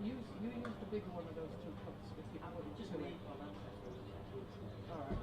You use the bigger one of those two cups if you put it to it. Alright.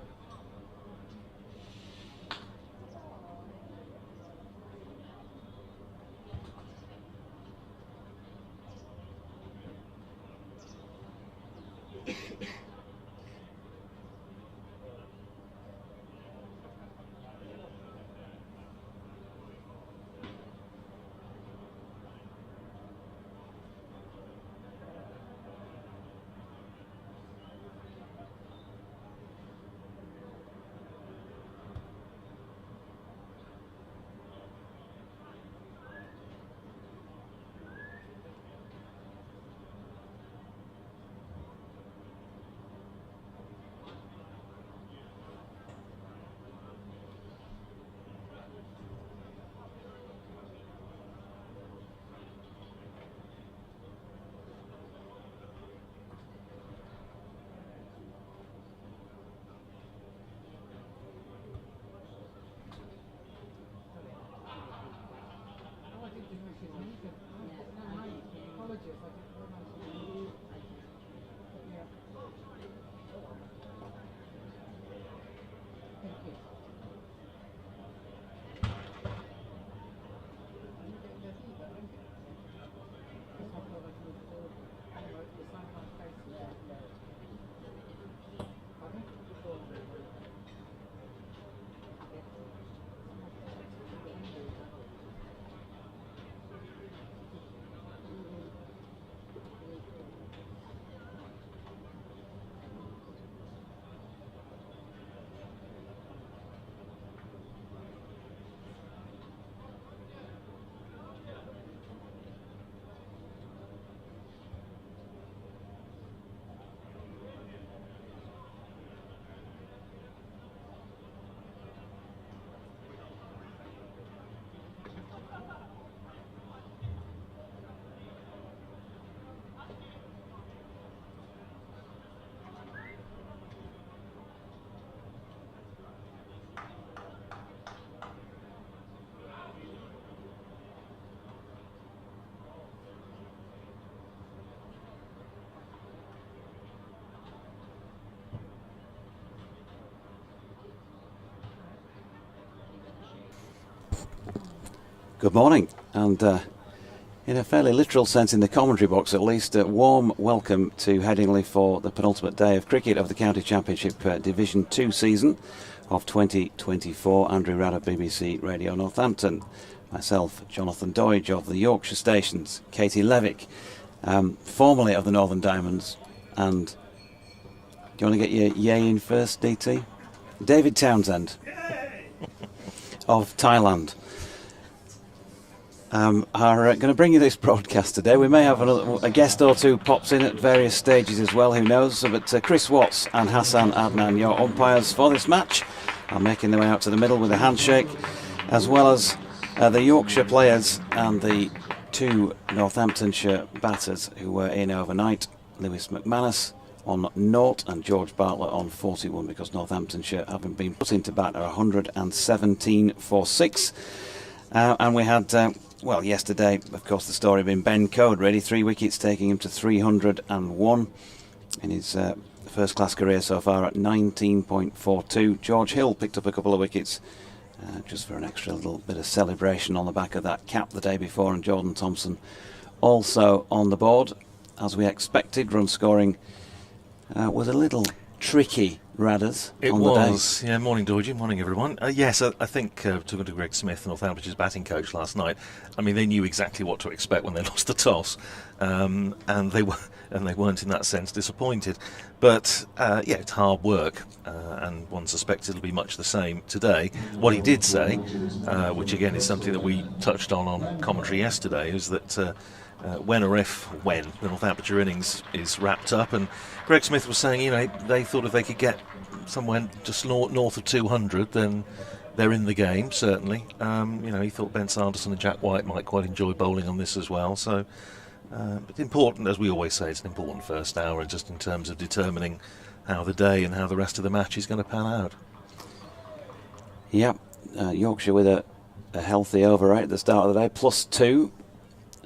Good morning, and in a fairly literal sense in the commentary box at least, a warm welcome to Headingley for the penultimate day of cricket of the County Championship Division 2 season of 2024. Andrew Radder, BBC Radio Northampton. Myself, Jonathan Doidge of the Yorkshire stations. Katie Levick, formerly of the Northern Diamonds. And do you want to get your yay in first, DT? David Townsend of Thailand. Are going to bring you this broadcast today. We may have a guest or two pops in at various stages as well, who knows. But Chris Watts and Hassan Adnan, your umpires for this match, are making their way out to the middle with a handshake, as well as the Yorkshire players and the two Northamptonshire batters who were in overnight. Lewis McManus on 0 and George Bartlett on 41, because Northamptonshire having been put into bat at 117 for 6. And we had, yesterday, of course, the story being Ben Code, really, 3 wickets, taking him to 301 in his first-class career so far at 19.42. George Hill picked up a couple of wickets just for an extra little bit of celebration on the back of that cap the day before, and Jordan Thompson also on the board. As we expected, run scoring was a little tricky, Radders. It on was, the day. Yeah. Morning, Georgie. Morning, everyone. Yes, I think talking to Greg Smith, Northamptonshire batting coach last night. I mean, they knew exactly what to expect when they lost the toss, and they weren't in that sense disappointed. But it's hard work, and one suspects it'll be much the same today. What he did say, which again is something that we touched on commentary yesterday, is that. When the Northamptonshire innings is wrapped up, and Greg Smith was saying, they thought if they could get somewhere just north of 200, then they're in the game, certainly. He thought Ben Sanderson and Jack White might quite enjoy bowling on this as well. So, but important, as we always say, it's an important first hour, just in terms of determining how the day and how the rest of the match is going to pan out. Yep, Yorkshire with a healthy over 8 at the start of the day, +2.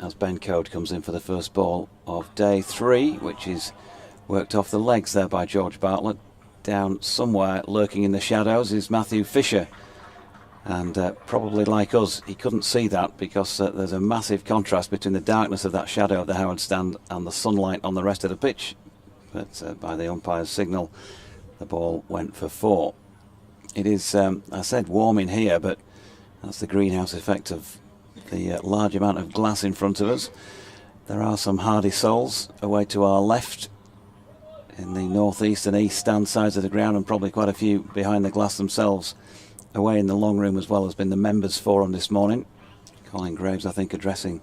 as Ben Code comes in for the first ball of day 3, which is worked off the legs there by George Bartlett. Down somewhere lurking in the shadows is Matthew Fisher, and probably like us he couldn't see that because there's a massive contrast between the darkness of that shadow of the Howard stand and the sunlight on the rest of the pitch, but by the umpire's signal the ball went for 4. It is, I said warm in here, but that's the greenhouse effect of the large amount of glass in front of us. There are some hardy souls away to our left in the northeast and east stand sides of the ground, and probably quite a few behind the glass themselves. Away in the long room as well has been the members' forum this morning. Colin Graves, I think, addressing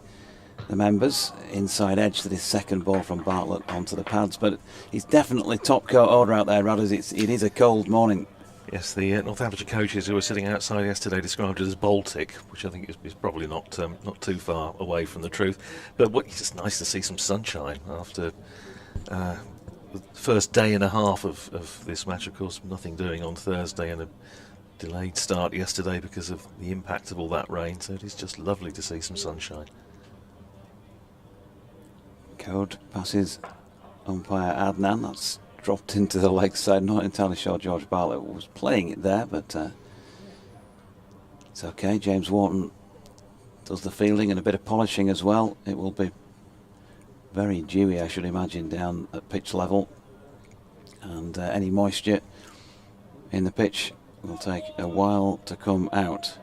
the members. Inside edge to this second ball from Bartlett onto the pads, but he's definitely top coat order out there, Radders. It is a cold morning. Yes, the Northamptonshire coaches who were sitting outside yesterday described it as Baltic, which I think is probably not too far away from the truth. But it's just nice to see some sunshine after the first day and a half of this match. Of course, nothing doing on Thursday and a delayed start yesterday because of the impact of all that rain. So it is just lovely to see some sunshine. Code passes umpire Adnan. That's dropped into the leg side. Not entirely sure George Bartlett was playing it there, but it's okay. James Wharton does the fielding and a bit of polishing as well. It will be very dewy, I should imagine, down at pitch level, and any moisture in the pitch will take a while to come out.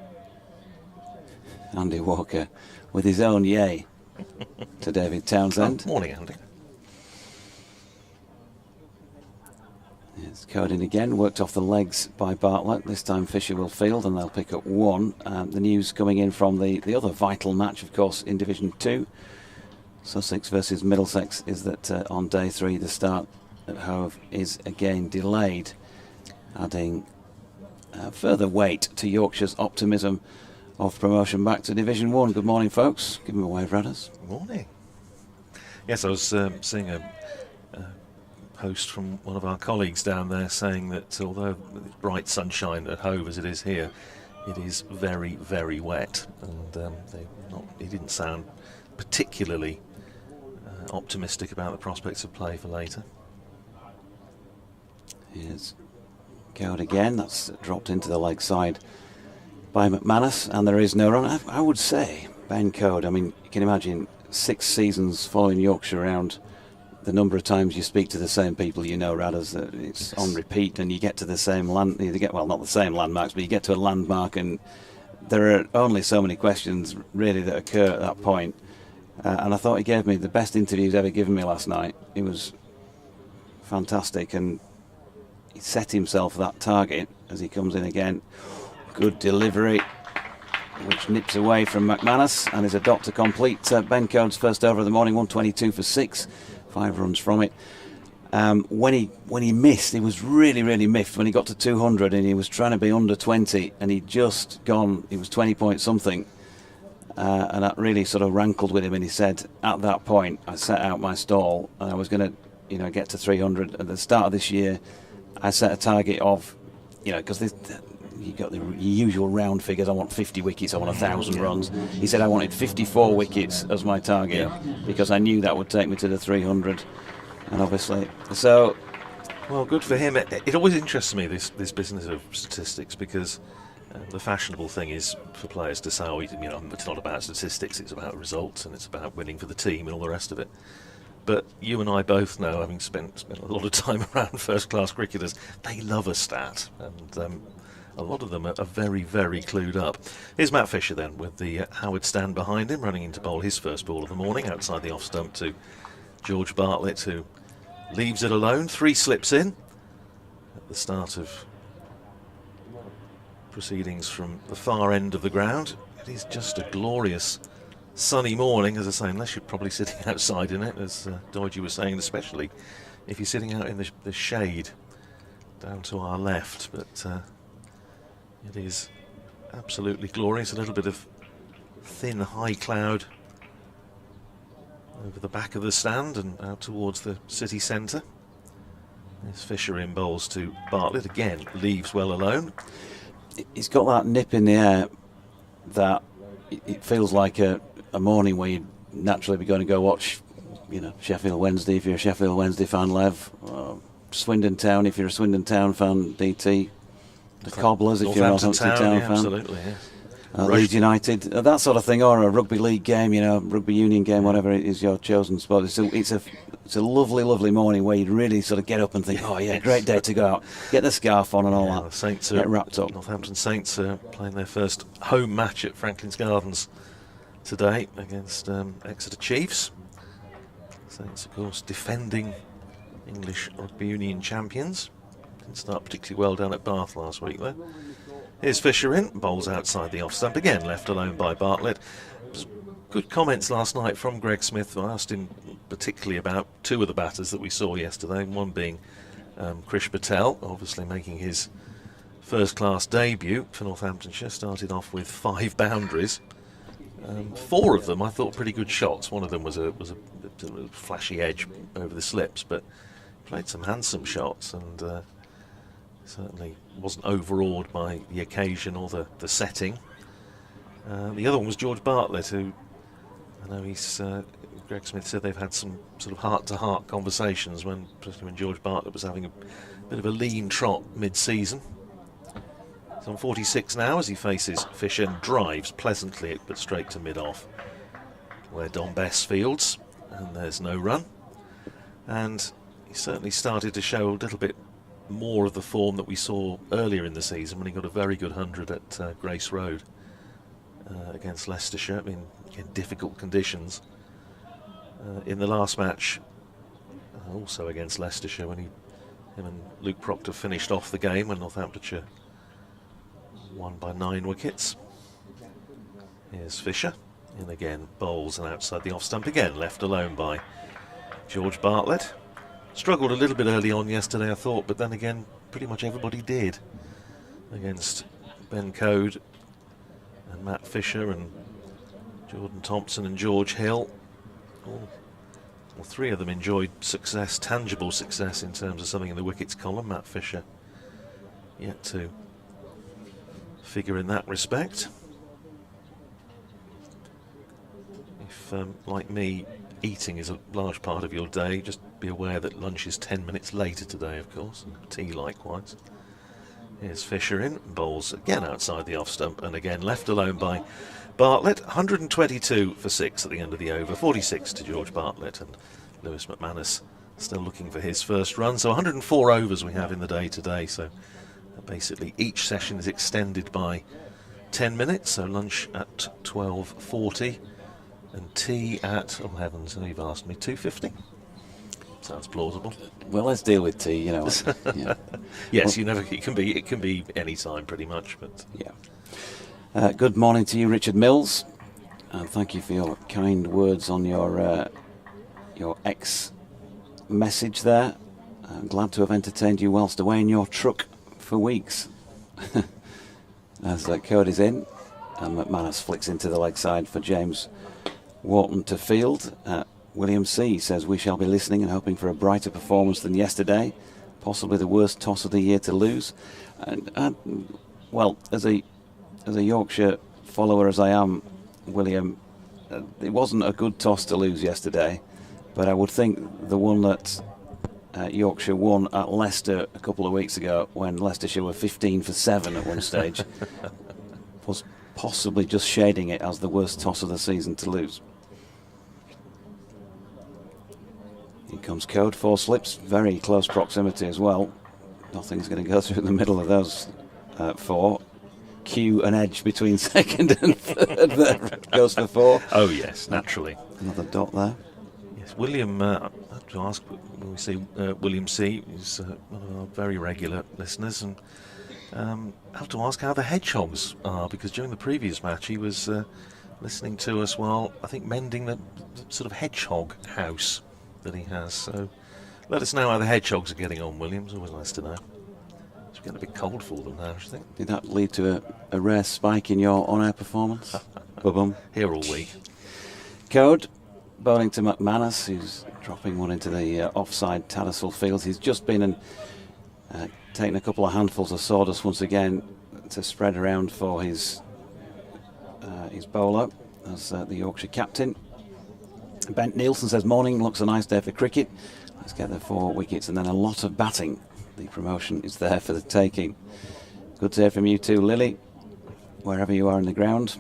Andy Walker with his own yay to David Townsend. Morning, Andy. It's Coding again, worked off the legs by Bartlett. This time Fisher will field and they'll pick up 1. The news coming in from the other vital match, of course, in Division 2, Sussex versus Middlesex, is that on day 3 the start at Hove is again delayed, adding further weight to Yorkshire's optimism of promotion back to Division 1. Good morning, folks. Give me a wave, Radders. Morning. Yes, I was seeing a post from one of our colleagues down there saying that although it's bright sunshine at Hove as it is here, it is very, very wet, and he didn't sound particularly optimistic about the prospects of play for later. Here's Code again. That's dropped into the leg side by McManus, and there is no run. I would say Ben Code, I mean, you can imagine 6 seasons following Yorkshire around, the number of times you speak to the same people, you know, Radders, it's on repeat, and you get to the same not the same landmarks, but you get to a landmark, and there are only so many questions really that occur at that point. And I thought he gave me the best interview he's ever given me last night. It was fantastic, and he set himself that target as he comes in again. Good delivery, which nips away from McManus, and is a dot to complete Ben Code's first over of the morning. 122 for 6, 5 runs from it. When he missed, he was really, really miffed when he got to 200, and he was trying to be under 20, and he'd just gone, he was 20 point something, and that really sort of rankled with him, and he said, at that point, I set out my stall, and I was going to get to 300. At the start of this year, I set a target of, because you got the usual round figures. I want 50 wickets, I want 1,000 runs. He said I wanted 54 wickets as my target, because I knew that would take me to the 300. And obviously, so... Well, good for him. It always interests me, this business of statistics, because the fashionable thing is for players to say, it's not about statistics, it's about results, and it's about winning for the team and all the rest of it. But you and I both know, having spent a lot of time around first-class cricketers, they love a stat, and a lot of them are very, very clued up. Here's Matt Fisher then, with the Howard stand behind him, running in to bowl his first ball of the morning, outside the off-stump to George Bartlett, who leaves it alone. 3 slips in at the start of proceedings from the far end of the ground. It is just a glorious sunny morning, as I say, unless you're probably sitting outside in it, as Dodgy was saying, especially if you're sitting out in the shade down to our left. But it is absolutely glorious. A little bit of thin high cloud over the back of the stand and out towards the city centre. There's Fisher in bowls to Bartlett, again leaves well alone. He's got that nip in the air that it feels like a morning where naturally be going to go watch, Sheffield Wednesday if you're a Sheffield Wednesday fan, Lev. Swindon Town if you're a Swindon Town fan, DT. The Cobblers if you're a Northampton Town fan. Absolutely, yes. Leeds United, that sort of thing, or a rugby league game, rugby union game, whatever it is your chosen sport. It's a lovely, lovely morning where you really sort of get up and think, oh yeah, great day to go out, get the scarf on and all that, the Saints get wrapped up. Northampton Saints are playing their first home match at Franklin's Gardens today against Exeter Chiefs. Saints, of course, defending English rugby union champions. Didn't start particularly well down at Bath last week though. Here's Fisher in, bowls outside the off stump again, left alone by Bartlett. Good comments last night from Greg Smith. I asked him particularly about two of the batters that we saw yesterday, one being Krish Patel, obviously making his first-class debut for Northamptonshire. Started off with 5 boundaries. 4 of them I thought pretty good shots. One of them was a flashy edge over the slips, but played some handsome shots and certainly wasn't overawed by the occasion or the setting. The other one was George Bartlett, who I know Greg Smith said they've had some sort of heart-to-heart conversations, especially when George Bartlett was having a bit of a lean trot mid-season. He's on 46 now as he faces Fisher and drives pleasantly but straight to mid-off, where Don Bess fields, and there's no run. And he certainly started to show a little bit more of the form that we saw earlier in the season when he got a very good 100 at Grace Road against Leicestershire in difficult conditions. In the last match, also against Leicestershire, when him and Luke Proctor finished off the game when Northamptonshire won by 9 wickets. Here's Fisher in again, bowls and outside the off stump again, left alone by George Bartlett. Struggled a little bit early on yesterday, I thought, but then again, pretty much everybody did against Ben Code and Matt Fisher and Jordan Thompson and George Hill. All 3 of them enjoyed success, tangible success in terms of something in the wickets column. Matt Fisher yet to figure in that respect. If, like me, eating is a large part of your day, just be aware that lunch is 10 minutes later today, of course, and tea likewise. Here's Fisher in, bowls again outside the off stump, and again left alone by Bartlett. 122 for 6 at the end of the over, 46 to George Bartlett, and Lewis McManus still looking for his first run. So 104 overs we have in the day today, so basically each session is extended by 10 minutes, so lunch at 12:40 and tea at, oh heavens, you've asked me, 2:50. Sounds plausible. Well, let's deal with tea, Yeah. Yes, it can be any time pretty much, but yeah. Good morning to you, Richard Mills, and thank you for your kind words on your ex message there. I'm glad to have entertained you whilst away in your truck for weeks. As Code is in, and McManus flicks into the leg side for James Wharton to field. William C. says we shall be listening and hoping for a brighter performance than yesterday, possibly the worst toss of the year to lose. Well, as a Yorkshire follower as I am, William, it wasn't a good toss to lose yesterday, but I would think the one that Yorkshire won at Leicester a couple of weeks ago, when Leicestershire were 15 for 7 at one stage, was possibly just shading it as the worst toss of the season to lose. Here comes Code, 4 slips, very close proximity as well. Nothing's going to go through the middle of those 4. Q an edge between second and third there. Goes for 4. Oh yes, naturally. Another dot there. Yes, William, I have to ask when we see William C. He's one of our very regular listeners, and I have to ask how the hedgehogs are, because during the previous match he was listening to us while I think mending the sort of hedgehog house that he has. So let us know how the hedgehogs are getting on, William. It's always nice to know. It's getting a bit cold for them now, I think. Did that lead to a rare spike in your on-air performance? Ba-bum. Here all week. Code, bowling to McManus, who's dropping one into the offside Tattersall field. He's just been and taken a couple of handfuls of sawdust once again to spread around for his bowler as the Yorkshire captain. Bent Nielsen says, morning, looks a nice day for cricket. Let's get the 4 wickets and then a lot of batting. The promotion is there for the taking. Good to hear from you too, Lily, wherever you are in the ground.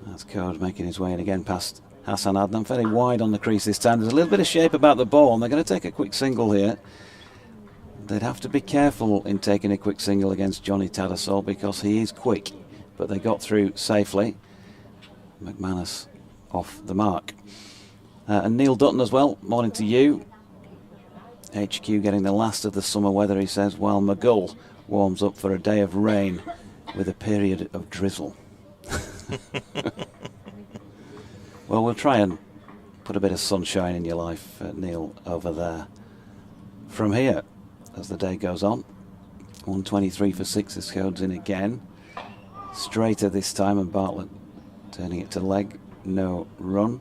That's Code making his way in again past Hassan Adnan, fairly wide on the crease this time. There's a little bit of shape about the ball, and they're going to take a quick single here. They'd have to be careful in taking a quick single against Johnny Tattersall because he is quick, but they got through safely. McManus off the mark. And Neil Dutton as well, morning to you. HQ getting the last of the summer weather, he says, while McGull warms up for a day of rain with a period of drizzle. Well, we'll try and put a bit of sunshine in your life, Neil, over there. From here, as the day goes on, 123 for 6 is Codes in again. Straighter this time, and Bartlett turning it to leg, no run.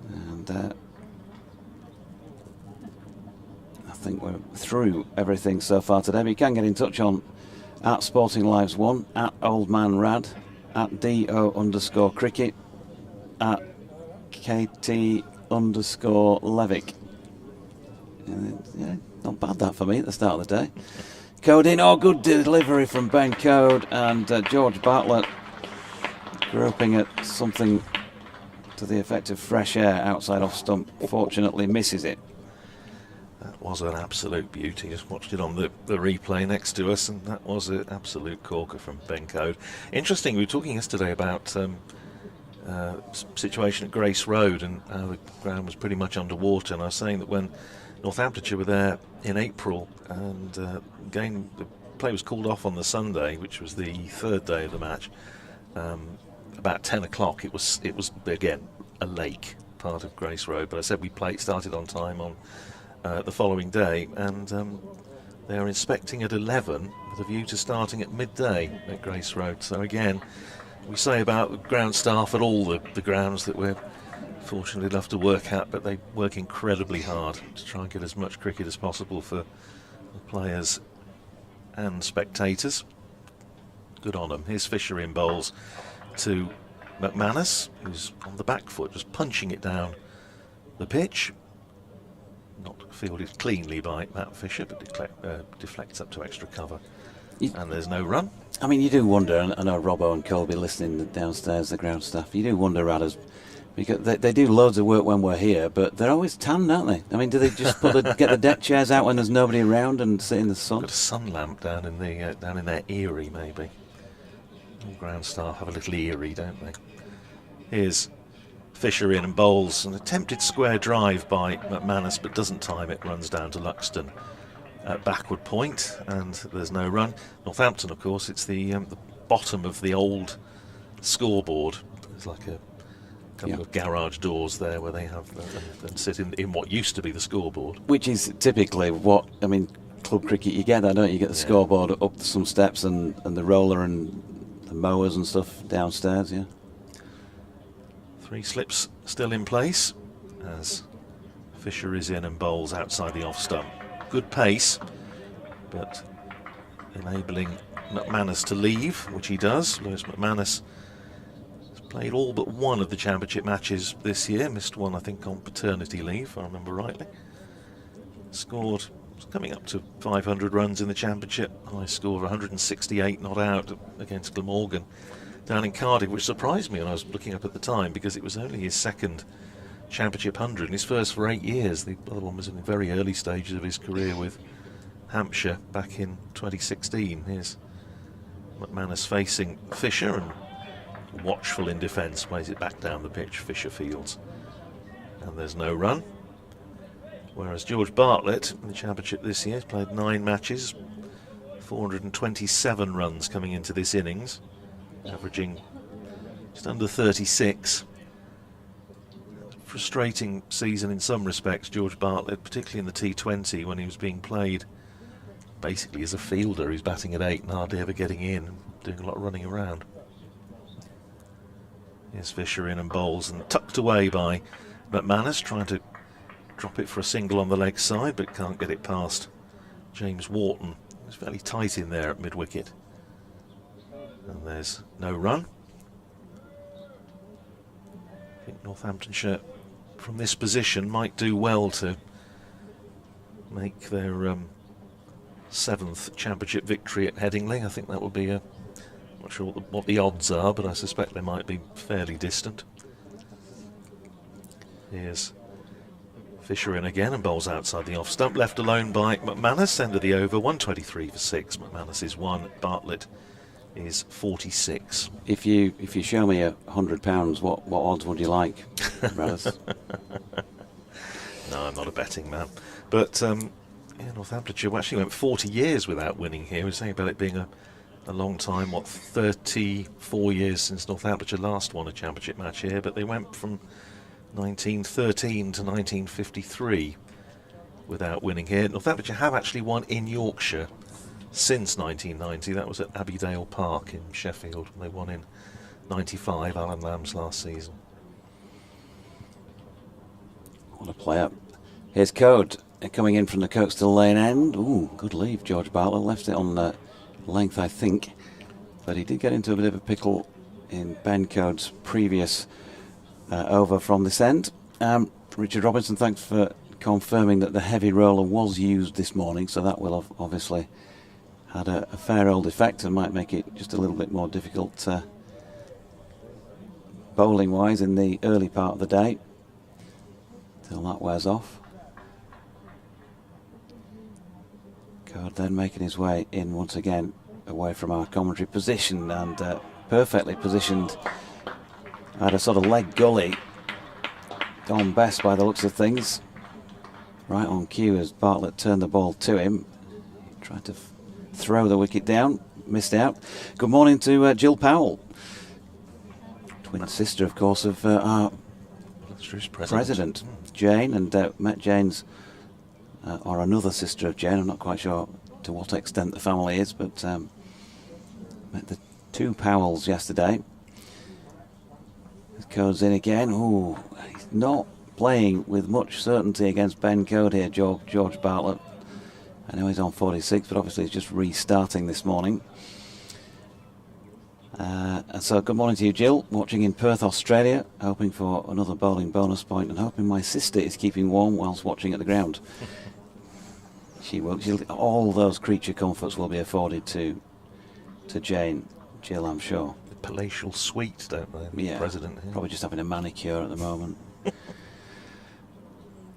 And I think we're through everything so far today, but you can get in touch on at Sporting Lives 1, at Old Man Rad, at DO_cricket, at KT_Levick. Yeah, not bad that for me at the start of the day. Code in, good delivery from Ben Code, and George Bartlett groping at something to the effect of fresh air outside off stump, fortunately misses it. That was an absolute beauty. Just watched it on the replay next to us, and that was an absolute corker from Ben Code. Interesting, we were talking yesterday about situation at Grace Road and how the ground was pretty much underwater, and I was saying that when Northamptonshire were there in April and the play was called off on the Sunday, which was the 3rd day of the match, about 10 o'clock it was again a lake, part of Grace Road, but I said we started on time on the following day, and they are inspecting at 11 with a view to starting at midday at Grace Road. So again, we say about the ground staff at all the grounds that we're fortunate enough to work at, but they work incredibly hard to try and get as much cricket as possible for the players and spectators. Good on them. Here's Fisher in bowls to McManus, who's on the back foot, just punching it down the pitch. Not fielded cleanly by Matt Fisher, but deflects up to extra cover. And there's no run. I mean, you do wonder, and I know Robbo and Colby listening downstairs, the ground staff, you do wonder, Radders, because they do loads of work when we're here, but they're always tanned, aren't they? I mean, do they just get the deck chairs out when there's nobody around and sit in the sun? Got a sun lamp down in their eyrie, maybe. All ground staff have a little eyrie, don't they? Here's Fisher in and bowls an attempted square drive by McManus, but doesn't time it, runs down to Luxton at backward point, and there's no run. Northampton, of course, it's the bottom of the old scoreboard. There's like a couple of garage doors there where they have and sit in what used to be the scoreboard. Which is typically what, I mean, club cricket, you get that, don't you? You get the scoreboard up some steps and the roller and the mowers and stuff downstairs, yeah. 3 slips still in place as Fisher is in and bowls outside the off stump. Good pace, but enabling McManus to leave, which he does. Lewis McManus has played all but one of the championship matches this year. Missed one, I think, on paternity leave, if I remember rightly. Scored, coming up to 500 runs in the championship. High score of 168 not out against Glamorgan down in Cardiff, which surprised me when I was looking up at the time, because it was only his 2nd championship 100 and his first for 8 years. The other one was in the very early stages of his career with Hampshire back in 2016. Here's McManus facing Fisher, and watchful in defence, plays it back down the pitch. Fisher fields, and there's no run. Whereas George Bartlett in the championship this year has played 9 matches, 427 runs coming into this innings, averaging just under 36. Frustrating season in some respects, George Bartlett, particularly in the T20 when he was being played basically as a fielder. He's batting at 8 and hardly ever getting in, doing a lot of running around. Here's Fisher in and bowls, and tucked away by McManus, trying to drop it for a single on the leg side, but can't get it past James Wharton. It's fairly tight in there at mid-wicket. And there's no run. I think Northamptonshire, from this position, might do well to make their 7th championship victory at Headingley. I think that would be I'm not sure what the odds are, but I suspect they might be fairly distant. Here's Fisher in again and bowls outside the off stump, left alone by McManus. End of the over, 123 for 6. McManus is 1, Bartlett is 46. If you show me £100, what odds would you like, brothers? No, I'm not a betting man. But Northamptonshire actually went 40 years without winning here. We're saying about it being a long time, 34 years since Northamptonshire last won a championship match here, but they went from 1913 to 1953 without winning here. Northamptonshire have actually won in Yorkshire since 1990. That was at Abbeydale Park in Sheffield when they won in 95, Alan Lamb's last season. What a play up. Here's Code coming in from the Kirkstall Lane end. Ooh, good leave, George Bartlett. Left it on length, I think. But he did get into a bit of a pickle in Ben Code's previous over from this end. Richard Robinson, thanks for confirming that the heavy roller was used this morning, so that will have obviously had a fair old effect and might make it just a little bit more difficult bowling wise in the early part of the day till that wears off. Code then making his way in once again away from our commentary position and perfectly positioned at a sort of leg gully. Gone best by the looks of things. Right on cue as Bartlett turned the ball to him. He tried to throw the wicket down, missed out. Good morning to Jill Powell, twin sister, of course, of our president Jane, and met Jane's, or another sister of Jane. I'm not quite sure to what extent the family is, but met the two Powells yesterday. Code's in again. Ooh, he's not playing with much certainty against Ben Code here, George Bartlett. I know he's on 46, but obviously he's just restarting this morning. And so good morning to you, Jill, watching in Perth, Australia, hoping for another bowling bonus point and hoping my sister is keeping warm whilst watching at the ground. She will. All those creature comforts will be afforded to Jane, Jill, I'm sure. The palatial suite, don't they? Yeah, President here. Probably just having a manicure at the moment.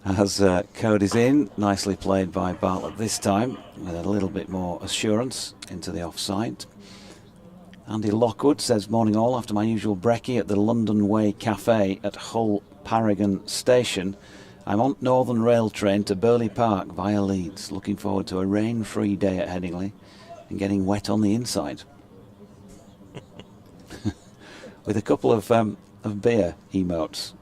As Code is in, nicely played by Bartlett this time, with a little bit more assurance into the offside. Andy Lockwood says, morning all, after my usual brekkie at the London Way Cafe at Hull Paragon Station, I'm on Northern Rail train to Burley Park via Leeds, looking forward to a rain-free day at Headingley and getting wet on the inside. With a couple of beer emotes.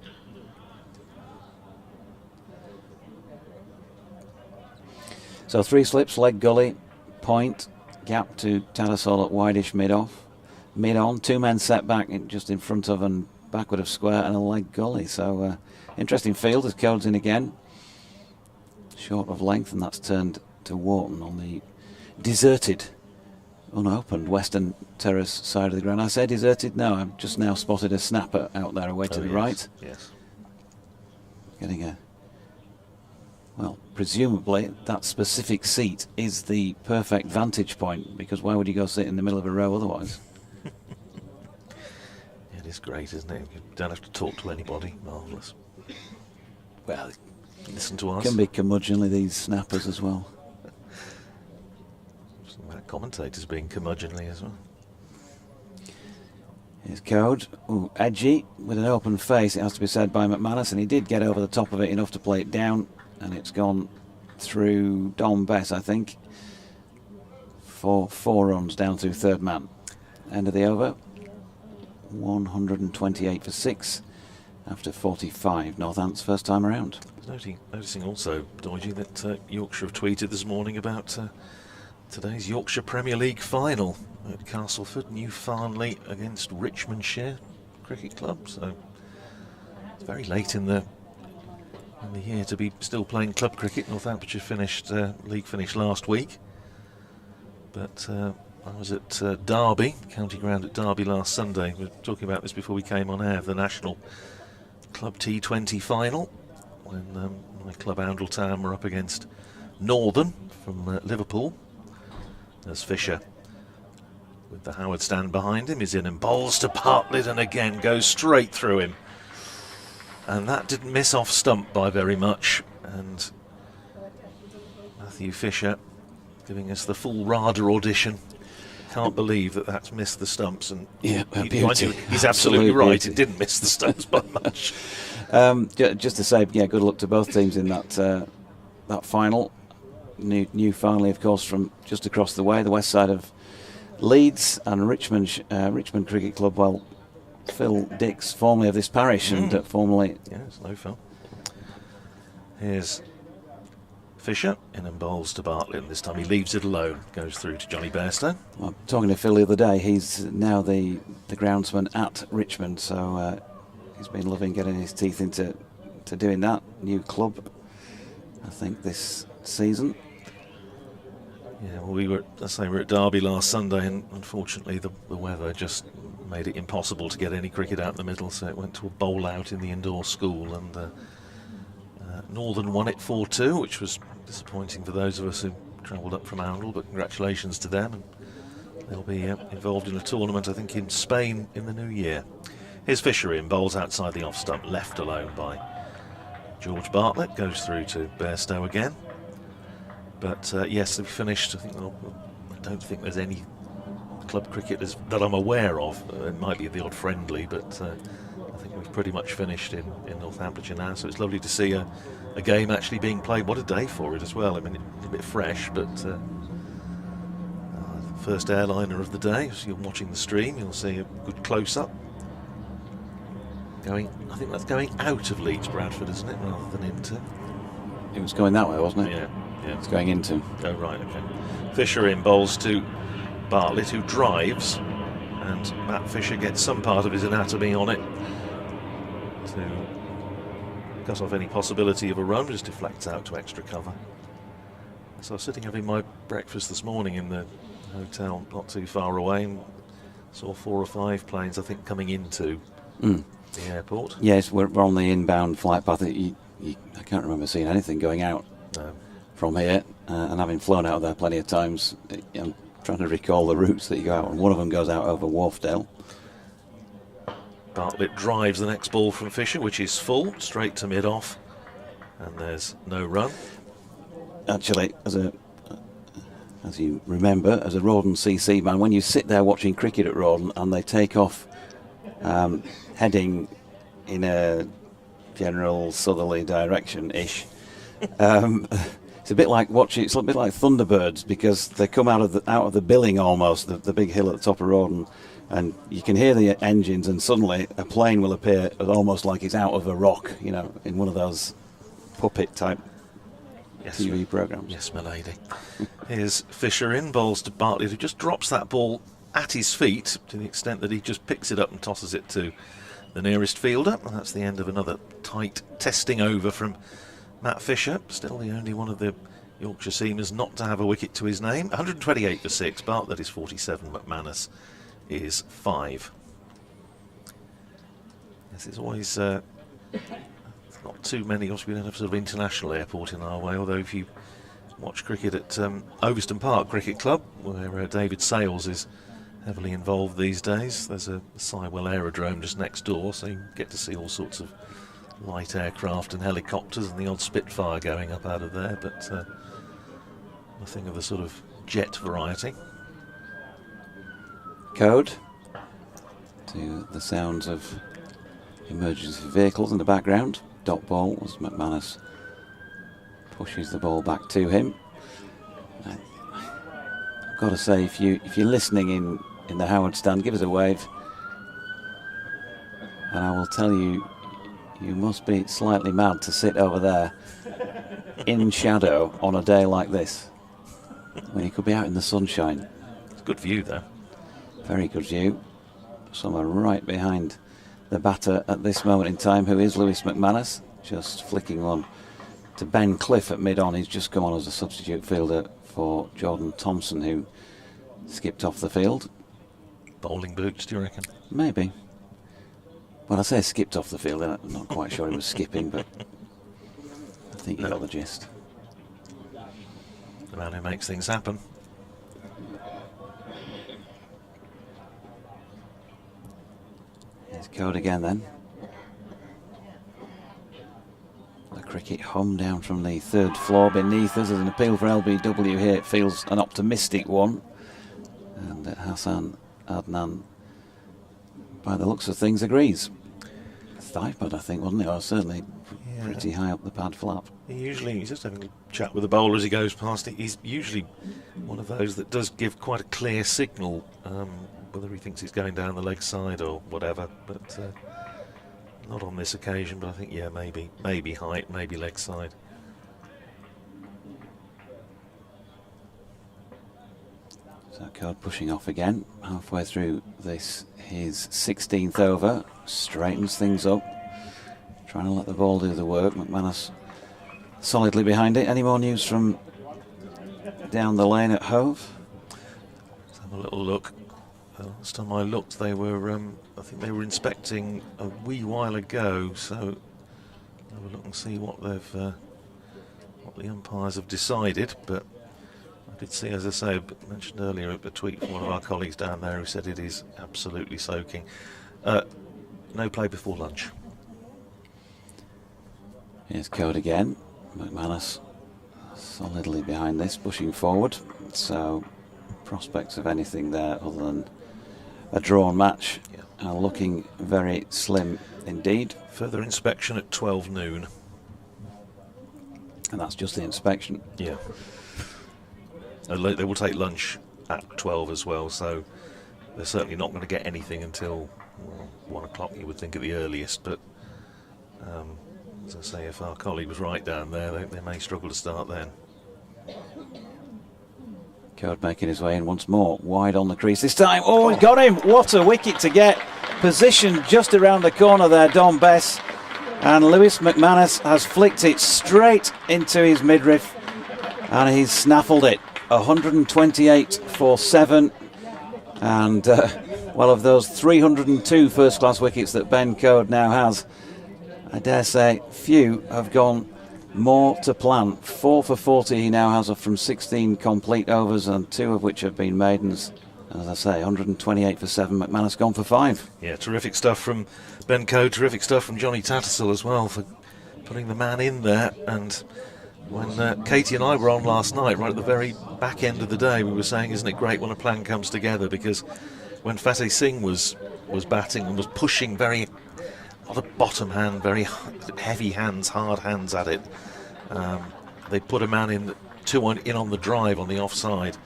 So 3 slips, leg gully, point, gap to Tattersall at wideish mid-off. Mid-on, 2 men set back just in front of and backward of square and a leg gully. So interesting field as Code's in again. Short of length, and that's turned to Wharton on the deserted, unopened Western Terrace side of the ground. I say deserted? No, I've just now spotted a snapper out there away to the right. Yes. Getting a... Well, presumably that specific seat is the perfect vantage point, because why would you go sit in the middle of a row otherwise? It is great, isn't it? You don't have to talk to anybody. Marvellous. Well, listen to us. Can be curmudgeonly, these snappers as well. Some of our commentators being curmudgeonly as well. Here's Code. Ooh, edgy with an open face, it has to be said, by McManus, and he did get over the top of it enough to play it down. And it's gone through Dom Bess, I think, for 4 runs down through third man. End of the over. 128 for 6 after 45. Northants first time around. Noticing also, Doidgy, that Yorkshire have tweeted this morning about today's Yorkshire Premier League final at Castleford, New Farnley against Richmondshire Cricket Club. So it's very late in the year to be still playing club cricket. Northamptonshire league finished last week, but I was at Derby, county ground at Derby last Sunday. We were talking about this before we came on air, the National Club T20 final, when my club Oundle Town were up against Northern from Liverpool. There's Fisher with the Howard stand behind him, is in and bowls to Bartlett and again goes straight through him. And that didn't miss off stump by very much. And Matthew Fisher giving us the full RADA audition. Can't believe that that's missed the stumps. And yeah, he's absolutely right. It didn't miss the stumps by much. Just to say, yeah, good luck to both teams in that final. New finally, of course, from just across the way, the west side of Leeds, and Richmond Cricket Club. Well, Phil Dix, formerly of this parish, and formerly. Yes, no Phil. Here's Fisher in and bowls to Bartlett, and this time he leaves it alone, goes through to Johnny Bairstow. Well, talking to Phil the other day, he's now the groundsman at Richmond, so he's been loving getting his teeth into doing that. New club, I think, this season. Yeah, well, we were at Derby last Sunday, and unfortunately the weather just made it impossible to get any cricket out in the middle, so it went to a bowl out in the indoor school, and Northern won it 4-2, which was disappointing for those of us who travelled up from Oundle, but congratulations to them, and they'll be involved in a tournament, I think, in Spain in the new year. Here's Fisher in, bowls outside the off stump, left alone by George Bartlett, goes through to Bairstow again. But yes, they've finished. I don't think there's any club cricket that I'm aware of. It might be the odd friendly, but I think we've pretty much finished in Northamptonshire now. So it's lovely to see a game actually being played. What a day for it as well. I mean, it's a bit fresh, but first airliner of the day. So you're watching the stream, you'll see a good close-up. I think that's going out of Leeds Bradford, isn't it, rather than into? It was going that way, wasn't it? Yeah. It's going into. Oh, right, okay. Fisher in, bowls to Bartlett, who drives, and Matt Fisher gets some part of his anatomy on it to cut off any possibility of a run, just deflects out to extra cover. So I was sitting having my breakfast this morning in the hotel not too far away, and saw 4 or 5 planes, I think, coming into the airport. Yes, we're on the inbound flight path. I can't remember seeing anything going out. No. From here, and having flown out of there plenty of times, I'm trying to recall the routes that you go out on. One of them goes out over Wharfdale. Bartlett drives the next ball from Fisher, which is full, straight to mid-off, and there's no run. Actually, as you remember, as a Rawdon CC man, when you sit there watching cricket at Rawdon and they take off heading in a general southerly direction-ish, it's a bit like watching. It's a bit like Thunderbirds, because they come out of the billing almost, the big hill at the top of Rawdon, and you can hear the engines, and suddenly a plane will appear almost like it's out of a rock, in one of those puppet type TV programs. Yes, my lady. Here's Fisher in, bowls to Bartlett, who just drops that ball at his feet to the extent that he just picks it up and tosses it to the nearest fielder, and that's the end of another tight testing over from Matt Fisher, still the only one of the Yorkshire seamers not to have a wicket to his name. 128 for 6, Bartlett is 47, McManus is 5. Yes, it's always not too many. We don't have sort of international airport in our way, although if you watch cricket at Overston Park Cricket Club, where David Sales is heavily involved these days, there's a Sywell aerodrome just next door, so you get to see all sorts of light aircraft and helicopters and the odd Spitfire going up out of there, but nothing of the sort of jet variety. Code to the sounds of emergency vehicles in the background. Dot ball as McManus pushes the ball back to him. I've got to say, if you're listening in the Howard stand, give us a wave, and I will tell you, you must be slightly mad to sit over there in shadow on a day like this, when you could be out in the sunshine. It's a good view, though. Very good view. Someone right behind the batter at this moment in time, who is Lewis McManus, just flicking on to Ben Cliff at mid-on. He's just come on as a substitute fielder for Jordan Thompson, who skipped off the field. Bowling boots, do you reckon? Maybe. Well, I say skipped off the field, I'm not quite sure he was skipping, but I think you got the gist. The man who makes things happen. Here's Code again then. The cricket hum down from the third floor beneath us. There's an appeal for LBW here. It feels an optimistic one. And Hassan Adnan, by the looks of things, agrees. Thigh pad, I think, wasn't it? Or certainly pretty high up the pad flap. He's just having a chat with the bowler as he goes past it. He's usually one of those that does give quite a clear signal, whether he thinks he's going down the leg side or whatever, but not on this occasion. But I think, yeah, maybe height, maybe leg side. So Code pushing off again, halfway through this, his 16th over, straightens things up, trying to let the ball do the work. McManus solidly behind it. Any more news from down the lane at Hove? Let's have a little look. Last time I looked, they were, I think they were inspecting a wee while ago, so have a look and see what they've, what the umpires have decided, but I did see, as I say, mentioned earlier, a tweet from one of our colleagues down there who said it is absolutely soaking. No play before lunch. Here's Code again. McManus solidly behind this, pushing forward. So prospects of anything there other than a drawn match are looking very slim indeed. Further inspection at 12 noon. And that's just the inspection. Yeah. They will take lunch at 12 as well, so they're certainly not going to get anything until 1 o'clock, you would think, at the earliest. But as I say, if our colleague was right down there, they may struggle to start then. Code making his way in once more, wide on the crease this time. Oh, he got him! What a wicket to get. Positioned just around the corner there, Don Bess. And Lewis McManus has flicked it straight into his midriff, and he's snaffled it. 128 for 7, and well, of those 302 first-class wickets that Ben Code now has, I dare say few have gone more to plan. 4 for 40 he now has from 16 complete overs, and 2 of which have been maidens. As I say, 128 for 7. McManus gone for 5. Yeah, terrific stuff from Ben Code, terrific stuff from Johnny Tattersall as well for putting the man in there. And when Katie and I were on last night, right at the very back end of the day, we were saying, isn't it great when a plan comes together? Because when Fateh Singh was batting and was pushing not a bottom hand, very heavy hands, hard hands at it, they put a man in, 2-1 in on the drive on the offside,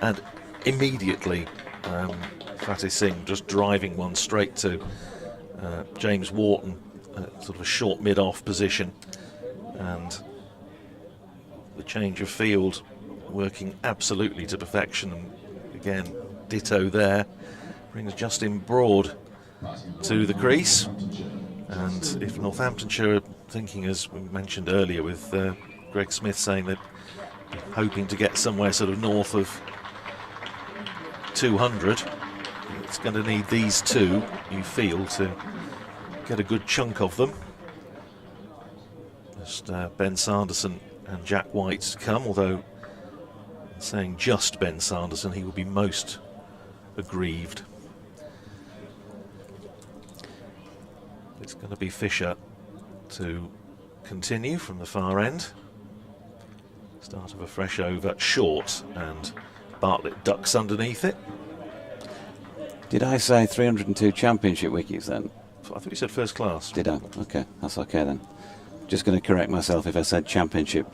and immediately Fateh Singh just driving one straight to James Wharton, sort of a short mid-off position, and the change of field working absolutely to perfection. And again, ditto there, brings Justin Broad to the crease. And if Northamptonshire are thinking, as we mentioned earlier with Greg Smith saying that hoping to get somewhere sort of north of 200, it's going to need these two, you feel, to get a good chunk of them. Just Ben Sanderson and Jack White to come, although saying just Ben Sanderson, he would be most aggrieved. It's going to be Fisher to continue from the far end. Start of a fresh over, short, and Bartlett ducks underneath it. Did I say 302 championship wickets then? I think you said first class. Did I? Okay, that's okay then. Just going to correct myself if I said championship,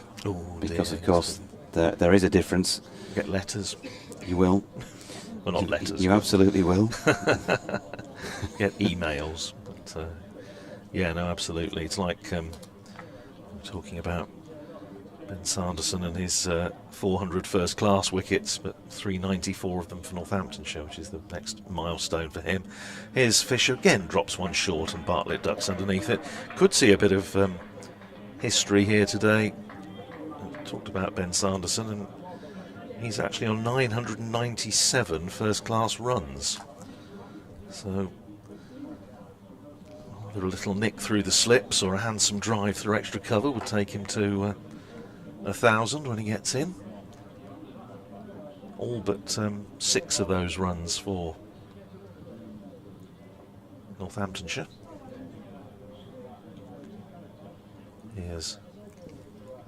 because dear, of course there is a difference. Get letters. You will. Well, not letters. You absolutely will. Get emails. But, yeah, no, absolutely. It's like we're talking about Ben Sanderson and his 400 first-class wickets, but 394 of them for Northamptonshire, which is the next milestone for him. Here's Fisher, again drops one short, and Bartlett ducks underneath it. Could see a bit of history here today. Talked about Ben Sanderson, and he's actually on 997 first-class runs. So either a little nick through the slips or a handsome drive through extra cover would take him to 1,000 when he gets in. All but 6 of those runs for Northamptonshire. Here's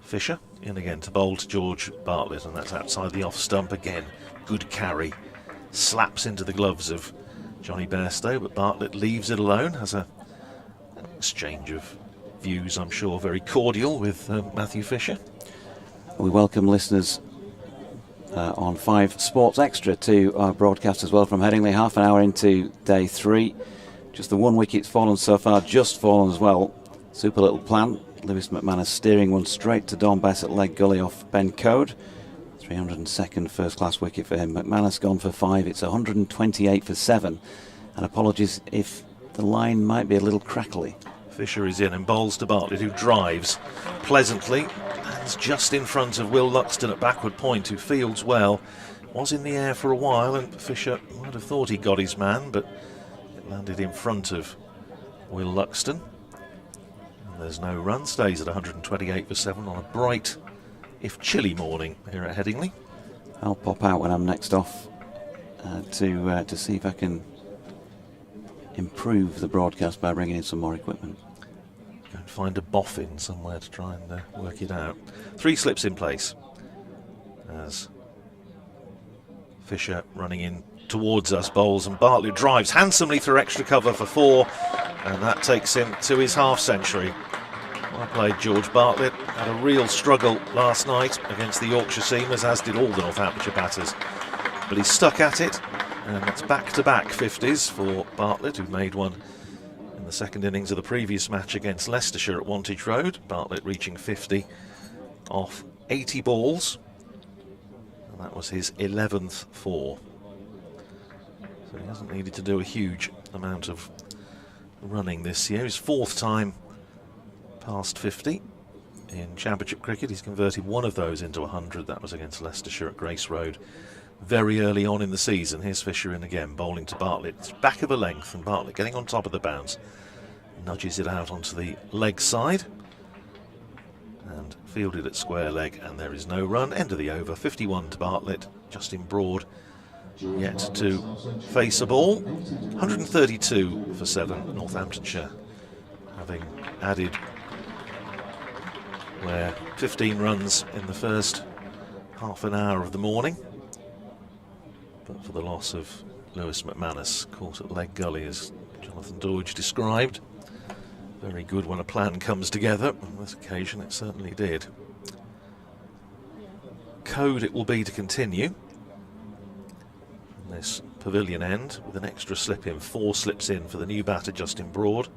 Fisher in again to bowl to George Bartlett, and that's outside the off stump again. Good carry, slaps into the gloves of Johnny Bairstow, but Bartlett leaves it alone. Has an exchange of views, I'm sure, very cordial with Matthew Fisher. We welcome listeners on 5 Sports Extra to our broadcast as well from Headingley, half an hour into day 3. Just the 1 wicket's fallen so far, just fallen as well. Super little plan. Lewis McManus steering one straight to Don Bess at leg gully off Ben Code. 302nd first class wicket for him. McManus gone for 5. It's 128 for 7. And apologies if the line might be a little crackly. Fisher is in and bowls to Bartlett, who drives pleasantly. Lands just in front of Will Luxton at backward point, who fields well. Was in the air for a while, and Fisher might have thought he got his man, but it landed in front of Will Luxton. There's no run, stays at 128 for 7 on a bright, if chilly morning here at Headingley. I'll pop out when I'm next off to see if I can improve the broadcast by bringing in some more equipment. Go and find a boffin somewhere to try and work it out. 3 slips in place as Fisher running in towards us bowls, and Bartlett drives handsomely through extra cover for 4, and that takes him to his half century. Well played, George Bartlett. Had a real struggle last night against the Yorkshire seamers, as did all the Northamptonshire batters, but he stuck at it, and it's back-to-back 50s for Bartlett, who made one in the second innings of the previous match against Leicestershire at Wantage Road. Bartlett reaching 50 off 80 balls, and that was his 11th 4. So he hasn't needed to do a huge amount of running this year. His 4th time past 50 in Championship cricket. He's converted one of those into 100. That was against Leicestershire at Grace Road very early on in the season. Here's Fisher in again, bowling to Bartlett. It's back of a length, and Bartlett getting on top of the bounce. Nudges it out onto the leg side and fielded at square leg, and there is no run. End of the over, 51 to Bartlett. Justin Broad yet to face a ball. 132 for 7, Northamptonshire, having added 15 runs in the first half an hour of the morning, but for the loss of Lewis McManus, caught at leg gully, as Jonathan Dorge described. Very good when a plan comes together. On this occasion it certainly did. Code it will be to continue this pavilion end with an extra slip in. 4 slips in for the new batter Justin Broad.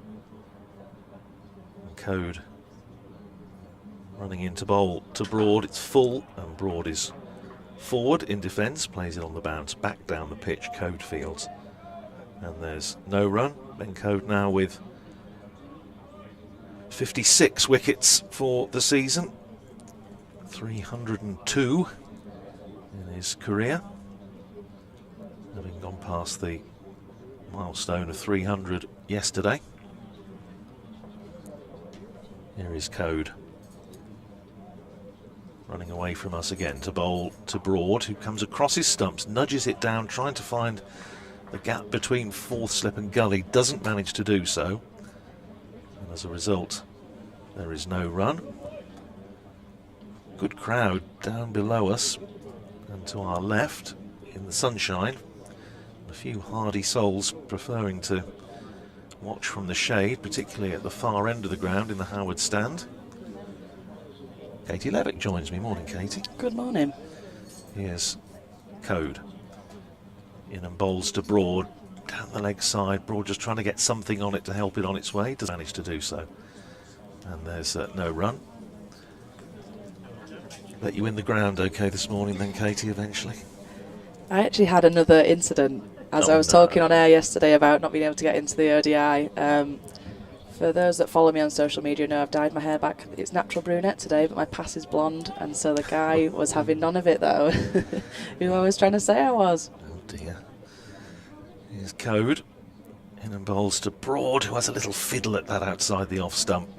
And Code running into bowl to Broad. It's full, and Broad is forward in defence, plays it on the bounce back down the pitch. Code fields, and there's no run. Ben Code now with 56 wickets for the season, 302 in his career, having gone past the milestone of 300 yesterday. Here is Code running away from us again to bowl to Broad, who comes across his stumps, nudges it down, trying to find the gap between 4th slip and gully, doesn't manage to do so, and as a result there is no run. Good crowd down below us and to our left in the sunshine. A few hardy souls preferring to watch from the shade, particularly at the far end of the ground in the Howard stand. Katie Levick joins me. Morning, Katie. Good morning. Here's Code in and bowls to Broad down the leg side. Broad just trying to get something on it to help it on its way. Doesn't manage to do so, and there's no run. Let you in the ground okay this morning then, Katie, eventually? I actually had another incident as I was talking on air yesterday about not being able to get into the ODI. For those that follow me on social media know I've dyed my hair back. It's natural brunette today, but my pass is blonde, and so the guy was having none of it though. Who I was trying to say I was. Oh dear. Here's Code. In and bowls to Broad, who has a little fiddle at that outside the off stump.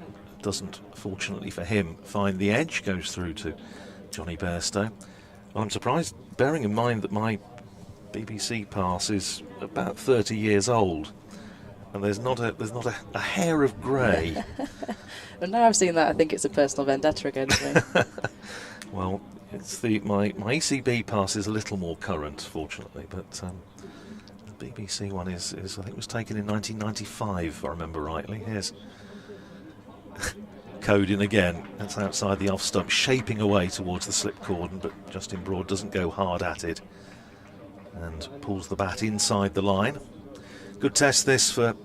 Doesn't, fortunately for him, find the edge. Goes through to Johnny Bairstow. Well, I'm surprised, bearing in mind that my BBC pass is about 30 years old. And there's not a hair of grey. But now I've seen that, I think it's a personal vendetta against me. Well, it's my ECB pass is a little more current, fortunately, but the BBC one is I think was taken in 1995, if I remember rightly. Here's Code in again. That's outside the off stump, shaping away towards the slip cordon, but Justin Broad doesn't go hard at it and pulls the bat inside the line. Good test this for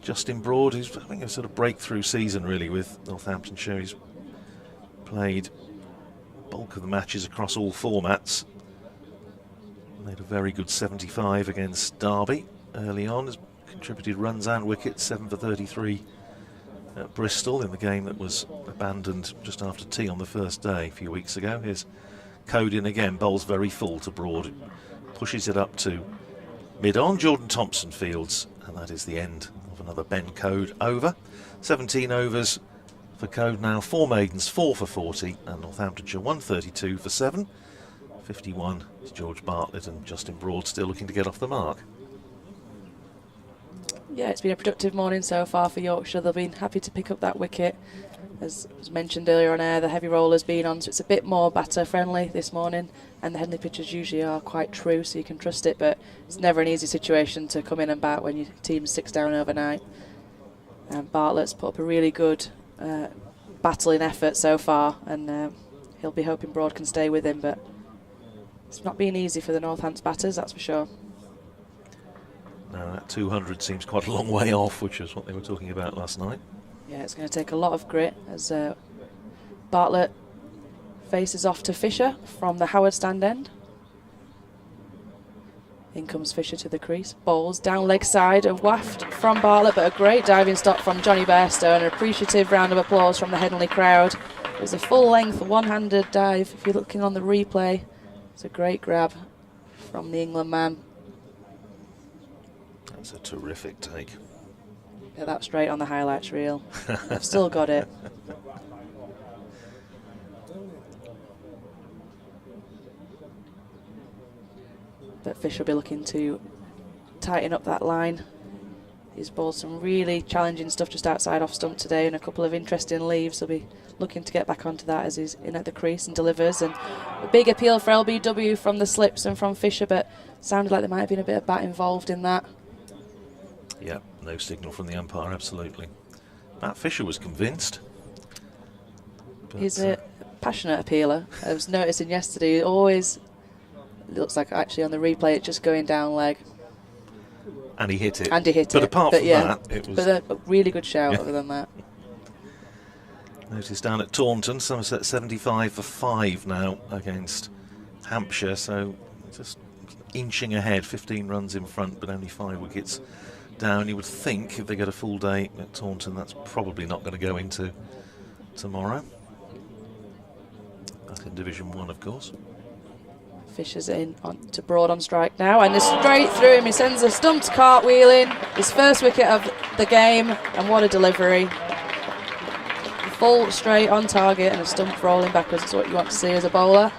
Justin Broad, who's having a sort of breakthrough season really with Northamptonshire. He's played bulk of the matches across all formats. Made a very good 75 against Derby early on. Has contributed runs and wickets, 7 for 33 at Bristol in the game that was abandoned just after tea on the first day a few weeks ago. Here's Code in again, bowls very full to Broad, pushes it up to mid-on. Jordan Thompson fields, and that is the end of another Ben Code over. 17 overs for Code now, 4 maidens, 4 for 40, and Northamptonshire 132 for 7. 51 to George Bartlett, and Justin Broad still looking to get off the mark. Yeah, it's been a productive morning so far for Yorkshire. They've been happy to pick up that wicket. As was mentioned earlier on air, the heavy roller's been on, so it's a bit more batter friendly this morning, and the Headingley pitches usually are quite true, so you can trust it, but it's never an easy situation to come in and bat when your team's 6 down overnight. And Bartlett's put up a really good battling effort so far, and he'll be hoping Broad can stay with him, but it's not been easy for the Northants batters, that's for sure. Now that 200 seems quite a long way off, which is what they were talking about last night. Yeah, it's going to take a lot of grit as Bartlett faces off to Fisher from the Howard stand end. In comes Fisher to the crease, bowls down leg side, a waft from Bartlett, but a great diving stop from Johnny Bairstow, and an appreciative round of applause from the Headingley crowd. It was a full length one-handed dive. If you're looking on the replay, it's a great grab from the England man. That's a terrific take. Get that straight on the highlights reel. I've still got it. But Fisher will be looking to tighten up that line. He's bowled some really challenging stuff just outside off stump today, and a couple of interesting leaves. He'll be looking to get back onto that as he's in at the crease and delivers. And a big appeal for LBW from the slips and from Fisher, but sounded like there might have been a bit of bat involved in that. Yeah, no signal from the umpire, absolutely. Matt Fisher was convinced. He's a passionate appealer. I was noticing yesterday, always, it looks like actually on the replay, it's just going down leg. And he hit it. And he hit but it. Apart from that, it was... But a really good shout yeah. other than that. Notice down at Taunton, Somerset 75 for 5 now against Hampshire, so just inching ahead, 15 runs in front, but only 5 wickets down. You would think if they get a full day at Taunton, that's probably not going to go into tomorrow. That's in Division 1, of course. Fisher's in on to Broad on strike now, and straight through him. He sends the stumps cartwheeling. His first wicket of the game, and what a delivery. Full straight on target and a stump rolling backwards is what you want to see as a bowler.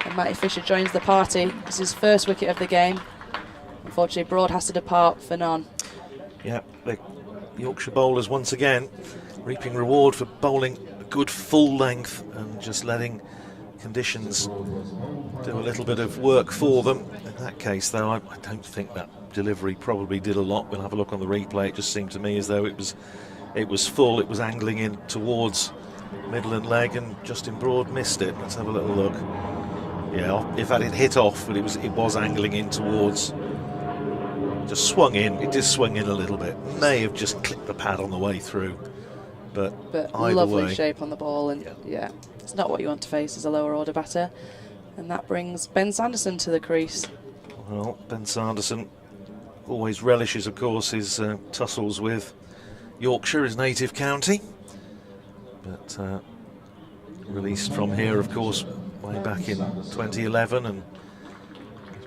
And Matty Fisher joins the party. This is his first wicket of the game. Unfortunately, Broad has to depart for none. Yeah, the Yorkshire bowlers once again reaping reward for bowling a good full length and just letting conditions do a little bit of work for them. In that case, though, I don't think that delivery probably did a lot. We'll have a look on the replay. It just seemed to me as though it was full. It was angling in towards middle and leg, and Justin Broad missed it. Let's have a little look. Yeah, if that had hit off, but it was angling in towards. Just swung in. It did swing in a little bit. May have just clipped the pad on the way through, but either lovely way. shape on the ball, and yeah, it's not what you want to face as a lower order batter. And that brings Ben Sanderson to the crease. Well, Ben Sanderson always relishes, of course, his tussles with Yorkshire, his native county, but released from here, of course, way back in 2011, and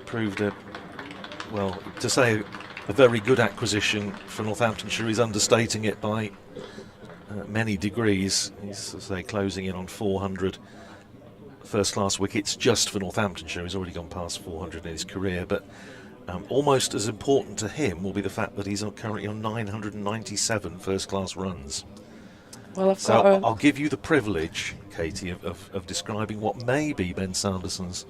proved to say a very good acquisition for Northamptonshire is understating it by many degrees. He's, as I say, closing in on 400 first-class wickets just for Northamptonshire. He's already gone past 400 in his career, but almost as important to him will be the fact that he's currently on 997 first-class runs. Well, I'll give you the privilege, Katie, of describing what may be Ben Sanderson's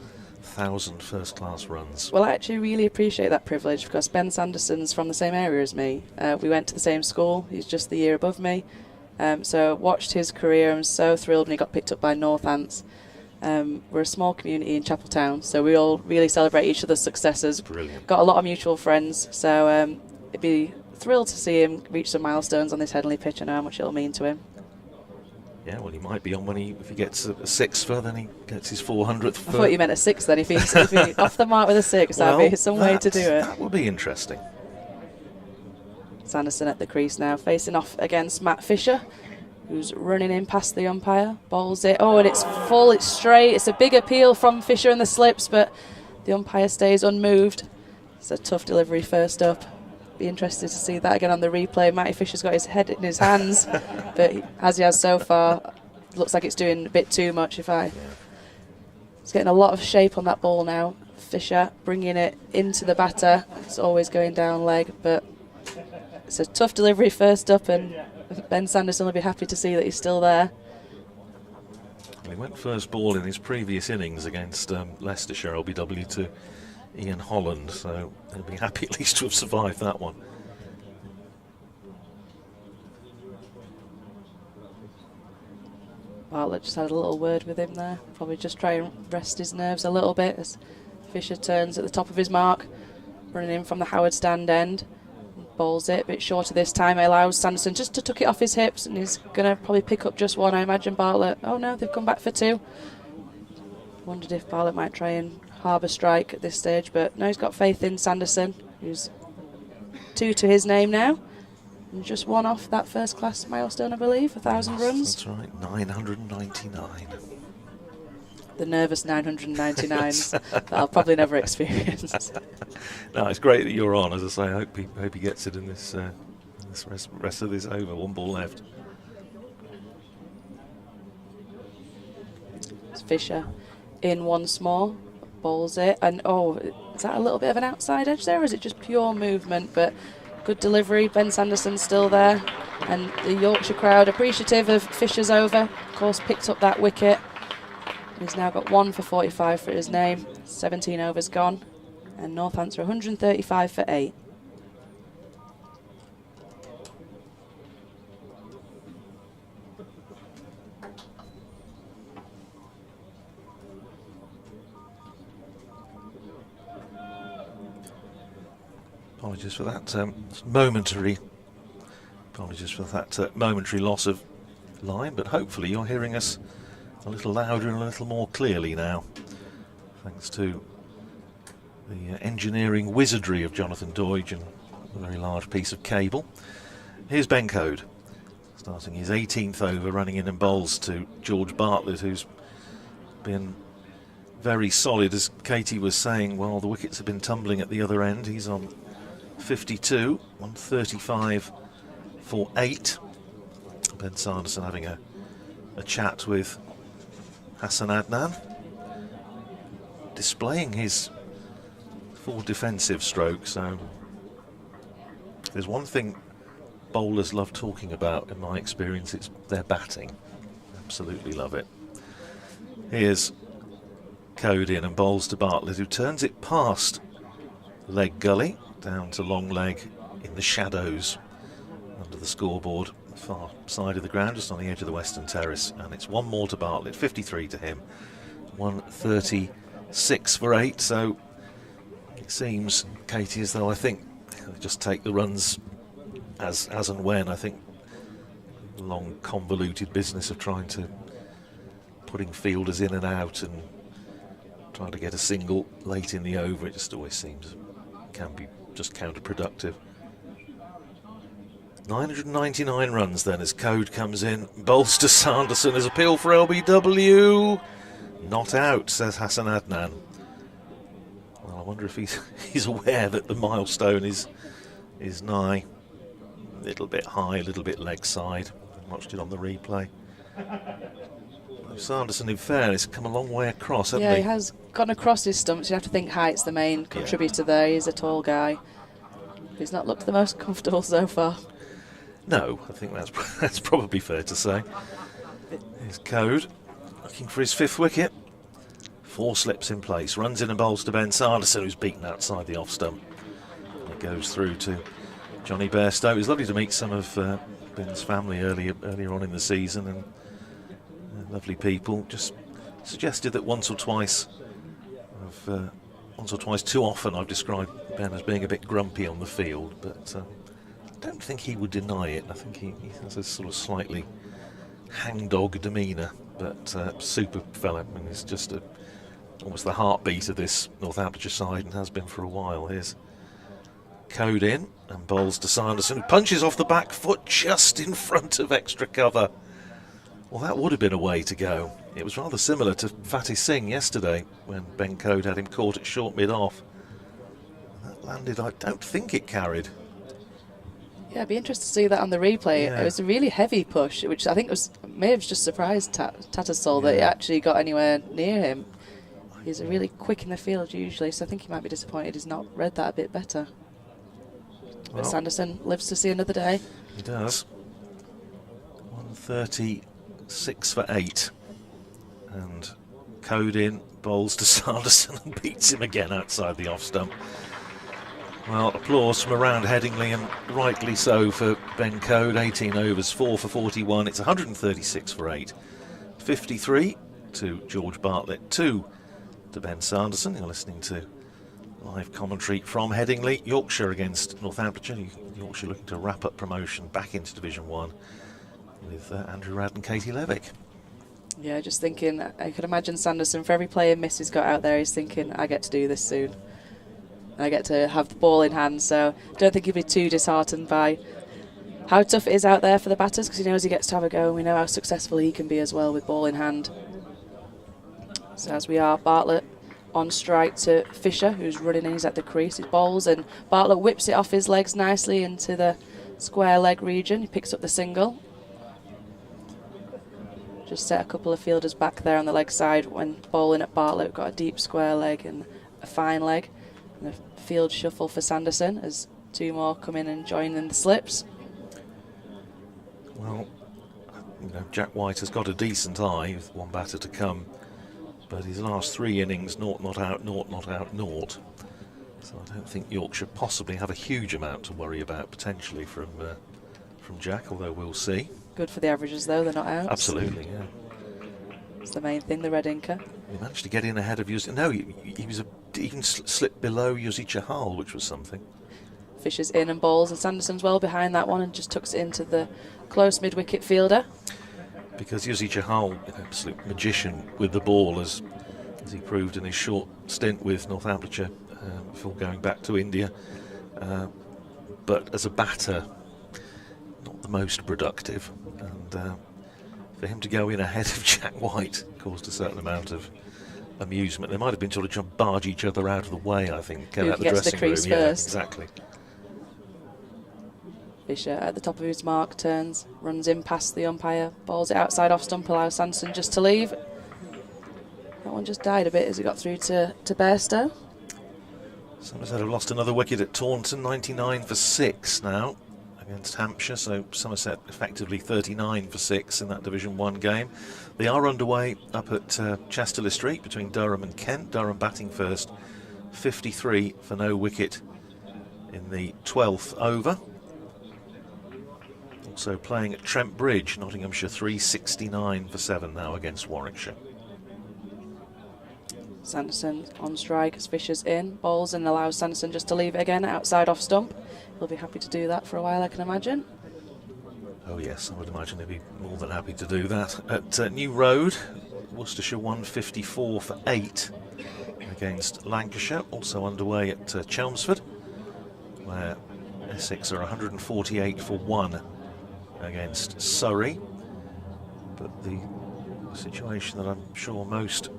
1,000 first-class runs. Well, I actually really appreciate that privilege because Ben Sanderson's from the same area as me. We went to the same school. He's just the year above me. So watched his career. I'm so thrilled when he got picked up by Northants. We're a small community in Chapeltown, so we all really celebrate each other's successes. Brilliant. Got a lot of mutual friends, so it'd be thrilled to see him reach some milestones on this Headingley pitch. I know how much it'll mean to him. Yeah, well, he might be on if he gets a sixth, then he gets his 400th. I thought you meant a sixth then. If he's off the mark with a six, that'd be some way to do it. That would be interesting. Sanderson at the crease now, facing off against Matt Fisher, who's running in past the umpire, bowls it. Oh, and it's full, it's straight. It's a big appeal from Fisher in the slips, but the umpire stays unmoved. It's a tough delivery first up. Be interested to see that again on the replay. Matty Fisher's got his head in his hands, but as he has so far, looks like it's doing a bit too much. He's getting a lot of shape on that ball now. Fisher bringing it into the batter. It's always going down leg, but it's a tough delivery first up, and Ben Sanderson will be happy to see that he's still there. He went first ball in his previous innings against Leicestershire LBW to Ian Holland, so he'll be happy at least to have survived that one. Bartlett just had a little word with him there. Probably just try and rest his nerves a little bit as Fisher turns at the top of his mark, running in from the Howard stand end. Bowls it a bit shorter this time. It allows Sanderson just to tuck it off his hips, and he's going to probably pick up just one, I imagine, Bartlett. Oh no, they've come back for two. Wondered if Bartlett might try and harbour strike at this stage, but no, he's got faith in Sanderson, who's 2 to his name now, and just one off that first class milestone, I believe, 1,000 runs. That's right, 999. The nervous 999s that I'll probably never experience. No, it's great that you're on. As I say, I hope he gets it in this rest of this over. One ball left. It's Fisher in once more, bowls it, and oh, is that a little bit of an outside edge there, or is it just pure movement? But good delivery. Ben Sanderson's still there, and the Yorkshire crowd appreciative of Fisher's over. Of course, picked up that wicket. He's now got 1 for 45 for his name. 17 overs gone, and Northants are 135 for 8. Apologies for that momentary loss of line, but hopefully you're hearing us a little louder and a little more clearly now, thanks to the engineering wizardry of Jonathan Doidge and a very large piece of cable. Here's Ben Code, starting his 18th over, running in and bowls to George Bartlett, who's been very solid, as Katie was saying, while the wickets have been tumbling at the other end. He's on 52, 135 for 8. Ben Sanderson having a chat with Hassan Adnan, displaying his full defensive stroke. So there's one thing bowlers love talking about, in my experience, it's their batting. Absolutely love it. Here's Code in and bowls to Bartlett, who turns it past leg gully down to long leg in the shadows under the scoreboard, far side of the ground, just on the edge of the western terrace. And it's one more to Bartlett, 53 to him, 136 for 8. So it seems, Katie, as though I think they just take the runs as and when. I think the long convoluted business of trying to putting fielders in and out and trying to get a single late in the over, it just always seems can be just counterproductive. 999 runs then as Code comes in. Bowls to Sanderson. His appeal for LBW. Not out, says Hassan Adnan. Well, I wonder if he's aware that the milestone is nigh. A little bit high, a little bit leg side. Watched it on the replay. Sanderson, in fairness, come a long way across, hasn't he? Yeah, he has gone across his stumps. You have to think height's the main contributor there. He's a tall guy. He's not looked the most comfortable so far. No, I think that's probably fair to say. Here's Code, looking for his 5th wicket. 4 slips in place, runs in and bowls to Ben Sanderson, who's beaten outside the off stump. It goes through to Johnny Bairstow. It was lovely to meet some of Ben's family earlier on in the season, and lovely people. Just suggested that once or twice too often I've described Ben as being a bit grumpy on the field, but I don't think he would deny it. I think he has a sort of slightly hangdog demeanour, but super fella. I mean, he's just almost the heartbeat of this Northamptonshire side and has been for a while. Here's Code in and bowls to Sanderson, who punches off the back foot just in front of extra cover. Well, that would have been a way to go. It was rather similar to Fatty Singh yesterday when Ben Code had him caught at short mid-off. That landed, I don't think it carried. Yeah, I'd be interested to see that on the replay. Yeah. It was a really heavy push, which I think may have just surprised Tattersall that it actually got anywhere near him. He's really quick in the field usually, so I think he might be disappointed he's not read that a bit better. But Sanderson lives to see another day. He does. 136 for 8. And Code in, bowls to Sanderson and beats him again outside the off stump. Well, applause from around Headingley, and rightly so for Ben Code. 18 overs, 4 for 41. It's 136 for 8. 53 to George Bartlett, 2 to Ben Sanderson. You're listening to live commentary from Headingley. Yorkshire against Northamptonshire. Yorkshire looking to wrap up promotion back into Division 1 with Andrew Radd and Katie Levick. Yeah, just thinking, I could imagine Sanderson, for every player Miss has got out there, he's thinking, I get to do this soon. I get to have the ball in hand, so I don't think he'll be too disheartened by how tough it is out there for the batters, because he knows he gets to have a go, and we know how successful he can be as well with ball in hand. So as we are, Bartlett on strike to Fisher, who's running in, he's at the crease, he bowls, and Bartlett whips it off his legs nicely into the square leg region. He picks up the single. Just set a couple of fielders back there on the leg side when bowling at Bartlett. Got a deep square leg and a fine leg. And a field shuffle for Sanderson as 2 more come in and join in the slips. Well, Jack White has got a decent eye with 1 batter to come, but his last 3 innings, 0 not out, 0 not out, 0. So I don't think Yorkshire possibly have a huge amount to worry about potentially from Jack, although we'll see. Good for the averages though, they're not out. Absolutely, yeah. It's the main thing, the red inker. He managed to get in ahead of Yuzi. No, he was even slipped below Yuzi Chahal, which was something. Fisher's in and bowls, and Sanderson's well behind that one and just tucks it into the close mid-wicket fielder. Because Yuzi Chahal, an absolute magician with the ball, as he proved in his short stint with Northamptonshire before going back to India. But as a batter, not the most productive. And for him to go in ahead of Jack White caused a certain amount of amusement. They might have been sort of trying to barge each other out of the way, I think, out the dressing room. First. Yeah, exactly. Fisher at the top of his mark turns, runs in past the umpire, bowls it outside off stump, allows Sanderson just to leave. That one just died a bit as it got through to Bairstow. Somerset have lost another wicket at Taunton, 99 for 6 now against Hampshire, so Somerset effectively 39 for 6 in that Division 1 game. They are underway up at Chesterley Street between Durham and Kent. Durham batting first, 53 for no wicket in the 12th over. Also playing at Trent Bridge, Nottinghamshire 369 for 7 now against Warwickshire. Sanderson on strike as Fisher's in, bowls and allows Sanderson just to leave it again outside off stump. He'll be happy to do that for a while, I can imagine. Oh yes, I would imagine he'd be more than happy to do that. At New Road, Worcestershire 154 for 8 against Lancashire. Also underway at Chelmsford, where Essex are 148 for 1 against Surrey. But the situation that I'm sure most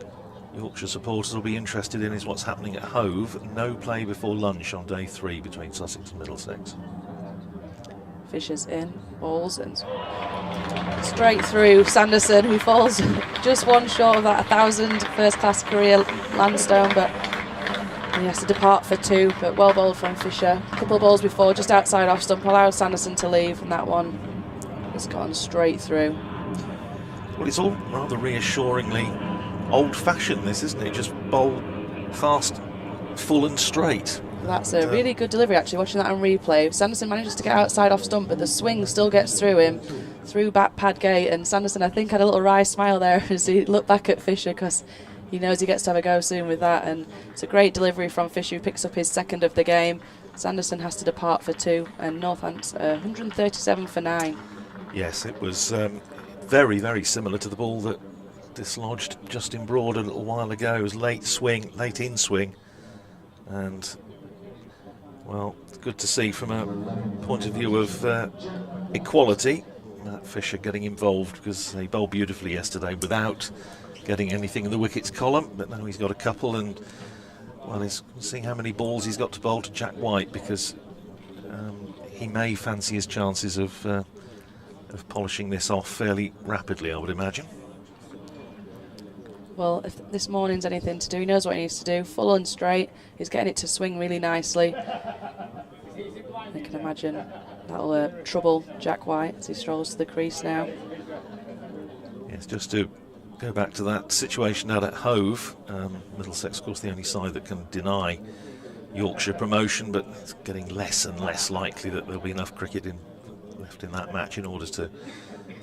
Yorkshire supporters will be interested in is what's happening at Hove. No play before lunch on day 3 between Sussex and Middlesex. Fisher's in, balls and straight through Sanderson, who falls just one short of that 1,000 first-class career landstone, but he has to depart for 2. But well bowled from Fisher. A couple of balls before, just outside off stump, allowed Sanderson to leave, and that one has gone straight through. Well, it's all rather reassuringly old-fashioned, this, isn't it? Just bowl fast, full and straight. That's a really good delivery, actually, watching that on replay. Sanderson manages to get outside off stump, but the swing still gets through him, through back pad gate, and Sanderson, I think, had a little wry smile there as he looked back at Fisher, because he knows he gets to have a go soon with that, and it's a great delivery from Fisher, who picks up his 2nd of the game. Sanderson has to depart for 2, and Northampton 137 for 9. Yes, it was very, very similar to the ball that dislodged Justin Broad a little while ago. It was late in swing, and well, it's good to see from a point of view of equality, Matt Fisher getting involved, because he bowled beautifully yesterday without getting anything in the wickets column, but now he's got a couple, and well, he's seeing how many balls he's got to bowl to Jack White, because he may fancy his chances of polishing this off fairly rapidly, I would imagine. Well, if this morning's anything to do, he knows what he needs to do. Full and straight. He's getting it to swing really nicely. I can imagine that'll trouble Jack White as he strolls to the crease now. Yes, just to go back to that situation out at Hove. Middlesex, of course, the only side that can deny Yorkshire promotion, but it's getting less and less likely that there'll be enough cricket left in that match in order to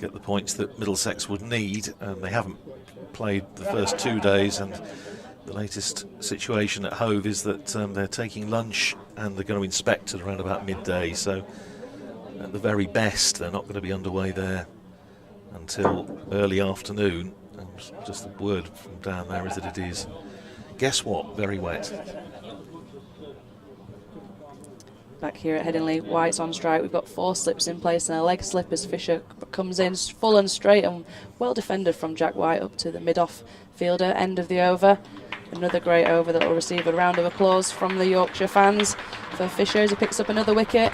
get the points that Middlesex would need. They haven't played the first 2 days, and the latest situation at Hove is that they're taking lunch and they're going to inspect at around about midday, so at the very best they're not going to be underway there until early afternoon. And just the word from down there is that it is, guess what, very wet. Back here at Headingley, White's on strike. We've got 4 slips in place and a leg slip as Fisher comes in full and straight, and well defended from Jack White up to the mid-off fielder, end of the over. Another great over that will receive a round of applause from the Yorkshire fans for Fisher as he picks up another wicket.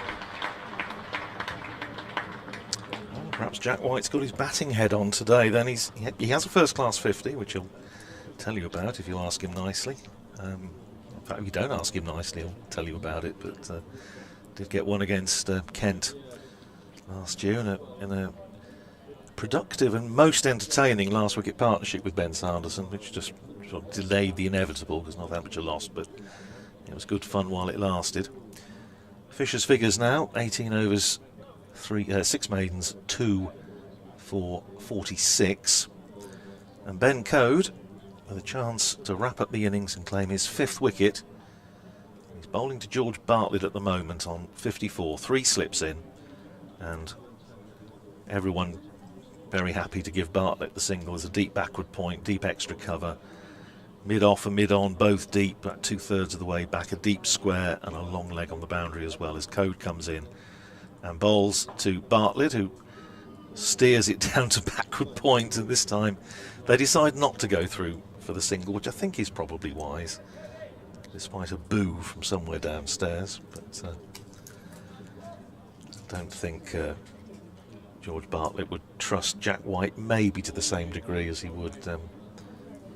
Well, perhaps Jack White's got his batting head on today. Then he has a first-class 50, which he'll tell you about if you ask him nicely. In fact, if you don't ask him nicely, he'll tell you about it. But did get one against Kent last year in a productive and most entertaining last wicket partnership with Ben Sanderson, which just sort of delayed the inevitable because Northamptonshire lost, but it was good fun while it lasted. Fisher's figures now: 18 overs, 6 maidens, 2 for 46, and Ben Code with a chance to wrap up the innings and claim his 5th wicket. He's bowling to George Bartlett at the moment on 54, 3 slips in, and everyone very happy to give Bartlett the single as a deep backward point, deep extra cover, mid-off and mid-on, both deep, about 2/3 of the way back, a deep square and a long leg on the boundary as well, as Code comes in and bowls to Bartlett, who steers it down to backward point, and this time they decide not to go through for the single, which I think is probably wise, despite a boo from somewhere downstairs. But I don't think George Bartlett would trust Jack White maybe to the same degree as he would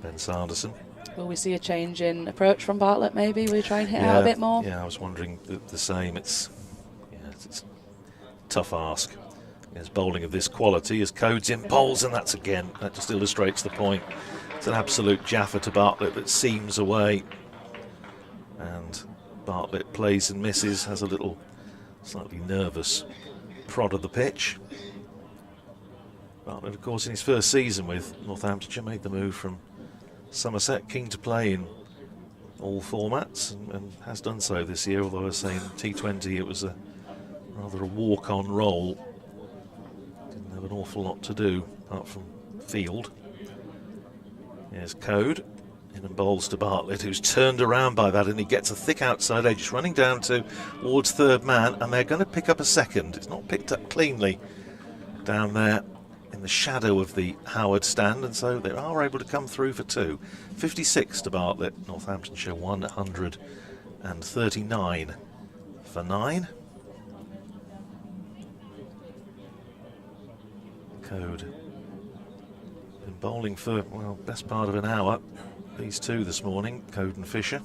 Ben Sanderson. Will we see a change in approach from Bartlett maybe? Will he try and hit out a bit more? Yeah, I was wondering the same. It's a tough ask. There's bowling of this quality as Code's in, bowls, and that just illustrates the point. It's an absolute jaffer to Bartlett that seams away, and Bartlett plays and misses, has a little slightly nervous prod of the pitch. Bartlett, of course, in his first season with Northamptonshire, made the move from Somerset, keen to play in all formats, and has done so this year, although I was saying T20 it was rather a walk-on role. Didn't have an awful lot to do apart from field. Here's Code, In and bowls to Bartlett, who's turned around by that, and he gets a thick outside edge. It's running down towards third man, and they're going to pick up a second. It's not picked up cleanly down there in the shadow of the Howard stand, and so they are able to come through for 2. 56 to Bartlett, Northamptonshire 139 for 9. Code been bowling for, well, best part of an hour. These two this morning, Code and Fisher.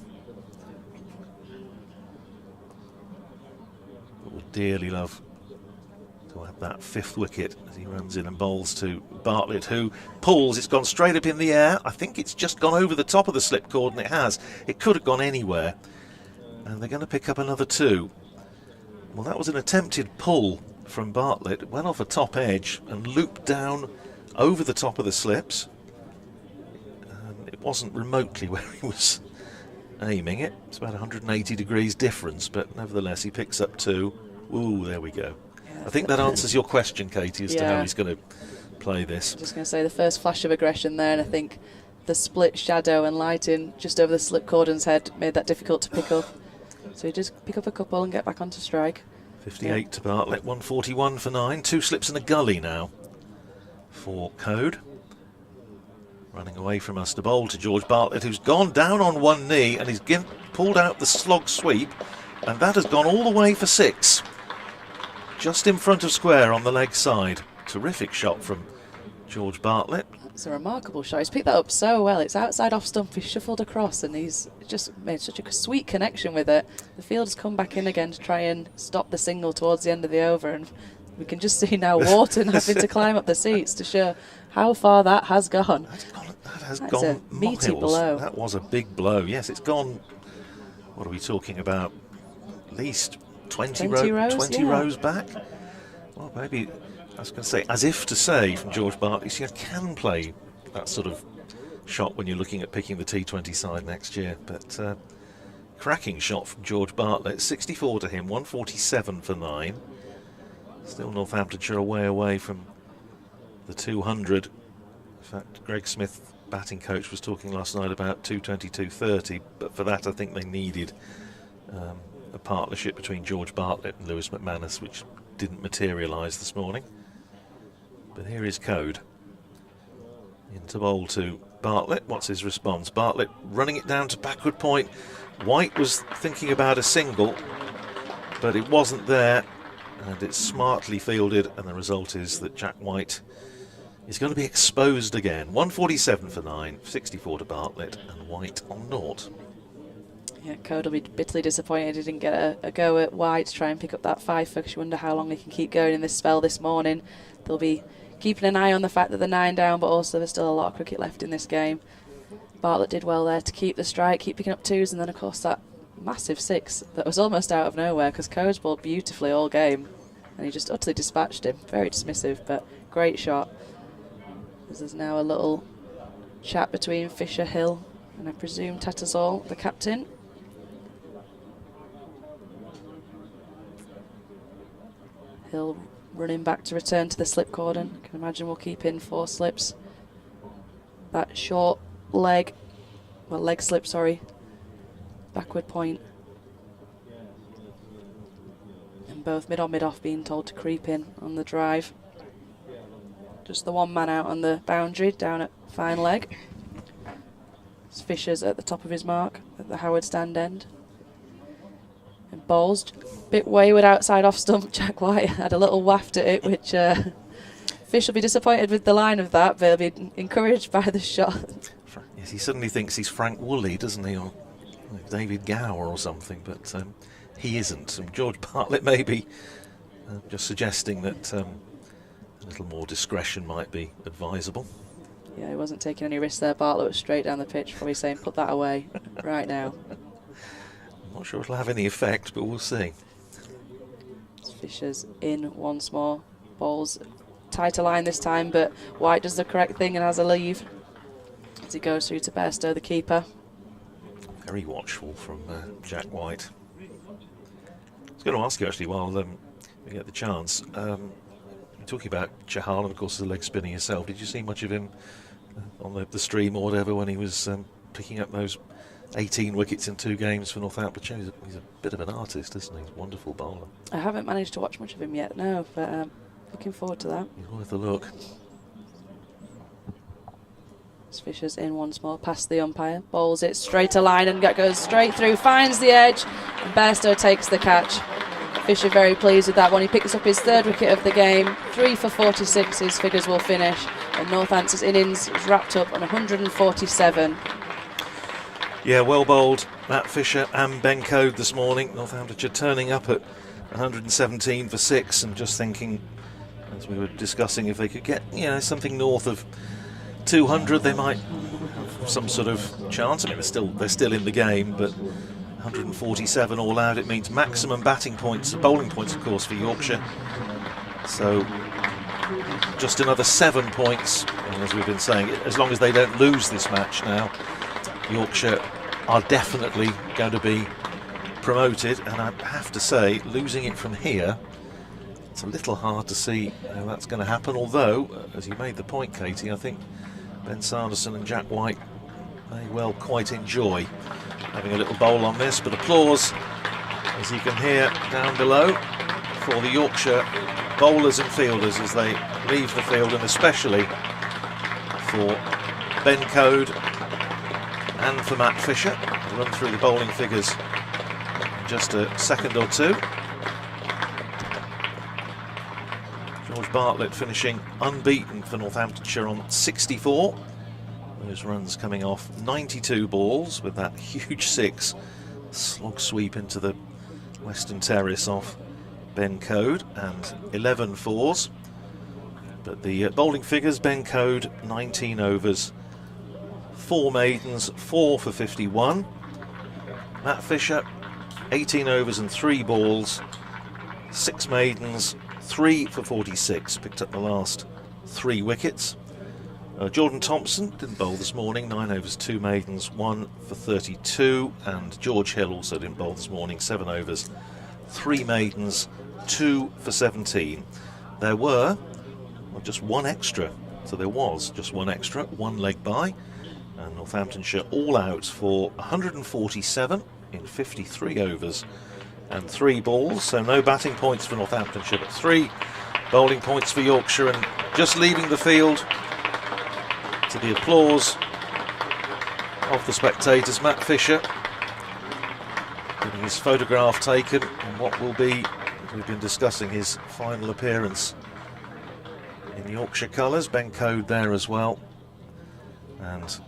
But would dearly love to have that 5th wicket as he runs in and bowls to Bartlett, who pulls. It's gone straight up in the air. I think it's just gone over the top of the slip cord, and it has. It could have gone anywhere. And they're going to pick up another 2. Well, that was an attempted pull from Bartlett. It went off a top edge and looped down over the top of the slips. It wasn't remotely where he was aiming it. It's about 180 degrees difference, but nevertheless he picks up 2. Ooh, there we go. Yeah, I think that answers your question, Katie, as to how he's going to play this. I'm just going to say the first flash of aggression there, and I think the split shadow and lighting just over the slip cordon's head made that difficult to pick up. So you just pick up a couple and get back onto strike. 58 to Bartlett, 141 for 9. 2 slips and a gully now for Code. Running away from us to bowl to George Bartlett, who's gone down on one knee and he's pulled out the slog sweep, and that has gone all the way for 6. Just in front of square on the leg side. Terrific shot from George Bartlett. It's a remarkable shot. He's picked that up so well. It's outside off stump. He's shuffled across and he's just made such a sweet connection with it. The field has come back in again to try and stop the single towards the end of the over, and we can just see now Wharton having to climb up the seats to show how far that has gone. That has That's gone a meaty miles. blow. That was a big blow. Yes, it's gone. What are we talking about? At least 20 rows back. Well, maybe I was going to say, as if to say from George Bartlett, you can play that sort of shot when you're looking at picking the T20 side next year. But cracking shot from George Bartlett. 64 to him, 147 for 9. Still Northamptonshire away from the 200. In fact, Greg Smith, batting coach, was talking last night about 220, 230, but for that I think they needed a partnership between George Bartlett and Lewis McManus, which didn't materialise this morning. But here is Code. Into bowl to Bartlett. What's his response? Bartlett running it down to backward point. White was thinking about a single, but it wasn't there, and it's smartly fielded, and the result is that Jack White is going to be exposed again. 147 for 9, 64 to Bartlett, and White on 0. Yeah, Code will be bitterly disappointed he didn't get a go at White to try and pick up that 5, because you wonder how long he can keep going in this spell this morning. They'll be keeping an eye on the fact that they're 9 down, but also there's still a lot of cricket left in this game. Bartlett did well there to keep the strike, keep picking up 2s, and then of course that massive 6 that was almost out of nowhere, because Code's bowled beautifully all game and he just utterly dispatched him. Very dismissive, but great shot. There's now a little chat between Fisher, Hill, and I presume Tattersall, the captain. Hill running back to return to the slip cordon. I can imagine we'll keep in 4 slips. That short leg slip, sorry, backward point. And both mid on, mid off being told to creep in on the drive. Just the one man out on the boundary, down at fine leg. Fisher's at the top of his mark at the Howard stand end. And bowls, a bit wayward outside off stump. Jack White had a little waft at it, which Fish will be disappointed with the line of that, but he'll be encouraged by the shot. Yes, he suddenly thinks he's Frank Woolley, doesn't he, or David Gower or something, but he isn't. And George Bartlett maybe just suggesting that a little more discretion might be advisable. Yeah, he wasn't taking any risks there. Bartlett was straight down the pitch, probably saying, put that away right now. I'm not sure it'll have any effect, but we'll see. Fisher's in once more. Ball's tighter line this time, but White does the correct thing and has a leave as he goes through to Bairstow, the keeper. Very watchful from Jack White. I was going to ask you actually while we get the chance. Talking about Chahal, and of course the leg spinner yourself, did you see much of him on the stream or whatever when he was picking up those 18 wickets in 2 games for Northamptonshire. He's a bit of an artist, isn't he? He's a wonderful bowler. I haven't managed to watch much of him yet, no, but looking forward to that. He's worth a look. Fisher's in once more, past the umpire, bowls it straight to line and goes straight through, finds the edge, and Bairstow takes the catch. Fisher very pleased with that one. He picks up his 3rd wicket of the game, 3 for 46 his figures will finish, and Northampton's innings is wrapped up on 147. Yeah, well bowled, Matt Fisher and Ben Code this morning. Northamptonshire turning up at 117 for 6, and just thinking, as we were discussing, if they could get something north of 200, they might have some sort of chance. I mean, they're still in the game, but 147 all out. It means maximum batting points, bowling points, of course, for Yorkshire. So just another 7 points, and as we've been saying, as long as they don't lose this match now, Yorkshire are definitely going to be promoted. And I have to say, losing it from here, it's a little hard to see how that's going to happen. Although, as you made the point, Katie, I think Ben Sanderson and Jack White may well quite enjoy having a little bowl on this. But applause, as you can hear down below, for the Yorkshire bowlers and fielders as they leave the field, and especially for Ben Code and for Matt Fisher. I'll run through the bowling figures in just a second or two. George Bartlett finishing unbeaten for Northamptonshire on 64. Those runs coming off 92 balls with that huge 6 slog sweep into the Western Terrace off Ben Code, and 11 fours. But the bowling figures, Ben Code 19 overs, 4 maidens, 4 for 51. Matt Fisher 18 overs and 3 balls, 6 maidens, 3 for 46, picked up the last 3 wickets. Jordan Thompson didn't bowl this morning, 9 overs, 2 maidens, 1 for 32. And George Hill also didn't bowl this morning, 7 overs, 3 maidens, 2 for 17. There were just 1 extra, so there was just 1 extra, 1 leg by. And Northamptonshire all out for 147 in 53 overs and 3 balls, so no batting points for Northamptonshire, but 3 bowling points for Yorkshire. And just leaving the field to the applause of the spectators, Matt Fisher getting his photograph taken in what will be, as we've been discussing, his final appearance in Yorkshire colours. Ben Code there as well, and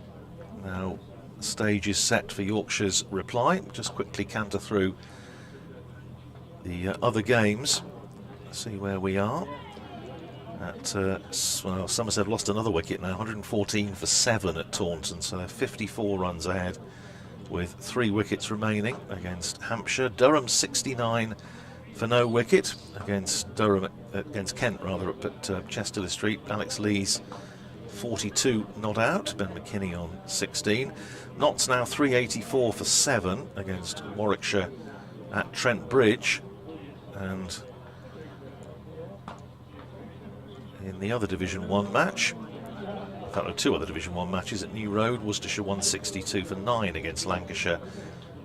now the stage is set for Yorkshire's reply. Just quickly canter through the other games, see where we are. Somerset lost another wicket now, 114 for 7 at Taunton, so they're 54 runs ahead with 3 wickets remaining against Hampshire. Durham 69 for no wicket against Kent rather, up at Chesterley Street. Alex Lees 42 not out, Ben McKinney on 16. Notts now 384 for 7 against Warwickshire at Trent Bridge. And in the other Division 1 match, in fact there are 2 other Division 1 matches at New Road, Worcestershire 162 for 9 against Lancashire,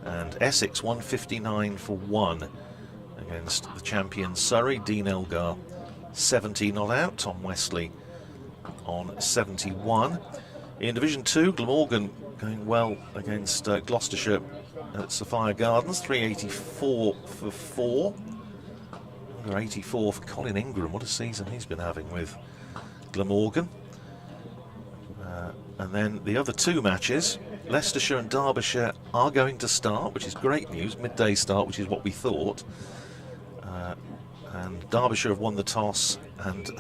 and Essex 159 for 1 against the champion Surrey. Dean Elgar 70 not out, Tom Wesley on 71. In Division 2, Glamorgan going well against Gloucestershire at Sophia Gardens, 384 for 4. 84 for Colin Ingram. What a season he's been having with Glamorgan. And then the other 2 matches, Leicestershire and Derbyshire are going to start, which is great news. Midday start, which is what we thought. And Derbyshire have won the toss and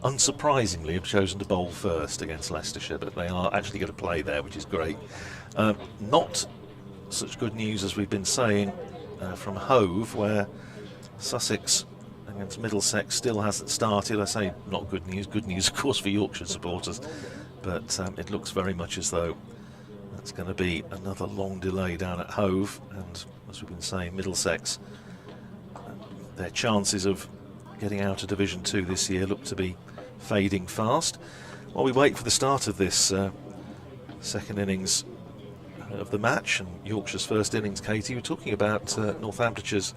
unsurprisingly have chosen to bowl first against Leicestershire, but they are actually going to play there, which is great. Not such good news, as we've been saying, from Hove, where Sussex against Middlesex still hasn't started. I say not good news of course for Yorkshire supporters, but it looks very much as though that's going to be another long delay down at Hove. And as we've been saying, Middlesex, their chances of getting out of Division 2 this year look to be fading fast. While we wait for the start of this second innings of the match and Yorkshire's first innings, Katie. We're talking about Northamptonshire's,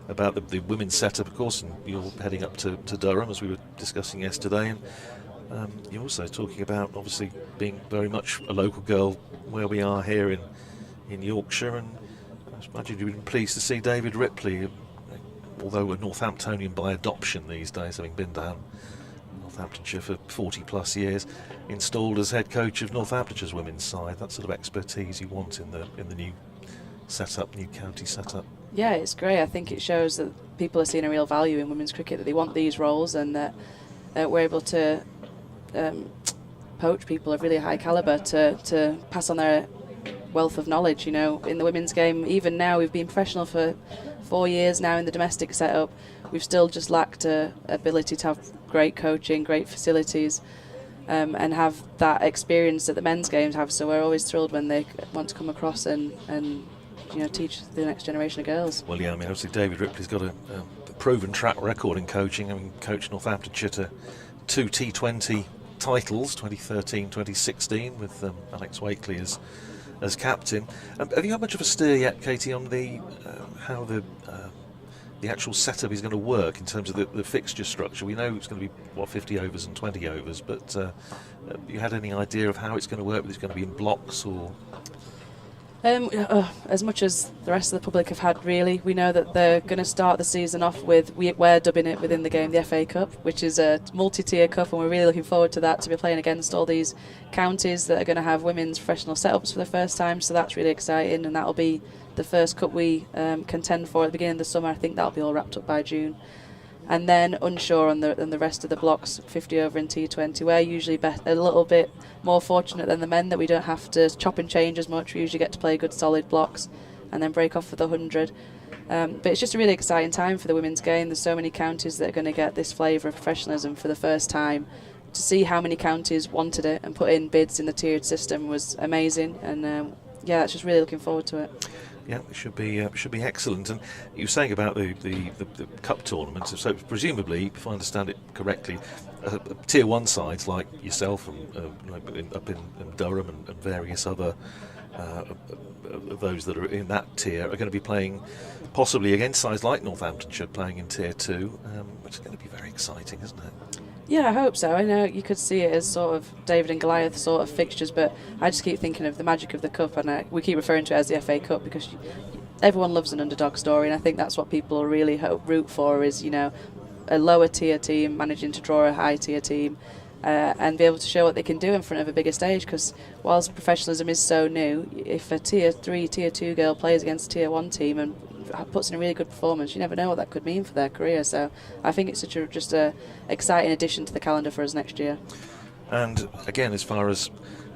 about the women's setup, of course, and you're heading up to Durham, as we were discussing yesterday. And you're also talking about, obviously, being very much a local girl where we are here in Yorkshire. And I imagine you've been pleased to see David Ripley, although a Northamptonian by adoption these days, having been down Northamptonshire for 40 plus years, installed as head coach of Northamptonshire's women's side. That sort of expertise you want in the new setup, new county setup. Yeah, it's great. I think it shows that people are seeing a real value in women's cricket, that they want these roles, and that we're able to poach people of really high calibre to pass on their wealth of knowledge. You know, in the women's game, even now, we've been professional for 4 years now in the domestic setup. We've still just lacked a ability to have great coaching, great facilities, and have that experience that the men's games have. So we're always thrilled when they want to come across and teach the next generation of girls. Well, yeah, I mean, obviously David Ripley's got a proven track record in coaching. I mean, coached Northamptonshire to 2 T20 titles, 2013, 2016, with Alex Wakely as captain. Have you had much of a steer yet, Katie, on how the actual setup is going to work in terms of the fixture structure? We know it's going to be 50 overs and 20 overs, but have you had any idea of how it's going to work? Whether it's going to be in blocks or? As much as the rest of the public have had, really. We know that they're going to start the season off with, we're dubbing it within the game, the FA Cup, which is a multi-tier cup, and we're really looking forward to that, to be playing against all these counties that are going to have women's professional setups for the first time. So that's really exciting, and that'll be the first cup we contend for at the beginning of the summer. I think that'll be all wrapped up by June. And then unsure on the rest of the blocks, 50 over and T20. We're usually a little bit more fortunate than the men, that we don't have to chop and change as much. We usually get to play good solid blocks and then break off for the 100. But it's just a really exciting time for the women's game. There's so many counties that are going to get this flavour of professionalism for the first time. To see how many counties wanted it and put in bids in the tiered system was amazing. And it's just really looking forward to it. Yeah, it should be excellent. And you were saying about the cup tournament. So presumably, if I understand it correctly, tier 1 sides like yourself and up in Durham and various other those that are in that tier are going to be playing possibly against sides like Northamptonshire, playing in tier 2, which is going to be very exciting, isn't it? Yeah, I hope so. I know you could see it as sort of David and Goliath sort of fixtures, but I just keep thinking of the magic of the cup, and we keep referring to it as the FA Cup because everyone loves an underdog story, and I think that's what people really root for, is, a lower tier team managing to draw a high tier team and be able to show what they can do in front of a bigger stage. Because whilst professionalism is so new, if a tier 3, tier 2 girl plays against a tier 1 team and puts in a really good performance, you never know what that could mean for their career. So I think it's just a exciting addition to the calendar for us next year. And again, as far as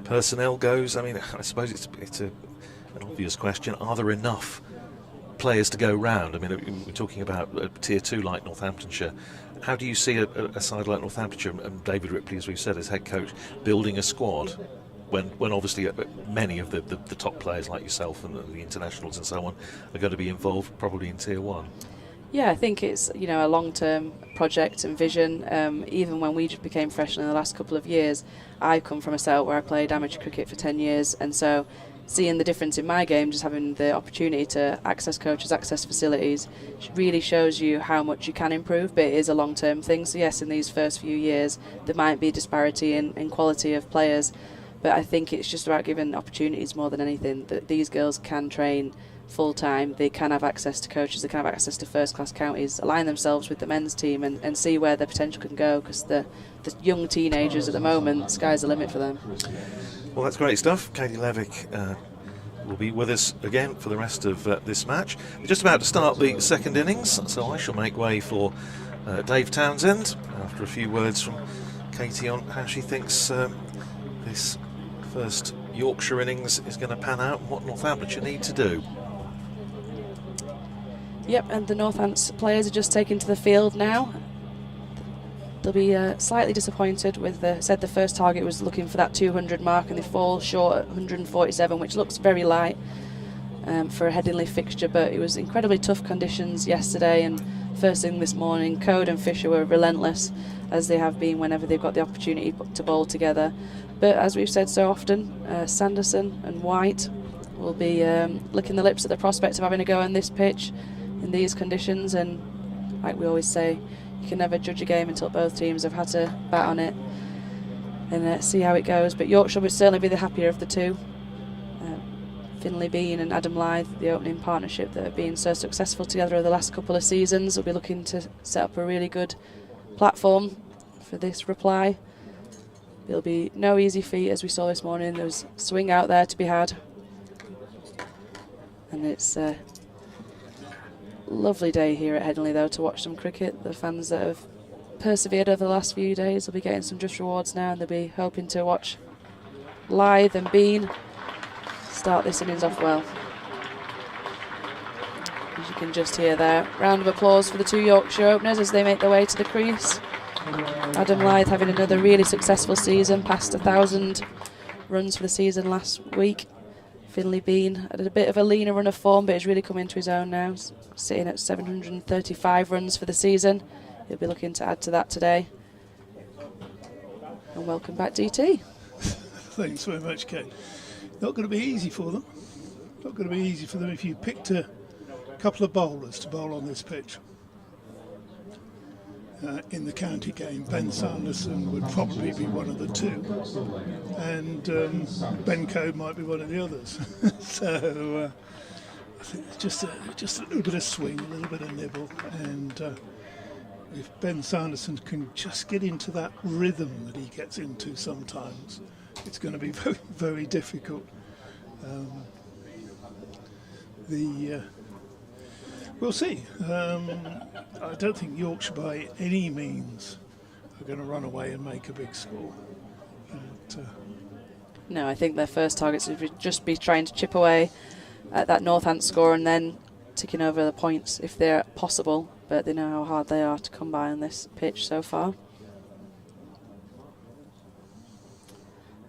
personnel goes, I mean, I suppose it's an obvious question. Are there enough players to go round? I mean, we're talking about tier 2 like Northamptonshire. How do you see a side like Northamptonshire and David Ripley, as we've said, as head coach, building a squad when obviously many of the top players like yourself and the internationals and so on are going to be involved probably in tier 1? Yeah, I think it's a long-term project and vision. Even when we became professional in the last couple of years, I come from a setup where I played amateur cricket for 10 years, and so seeing the difference in my game, just having the opportunity to access coaches, access facilities, really shows you how much you can improve, but it is a long-term thing. So yes, in these first few years there might be disparity in quality of players, but I think it's just about giving opportunities more than anything, that these girls can train full-time, they can have access to coaches, they can have access to first-class counties, align themselves with the men's team and see where their potential can go, because the young teenagers at the moment, sky's the limit for them. Well, that's great stuff. Katie Levick will be with us again for the rest of this match. We're just about to start the second innings, so I shall make way for Dave Townsend after a few words from Katie on how she thinks this first Yorkshire innings is going to pan out and what Northamptonshire need to do. Yep, and the Northants players are just taken to the field now. They'll be slightly disappointed with the first target was looking for that 200 mark, and they fall short at 147, which looks very light for a Headingley fixture, but it was incredibly tough conditions yesterday, and first thing this morning Code and Fisher were relentless, as they have been whenever they've got the opportunity to bowl together. But as we've said so often, Sanderson and White will be licking the lips at the prospect of having a go on this pitch in these conditions, and like we always say, you can never judge a game until both teams have had to bat on it and see how it goes. But Yorkshire would certainly be the happier of the two. Finlay Bean and Adam Lyth, the opening partnership that have been so successful together over the last couple of seasons, will be looking to set up a really good platform for this reply. There'll be no easy feat, as we saw this morning. There was a swing out there to be had, and it's a lovely day here at Headingley though to watch some cricket. The fans that have persevered over the last few days will be getting some just rewards now, and they'll be hoping to watch Lyth and Bean start this innings off well. As you can just hear there, round of applause for the two Yorkshire openers as they make their way to the crease. Adam Lyth having another really successful season, past 1,000 runs for the season last week. Finlay Bean had a bit of a leaner run of form, but he's really come into his own now, sitting at 735 runs for the season. He'll be looking to add to that today. And welcome back, DT. Thanks very much, Kate. Not going to be easy for them. Not going to be easy for them if you picked a couple of bowlers to bowl on this pitch. In the county game, Ben Sanderson would probably be one of the two, and Ben Coe might be one of the others. So I think just a little bit of swing, a little bit of nibble, and if Ben Sanderson can just get into that rhythm that he gets into sometimes, it's going to be very, very difficult. We'll see. I don't think Yorkshire by any means are going to run away and make a big score. But, no, I think their first targets would just be trying to chip away at that Northampton score and then ticking over the points if they're possible, but they know how hard they are to come by on this pitch so far.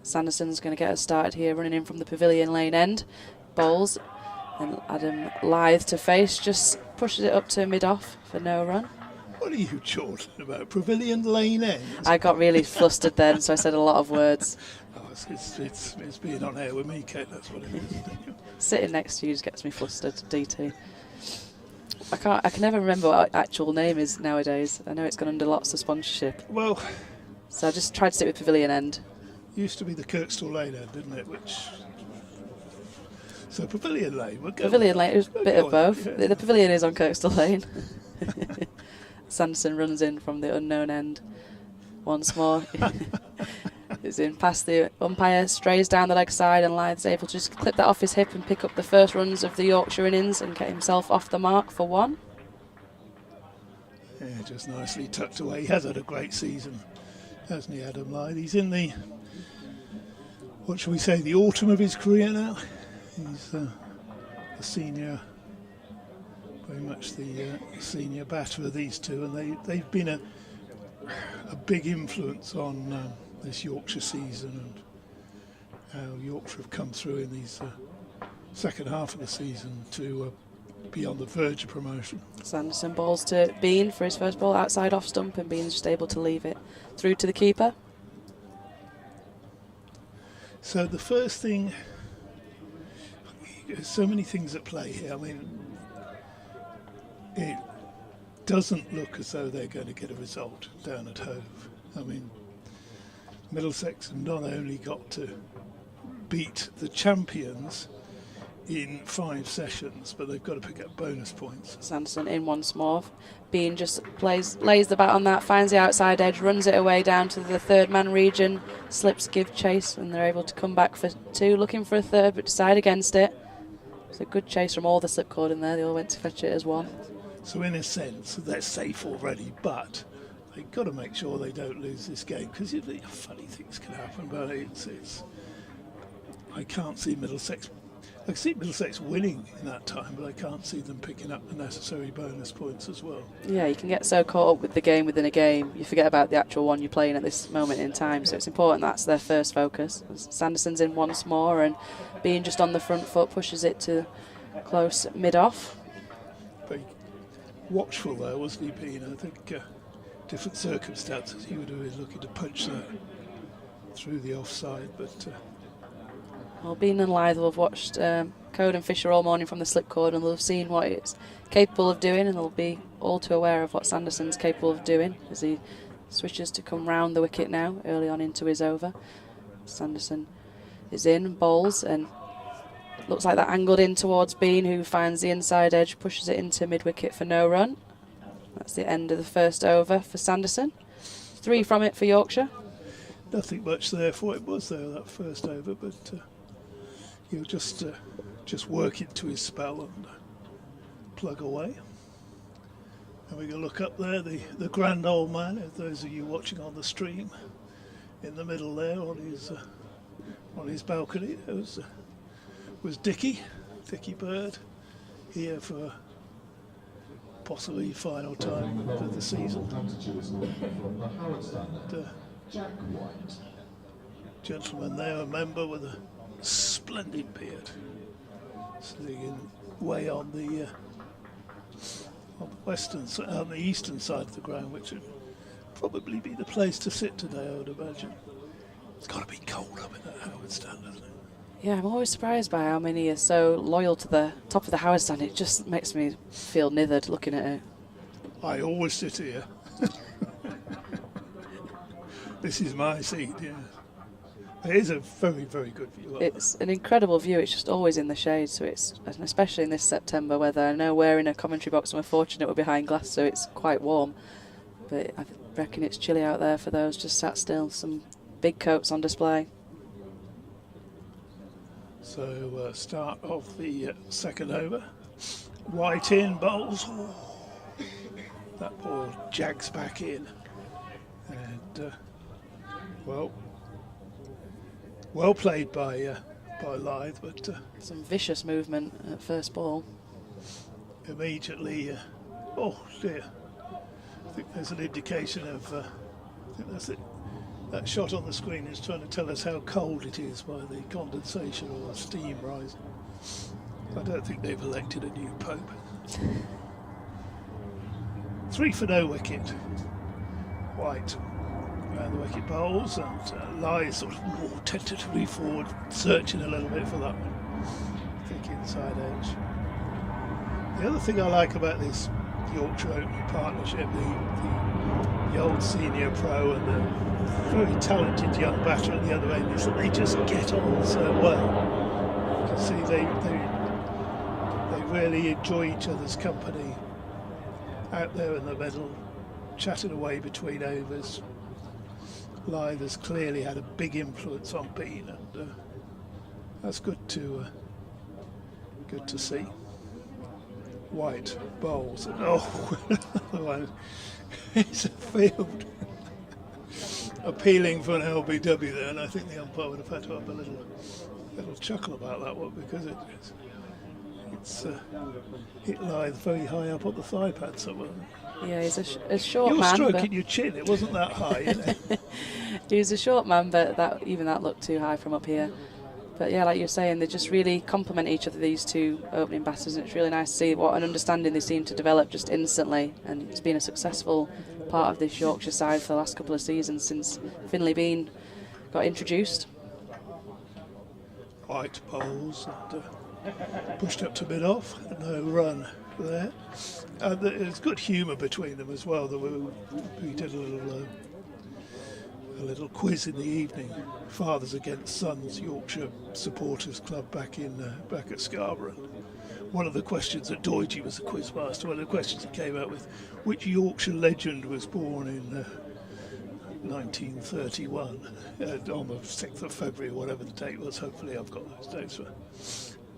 Sanderson's going to get us started here, running in from the pavilion lane end. Bowls, and Adam Lyth to face, just pushes it up to mid-off for no run. What are you talking about? Pavilion lane end? I got really flustered then, so I said a lot of words. Oh, it's being on air with me, Kate, that's what it is. Sitting next to you just gets me flustered, DT. I can never remember what our actual name is nowadays. I know it's gone under lots of sponsorship. Well, so I just tried to stick with pavilion end. Used to be the Kirkstall Lane end, didn't it? So Pavilion Lane. Pavilion Lane, it was a bit of both. Yeah. The pavilion is on Kirkstall Lane. Sanderson runs in from the unknown end once more. It's in past the umpire, strays down the leg side, and Lyth's able to just clip that off his hip and pick up the first runs of the Yorkshire innings and get himself off the mark for one. Yeah, just nicely tucked away. He has had a great season, hasn't he, Adam Lyth? He's in the, what shall we say, the autumn of his career now. He's the senior, very much the senior batter of these two, and they've been a big influence on this Yorkshire season and how Yorkshire have come through in these second half of the season to be on the verge of promotion. Sanderson bowls to Bean for his first ball outside off stump, and Bean's just able to leave it through to the keeper. So the first thing, there's so many things at play here. I mean, it doesn't look as though they're going to get a result down at Hove. I mean, Middlesex have not only got to beat the champions in 5 sessions, but they've got to pick up bonus points. Sanderson in once more. Bean just lays the bat on that, finds the outside edge, runs it away down to the third man region, slips give chase, and they're able to come back for 2, looking for a third, but decide against it. It's a good chase from all the slipcord in there. They all went to fetch it as one. So in a sense, they're safe already, but they've got to make sure they don't lose this game, because funny things can happen, but it's I can't see Middlesex. I can see Middlesex winning in that time, but I can't see them picking up the necessary bonus points as well. Yeah, you can get so caught up with the game within a game, you forget about the actual one you're playing at this moment in time, so it's important that's their first focus. Sanderson's in once more, and Being just on the front foot pushes it to close mid-off. Very watchful there, wasn't he, Bean? I think different circumstances he would have been looking to punch that through the offside, but Well, Bean and Lyth will have watched Code and Fisher all morning from the slipcord, and they'll have seen what it's capable of doing, and they'll be all too aware of what Sanderson's capable of doing as he switches to come round the wicket now, early on into his over. Sanderson is in, bowls, and looks like that angled in towards Bean, who finds the inside edge, pushes it into mid-wicket for no run. That's the end of the first over for Sanderson. 3 from it for Yorkshire. Nothing much there for it, was there, that first over, but he'll just work into his spell and plug away. And we can look up there, the grand old man, if those of you watching on the stream, in the middle there on his balcony. It was Dickie Bird, here for possibly final time of the season. Gentleman there, a member with a splendid beard, sitting way on the on the eastern side of the ground, which would probably be the place to sit today, I would imagine. It's got to be cold up in that Howard stand, doesn't it? Yeah, I'm always surprised by how many are so loyal to the top of the Howard stand. It just makes me feel nithered looking at it. I always sit here. This is my seat, yeah. It is a very, very good view. It's an incredible view. It's just always in the shade, so it's, and especially in this September weather. I know we're in a commentary box and we're fortunate we're behind glass, so it's quite warm. But I reckon it's chilly out there for those just sat still. Some big coats on display. So start of the second over. White in, bowls. Oh, that ball jags back in. And, well played by Lyth, but some vicious movement at first ball. Immediately, oh dear. I think there's an indication of, I think that's it. That shot on the screen is trying to tell us how cold it is by the condensation or steam rising. I don't think they've elected a new pope. 3 for no wicket. White around the wicket bowls, and Lyth sort of more tentatively forward, searching a little bit for that one. I think inside edge. The other thing I like about this Yorkshire opening partnership, the old senior pro and the very talented young batter at the other end, is that they just get on so well. You can see they really enjoy each other's company out there in the middle, chatting away between overs. Lyth has clearly had a big influence on Bean, and that's good to see. White bowls, and it's a field appealing for an LBW there, and I think the umpire would have had to have a little chuckle about that one, because it's hit Lyth very high up on the thigh pad somewhere. Yeah, he's a short You're man. You're But stroking your chin, it wasn't that high, you know. He's a short man, but that looked too high from up here. But yeah, like you're saying, they just really complement each other, these two opening batters, and it's really nice to see what an understanding they seem to develop just instantly, and it's been a successful part of this Yorkshire side for the last couple of seasons since Finlay Bean got introduced. White bowls and pushed up to mid-off, no run there. And there's good humour between them as well. We did a little quiz in the evening, Fathers Against Sons Yorkshire Supporters Club back at Scarborough. One of the questions that Doidgy was the quiz master, one of the questions that came out with, which Yorkshire legend was born in 1931 on the 6th of February, whatever the date was. Hopefully I've got those dates for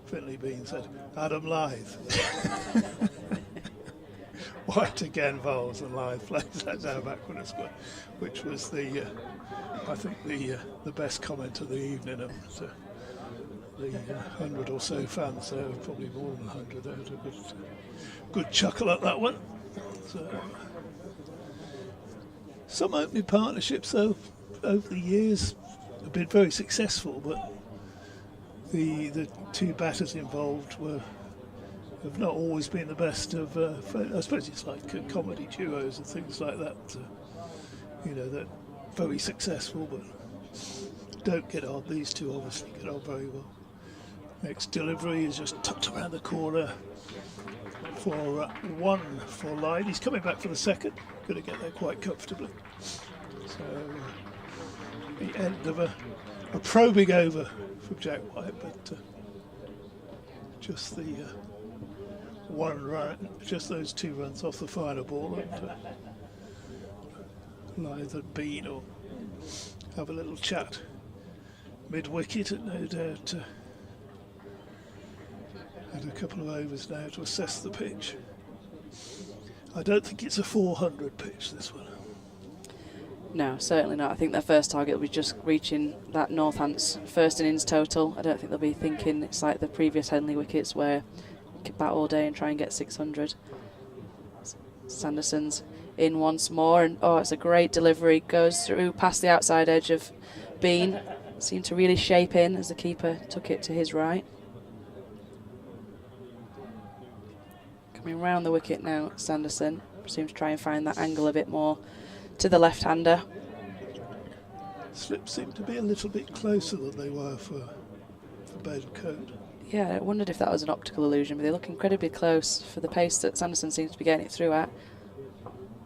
Finlay Bean said Adam Lyth. White again bowls and Lyth plays that down backward as well, which was the best comment of the evening. The 100 or so fans there, probably more than 100, there had a good chuckle at that one. So, some opening partnerships though over the years have been very successful, but the two batters involved have not always been the best of. I suppose it's like comedy duos and things like that. That very successful, but don't get on. These two obviously get on very well. Next delivery is just tucked around the corner for one for Lyde. He's coming back for the second. Going to get there quite comfortably. So the end of a probing over from Jack White, but just the one run, just those 2 runs off the final ball, and Lythe and Bean will have a little chat mid-wicket, and no doubt had a couple of overs now to assess the pitch. I don't think it's a 400 pitch, this one. No, certainly not. I think their first target will be just reaching that Northants first innings total. I don't think they'll be thinking it's like the previous Headingley wickets where you could bat all day and try and get 600. Sanderson's in once more, and it's a great delivery. Goes through past the outside edge of Bean. Seemed to really shape in as the keeper took it to his right. Coming round the wicket now, Sanderson seems to try and find that angle a bit more to the left-hander. Slips seem to be a little bit closer than they were for Ben Code. Yeah, I wondered if that was an optical illusion, but they look incredibly close for the pace that Sanderson seems to be getting it through at.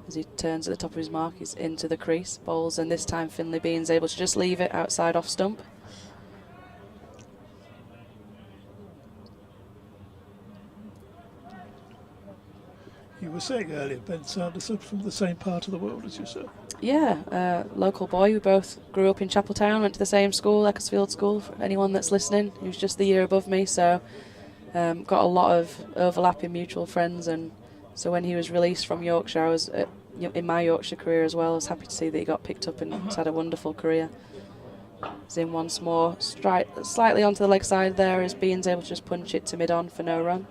As he turns at the top of his mark, he's into the crease, bowls, and this time Finlay Bean's able to just leave it outside off stump. You were saying earlier, Ben Sanderson from the same part of the world as yourself. Yeah, local boy. We both grew up in Chapeltown, went to the same school, Ecclesfield School, for anyone that's listening. He was just the year above me, so got a lot of overlapping mutual friends. And so when he was released from Yorkshire, I was in my Yorkshire career as well. I was happy to see that he got picked up and has had a wonderful career. He's in once more, slightly onto the leg side there, as Bean's able to just punch it to mid-on for no run.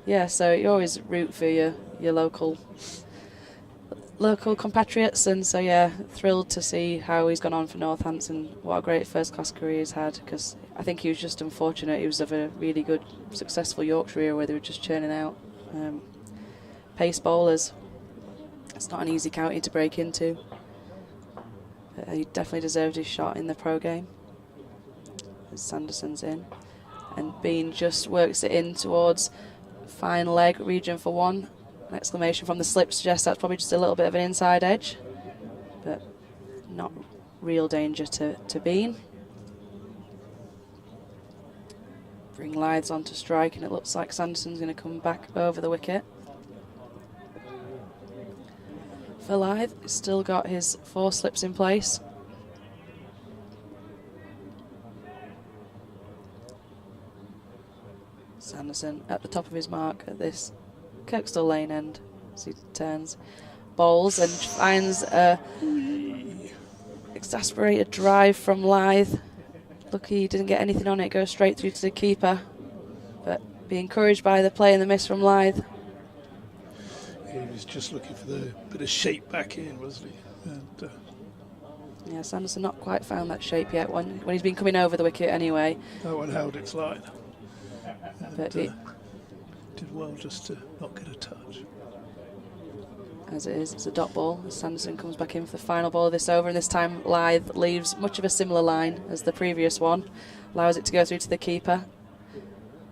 Yeah, so you always root for your local compatriots, and so yeah, thrilled to see how he's gone on for Northampton. What a great first-class career he's had, because I think he was just unfortunate. He was of a really good, successful Yorkshire era where they were just churning out pace bowlers. It's not an easy county to break into. He definitely deserved his shot in the pro game. As Sanderson's in, and Bean just works it in towards fine leg region for one. An exclamation from the slip suggests that's probably just a little bit of an inside edge, but not real danger to Bean. Bring Lythes onto strike, and it looks like Sanderson's going to come back over the wicket. For Lythe, he's still got his 4 slips in place. Sanderson at the top of his mark at this Kirkstall Lane end as he turns, bowls, and finds a exasperated drive from Lythe. Lucky he didn't get anything on it, goes straight through to the keeper, but be encouraged by the play and the miss from Lythe. He was just looking for the bit of shape back in, wasn't he? And, yeah, Sanderson not quite found that shape yet when he's been coming over the wicket anyway. that one held its line. And, But it, did well just to not get a touch. as it is, it's a dot ball as Sanderson comes back in for the final ball of this over, and this time Lythe leaves much of a similar line as the previous one, allows it to go through to the keeper.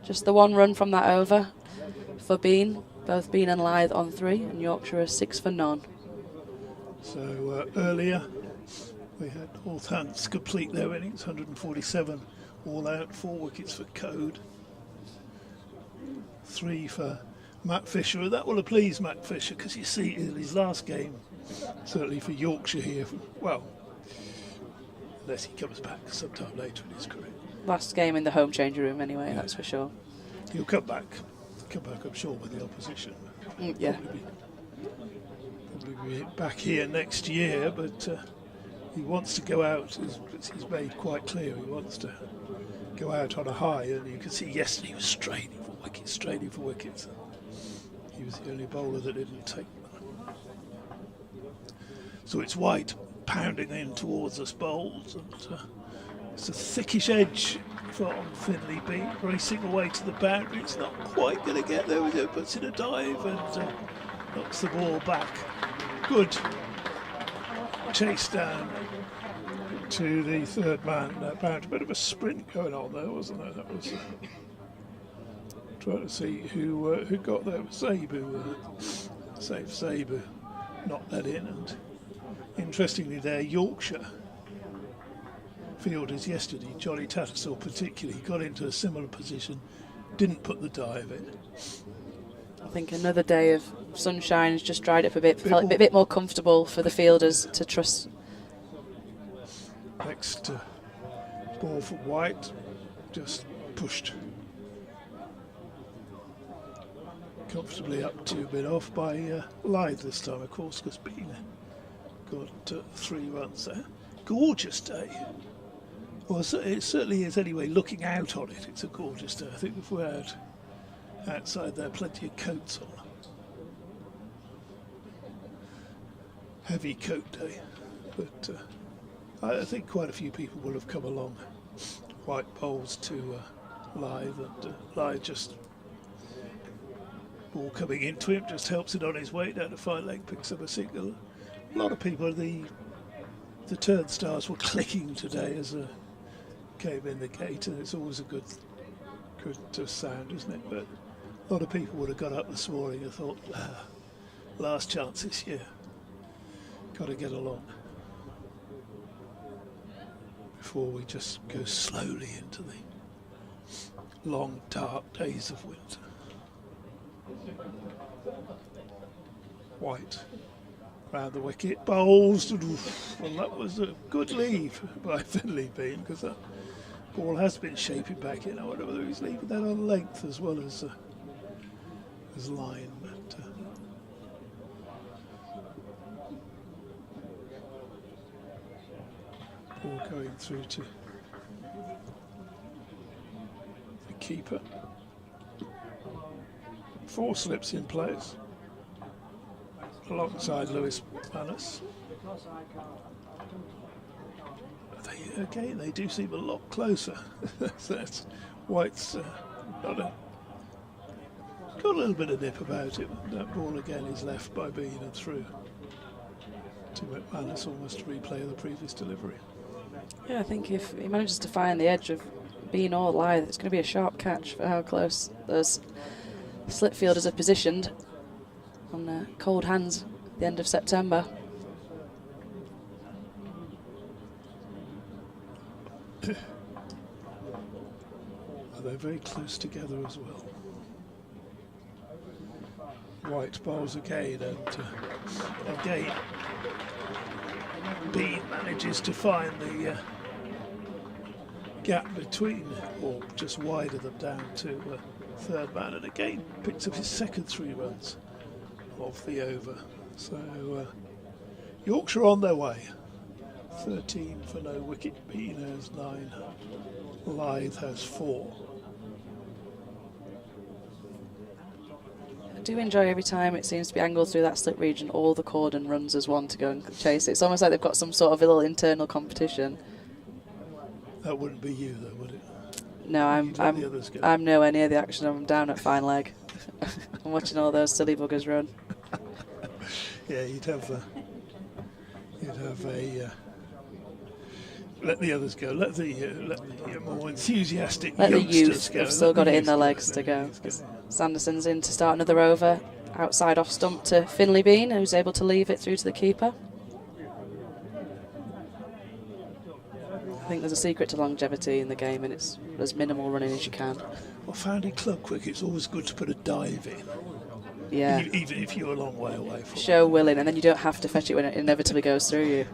Just the 1 run from that over for Bean. Both Bean and Lythe on 3, and Yorkshire are 6 for none. So earlier we had Northants complete their innings, 147 all out, 4 wickets for Code, 3 for Matt Fisher, and that will have pleased Matt Fisher, because you see in his last game, certainly for Yorkshire here, well, unless he comes back sometime later in his career. Last game in the home changing room anyway, yeah. That's for sure. He'll come back I'm sure, with the opposition. Yeah. Probably be back here next year, but he wants to go out, as he's made quite clear, he wants to go out on a high, and you can see yesterday he was straining for wickets. He was the only bowler that didn't take them. So it's White pounding in towards us bowls, and it's a thickish edge from Finlay Bean, racing away to the boundary. It's not quite going to get there with it, puts in a dive and knocks the ball back. Good chase down to the third man. About a bit of a sprint going on there, wasn't there? That was trying to see who got there. Zabu, Zabu, knocked that in. And interestingly, there Yorkshire fielders yesterday, Johnny Tattersall particularly, got into a similar position, didn't put the dive in. I think another day of sunshine has just dried up a bit, felt a bit more comfortable for the fielders to trust. Next ball for White, just pushed comfortably up 2 bit off by Lythe this time, of course, because Bean got 3 runs there. Gorgeous day. Well, it certainly is anyway. Looking out on it, it's a gorgeous day. I think if we're out outside there, plenty of coats on. Heavy coat day, but I think quite a few people will have come along. White bowls to Lythe, and Lythe just ball coming into him, just helps it on his way down to 5 leg, picks up a single. A lot of people, the turnstiles were clicking today as came in the gate, and it's always a good sound, isn't it? But a lot of people would have got up this morning and thought, last chance this year, got to get along before we just go slowly into the long dark days of winter. White round the wicket, bowls. Well, that was a good leave by Finley Bean, because that ball has been shaping back in. I wonder whether he's leaving that on length as well as line. But ball going through to the keeper. 4 slips in place alongside Lewis Manus. They do seem a lot closer. That's White's got a little bit of nip about it. That ball again is left by Bean and through to McManus, almost to replay the previous delivery. Yeah, I think if he manages to find the edge of Bean or Lythe, it's going to be a sharp catch for how close those slip fielders are positioned on cold hands at the end of September. They're very close together as well. White bowls again, and again Bean manages to find the gap between, or just wide of them, down to third man, and again picks up his second 3 runs of the over. So Yorkshire on their way. 13 for no wicket. Bean has 9. Lythe has 4. I do enjoy every time it seems to be angled through that slip region, all the cordon runs as one to go and chase it. It's almost like they've got some sort of a little internal competition. That wouldn't be you though, would it? No, I'm nowhere near the action. I'm down at fine leg. I'm watching all those silly buggers run. Yeah, you'd have a let the others go. Let the more enthusiastic let the youngsters youth go. have still got it in their legs to go. Sanderson's in to start another over, outside off stump to Finley Bean, who's able to leave it through to the keeper. I think there's a secret to longevity in the game, and it's as minimal running as you can. Well, found in club cricket, it's always good to put a dive in. Yeah. Even if you're a long way away from Show willing, and then you don't have to fetch it when it inevitably goes through you.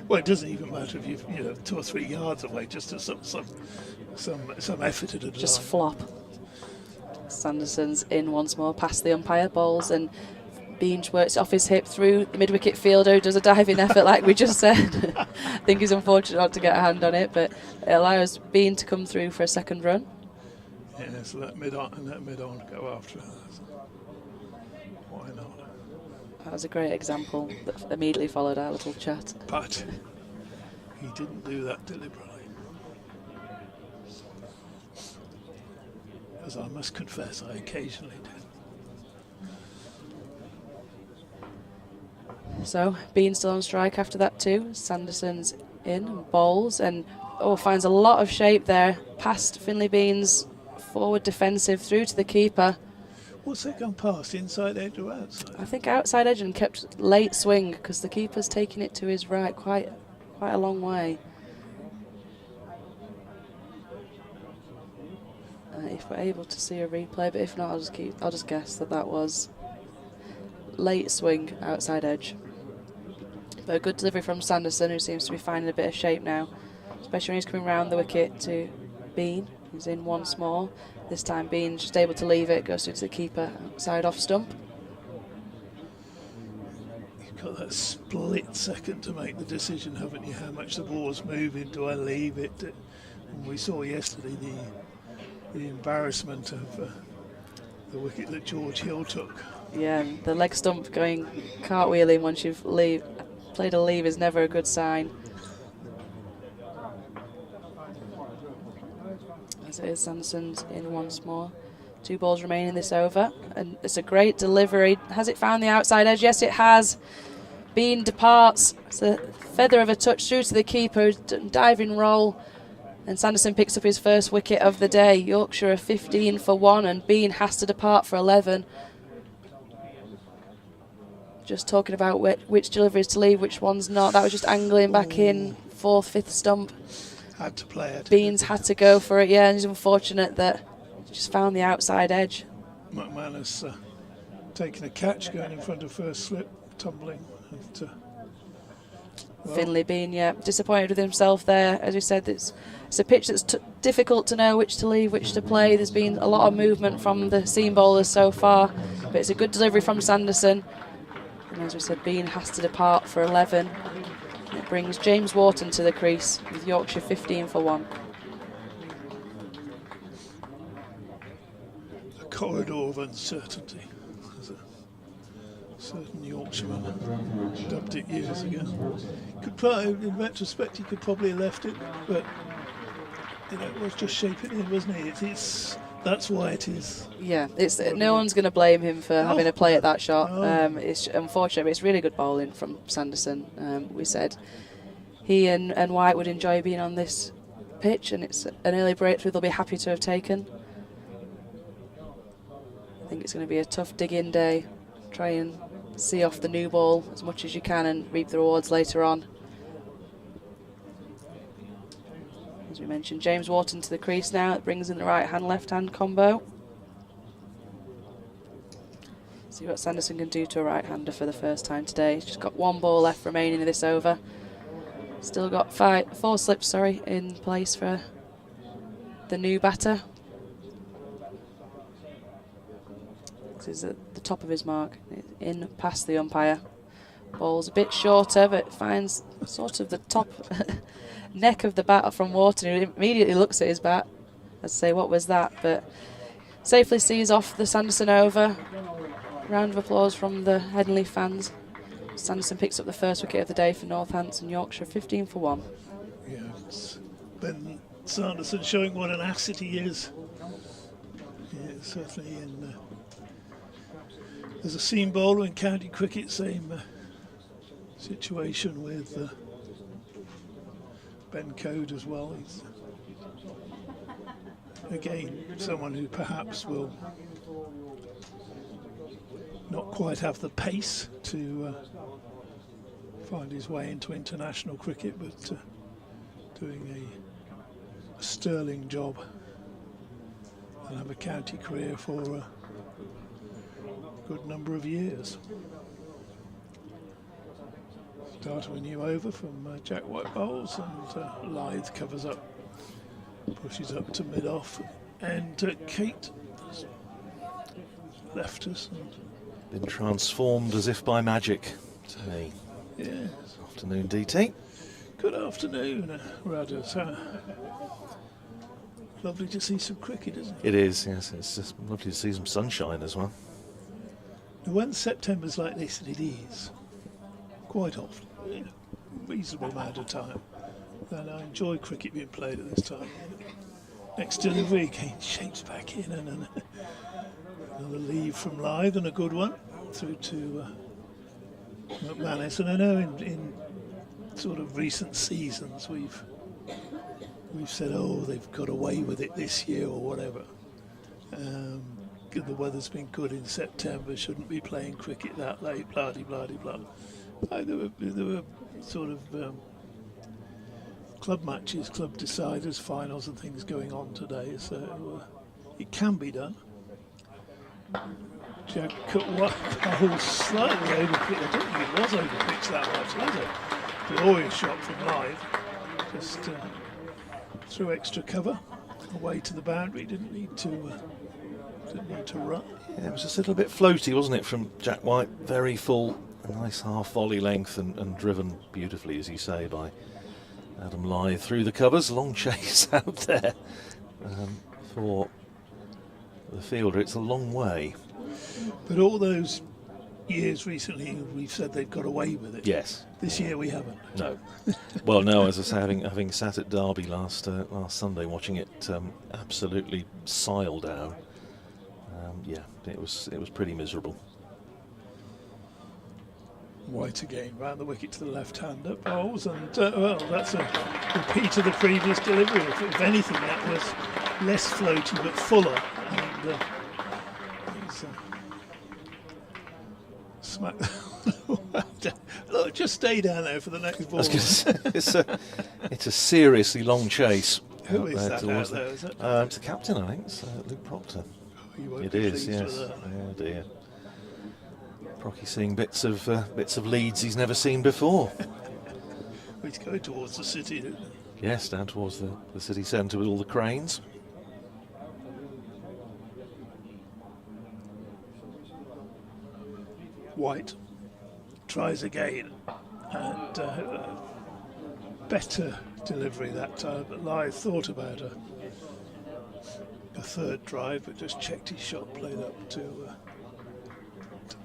Well, it doesn't even matter if you're 2 or 3 yards away, just to some effort at a dive. Just flop. Sanderson's in once more, past the umpire, bowls, and Bean works off his hip through the mid-wicket fielder, who does a diving effort like we just said. I think he's unfortunate not to get a hand on it, but it allows Bean to come through for a second run. Yeah, so let mid on go after it. Why not? That was a great example that immediately followed our little chat. But he didn't do that deliberately. As I must confess, I occasionally do. So Bean still on strike after that too. Sanderson's in and bowls and finds a lot of shape there. Past Finley Bean's forward defensive through to the keeper. What's that gone past? Inside edge or outside? I think outside edge and kept late swing because the keeper's taking it to his right quite a long way. If we're able to see a replay, but if not, I'll just guess that was late swing outside edge. But a good delivery from Sanderson, who seems to be finding a bit of shape now, especially when he's coming round the wicket to Bean. He's in once more. This time Bean's just able to leave it, goes through to the keeper outside off stump. You've got that split second to make the decision, haven't you? How much the ball's moving, do I leave it? And we saw yesterday the embarrassment of the wicket that George Hill took. Yeah, the leg stump going cartwheeling once you've played a leave is never a good sign. As it is, Sanderson's in once more. 2 balls remaining this over, and it's a great delivery. Has it found the outside edge? Yes, it has. Bean departs. It's a feather of a touch through to the keeper, diving roll, and Sanderson picks up his first wicket of the day. Yorkshire are 15 for 1, and Bean has to depart for 11. Just talking about which deliveries to leave, which ones not. That was just angling back in, 4th, 5th stump. Had to play it. Beans had to go for it, yeah, and he's unfortunate that he just found the outside edge. McManus taking a catch, going in front of first slip, tumbling. Finley Bean, yeah, disappointed with himself there. As we said, it's a pitch that's difficult to know which to leave, which to play. There's been a lot of movement from the seam bowlers so far, but it's a good delivery from Sanderson. And as we said, Bean has to depart for 11. It brings James Wharton to the crease with Yorkshire 15 for 1. A corridor of uncertainty, as a certain Yorkshireman dubbed it years ago. In retrospect, he could probably have left it, but it was just shaping in, wasn't it? That's why it is. Yeah, no one's going to blame him for having a play at that shot. It's unfortunate, but it's really good bowling from Sanderson. We said he and White would enjoy being on this pitch, and it's an early breakthrough they'll be happy to have taken. I think it's going to be a tough dig-in day. Try and see off the new ball as much as you can and reap the rewards later on. As we mentioned, James Wharton to the crease now. It brings in the right-hand, left-hand combo. See what Sanderson can do to a right-hander for the first time today. He's just got 1 ball left remaining in this over. Still got 4 slips, in place for the new batter. He's at the top of his mark, in past the umpire. Ball's a bit shorter, but finds sort of the top neck of the bat from Wharton, who immediately looks at his bat and say, what was that? But safely sees off the Sanderson over. Round of applause from the Headingley fans. Sanderson picks up the first wicket of the day for Northampton, Yorkshire 15 for 1. Yeah, it's Ben Sanderson showing what an asset he is. Yeah, certainly as a seam bowler in county cricket, same situation with Ben Code as well. He's again someone who perhaps will not quite have the pace to find his way into international cricket, but doing a sterling job and have a county career for a good number of years. Start of a new over from Jack White bowls, and Lyth covers up, pushes up to mid-off, and Kate has left us. Been transformed as if by magic to me. Yes. Afternoon, DT. Good afternoon, Radders. Lovely to see some cricket, isn't it? It is, yes. It's just lovely to see some sunshine as well. Now, when September's like this, and it is quite often, reasonable amount of time, then I enjoy cricket being played at this time. Next delivery again, shapes back in, and another leave from Lyth, and a good one through to McManus, and I know in sort of recent seasons we've said, oh, they've got away with it this year or whatever. The weather's been good in September, shouldn't be playing cricket that late, blah blah blah. There were sort of club matches, club deciders, finals and things going on today, so it can be done. Jack cut one hole slightly overpitched. I don't think it was overpitched that much, was it? Glorious shot from Live, just through extra cover, away to the boundary. Didn't need to run. Yeah, it was just a little bit floaty, wasn't it, from Jack White? Very full, a nice half volley length, and driven beautifully, as you say, by Adam Lythe through the covers. Long chase out there for the fielder. It's a long way. But all those years recently, we've said they've got away with it. Yes. This year we haven't. No. Well, no. As I say, having sat at Derby last Sunday, watching it absolutely sile down. Yeah, it was pretty miserable. White again, round the wicket to the left-hander, bowls, and well, that's a repeat of the previous delivery. If anything, that was less floaty but fuller. And he's smack. Look, just stay down there for the next ball. It's a seriously long chase. Who is that out there? Is it? It's the captain, I think. It's Luke Proctor. It is, yes. Oh dear. Procky seeing bits of leads he's never seen before. He's going towards the city, isn't he? Yes, down towards the city centre with all the cranes. White tries again, and better delivery that time, but Lythe thought about a third drive, but just checked his shot, played up to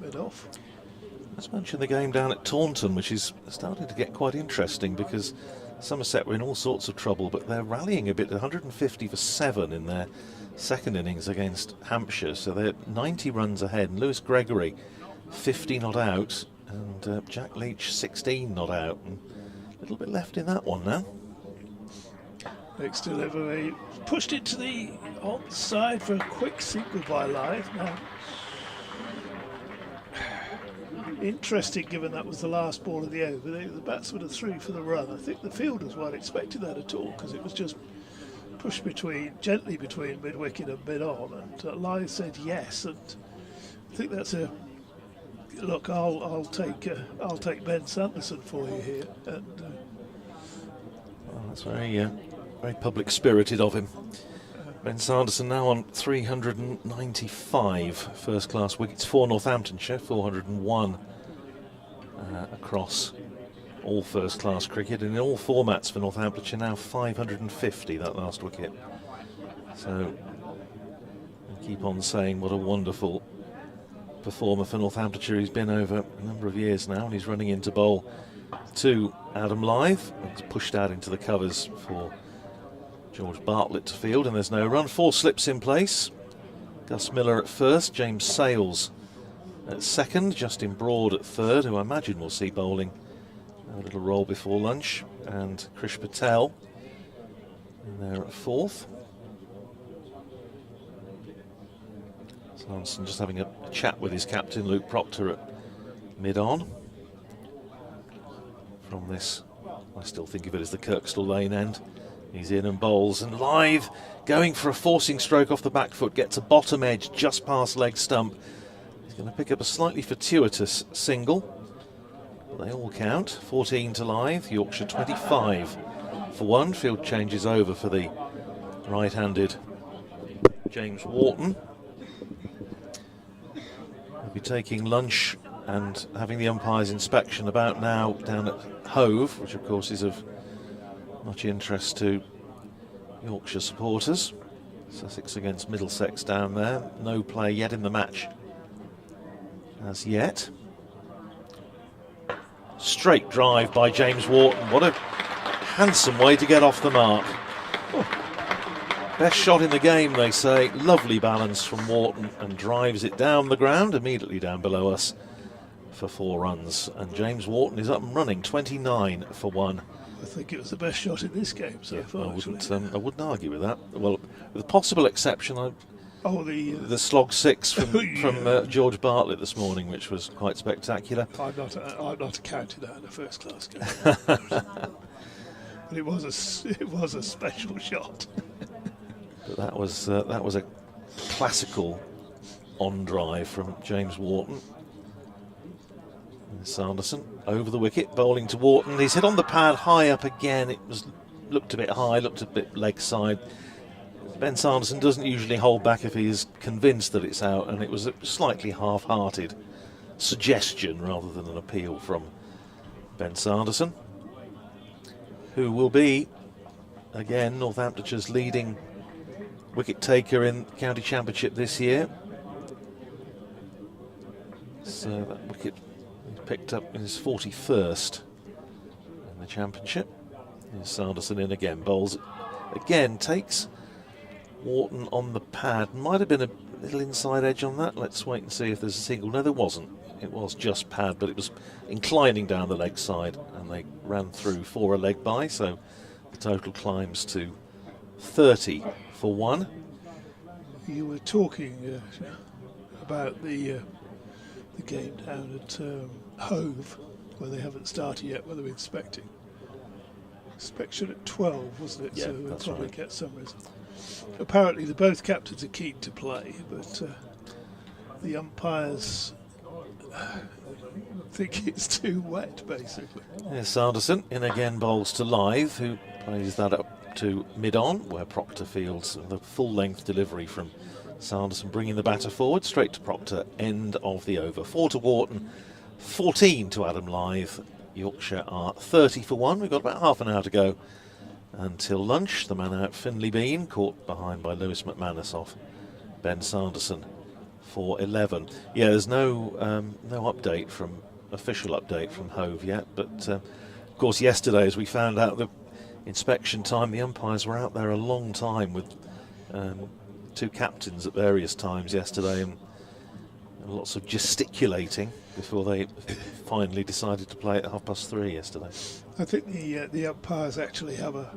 mid-off. Let's mention the game down at Taunton, which is starting to get quite interesting because Somerset were in all sorts of trouble, but they're rallying a bit. 150 for 7 in their second innings against Hampshire, so they're 90 runs ahead. And Lewis Gregory 50 not out, and Jack Leach 16 not out, and a little bit left in that one now. Next delivery, pushed it to the onside for a quick single by Lythe. Now, interesting, given that was the last ball of the over. The batsman have threw for the run. I think the fielders weren't expecting that at all, because it was just pushed gently between mid-wicket and mid-on, and Lythe said yes, and I think that's a look. I'll take Ben Sanderson for you here, and well, that's very public spirited of him. Ben Sanderson now on 395 first-class wickets for Northamptonshire, 401 across all first-class cricket, and in all formats for Northamptonshire now 550, that last wicket. So we keep on saying what a wonderful performer for Northamptonshire he's been over a number of years now, and he's running into bowl to Adam Lythe. It's pushed out into the covers for George Bartlett to field, and there's no run. 4 slips in place. Gus Miller at first, James Sales at second, Justin Broad at third, who I imagine will see bowling a little roll before lunch, and Krish Patel in there at fourth. Sanderson just having a chat with his captain Luke Proctor at mid-on from this, I still think of it as the Kirkstall Lane end. He's in and bowls, and Lythe going for a forcing stroke off the back foot, gets a bottom edge just past leg stump. He's going to pick up a slightly fortuitous single. They all count. 14 to Lythe, Yorkshire 25 for 1. Field changes over for the right-handed James Wharton. He'll be taking lunch and having the umpire's inspection about now down at Hove, which of course is of much interest to Yorkshire supporters. Sussex against Middlesex down there. No play yet in the match as yet. Straight drive by James Wharton. What a handsome way to get off the mark. Oh. Best shot in the game, they say. Lovely balance from Wharton, and drives it down the ground, immediately down below us for 4 runs, and James Wharton is up and running, 29 for 1. I think it was the best shot in this game so far. I wouldn't argue with that. Well, with a possible exception, the slog 6 from George Bartlett this morning, which was quite spectacular. I'm not accounting that in a first-class game. But it was a special shot. But that was a classical on drive from James Wharton. And Sanderson over the wicket, bowling to Wharton. He's hit on the pad high up again. It looked a bit high, looked a bit leg side. Ben Sanderson doesn't usually hold back if he is convinced that it's out, and it was a slightly half-hearted suggestion rather than an appeal from Ben Sanderson, who will be, again, Northamptonshire's leading wicket taker in the County Championship this year. So that wicket he picked up in his 41st in the Championship. Here's Sanderson in again, bowls again, takes Wharton on the pad. Might have been a little inside edge on that. Let's wait and see if there's a single. No, there wasn't. It was just pad, but it was inclining down the leg side, and they ran through for a leg by, so the total climbs to 30 for 1. You were talking about the game down at Hove, where they haven't started yet, where they're expecting. Inspection at 12, wasn't it? Yeah, so we'll that's probably right. get some result. Apparently, both captains are keen to play, but the umpires think it's too wet, basically. Here's Sanderson in again, bowls to Live, who plays that up to mid-on, where Proctor fields the full-length delivery from Sanderson, bringing the batter forward, straight to Proctor, end of the over. 4 to Wharton, 14 to Adam Live. Yorkshire are 30 for 1. We've got about half an hour to go until lunch. The man out, Finley Bean, caught behind by Lewis McManus off Ben Sanderson for 11. Yeah, there's no official update from Hove yet, but of course yesterday, as we found out, the inspection time, the umpires were out there a long time with 2 captains at various times yesterday, and lots of gesticulating before they finally decided to play at 3:30 yesterday. I think the umpires actually have a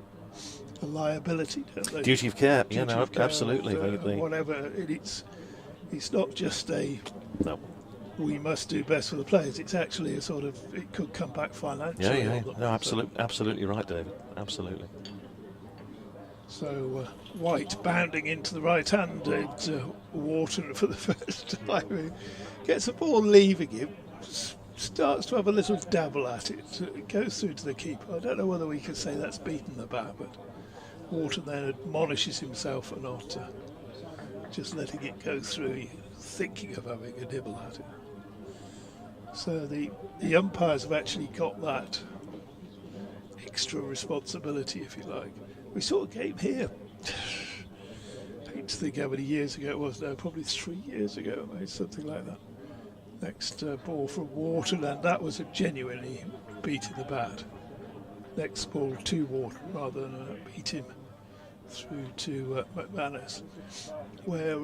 liability, don't they? Duty of care, Duty of care absolutely. of, They whatever, it's not just no. we must do best for the players. It's actually a sort of, it could come back financially. Yeah. on them. No, absolutely right, David. Absolutely. So White bounding into the right hand at Wharton for the first time. Gets the ball leaving him, starts to have a little dabble at it. It goes through to the keeper. I don't know whether we could say that's beaten the bat, but Wharton then admonishes himself for not just letting it go through, thinking of having a nibble at it. So the umpires have actually got that extra responsibility, if you like. We saw a game here. I hate to think how many years ago it was now, probably 3 years ago, maybe something like that. Next ball from Wharton, and that was a genuinely beating the bat. Next ball to Wharton rather than beat him through to McManus, where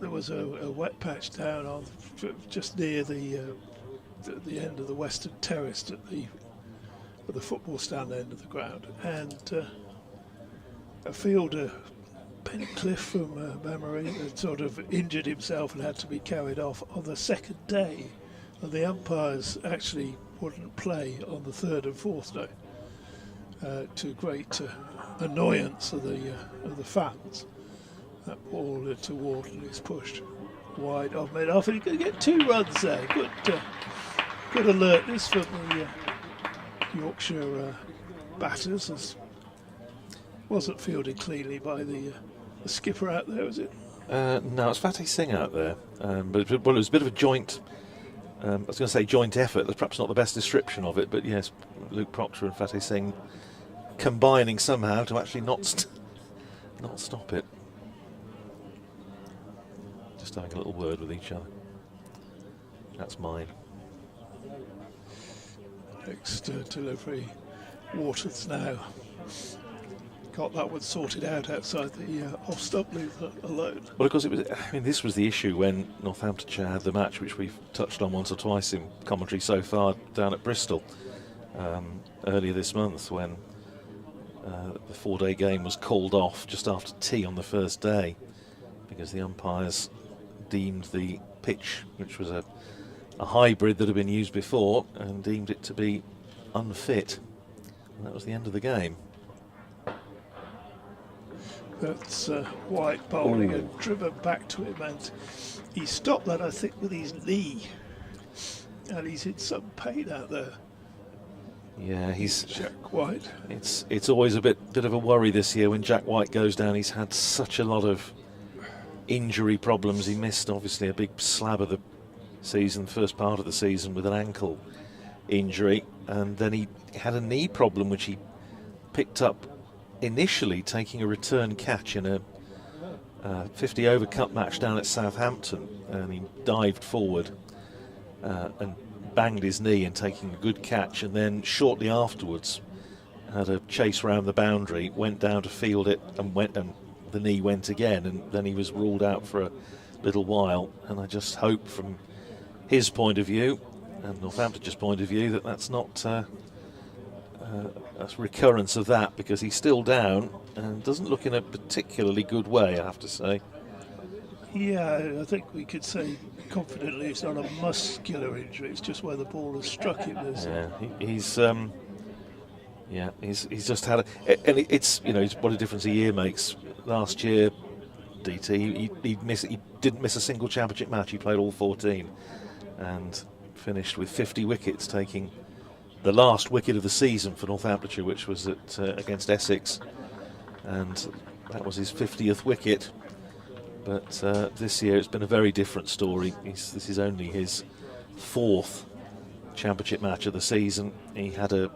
there was a wet patch down on just near the end of the western terrace at the football stand end of the ground, and a fielder, Ben Cliff from memory, had sort of injured himself and had to be carried off on the second day, and the umpires actually wouldn't play on the third and fourth day, to great annoyance of the fans. That ball to Wharton is pushed wide off mid-off, and he's going to get 2 runs there. Good alertness from the Yorkshire batters, as wasn't fielded cleanly by the skipper out there, was it? No, it's Fatih Singh out there, but it was a bit of a joint. I was going to say joint effort. That's perhaps not the best description of it, but yes, Luke Proctor and Fatih Singh combining somehow to actually not stop it. Just having a little word with each other. That's mine. Next delivery, Waters now got that one sorted out outside the off-stump loop alone. Well, of course, this was the issue when Northamptonshire had the match, which we've touched on once or twice in commentary so far, down at Bristol earlier this month, when the 4-day game was called off just after tea on the first day because the umpires deemed the pitch, which was a hybrid that had been used before, and deemed it to be unfit. And that was the end of the game. That's White bowling and driven back to him, and he stopped that, I think, with his knee, and he's in some pain out there. Yeah, he's Jack White. It's always a bit of a worry this year when Jack White goes down. He's had such a lot of injury problems. He missed obviously a big slab of the season, first part of the season, with an ankle injury, and then he had a knee problem which he picked up initially taking a return catch in a 50 over cup match down at Southampton, and he dived forward and banged his knee in taking a good catch, and then shortly afterwards had a chase round the boundary, went down to field it, and the knee went again, and then he was ruled out for a little while. And I just hope from his point of view and Northamptonshire's point of view that that's not a recurrence of that, because he's still down and doesn't look in a particularly good way, I have to say. Yeah, I think we could say confidently it's not a muscular injury, it's just where the ball has struck him. He's just had and it's, you know, what a difference a year makes. Last year, DT, he didn't miss a single championship match. He played all 14 and finished with 50 wickets, taking the last wicket of the season for Northamptonshire, which was against Essex, and that was his 50th wicket. But this year it's been a very different story. This is only his 4th championship match of the season. He had a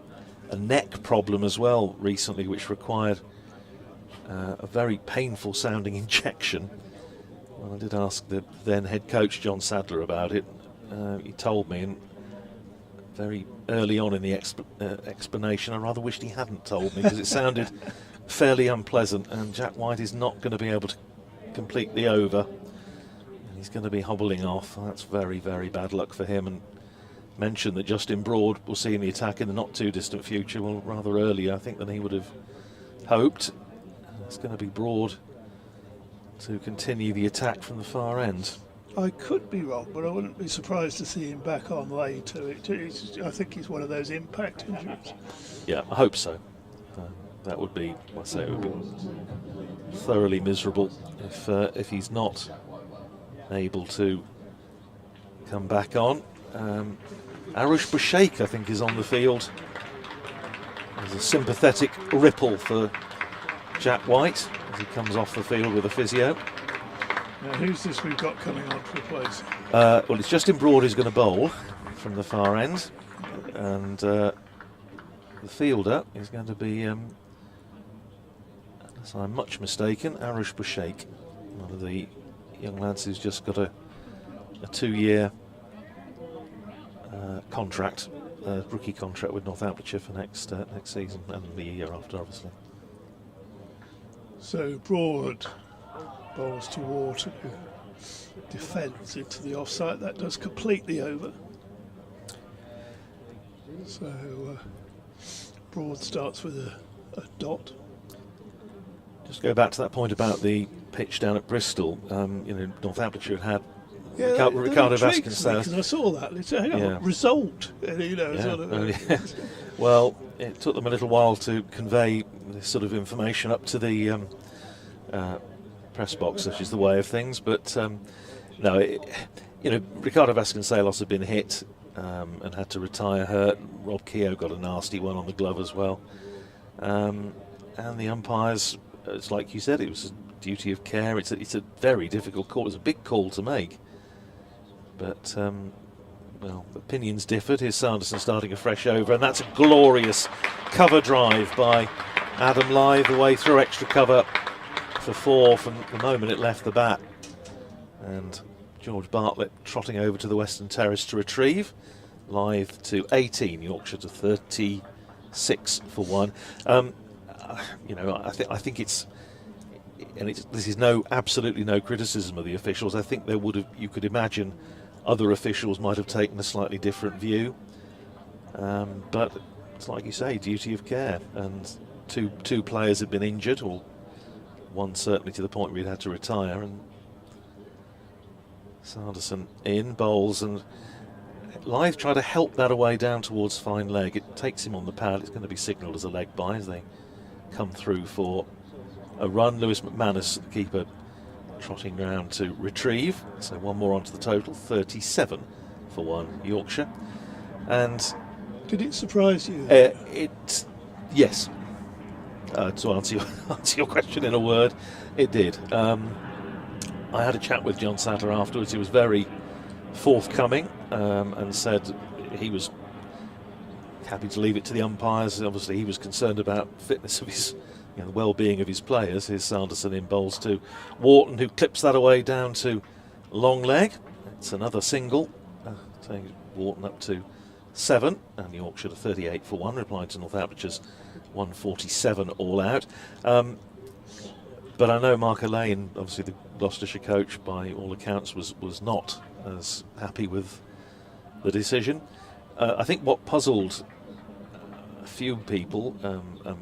neck problem as well recently, which required a very painful sounding injection. Well, I did ask the then head coach John Sadler about it. He told me, and very early on in the explanation, I rather wished he hadn't told me, because it sounded fairly unpleasant, and Jack White is not going to be able to complete the over, and he's going to be hobbling off. That's very, very bad luck for him. And mentioned that Justin Broad will see in the attack in the not too distant future, well, rather earlier I think than he would have hoped. It's going to be Broad to continue the attack from the far end. I could be wrong, but I wouldn't be surprised to see him back on later. I think he's one of those impact injuries. Yeah, I hope so. That would be, I say, it would be thoroughly miserable if he's not able to come back on. Arush Bashaik, I think, is on the field. There's a sympathetic ripple for Jack White as he comes off the field with a physio. Now, who's this we've got coming on to replace? Well, it's Justin Broad who's going to bowl from the far end, and the fielder is going to be, unless I'm much mistaken, Arush Bashaik, one of the young lads who's just got a 2-year contract, rookie contract with Northamptonshire for next season and the year after, obviously. So Broad bowls to Water, defends into the offside. That does complete the over. So Broad starts with a dot. Just go back to that point about the pitch down at Bristol. Northamptonshire had Ricardo Vasconcelos. I saw that. It's a result. Well, it took them a little while to convey this sort of information up to the press box, such is the way of things. But Ricardo Vasconcelos had been hit and had to retire hurt. Rob Keogh got a nasty one on the glove as well. And the umpires, it's like you said, it was a duty of care. It's a very difficult call. It's a big call to make. But, opinions differed. Here's Sanderson starting a fresh over, and that's a glorious cover drive by Adam Lyth, the way through extra cover for 4 from the moment it left the bat. And George Bartlett trotting over to the Western Terrace to retrieve. Lyth to 18, Yorkshire to 36 for 1. I think it's, and this is absolutely no criticism of the officials. I think you could imagine other officials might have taken a slightly different view, but it's like you say, duty of care, and two players had been injured, or one certainly to the point where he'd had to retire, and Sanderson in bowls, and Lyth tried to help that away down towards fine leg. It takes him on the pad. It's going to be signalled as a leg bye as they come through for a run. Lewis McManus, the keeper, trotting round to retrieve. So one more onto the total, 37 for 1 Yorkshire. And did it surprise you? Yes. To answer your question in a word, it did. I had a chat with John Sadler afterwards. He was very forthcoming and said he was happy to leave it to the umpires. Obviously, he was concerned about fitness of his, the well-being of his players. Here's Sanderson in bowls to Wharton, who clips that away down to long leg. It's another single, taking Wharton up to 7, and Yorkshire to 38 for 1, replied to Northamptonshire's 147 all out. But I know Mark Lane, obviously the Gloucestershire coach, by all accounts was not as happy with the decision. I think what puzzled a few people, to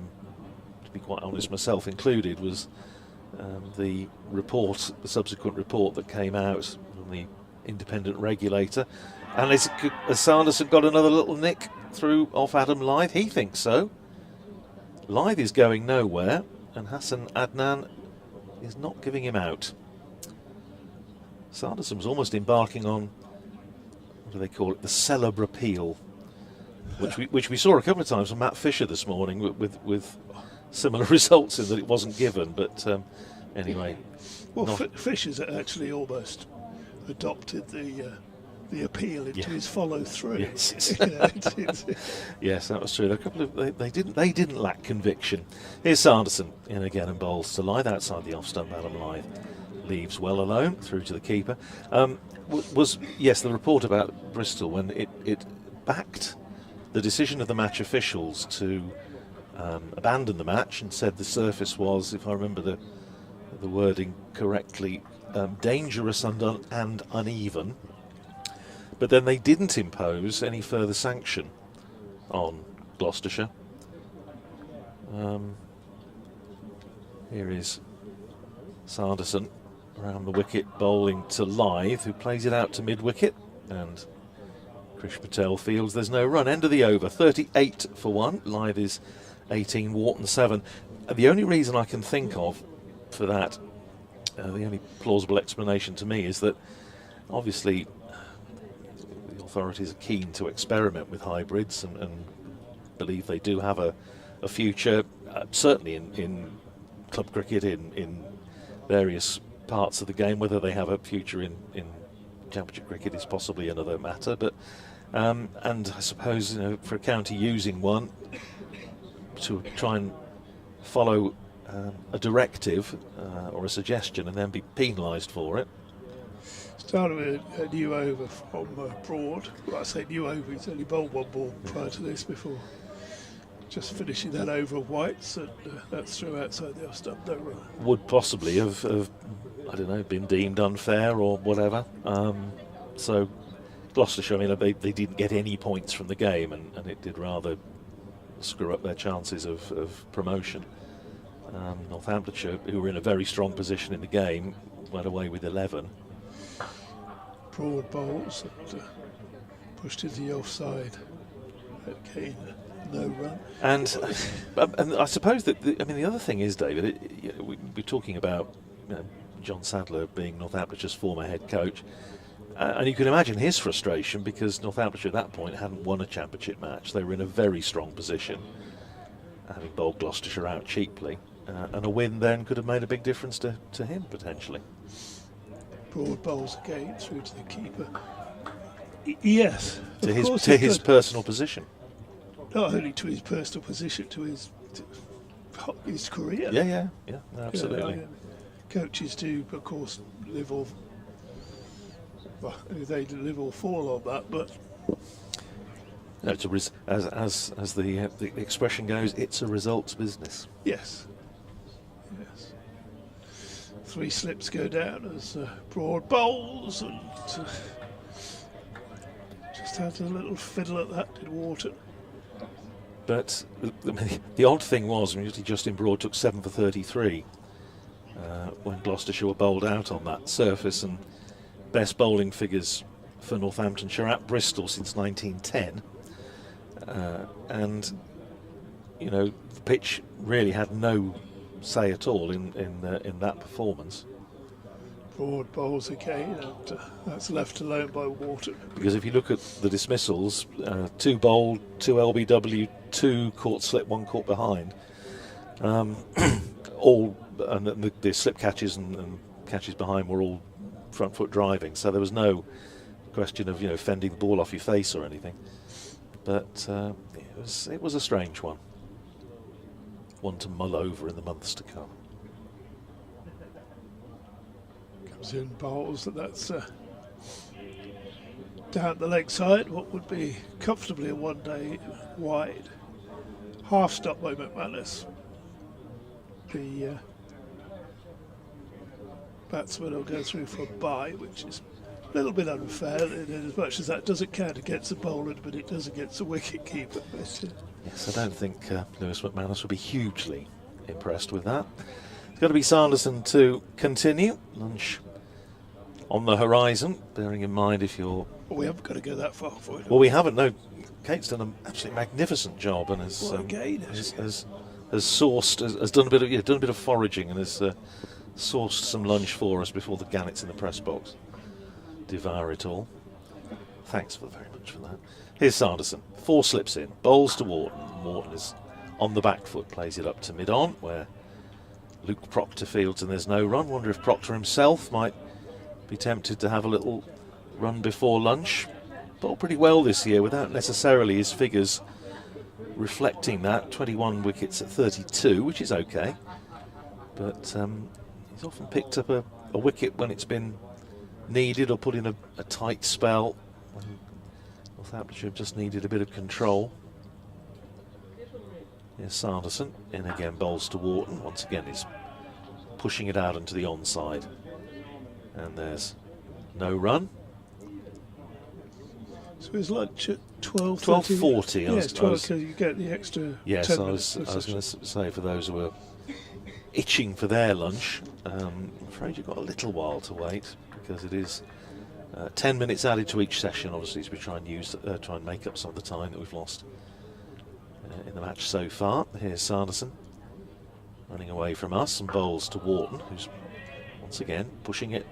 be quite honest, myself included, was the subsequent report that came out from the independent regulator. And has Sanderson got another little nick through off Adam Lyth? He thinks so. Lyth is going nowhere, and Hassan Adnan is not giving him out. Sanderson was almost embarking on, what do they call it, the celeb appeal, which we saw a couple of times from Matt Fisher this morning with similar results in that it wasn't given. But anyway. Well, Fisher's actually almost adopted the appeal into his follow through. Yes, yes, that was true. A couple of they didn't lack conviction. Here's Sanderson in again and bowls to Lyth outside the off stump. Adam Lyth leaves well alone through to the keeper. Was the report about Bristol when it backed the decision of the match officials to abandon the match and said the surface was, if I remember the wording correctly, dangerous and uneven. But then they didn't impose any further sanction on Gloucestershire. Here is Sanderson around the wicket, bowling to Lyth, who plays it out to mid-wicket, and Krish Patel fields. There's no run. End of the over, 38 for 1. Lyth is 18, Wharton 7. The only reason I can think of for that, the only plausible explanation to me, is that obviously the authorities are keen to experiment with hybrids and believe they do have a future, certainly in club cricket, in various parts of the game. Whether they have a future in championship cricket is possibly another matter, but and I suppose for a county using one to try and follow a directive or a suggestion and then be penalised for it. Started with a new over from Broad. Well, I say new over, he's only bowled one ball prior to this before just finishing that over of White's, and that's through outside the off stump, no run. Would possibly have I don't know, been deemed unfair or whatever. So Gloucestershire, they didn't get any points from the game, and it did rather screw up their chances of promotion. Northamptonshire, who were in a very strong position in the game, went away with 11. Broad bowls and pushed into the offside. Again, no run. And I suppose that the other thing is, David, we're talking about John Sadler being Northamptonshire's former head coach, and you can imagine his frustration because Northamptonshire at that point hadn't won a championship match. They were in a very strong position, having bowled Gloucestershire out cheaply, and a win then could have made a big difference to him potentially. Broad bowls again through to the keeper. Yes, to his personal position. Not only to his personal position, to his career. Yeah, absolutely. Coaches do, of course, they live or fall on that, but No, as the expression goes, it's a results business. Yes. Yes. 3 slips go down as Broad bowls, and just had a little fiddle at that, did Wharton. But the odd thing was, usually Justin Broad took 7 for 33 when Gloucestershire were bowled out on that surface, and best bowling figures for Northamptonshire at Bristol since 1910. And the pitch really had no say at all in that performance. Broad bowls again, and that's left alone by Wharton. Because if you look at the dismissals, 2 bowled, 2 LBW, 2 caught slip, 1 caught behind. All and the slip catches and catches behind were all front foot driving, so there was no question of fending the ball off your face or anything. But it was a strange one to mull over in the months to come. Comes in bowls, that's down the leg side, what would be comfortably a 1-day wide. Half stop by McManus. The batsman will go through for a bye, which is a little bit unfair in as much as that doesn't count against the bowler, but it does against the wicket keeper. Yes, I don't think Lewis McManus would be hugely impressed with that. It's got to be Sanderson to continue. Lunch on the horizon, bearing in mind if you're... Well, we haven't got to go that far for it. Well, we haven't, no. Kate's done an absolutely magnificent job and has done a bit of foraging and has sourced some lunch for us before the gannets in the press box devour it all. Thanks very much for that. Here's Sanderson. 4 slips in, bowls to Wharton. Wharton is on the back foot, plays it up to mid-on, where Luke Proctor fields and there's no run. Wonder if Proctor himself might be tempted to have a little run before lunch. Bowled pretty well this year without necessarily his figures reflecting that. 21 wickets at 32, which is okay. But he's often picked up a wicket when it's been needed or put in a tight spell. Northamptonshire have just needed a bit of control. Here's Sanderson, in again, bowls to Wharton. Once again, he's pushing it out into the onside. And there's no run. So his lunch at 12:30. 12:40. Yes, 12, so you get the extra. Yes, 10 I was minutes. going to say for those who are itching for their lunch, I'm afraid you've got a little while to wait because it is 10 minutes added to each session, obviously, as we try and make up some of the time that we've lost in the match so far. Here's Sanderson running away from us and bowls to Wharton, who's once again pushing it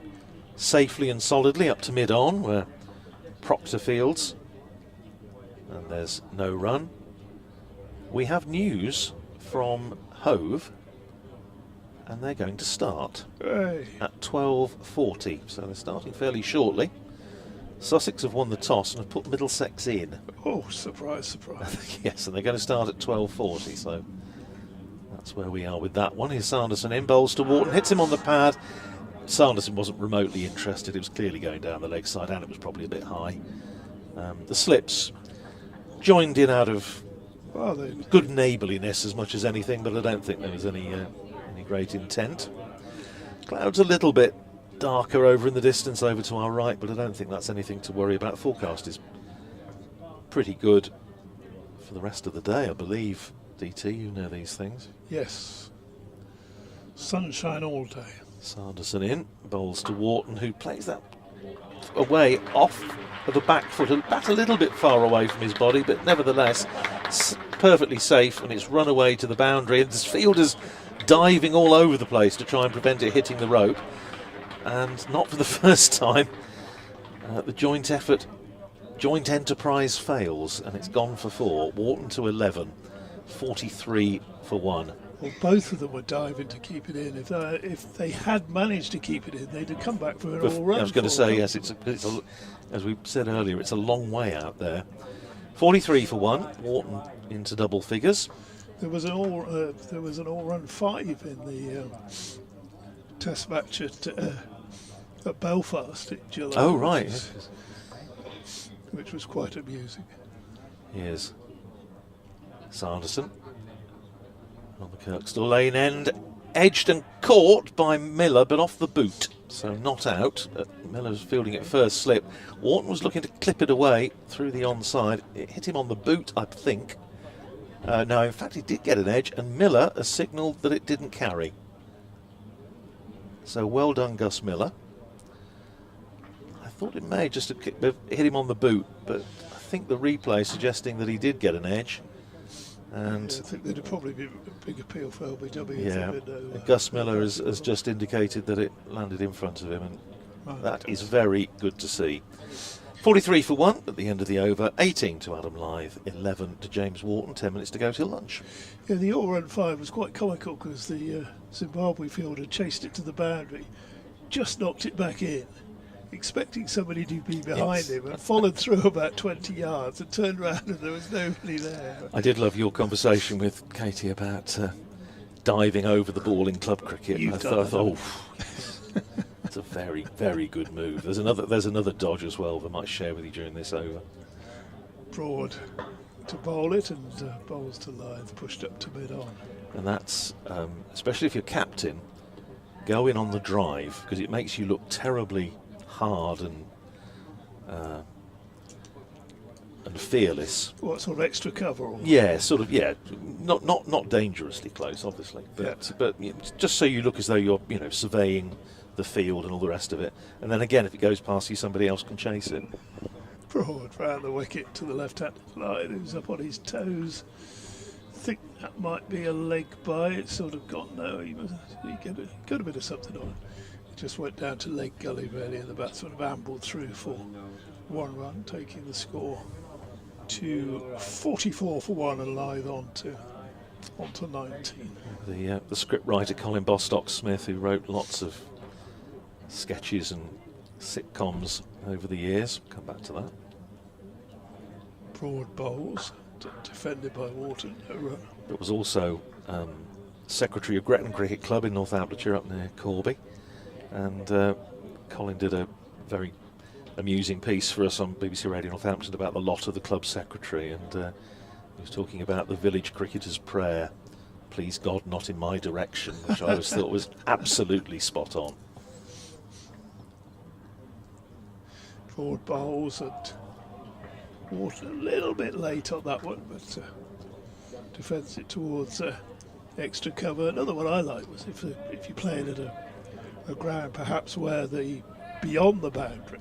safely and solidly up to mid-on, where Proctor fields, and there's no run. We have news from Hove, and they're going to start at 12:40, so they're starting fairly shortly. Sussex have won the toss and have put Middlesex in. Oh, surprise, surprise. Yes, and they're going to start at 12:40, so that's where we are with that one. Here's Sanderson in, bowls to Wharton, hits him on the pad. Sanderson wasn't remotely interested. It was clearly going down the leg side and it was probably a bit high. The slips joined in out of good neighbourliness as much as anything, but I don't think there was any great intent. Clouds a little bit darker over in the distance over to our right, but I don't think that's anything to worry about. Forecast is pretty good for the rest of the day, I believe. DT, you know these things. Yes. Sunshine all day. Sanderson in, bowls to Wharton, who plays that away off of the back foot, and bat a little bit far away from his body, but nevertheless perfectly safe, and it's run away to the boundary, and there's fielders diving all over the place to try and prevent it hitting the rope, and not for the first time the joint enterprise fails, and it's gone for 4. Wharton to 11, 43 for 1. Well, both of them were diving to keep it in. If they had managed to keep it in, they'd have come back for an all-run. I was going to say, yes, it's as we said earlier, it's a long way out there. 43 for 1, Wharton into double figures. There was an all-run 5 in the Test match at Belfast in July. Oh, right. Which was quite amusing. Here's Sanderson on the Kirkstall Lane end, edged and caught by Miller, but off the boot, so not out. Miller's fielding it first slip. Wharton was looking to clip it away through the onside. It hit him on the boot, I think. No, in fact, he did get an edge, and Miller has signalled that it didn't carry. So well done, Gus Miller. I thought it may just have hit him on the boot, but I think the replay is suggesting that he did get an edge. And I think there'd probably be a big appeal for LBW. yeah, Gus Miller has just indicated that it landed in front of him, and that is very good to see. 43 for 1 at the end of the over, 18 to Adam Lythe, 11 to James Wharton, 10 minutes to go till lunch. Yeah, the all-round 5 was quite comical because the Zimbabwe fielder chased it to the boundary, just knocked it back in, expecting somebody to be behind him, and followed through about 20 yards and turned around and there was nobody there. I did love your conversation with Katie about diving over the ball in club cricket. I thought, oh, it's a very, very good move. There's another dodge as well that I might share with you during this over. Broad to bowl it, and bowls to Lythe, pushed up to mid-on. And that's, especially if you're captain, go in on the drive, because it makes you look terribly hard and fearless. What sort of extra cover? Or? Yeah, sort of. Yeah, not dangerously close, obviously, but you know, just so you look as though you're surveying the field and all the rest of it. And then again, if it goes past you, somebody else can chase it. Broad round the wicket to the left-handed line, who's up on his toes. I think that might be a leg by. It's sort of gone now. He got a bit of something on it. It just went down to leg gully really, and the bat sort of ambled through for 1 run, taking the score to 44 for 1 and Lythe on to 19. The script writer Colin Bostock-Smith, who wrote lots of sketches and sitcoms over the years, come back to that. Broad bowls, defended by Wharton, no run. But was also secretary of Gretton Cricket Club in Northamptonshire up near Corby, and Colin did a very amusing piece for us on BBC Radio Northampton about the lot of the club secretary, and he was talking about the village cricketer's prayer, please God not in my direction, which I always thought was absolutely spot on. Broad bowls, and Wharton a little bit late on that one, but defends it towards extra cover. Another one I like was if you play it at a ground perhaps where the beyond the boundary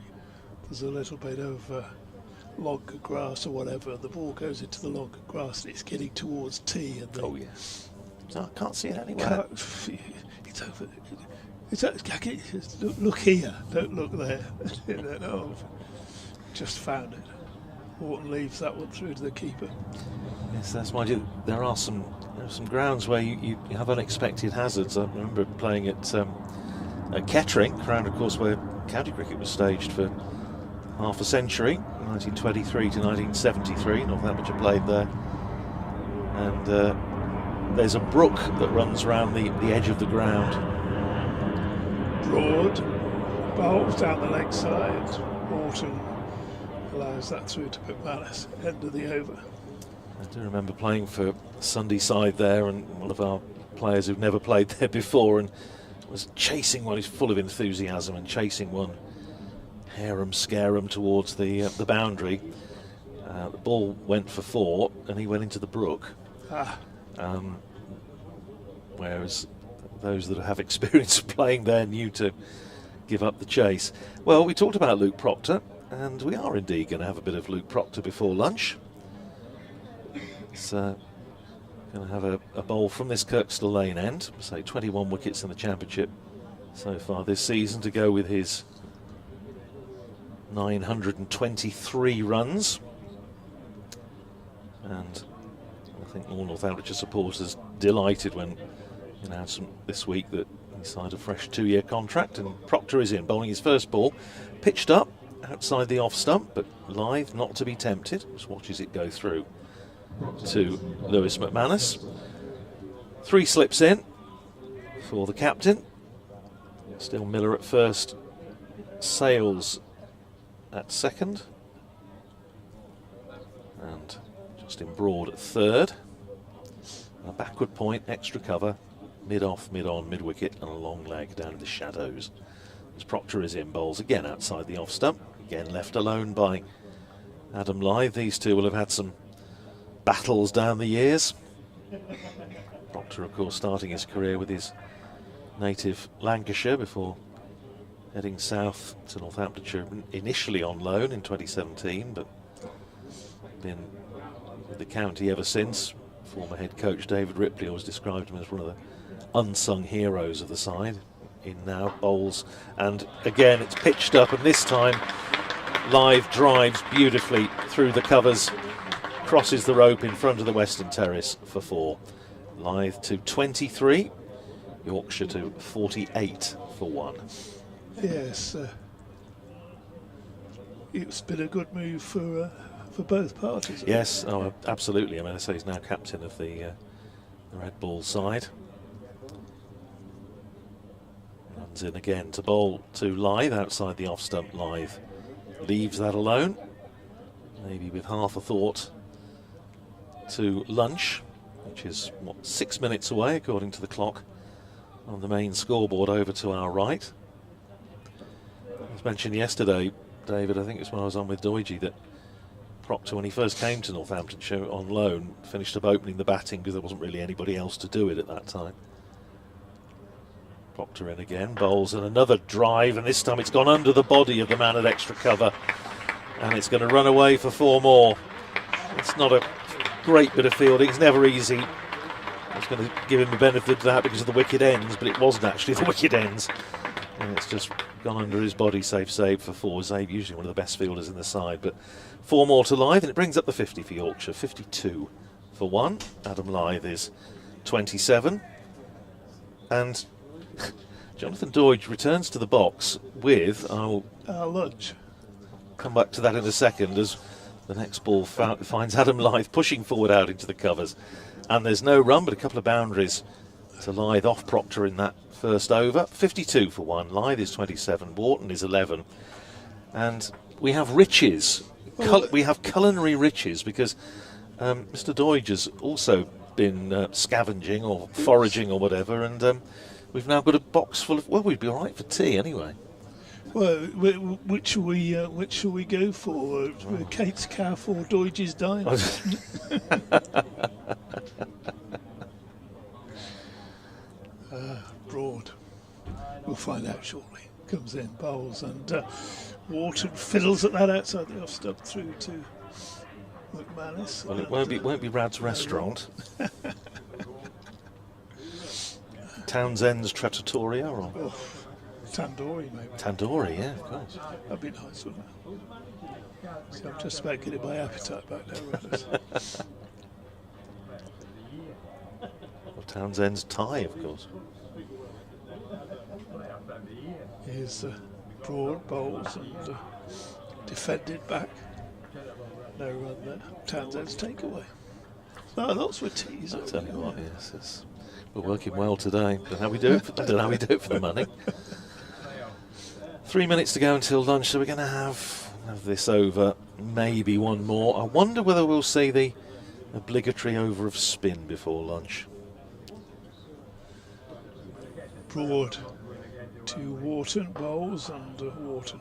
there's a little bit of longer grass or whatever, the ball goes into the longer grass and it's getting towards tee, and oh yes, so I can't see it anywhere. It's over. Look here, don't look there. No, just found it. Wharton leaves that one through to the keeper. Yes, that's mind you. There are some grounds where you have unexpected hazards. I remember playing at Kettering, ground of course where county cricket was staged for half a century, 1923 to 1973. Northamptonshire played there, and there's a brook that runs around the edge of the ground. Broad bowls down the leg side. Wharton allows that through to McManus. End of the over. I do remember playing for Sunday side there, and one of our players who'd never played there before and was chasing one. He's full of enthusiasm and chasing one harum-scarum towards the boundary. The ball went for 4 and he went into the brook. Whereas those that have experience of playing there knew to give up the chase. Well, we talked about Luke Proctor, and we are indeed going to have a bit of Luke Proctor before lunch. So, going to have a bowl from this Kirkstall Lane end. Say 21 wickets in the championship so far this season, to go with his 923 runs. And I think all Northamptonshire supporters delighted when announcement this week that he signed a fresh 2-year contract, and Proctor is in, bowling his first ball, pitched up outside the off stump, but Lythe not to be tempted, just watches it go through to Lewis McManus. 3 slips in for the captain. Still Miller at first, Sales at second, and Justin Broad at third. A backward point, extra cover, mid-off, mid-on, mid-wicket, and a long leg down in the shadows. As Proctor is in, bowls again outside the off stump, again left alone by Adam Lyth. These two will have had some battles down the years. Proctor, of course, starting his career with his native Lancashire before heading south to Northamptonshire, initially on loan in 2017, but been with the county ever since. Former head coach David Ripley always described him as one of the unsung heroes of the side. In now, bowls, and again it's pitched up, and this time Lyth drives beautifully through the covers, crosses the rope in front of the Western Terrace for 4. Lyth to 23, Yorkshire to 48 for 1. Yes, it's been a good move for both parties. Yes, oh, absolutely. I mean, I say he's now captain of the Red Bull side. Runs in again to bowl to Lyth outside the off stump. Lyth leaves that alone, maybe with half a thought to lunch, which is what, 6 minutes away according to the clock on the main scoreboard over to our right. As mentioned yesterday, David, I think it's when I was on with Doige, that Proctor, when he first came to Northamptonshire on loan, finished up opening the batting because there wasn't really anybody else to do it at that time. Proctor in again, bowls, and another drive, and this time it's gone under the body of the man at extra cover, and it's going to run away for 4 more. It's not a great bit of fielding, it's never easy. I was going to give him the benefit of that because of the wicket ends, but it wasn't actually the wicket ends. And it's just gone under his body, save for 4. Zabe, usually one of the best fielders in the side, but 4 more to Lyth, and it brings up the 50 for Yorkshire. 52 for 1. Adam Lyth is 27. And Jonathan Doige returns to the box with, I'll lunch. Come back to that in a second, as the next ball finds Adam Lyth pushing forward out into the covers. And there's no run, but a couple of boundaries to Lyth off Proctor in that first over. 52 for 1. Lyth is 27. Wharton is 11. And we have riches. We have culinary riches because Mr. Doige has also been scavenging or foraging or whatever, and we've now got a box full of, well, we'd be all right for tea anyway. Well, which shall we go for? Kate's calf or Doige's dine? Broad. We'll find out shortly. Comes in, bowls, and Wharton fiddles at that outside the off stump through to McManus. Well, it won't be Rad's restaurant. Townsend's Trattoria or Tandoori, maybe. Tandoori, yeah, of course. That'd be nice, wouldn't it? So I'm just about getting my appetite back now. Or Townsend's Thai, of course. Here's Broad, bowls, and defended back. No run there. Townsend's takeaway. No, those were teas. I'll tell you what, yes, we're working well today. I don't know how we do it for the money. 3 minutes to go until lunch, so we're going to have this over, maybe one more. I wonder whether we'll see the obligatory over of spin before lunch. Broad to Wharton, bowls, and Wharton.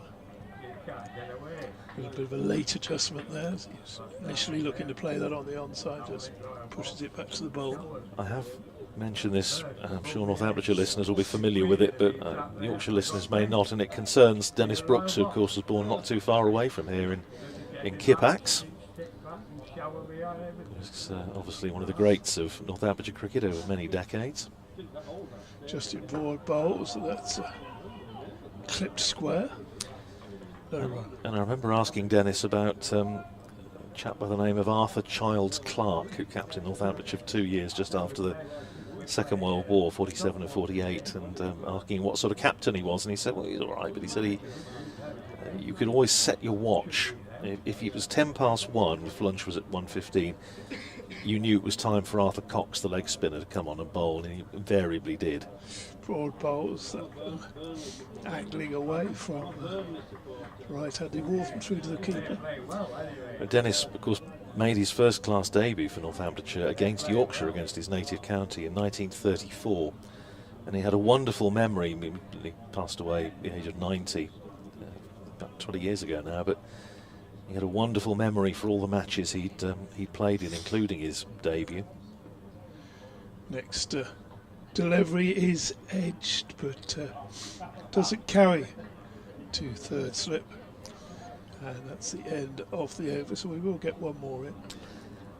A little bit of a late adjustment there. He's initially looking to play that on the onside, just pushes it back to the bowl. I have mentioned this, I'm sure Northamptonshire listeners will be familiar with it, but Yorkshire listeners may not, and it concerns Dennis Brooks, who of course was born not too far away from here in Kippax. He's obviously one of the greats of Northamptonshire cricket over many decades. Justin Broad bowls, so that's clipped square. No run. And I remember asking Dennis about a chap by the name of Arthur Childs Clark, who captained Northamptonshire for 2 years just after the Second World War, 47 and 48, and asking what sort of captain he was, and he said, well, he's all right, but he said you could always set your watch. If it was 1 if lunch was at 1:15, you knew it was time for Arthur Cox, the leg spinner, to come on and bowl, and he invariably did. Broad bowls, angling away from right-handed Wharton through to the keeper. Dennis, of course, made his first-class debut for Northamptonshire against Yorkshire, against his native county in 1934. And he had a wonderful memory. He passed away at the age of 90, about 20 years ago now, but he had a wonderful memory for all the matches he'd played in, including his debut. Next delivery is edged, but doesn't carry to third slip. And that's the end of the over, so we will get one more in.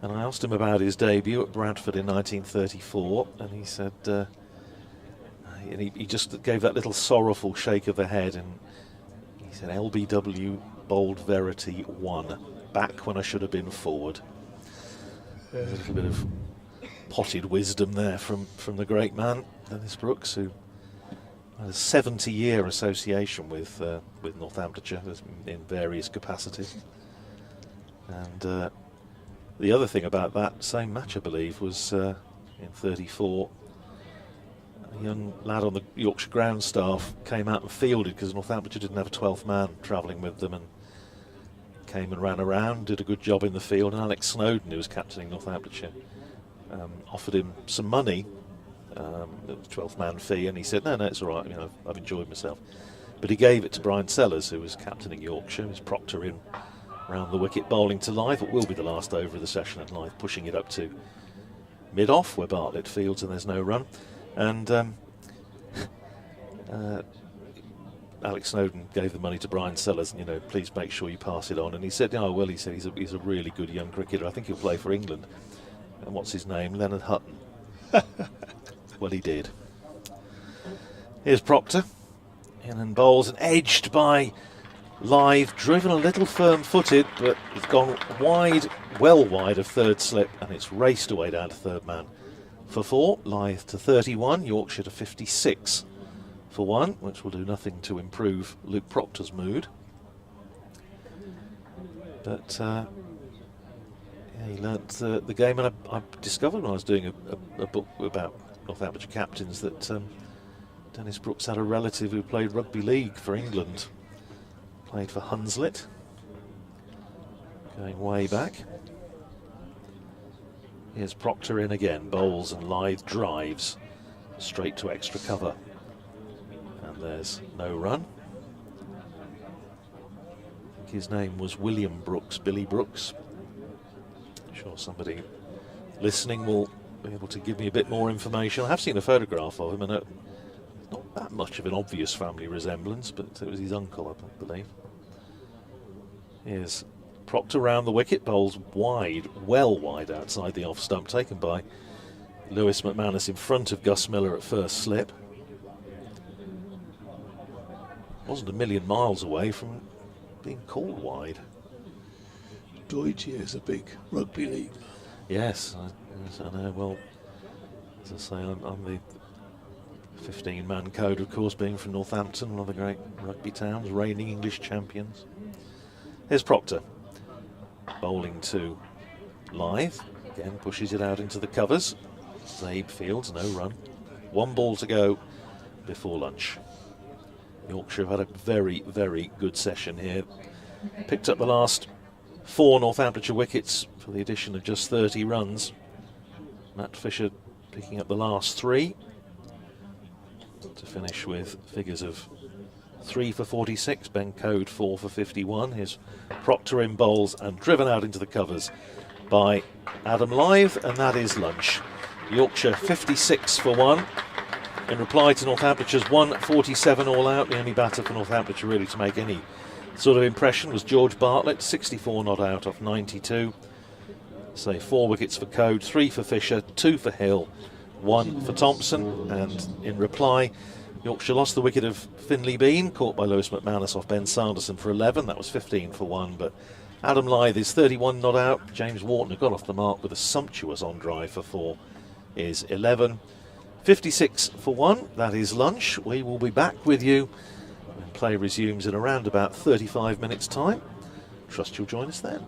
And I asked him about his debut at Bradford in 1934, and he said, he just gave that little sorrowful shake of the head, and he said, LBW Bold Verity 1, back when I should have been forward. There's a little bit of potted wisdom there from the great man, Dennis Brooks, who had a 70-year association with Northamptonshire in various capacities. And the other thing about that same match, I believe, was in 34, a young lad on the Yorkshire ground staff came out and fielded because Northamptonshire didn't have a 12th man travelling with them, and came and ran around, did a good job in the field. And Alex Snowden, who was captaining Northamptonshire, offered him some money, the 12th man fee, and he said, no, it's all right, I've enjoyed myself. But he gave it to Brian Sellers, who was captaining Yorkshire, his proctor in round the wicket, bowling to Lythe. It will be the last over of the session, and Lythe pushing it up to mid-off, where Bartlett fields and there's no run. And Alex Snowden gave the money to Brian Sellers, and, please make sure you pass it on. And he said, he said he's a really good young cricketer. I think he'll play for England. And what's his name? Leonard Hutton. Well, he did. Here's Proctor. In and bowls, and edged by Lythe, driven a little firm-footed, but it's gone wide, well wide of third slip, and it's raced away down to third man for 4. Lythe to 31, Yorkshire to 56 for 1, which will do nothing to improve Luke Proctor's mood. But he learnt the game, and I discovered when I was doing a book about Northamptonshire captains that Dennis Brooks had a relative who played rugby league for England. Played for Hunslet, going way back. Here's Proctor in again, bowls, and Lythe drives straight to extra cover. And there's no run. I think his name was William Brooks, Billy Brooks. I'm sure somebody listening will be able to give me a bit more information. I have seen a photograph of him, and not that much of an obvious family resemblance, but it was his uncle, I believe. Here's Proctor round the wicket, bowls wide, well wide outside the off stump, taken by Lewis McManus in front of Gus Miller at first slip. Wasn't a million miles away from being called wide. Deutsche is a big rugby league. Yes, I know. Well, as I say, I'm the 15-man code, of course, being from Northampton, one of the great rugby towns, reigning English champions. Here's Proctor, bowling to Lythe, again pushes it out into the covers. Zabe fields, no run. 1 ball to go before lunch. Yorkshire have had a very, very good session here. Picked up the last 4 Northamptonshire wickets for the addition of just 30 runs. Matt Fisher picking up the last 3 to finish with figures of 3 for 46, Ben Code 4 for 51. Here's Proctor in bowls and driven out into the covers by Adam Lythe, and that is lunch. Yorkshire 56 for 1. In reply to Northamptonshire's 147 all out, the only batter for Northamptonshire really to make any sort of impression was George Bartlett, 64 not out off 92. So 4 wickets for Code, 3 for Fisher, 2 for Hill, 1 for Thompson. And in reply, Yorkshire lost the wicket of Finley Bean, caught by Lewis McManus off Ben Sanderson for 11. That was 15 for 1. But Adam Lythe is 31 not out. James Wharton, who got off the mark with a sumptuous on drive for 4, is 11. 56 for 1. That is lunch. We will be back with you when play resumes in around about 35 minutes' time. Trust you'll join us then.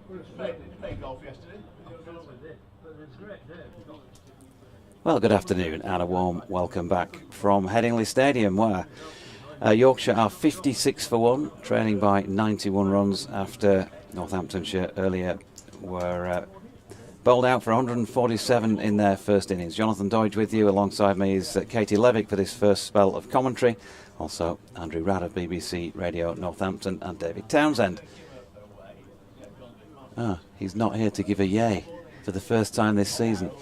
Played golf yesterday. Well, good afternoon and a warm welcome back from Headingley Stadium, where Yorkshire are 56 for 1, trailing by 91 runs after Northamptonshire earlier were bowled out for 147 in their first innings. Jonathan Dodge with you. Alongside me is Katie Levick for this first spell of commentary. Also Andrew Radd of BBC Radio Northampton and David Townsend. He's not here to give a yay for the first time this season.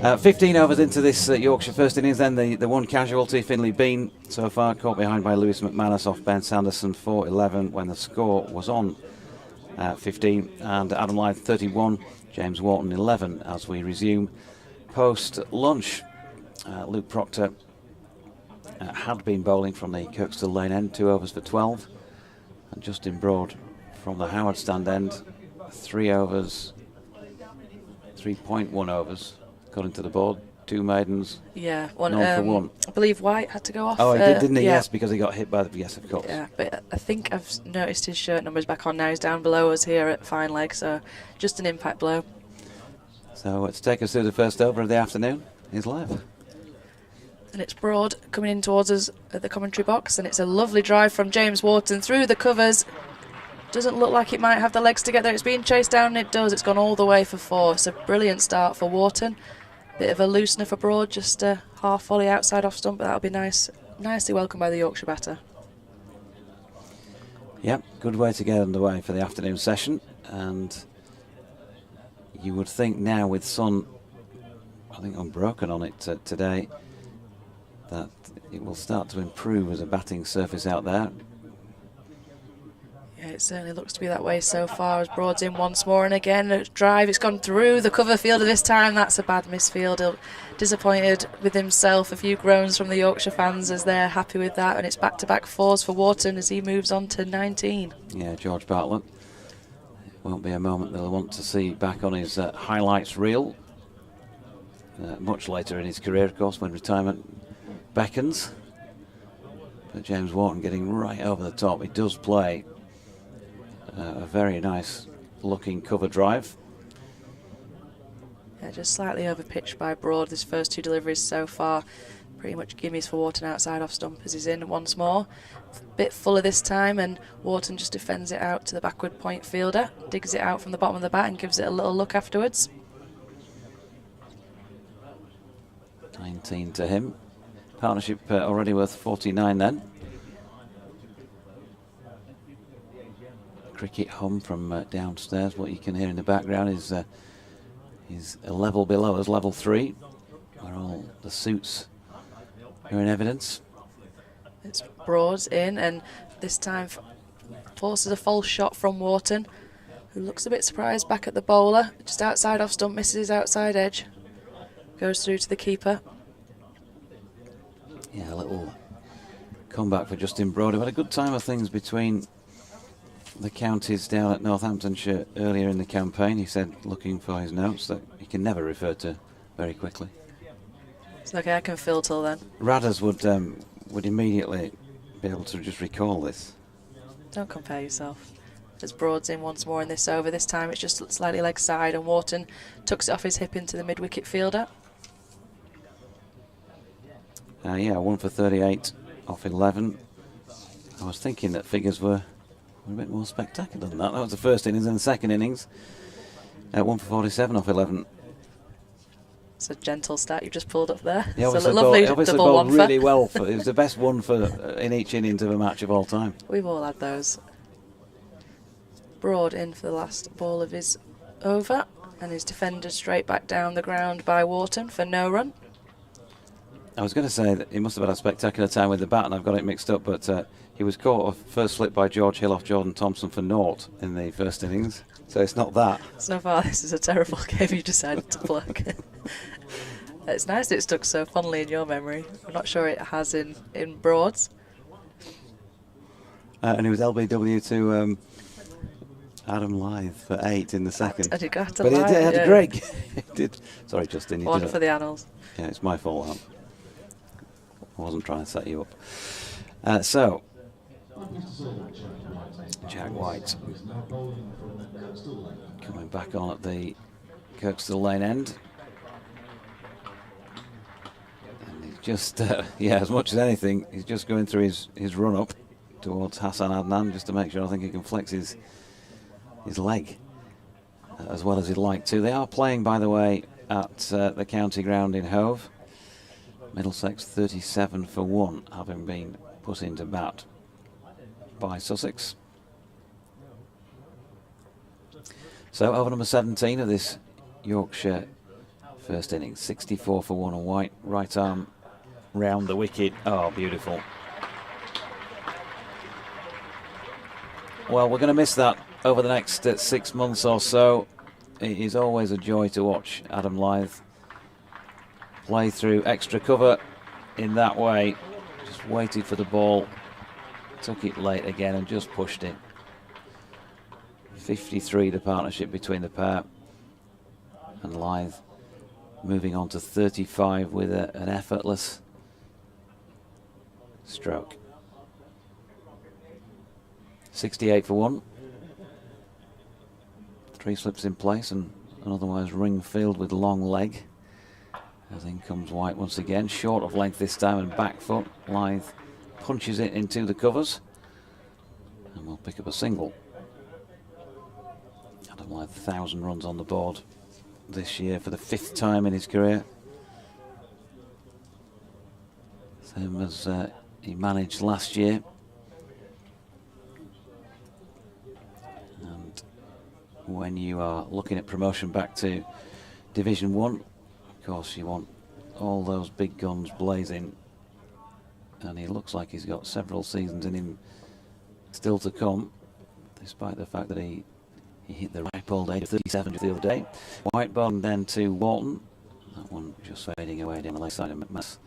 15 overs into this Yorkshire first innings, then the one casualty, Finlay Bean, so far caught behind by Lewis McManus off Ben Sanderson for 11 when the score was on 15, and Adam Lyth 31, James Wharton 11 as we resume post-lunch. Luke Proctor had been bowling from the Kirkstall Lane end, 2 overs for 12, and Justin Broad from the Howard Stand end, 3 overs, 3.1 overs, according to the board. 2 maidens, yeah, none for 1. I believe White had to go off. Oh, he did, didn't he? Yeah. Yes, because he got hit by the... Yes, of course. Yeah, but I think I've noticed his shirt number's back on now. He's down below us here at fine leg, so just an impact blow. So to take us through the first over of the afternoon is live. And it's Broad coming in towards us at the commentary box, and it's a lovely drive from James Wharton through the covers. Doesn't look like it might have the legs to get there. It's being chased down, and it does. It's gone all the way for 4. It's a brilliant start for Wharton. Bit of a loosener for Broad, just a half volley outside off stump, but that'll be nice. Nicely welcomed by the Yorkshire batter. Yep, good way to get underway for the afternoon session. And you would think now with sun, I think unbroken on it today, that it will start to improve as a batting surface out there. Yeah, it certainly looks to be that way so far as Broad's in once more, and again a drive. It's gone through the cover fielder this time. That's a bad misfield. Disappointed with himself. A few groans from the Yorkshire fans as they're happy with that, and it's back-to-back 4s for Wharton as he moves on to 19. Yeah, George Bartlett. It won't be a moment they'll want to see back on his highlights reel. Much later in his career, of course, when retirement beckons. But James Wharton getting right over the top. He does play a very nice looking cover drive. Yeah, just slightly over pitched by Broad. His first 2 deliveries so far, pretty much gimmies for Wharton outside off stump as he's in once more. Bit fuller this time, and Wharton just defends it out to the backward point fielder, digs it out from the bottom of the bat and gives it a little look afterwards. 19 to him. Partnership already worth 49 then. Cricket hum from downstairs. What you can hear in the background is a level below us, level 3, where all the suits are in evidence. It's Broad's in, and this time forces a false shot from Wharton, who looks a bit surprised back at the bowler. Just outside off stump, misses his outside edge. Goes through to the keeper. Yeah, a little comeback for Justin Broad. Had a good time of things between the counties down at Northamptonshire earlier in the campaign. He said, looking for his notes, that he can never refer to very quickly. It's okay, I can fill till then. Radders would immediately be able to just recall this. Don't compare yourself. As Broad's in once more in this over. This time it's just slightly leg side, and Wharton tucks it off his hip into the mid-wicket fielder. Yeah, 1 for 38 off 11. I was thinking that figures were a bit more spectacular than that. That was the first innings, and the second innings 1 for 47 off 11. It's a gentle stat you've just pulled up there. Yeah, it's a lovely double one really for. well. It was the best one for in each innings of a match of all time. We've all had those. Broad in for the last ball of his over, and his defender straight back down the ground by Wharton for no run. I was going to say that he must have had a spectacular time with the bat, and I've got it mixed up, but he was caught off first slip by George Hill off Jordan Thompson for naught in the first innings, so it's not that. So far this is a terrible game you decided to plug. It's nice that it stuck so fondly in your memory. I'm not sure it has in Broad's. And it was LBW to Adam Lyth for 8 in the second. And he got to but Lyth, he had yeah. a great game. Sorry, Justin. One for the annals. Yeah, it's my fault. I wasn't trying to set you up. So, Jack White coming back on at the Kirkstall Lane end. And he's just, yeah, as much as anything, he's just going through his run-up towards Hassan Adnan just to make sure I think he can flex his leg as well as he'd like to. They are playing, by the way, at the county ground in Hove. Middlesex 37 for 1, having been put into bat by Sussex. So over number 17 of this Yorkshire first innings, 64 for 1 on White, right arm round the wicket. Oh, beautiful. Well, we're going to miss that over the next 6 months or so. It is always a joy to watch Adam Lyth play through extra cover in that way. Just waited for the ball, took it late again and just pushed it. 53 the partnership between the pair, and Lyth moving on to 35 with an effortless stroke. 68 for 1. 3 slips in place and an otherwise ring field with long leg. As in comes White once again, short of length this time and back foot. Lyth punches it into the covers and will pick up a single. Adam Lyth 1,000 runs on the board this year for the 5th time in his career. Same as he managed last year. And when you are looking at promotion back to Division 1, of course you want all those big guns blazing, and he looks like he's got several seasons in him still to come, despite the fact that he hit the ripe old age of 37 the other day. White ball then to Walton, that one just fading away down the left side of McMass.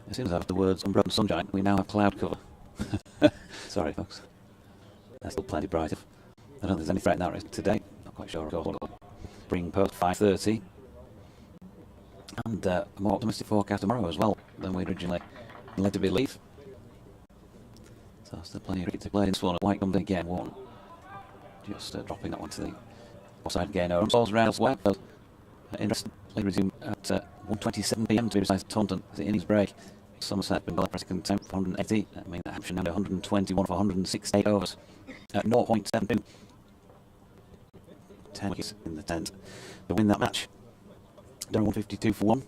As soon as I have the words unbroken sunshine, we now have cloud cover. Sorry folks, there's still plenty bright. I don't think there's any threat in that today, not quite sure of course. Bring post 5:30. And a more optimistic forecast tomorrow as well than we originally led to believe. So still plenty of cricket to play in this one. White comes in again, one. Just dropping that one to the offside again. Balls around elsewhere. Interestingly resume at 1:27 p.m. to be precise. Taunton as the innings break. Somerset been press contempt for 180. That means that Hampshire now 121 for 168 overs at 0.72. 10 wickets in the 10th to win that match. Down 152 for 1.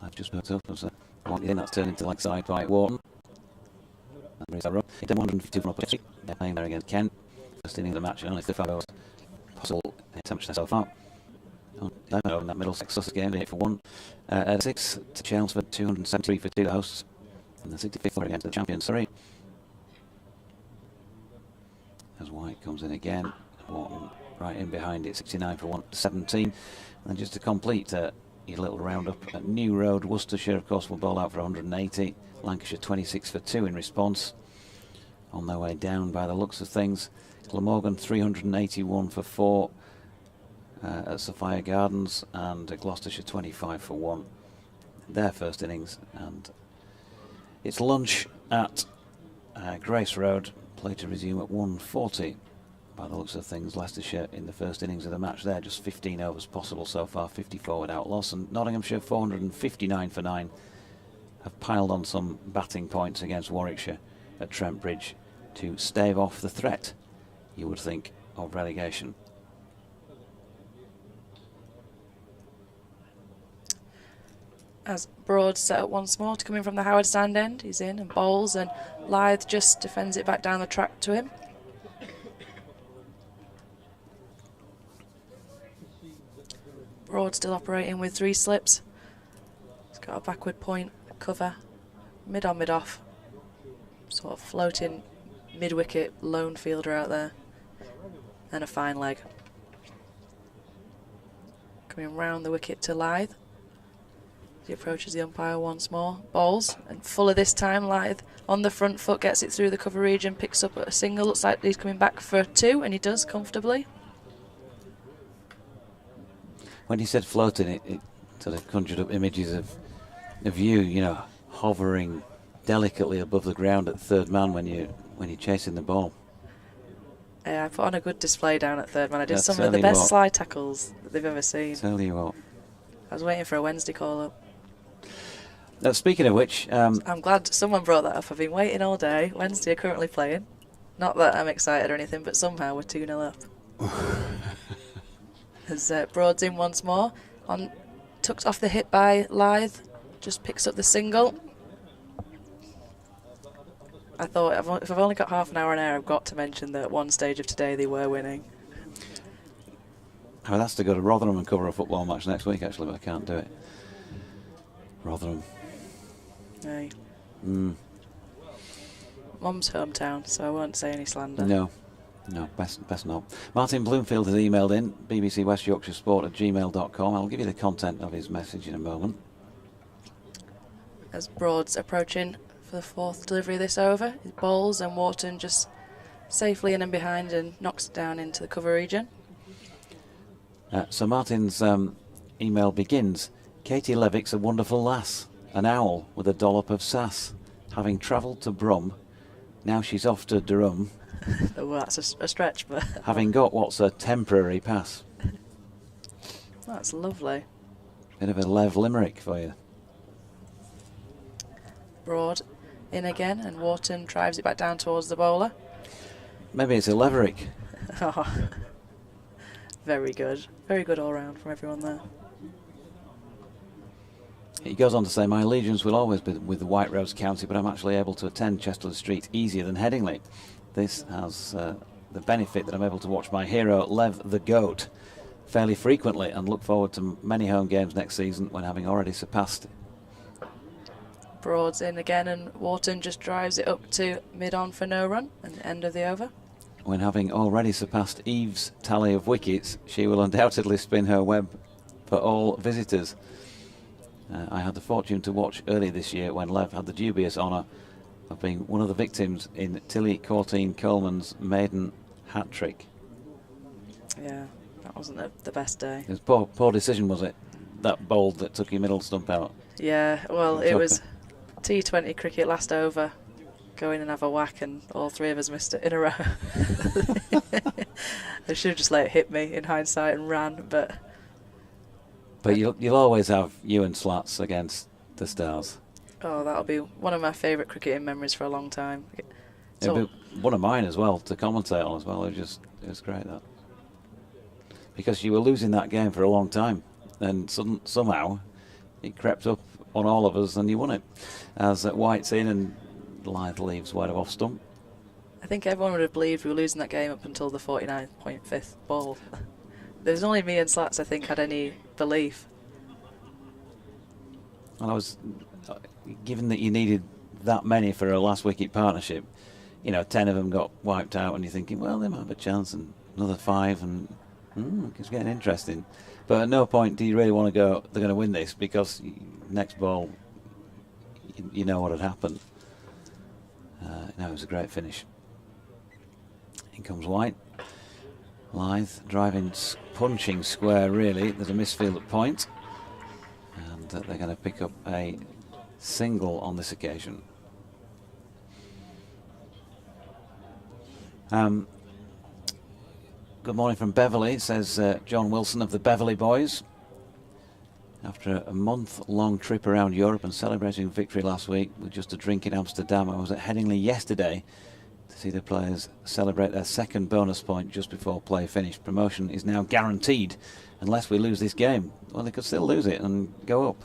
I've just put up as one in, that's turned into leg side by Wharton. That brings that run. Down 152 for Upper. They're playing there against Kent. First inning of the match, and only 35 overs possible temperature so far. Over in that Middlesex Sussex game, 8 for 1. At 6 to Chelmsford, 273 for 2 the hosts. And the 65th over against the champion Surrey. As White comes in again, Wharton right in behind it, 69 for 1, 17. And just to complete your little roundup at New Road, Worcestershire, of course, will bowl out for 180. Lancashire 26 for 2 in response. On their way down by the looks of things. Glamorgan 381 for 4 at Sophia Gardens, and Gloucestershire 25 for 1. Their first innings, and it's lunch at Grace Road. Play to resume at 1:40. By the looks of things, Leicestershire in the first innings of the match there, just 15 overs possible so far, 54 without loss, and Nottinghamshire 459 for 9 have piled on some batting points against Warwickshire at Trent Bridge to stave off the threat, you would think, of relegation. As Broad set up once more to come in from the Howard stand end, he's in and bowls, and Lyth just defends it back down the track to him. Broad still operating with 3 slips. He's got a backward point, a cover, mid on, mid off. Sort of floating mid-wicket lone fielder out there. And a fine leg. Coming round the wicket to Lyth. He approaches the umpire once more. Bowls, and fuller this time. Lyth on the front foot, gets it through the cover region, picks up a single. Looks like he's coming back for 2, and he does comfortably. When he said floating, it sort of conjured up images of you know, hovering delicately above the ground at third man when you're chasing the ball. Yeah, I put on a good display down at third man. I did That's some of the certainly best what- slide tackles that they've ever seen. Tell you what. I was waiting for a Wednesday call-up. Now, speaking of which, I'm glad someone brought that up. I've been waiting all day. Wednesday are currently playing. Not that I'm excited or anything, but somehow we're 2-0 up. As Broad's in once more. Tucked off the hip by Lythe. Just picks up the single. I thought, if I've only got half an hour on air, I've got to mention that at one stage of today they were winning. I would ask to go to Rotherham and cover a football match next week, actually, but I can't do it. Rotherham. Aye. Mm. Mum's hometown, so I won't say any slander. No, best not. Martin Bloomfield has emailed in, BBC West Yorkshire Sport at gmail.com. I'll give you the content of his message in a moment. As Broad's approaching for the fourth delivery of this over, he bowls and Wharton just safely in and behind and knocks it down into the cover region. So Martin's email begins, Katie Levick's a wonderful lass, an owl with a dollop of sass. Having travelled to Brum, now she's off to Durham, Oh, well, that's a stretch, but having got what's a temporary pass. that's lovely. Bit of a Lev limerick for you. Broad in again, and Wharton drives it back down towards the bowler. Maybe it's a Leverick. Oh. Very good. Very good all round from everyone there. He goes on to say, my allegiance will always be with the White Rose County, but I'm actually able to attend Chester Street easier than Headingley. This has the benefit that I'm able to watch my hero, Lev the Goat, fairly frequently and look forward to many home games next season when having already surpassed. Broad's in again, and Wharton just drives it up to mid-on for no run at the end of the over. When having already surpassed Eve's tally of wickets, she will undoubtedly spin her web for all visitors. I had the fortune to watch early this year when Lev had the dubious honour of being one of the victims in Tilly Courtine Coleman's maiden hat-trick. Yeah, that wasn't the best day. It was poor decision, was it? That bowl that took your middle stump out. Yeah, well, It's it okay. was T20 cricket last over. Go in and have a whack, and all three of us missed it in a row. I should have just let it hit me in hindsight and ran, but you'll always have you and Slats against the Stars. oh, that'll be one of my favourite cricketing memories for a long time. It'll be one of mine as well to commentate on as well. It was great, that, because you were losing that game for a long time, and somehow it crept up on all of us, and you won it. As White's in and Lythe leaves wide of off stump. I think everyone would have believed we were losing that game up until the 49.5th ball. There's only me and Slats, I think, had any belief. And I was, given that you needed that many for a last wicket partnership, 10 of them got wiped out, and you're thinking, well, they might have a chance, and another 5, and it's getting interesting. But at no point do you really want to go, they're going to win this, because next ball, you know what had happened. It was a great finish. In comes White. Lythe driving, punching square, really. There's a misfield at point. And they're going to pick up a single on this occasion. Good morning from Beverley, says John Wilson of the Beverley Boys. After a month-long trip around Europe and celebrating victory last week with just a drink in Amsterdam, I was at Headingley yesterday to see the players celebrate their second bonus point just before play finished. Promotion is now guaranteed unless we lose this game. Well, they could still lose it and go up.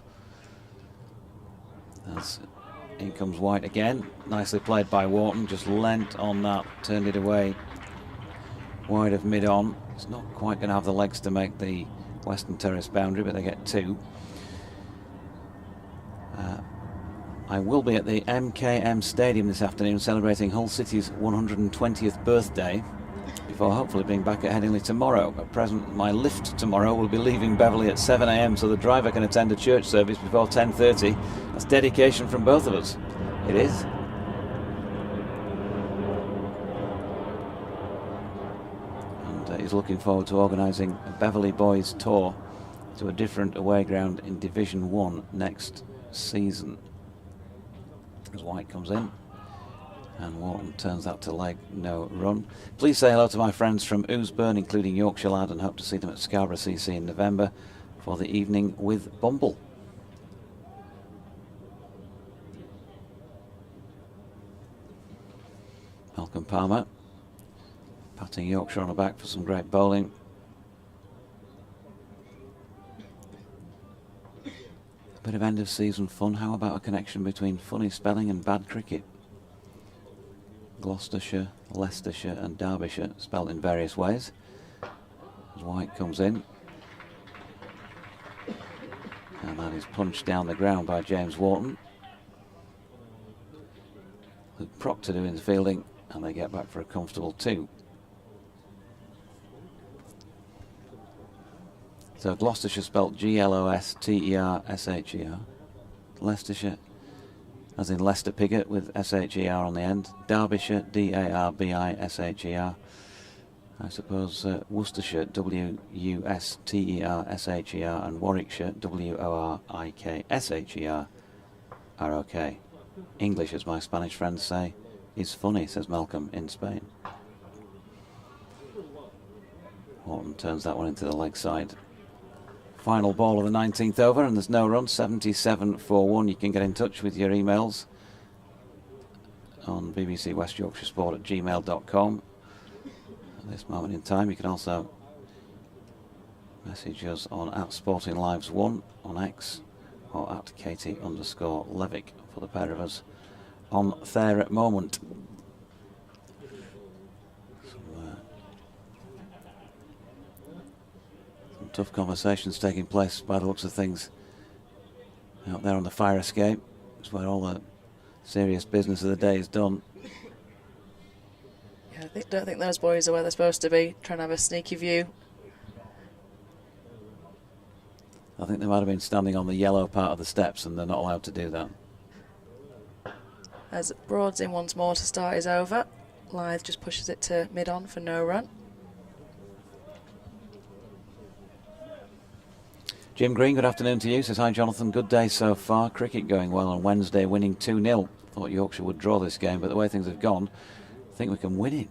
In comes White again. Nicely played by Wharton. Just leant on that, turned it away wide of mid-on. It's not quite going to have the legs to make the Western Terrace boundary, but they get 2. I will be at the MKM Stadium this afternoon celebrating Hull City's 120th birthday before hopefully being back at Headingley tomorrow. At present, my lift tomorrow will be leaving Beverley at 7 AM so the driver can attend a church service before 10:30. That's dedication from both of us. It is. And he's looking forward to organising a Beverley Boys tour to a different away ground in Division 1 next season. as White comes in. And Wharton turns that to leg, no run. Please say hello to my friends from Oosburn, including Yorkshire Lad, and hope to see them at Scarborough CC in November for the evening with Bumble. Malcolm Palmer patting Yorkshire on the back for some great bowling. A bit of end of season fun. How about a connection between funny spelling and bad cricket? Gloucestershire, Leicestershire and Derbyshire spelled in various ways. As White comes in. And that is punched down the ground by James Wharton. With Proctor doing the fielding, and they get back for a comfortable 2. So Gloucestershire spelt Glostershire. Leicestershire, as in Leicester Pigott with SHER on the end. Derbyshire, DARBISHER. I suppose Worcestershire, WUSTERSHER, and Warwickshire, WORIKSHER, are okay. English, as my Spanish friends say, is funny, says Malcolm in Spain. Wharton turns that one into the leg side. Final ball of the 19th over, and there's no run, 77-1. You can get in touch with your emails on BBC West Yorkshire Sport at gmail.com. At this moment in time, you can also message us on @SportingLives1 on X or @Katie_Levick for the pair of us on there at moment. Some tough conversations taking place by the looks of things out there on the fire escape. It's where all the serious business of the day is done. Yeah, I don't think those boys are where they're supposed to be, trying to have a sneaky view. I think they might have been standing on the yellow part of the steps, and they're not allowed to do that. As Broad's in once more to start his over. Lyth just pushes it to mid-on for no run. Jim Green, good afternoon to you. Says, hi Jonathan, good day so far. Cricket going well on Wednesday, winning 2-0. Thought Yorkshire would draw this game, but the way things have gone, I think we can win it.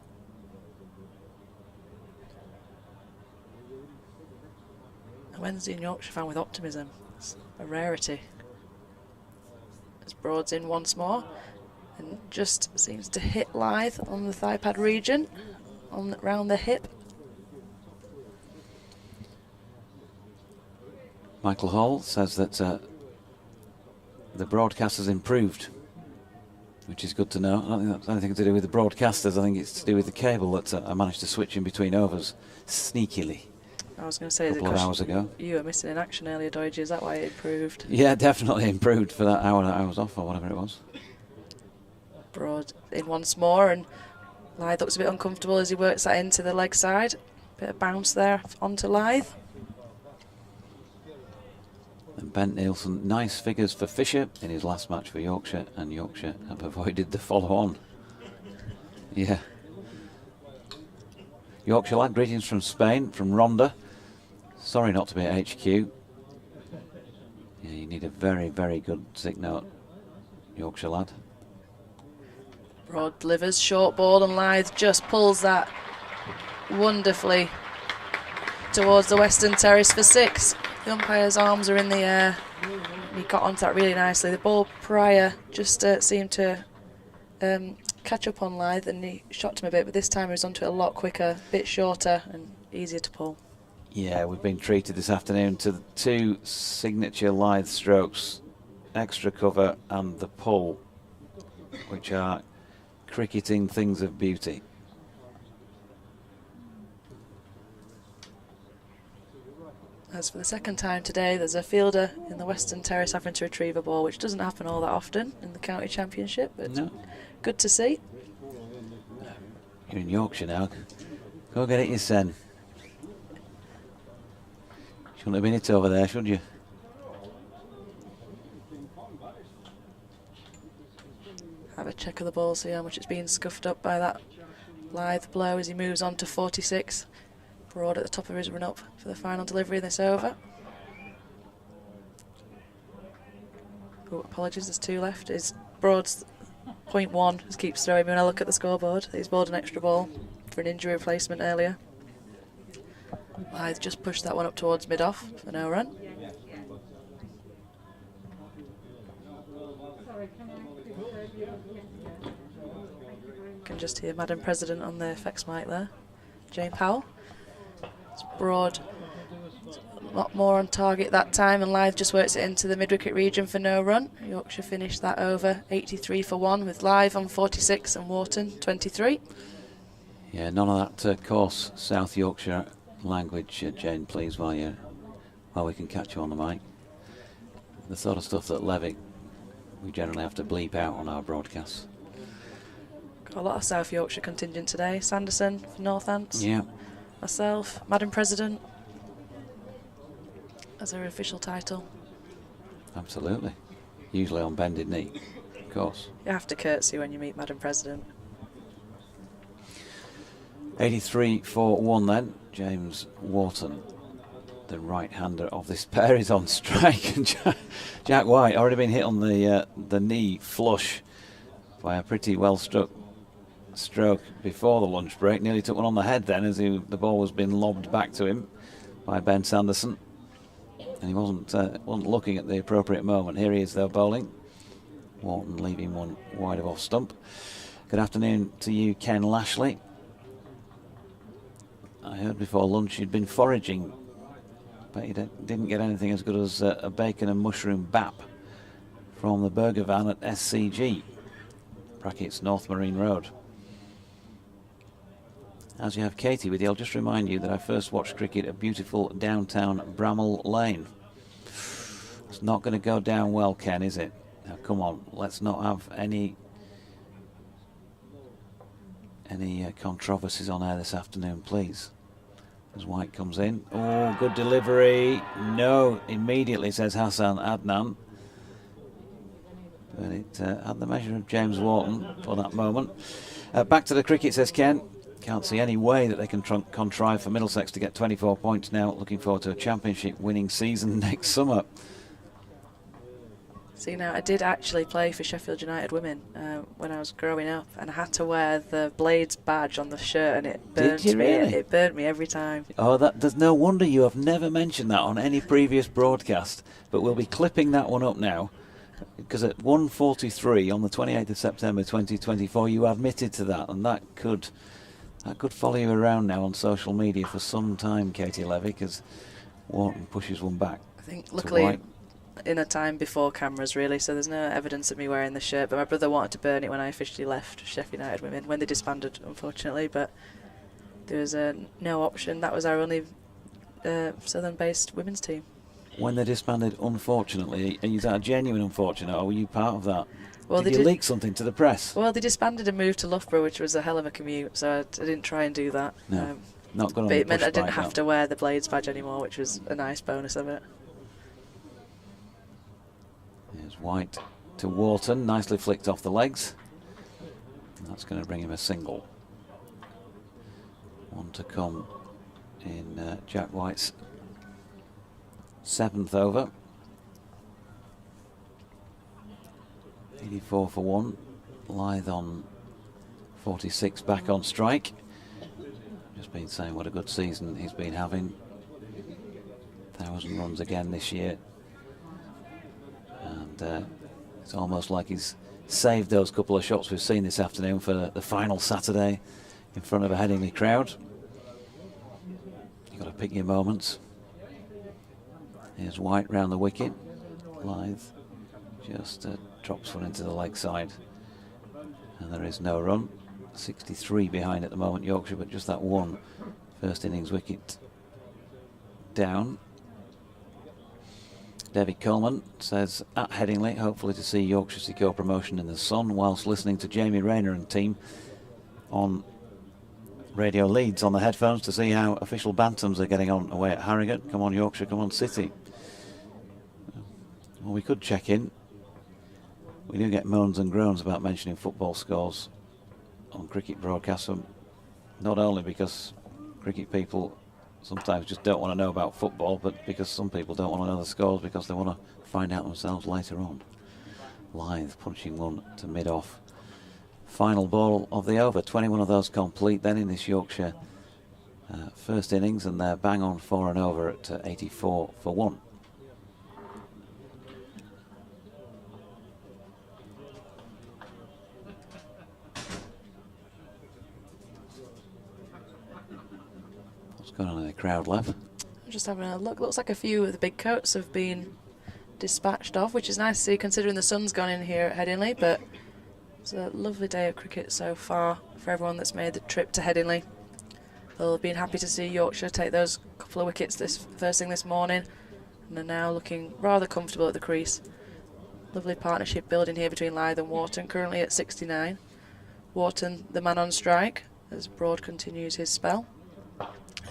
A Wednesday in Yorkshire fan with optimism. It's a rarity. As Broad's in once more, and just seems to hit Lyth on the thigh pad region, round the hip. Michael Hall says that the broadcast has improved, which is good to know. I don't think that's anything to do with the broadcasters. I think it's to do with the cable that I managed to switch in between overs sneakily. I was going to say, a couple of hours ago. You were missing in action earlier, Doige. Is that why it improved? Yeah, definitely improved for that hour that I was off, or whatever it was. Broad in once more, and Lyth looks a bit uncomfortable as he works that into the leg side. Bit of bounce there onto Lyth. And Bent Nielsen, nice figures for Fisher in his last match for Yorkshire, and Yorkshire have avoided the follow-on. Yeah. Yorkshire Lad, greetings from Spain, from Ronda. Sorry not to be at HQ. Yeah, you need a very, very good sick note, Yorkshire Lad. Broad delivers, short ball, and Lyth just pulls that wonderfully towards the Western Terrace for 6. The umpire's arms are in the air. He got onto that really nicely. The ball prior just seemed to catch up on Lyth, and he shot him a bit, but this time he was onto it a lot quicker, a bit shorter and easier to pull. Yeah, we've been treated this afternoon to the 2 signature Lyth strokes, extra cover and the pull, which are cricketing things of beauty. As for the second time today, there's a fielder in the Western Terrace having to retrieve a ball, which doesn't happen all that often in the county championship, but no. Good to see. You're in Yorkshire now. Go get it, you son. Shouldn't have been it over there, should you? Have a check of the ball, see how much it's been scuffed up by that Lyth blow as he moves on to 46. Broad at the top of his run-up for the final delivery of this over. Oh, apologies, there's 2 left. Is Broad's 0.1 just keeps throwing me when I look at the scoreboard. He's bowled an extra ball for an injury replacement earlier. I've just pushed that one up towards mid-off for no run. Can just hear Madam President on the effects mic there. Jane Powell. It's broad. A lot more on target that time, and Lyth just works it into the mid-wicket region for no run. Yorkshire finished that over 83 for 1 with Lyth on 46 and Wharton 23. Yeah, none of that coarse South Yorkshire language, Jane, please, while we can catch you on the mic. The sort of stuff that Levick, we generally have to bleep out on our broadcasts. Got a lot of South Yorkshire contingent today. Sanderson for Northampton. Yeah. Myself, Madam President, as her official title. Absolutely. Usually on bended knee, of course. You have to curtsy when you meet Madam President. 83 for 1 then. James Wharton, the right-hander of this pair, is on strike. And Jack White already been hit on the knee flush by a pretty well-struck stroke before the lunch break. Nearly took one on the head then as the ball was being lobbed back to him by Ben Sanderson. And he wasn't looking at the appropriate moment. Here he is though, bowling. Wharton leaving one wide of off stump. Good afternoon to you, Ken Lashley. I heard before lunch you'd been foraging, but you didn't get anything as good as a bacon and mushroom bap from the burger van at SCG, brackets North Marine Road. As you have Katie with you, I'll just remind you that I first watched cricket at beautiful downtown Bramall Lane. It's not going to go down well, Ken, is it? Now, come on, let's not have any controversies on air this afternoon, please. As White comes in. Oh, good delivery. No, immediately, says Hassan Adnan. But it had the measure of James Wharton for that moment. Back to the cricket, says Ken. Can't see any way that they can contrive for Middlesex to get 24 points now. Looking forward to a championship winning season next summer. See, now I did actually play for Sheffield United Women when I was growing up, and I had to wear the Blades badge on the shirt, and it burnt me. Really? It burnt me every time. Oh, there's no wonder you have never mentioned that on any previous broadcast. But we'll be clipping that one up now, because at 1:43 on the 28th of September 2024, you admitted to that, and that could follow you around now on social media for some time, Katie Levick, as Wharton pushes one back. I think, luckily, White. in a time before cameras, really, so there's no evidence of me wearing the shirt. But my brother wanted to burn it when I officially left Sheffield United Women, when they disbanded, unfortunately. But there was no option. That was our only southern-based women's team. When they disbanded, unfortunately, is that a genuine unfortunate, or were you part of that? Well, did you leak something to the press? Well, they disbanded and moved to Loughborough, which was a hell of a commute, so I didn't try and do that. No, not good on but the it meant I didn't push have bike, to wear the Blades badge anymore, which was a nice bonus of it. Here's White to Wharton, nicely flicked off the legs. That's going to bring him a single. One to come in Jack White's 7th over. 84 for 1. Lyth on 46, back on strike. Just been saying what a good season he's been having. 1,000 runs again this year. And it's almost like he's saved those couple of shots we've seen this afternoon for the final Saturday in front of a Headingley crowd. You've got to pick your moments. Here's White round the wicket. Lyth just drops one into the leg side. And there is no run. 63 behind at the moment, Yorkshire, but just that one first innings wicket down. David Coleman says, at Headingley, hopefully to see Yorkshire secure promotion in the sun, whilst listening to Jamie Rayner and team on Radio Leeds on the headphones to see how official bantams are getting on away at Harrogate. Come on Yorkshire, come on City. Well, we could check in. We do get moans and groans about mentioning football scores on cricket broadcasts, not only because cricket people sometimes just don't want to know about football, but because some people don't want to know the scores because they want to find out themselves later on. Lyth punching one to mid-off. final ball of the over. 21 of those complete then in this Yorkshire first innings, and they're bang on 4 and over at 84 for 1. What's going on in the crowd, Lev? I'm just having a look. Looks like a few of the big coats have been dispatched off, which is nice to see considering the sun's gone in here at Headingley, but it's a lovely day of cricket so far for everyone that's made the trip to Headingley. They'll have been happy to see Yorkshire take those couple of wickets this first thing this morning, and are now looking rather comfortable at the crease. Lovely partnership building here between Lyth and Wharton, currently at 69. Wharton the man on strike as Broad continues his spell.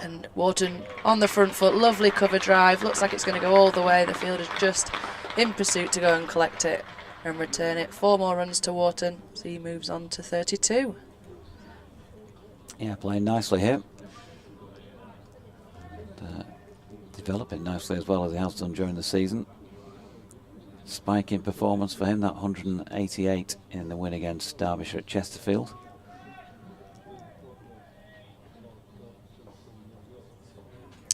And Wharton on the front foot, lovely cover drive, looks like it's going to go all the way. The fielder's just in pursuit to go and collect it and return it. 4 more runs to Wharton, so he moves on to 32. Yeah, playing nicely here. Developing nicely as well as he has done during the season. Spiking performance for him, that 188 in the win against Derbyshire at Chesterfield.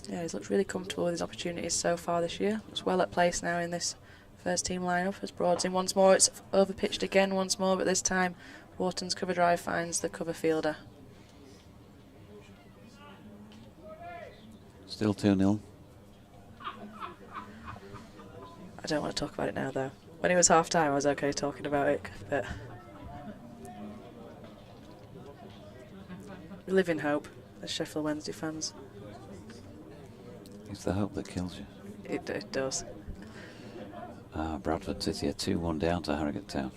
Yeah, he's looked really comfortable with his opportunities so far this year. It's well at place now in this first team lineup as Broad's in once more. It's overpitched again once more, but this time Wharton's cover drive finds the cover fielder. Still 2-0. I don't want to talk about it now though. When it was half time I was okay talking about it, but we live in hope as Sheffield Wednesday fans. It's the hope that kills you. It does. Bradford City are 2-1 down to Harrogate Town.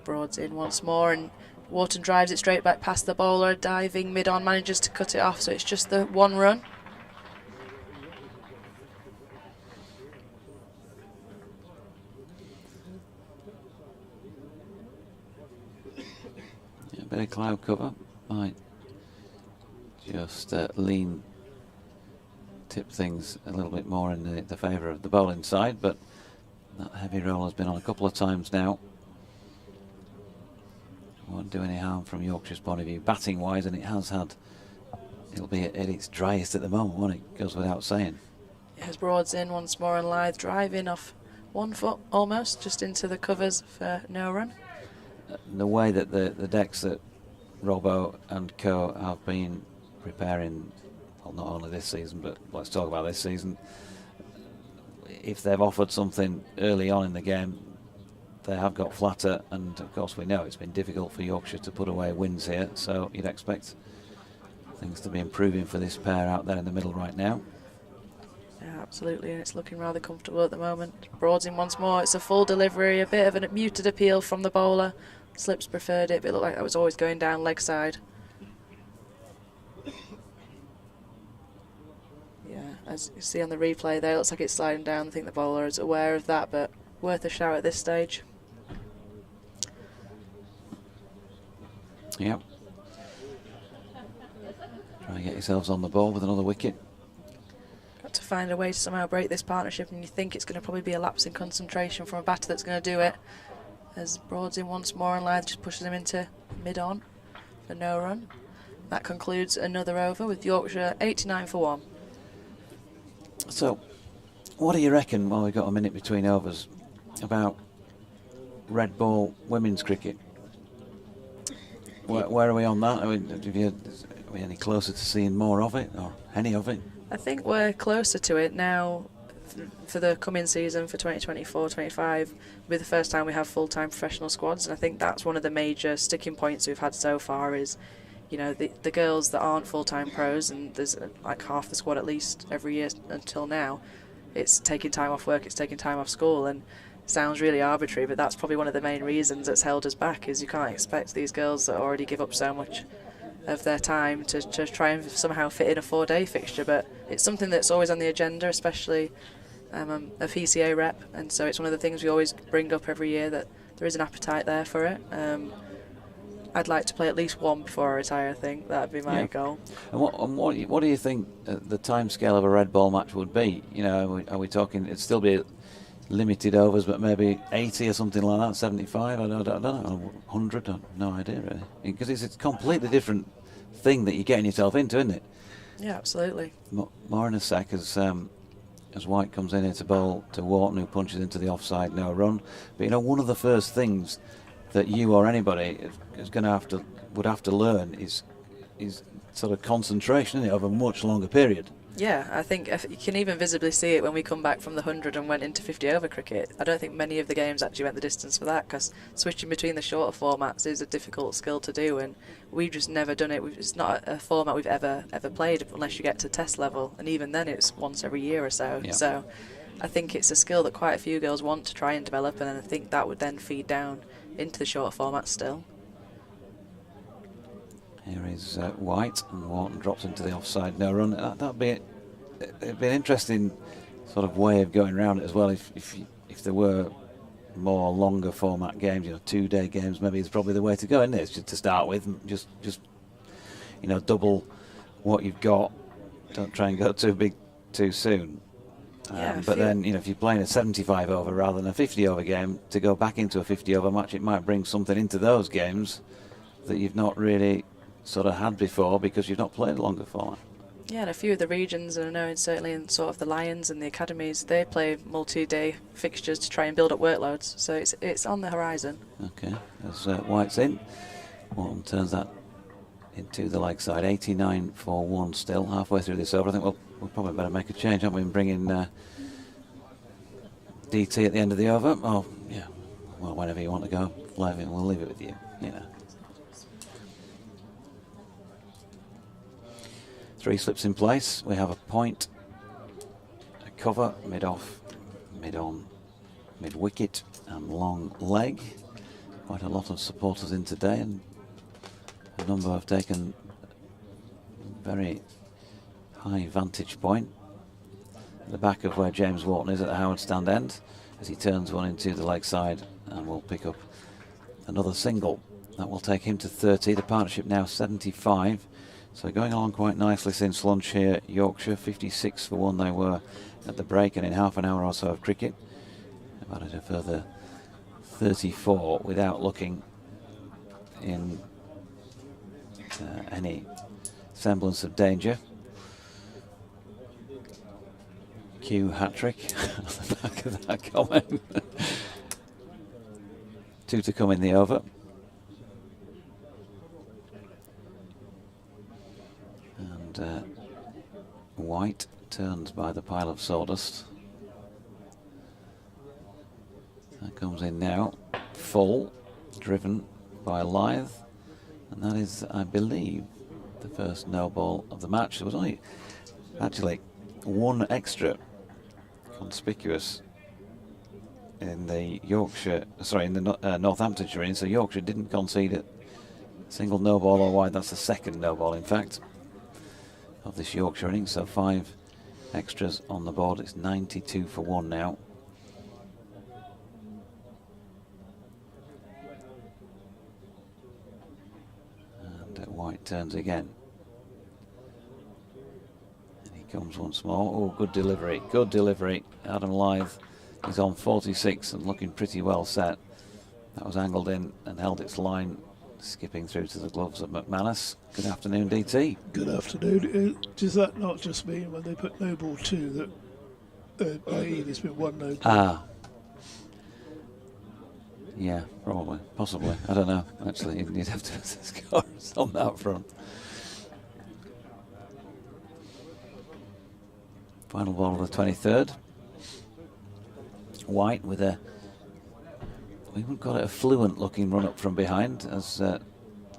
Broad's in once more, and Wharton drives it straight back past the bowler, diving mid-on, manages to cut it off, so it's just the 1 run. Yeah, a bit of cloud cover might just tip things a little bit more in the favour of the bowling side, but that heavy roll has been on a couple of times now. Won't do any harm from Yorkshire's point of view batting wise, and it has had, it'll be at its driest at the moment, won't it? Goes without saying. As Broad's in once more, and Lyth driving off 1 foot almost just into the covers for no run. The way that the decks that Robbo and co have been preparing, well, not only this season, but let's talk about this season. If they've offered something early on in the game, they have got flatter, and of course we know it's been difficult for Yorkshire to put away wins here, so you'd expect things to be improving for this pair out there in the middle right now. Yeah, absolutely, and it's looking rather comfortable at the moment. Broad's in once more, it's a full delivery, a bit of a muted appeal from the bowler. Slips preferred it, but it looked like that was always going down leg side. Yeah, as you see on the replay there, it looks like it's sliding down. I think the bowler is aware of that, but worth a shout at this stage. Yep. Try and get yourselves on the ball with another wicket. Got to find a way to somehow break this partnership, and you think it's going to probably be a lapse in concentration from a batter that's going to do it. As Broad's in once more, and Lyth just pushes him into mid-on for no run. That concludes another over with Yorkshire 89 for 1. So, what do you reckon, while we've got a minute between overs, about red ball women's cricket? Where are we on that? I mean, are we any closer to seeing more of it, or any of it? I think we're closer to it now for the coming season for 2024-25. Will be the first time we have full-time professional squads, and I think that's one of the major sticking points we've had so far is, you know, the girls that aren't full-time pros, and there's like half the squad at least every year until now, it's taking time off work, it's taking time off school, and it sounds really arbitrary, but that's probably one of the main reasons that's held us back, is you can't expect these girls that already give up so much of their time to try and somehow fit in a 4-day fixture. But it's something that's always on the agenda, especially a PCA rep, and so it's one of the things we always bring up every year, that there is an appetite there for it. I'd like to play at least one before I retire. I think that'd be my goal. And what do you think the time scale of a red ball match would be? You know, are we talking? It'd still be limited overs, but maybe 80 or something like that, 75, I don't know, 100, I've no idea really. Because it's a completely different thing that you're getting yourself into, isn't it? Yeah, absolutely. More in a sec as White comes in here to bowl to Wharton, who punches into the offside, no run. But you know, one of the first things that you or anybody would have to learn is sort of concentration, isn't it, over a much longer period. Yeah, I think you can even visibly see it when we come back from the 100 and went into 50 over cricket. I don't think many of the games actually went the distance for that, because switching between the shorter formats is a difficult skill to do, and we've just never done it. It's not a format we've ever played unless you get to test level, and even then it's once every year or so. Yeah. So I think it's a skill that quite a few girls want to try and develop, and I think that would then feed down into the shorter formats still. Here is White, and Wharton drops into the offside, no run. It'd be an interesting sort of way of going around it as well. If there were more longer format games, 2-day games, maybe it's probably the way to go, isn't it? It's just to start with, just double what you've got. Don't try and go too big too soon. But then, if you're playing a 75 over rather than a 50 over game, to go back into a 50 over match, it might bring something into those games that you've not really sort of had before, because you've not played a longer format. Yeah, and a few of the regions, and I know certainly in sort of the Lions and the academies, they play multi-day fixtures to try and build up workloads. So it's on the horizon. Okay, as White's in, Wharton turns that into the leg side. 89 for 1 still, halfway through this over. I think we'll probably better make a change, haven't we, and bring in DT at the end of the over. Oh, yeah. Well, whenever you want to go, we'll leave it with you. 3 slips in place. We have a point, a cover, mid-off, mid-on, mid-wicket and long leg. Quite a lot of supporters in today, and a number have taken very high vantage point at the back of where James Wharton is at the Howard stand end, as he turns one into the leg side and will pick up another single. That will take him to 30. The partnership now 75. So going along quite nicely since lunch here. Yorkshire 56 for 1 they were at the break, and in half an hour or so of cricket they've added a further 34 without looking in any semblance of danger. Q hat-trick on the back of that comment. 2 to come in the over. And White turns by the pile of sawdust. That comes in now, full, driven by Lythe, and that is, I believe, the first no ball of the match. There was only actually one extra conspicuous in the Northamptonshire innings, so Yorkshire didn't concede a single no ball or wide. That's the second no ball, in fact, of this Yorkshire innings. So 5 extras on the board. It's 92 for 1 now. And White turns again. And he comes once more. Oh, good delivery, good delivery. Adam Lythe is on 46 and looking pretty well set. That was angled in and held its line, skipping through to the gloves at McManus. Good afternoon, DT. Good afternoon. Does that not just mean when they put no ball 2 that i.e. there's been 1 no ball? Yeah, probably, possibly. I don't know. Actually, you'd have to score on that front. Final ball of the 23rd. White with we would call it a fluent looking run up from behind as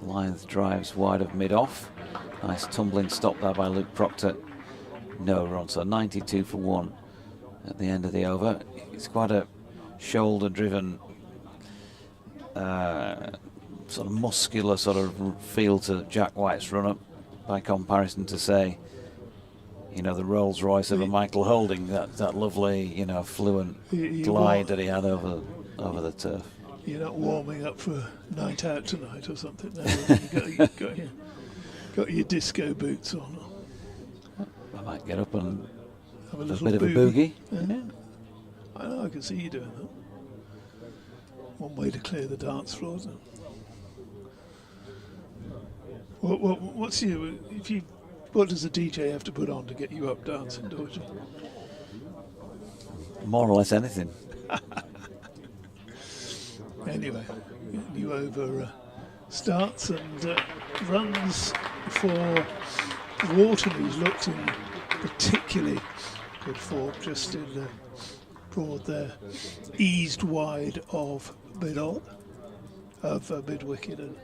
Lythe drives wide of mid-off. Nice tumbling stop there by Luke Proctor. No run, so 92 for 1 at the end of the over. It's quite a shoulder-driven, sort of muscular sort of feel to Jack White's run-up, by comparison to, say, the Rolls Royce of a Michael Holding, that lovely, fluent glide that he had over the turf. You're not warming up for a night out tonight or something. No, you've got your disco boots on. I might get up and have a bit little of a boogie. Yeah. I know, I can see you doing that. One way to clear the dance floor, isn't it? What does the DJ have to put on to get you up dancing, Dorothy? More or less anything. Anyway, you over starts and runs for Wharton, who's looked in particularly good form, just in broad there, eased wide of mid-on, of mid-wicket, and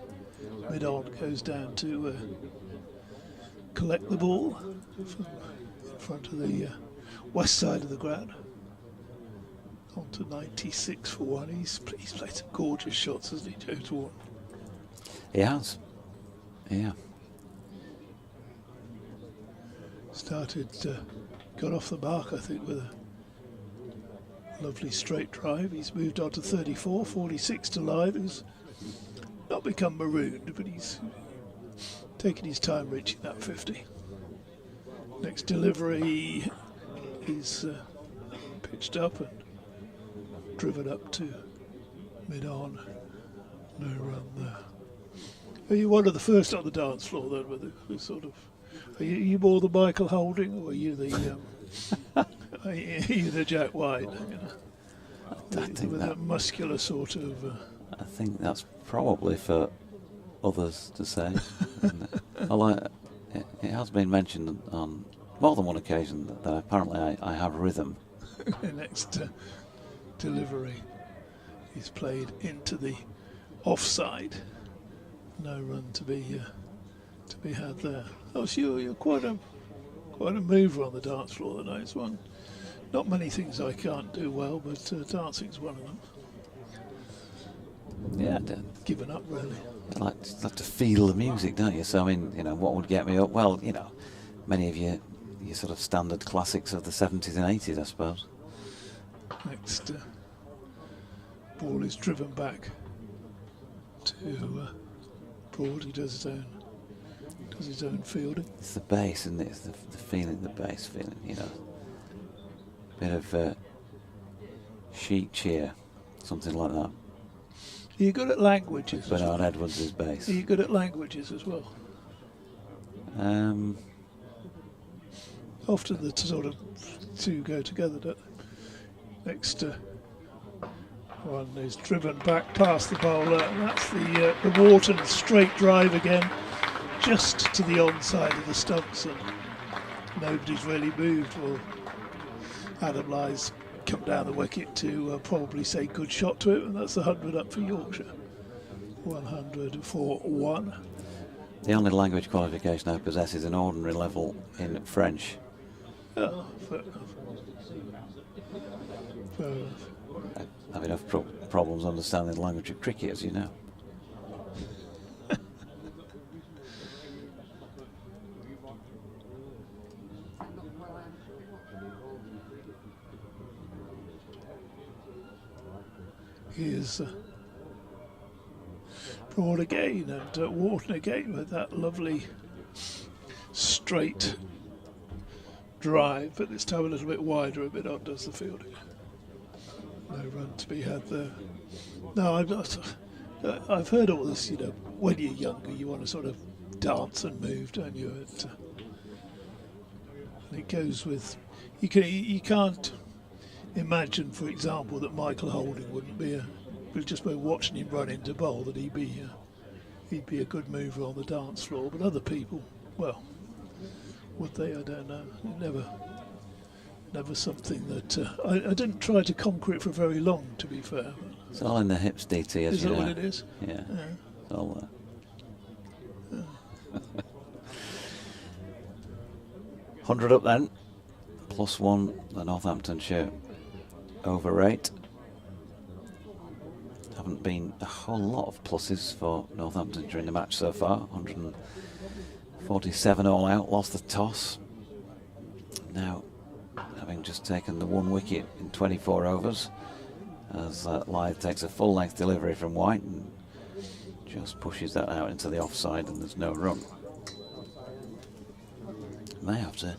mid-on goes down to collect the ball from in front of the west side of the ground. On to 96 for one. He's played some gorgeous shots, hasn't he, James Wharton? He has. Yeah. Got off the mark, I think, with a lovely straight drive. He's moved on to 34, 46 to live. He's not become marooned, but he's taken his time reaching that 50. Next delivery is pitched up and driven up to mid-on. No run there. Are you one of the first on the dance floor then? With the sort of, are you more the Michael Holding, or are you the are you the Jack White? You know, I think with that muscular sort of. I think that's probably for others to say. Although it has been mentioned on more than one occasion that apparently I have rhythm. The next delivery is played into the offside. No run to be had there. Oh, so you're quite a mover on the dance floor tonight. It's one. Not many things I can't do well, but dancing's one of them. Yeah, Given up really. you like to feel the music, don't you? So I mean, what would get me up? Well, many of your sort of standard classics of the 70s and 80s, I suppose. Next ball is driven back to Broad. He does his own fielding. It's the bass, isn't it? It's the feeling, the bass feeling, Bit of sheet cheer, something like that. Are you good at languages? Bernard Edwards' bass. Are you good at languages as well? Often the sort of two go together, don't they? Next one is driven back past the bowler, and that's the Wharton straight drive again, just to the onside of the stumps, and nobody's really moved. Well, Adam Ly's come down the wicket to probably say good shot to it, and that's 100 up for Yorkshire. 100 for one. The only language qualification I possess is an ordinary level in French. Oh, fair enough. Fair enough. I have enough problems understanding the language of cricket, as you know. Here's Broad again, and Wharton again with that lovely straight drive, but this time a little bit wider, a bit on does the fielding. No run to be had there. No, I'm not. I've heard all this, when you're younger you want to sort of dance and move, don't you? And it goes with, you can't imagine, for example, that Michael Holding wouldn't be just by watching him run into bowl, that he'd be a good mover on the dance floor. But other people, well, would they? I don't know. Never something that I didn't try to conquer it for very long, to be fair. It's all in the hips, DT, as is you know. Is that what it is? Yeah. It's all there. 100 up then. +1, the Northamptonshire over 8. Haven't been a whole lot of pluses for Northampton during the match so far. 147 all out, lost the toss. Now, having just taken the 1 wicket in 24 overs, as Lyth takes a full-length delivery from White and just pushes that out into the offside, and there's no run. May have to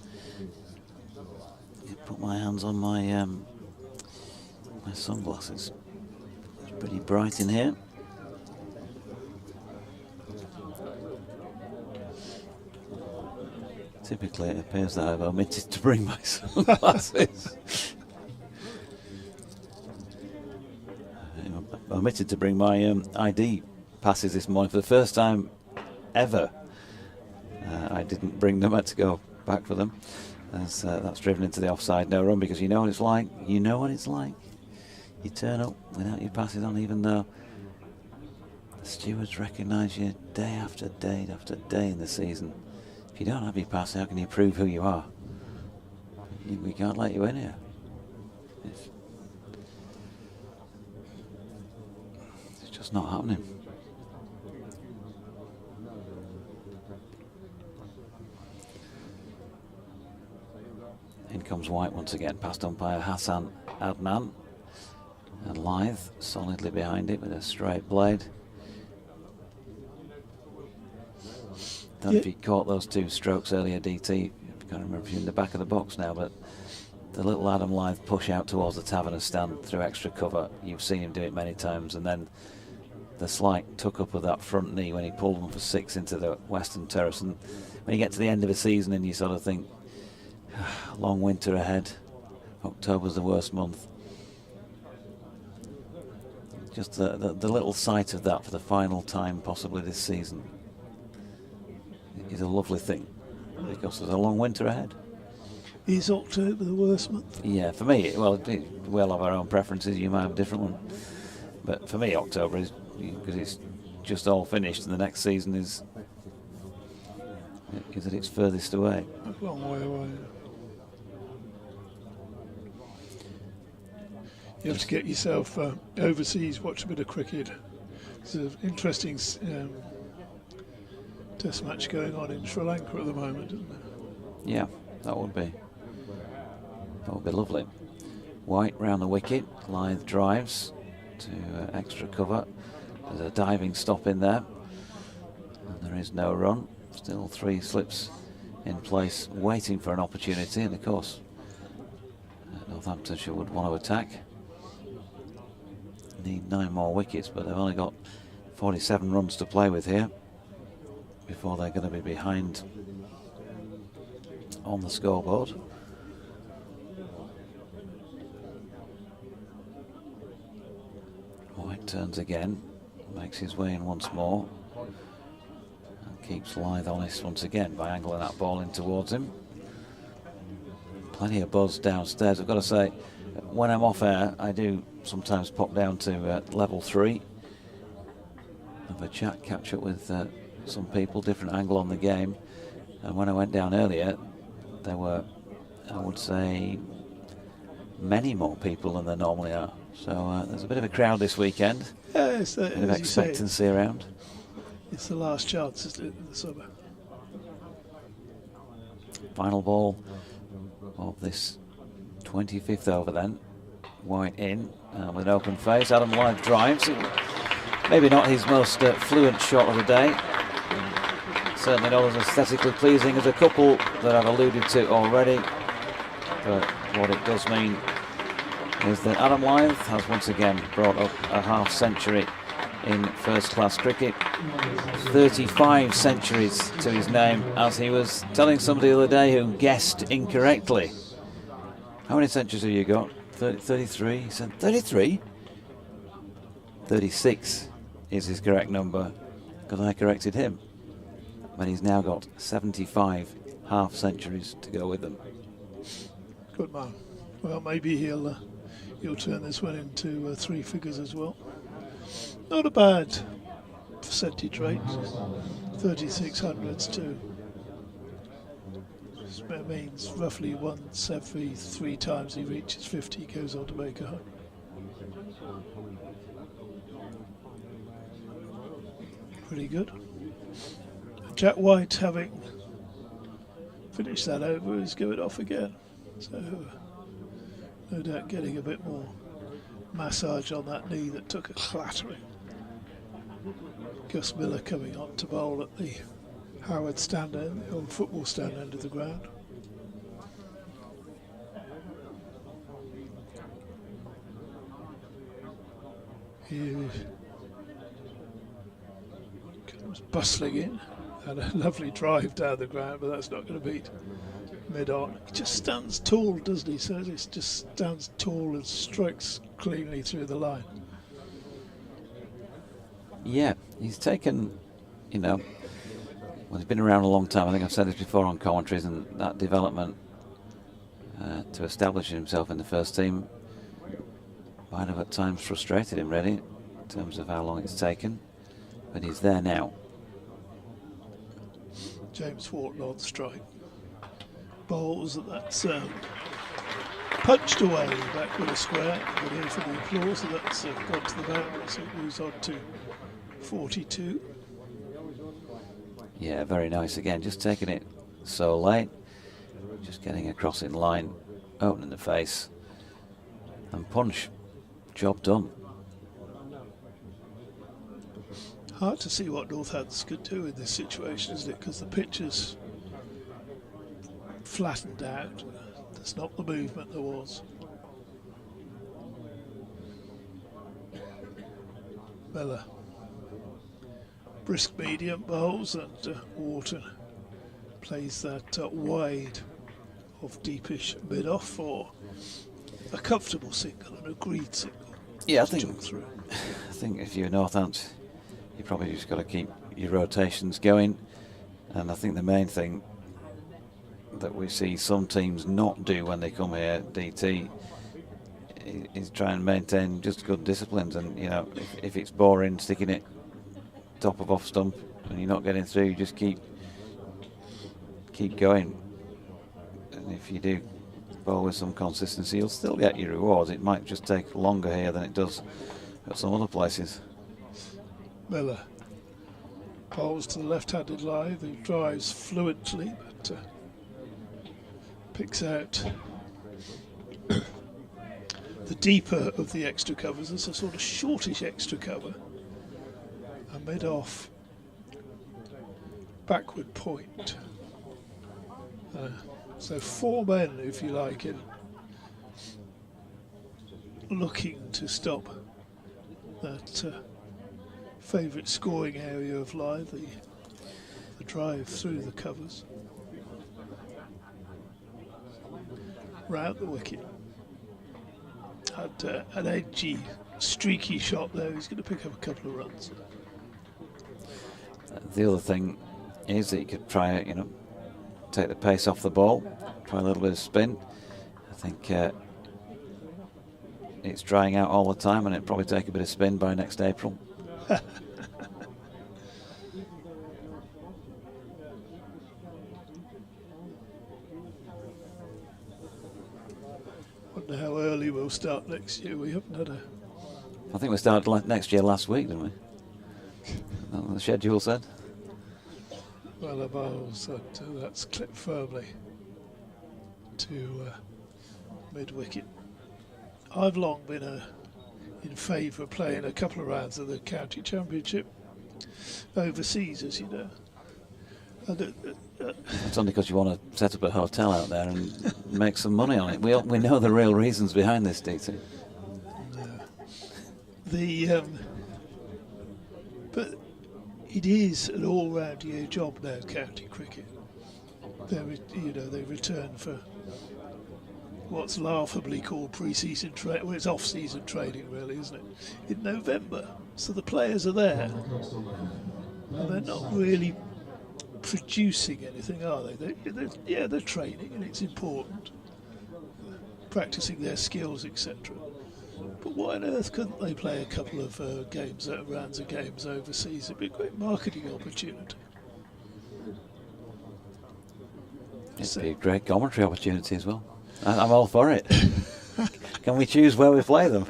put my hands on my Nice sunglasses. It's pretty bright in here. Typically, it appears that I've omitted to bring my sunglasses. I omitted to bring my ID passes this morning for the first time ever. I didn't bring them. I had to go back for them. As that's driven into the offside no run, because you know what it's like. You know what it's like. You turn up without your passes on, even though the stewards recognise you day after day after day in the season. If you don't have your pass, how can you prove who you are? We can't let you in here. It's just not happening. In comes White once again, past umpire Hassan Adnan. And Lythe solidly behind it with a straight blade. Don't know if you caught those two strokes earlier, DT. I can't remember if you're in the back of the box now, but the little Adam Lythe push out towards the Taverner stand through extra cover. You've seen him do it many times. And then the slight tuck up of that front knee when he pulled them for 6 into the Western Terrace. And when you get to the end of a season and you sort of think, long winter ahead, October's the worst month. Just the little sight of that for the final time possibly this season is a lovely thing, because there's a long winter ahead. Is October the worst month? Yeah, for me, well, we'll have our own preferences, you might have a different one. But for me, October is, because it's just all finished and the next season is at its furthest away. A long way away. You have to get yourself overseas, watch a bit of cricket. There's an interesting test match going on in Sri Lanka at the moment, isn't there? Yeah, that would be lovely. White round the wicket, Lythe drives to extra cover. There's a diving stop in there, and there is no run. Still 3 slips in place, waiting for an opportunity, and of course Northamptonshire would want to attack. Need 9 more wickets, but they've only got 47 runs to play with here before they're going to be behind on the scoreboard. White turns again, makes his way in once more, and keeps Lythe honest once again by angling that ball in towards him. Plenty of buzz downstairs. I've got to say, when I'm off air, I do sometimes pop down to level 3, have a chat, catch up with some people, different angle on the game. And when I went down earlier, there were, I would say, many more people than there normally are. So there's a bit of a crowd this weekend. Yeah, it's a bit of expectancy around. It's the last chance, isn't it, in the summer? Final ball of this 25th over then. White in with an open face. Adam Lythe drives. Maybe not his most fluent shot of the day. Certainly not as aesthetically pleasing as a couple that I've alluded to already. But what it does mean is that Adam Lythe has once again brought up a half century in first-class cricket. 35 centuries to his name, as he was telling somebody the other day who guessed incorrectly. How many centuries have you got? 33? He said, 33? 36 is his correct number, because I corrected him. But he's now got 75 half centuries to go with them. Good man. Well, maybe he'll turn this one into 3 figures as well. Not a bad percentage rate. 3600s too. That means roughly once every 3 times he reaches 50, he goes on to make a 100. Pretty good. Jack White, having finished that over, is going off again. So no doubt getting a bit more massage on that knee that took a clattering. Gus Miller coming on to bowl at the Howard stand end, the old football stand end of the ground. He comes bustling in. Had a lovely drive down the ground, but that's not going to beat mid-on. He just stands tall, doesn't he? So he just stands tall and strikes cleanly through the line. Yeah, he's taken, well, he's been around a long time. I think I've said this before on commentaries, and that development to establishing himself in the first team might have at times frustrated him, really, in terms of how long it's taken. But he's there now. James Wharton on strike. Bowls at that sound. Punched away back with a square. But here for the applause, so that's gone to the boundary, so it moves on to 42. Yeah, very nice again. Just taking it so late. Just getting across in line, opening the face, and punch. Job done. Hard to see what Northampton could do in this situation, isn't it? Because the pitch is flattened out. There's not the movement there was. Miller. Brisk medium bowls, and Wharton plays that wide of deepish mid-off for a comfortable single, an agreed single. Yeah, I think if you're Northampton, you probably just got to keep your rotations going. And I think the main thing that we see some teams not do when they come here, DT, is try and maintain just good disciplines. And if it's boring, sticking it top of off stump and you're not getting through, you just keep going. And if you do bowl with some consistency, you'll still get your rewards. It might just take longer here than it does at some other places. Miller bowls to the left-handed line, who drives fluently, but picks out the deeper of the extra covers. There's a sort of shortish extra cover, a mid-off backward point. So 4 men, if you like, in looking to stop that favourite scoring area of line, the drive through the covers. Round the wicket. Had an edgy, streaky shot there. He's going to pick up a couple of runs. The other thing is that you could try, take the pace off the ball, try a little bit of spin. I think it's drying out all the time, and it'll probably take a bit of spin by next April. Wonder how early we'll start next year. We haven't had a... I think we started next year last week, didn't we? That's what the schedule said. Well, Bowles, that's clipped firmly to mid-wicket. I've long been in favour of playing a couple of rounds of the county championship overseas, as you know. And, it's only because you want to set up a hotel out there and make some money on it. We know the real reasons behind this, DT. But it is an all-round year job now, county cricket. They return for what's laughably called pre-season training. Well, it's off-season training, really, isn't it? In November, so the players are there, and they're not really producing anything, are they? They're training, and it's important, practicing their skills, etc. But why on earth couldn't they play a couple of rounds of games overseas? It'd be a great marketing opportunity. It'd be a great commentary opportunity as well. I'm all for it. Can we choose where we play them?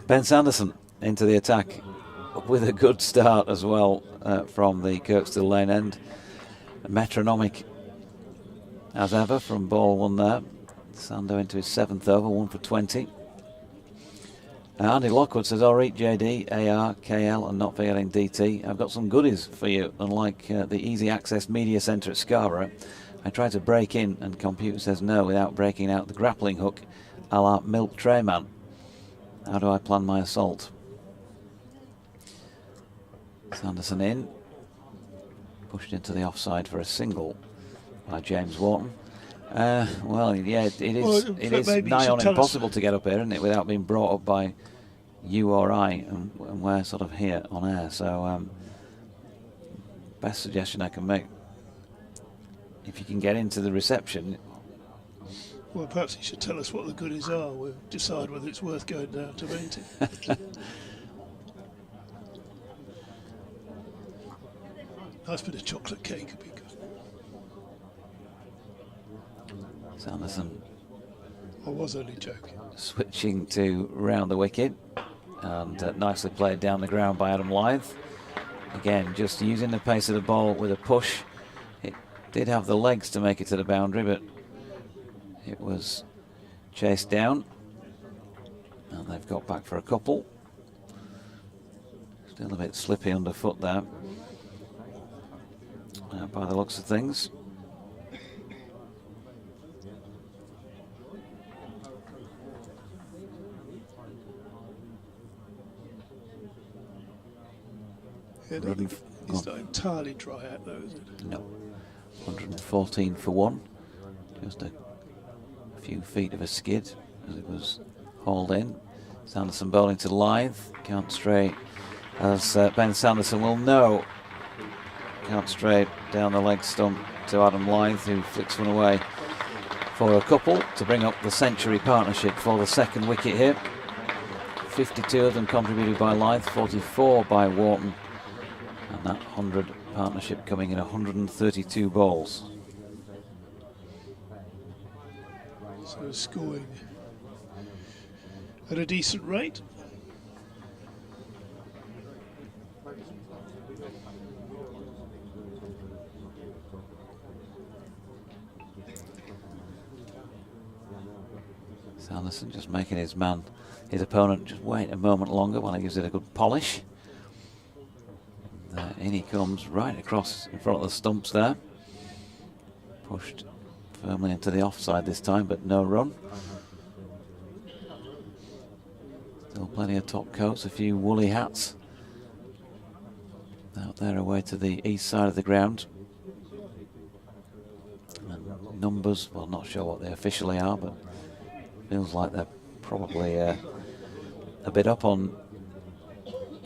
Ben Sanderson into the attack with a good start as well from the Kirkstall Lane end. Metronomic as ever from ball one there. Sando into his 7th over, 1 for 20. Andy Lockwood says, all right, JD, AR, KL, and not forgetting DT. I've got some goodies for you. Unlike the easy access media centre at Scarborough, I tried to break in, and computer says no without breaking out the grappling hook a la Milk Tray Man. How do I plan my assault? Sanderson in. Pushed into the offside for a single by James Wharton. Well, yeah, it is nigh on impossible to get up here, isn't it, without being brought up by you or I, and we're sort of here on air. So, best suggestion I can make, if you can get into the reception. Well, perhaps he should tell us what the goodies are. We'll decide whether it's worth going down to meet it. Nice bit of chocolate cake would be good. Sanderson. I was only joking. Switching to round the wicket, and nicely played down the ground by Adam Lythe. Again, just using the pace of the ball with a push. It did have the legs to make it to the boundary, but it was chased down, and they've got back for a couple. Still a bit slippy underfoot there, by the looks of things. It's not entirely dry out though, is it? No. 114 for one. Just a few feet of a skid as it was hauled in. Sanderson bowling to Lythe. Can't stray, as Ben Sanderson will know. Can't stray down the leg stump to Adam Lythe, who flicks one away for a couple to bring up the century partnership for the second wicket here. 52 of them contributed by Lythe, 44 by Wharton. And that 100 partnership coming in 132 balls. So scoring at a decent rate. Sanderson just making his opponent just wait a moment longer while he gives it a good polish. In he comes right across in front of the stumps there. Pushed firmly into the offside this time, but no run. Still plenty of top coats, a few woolly hats out there away to the east side of the ground. And numbers, well, not sure what they officially are, but feels like they're probably a bit up on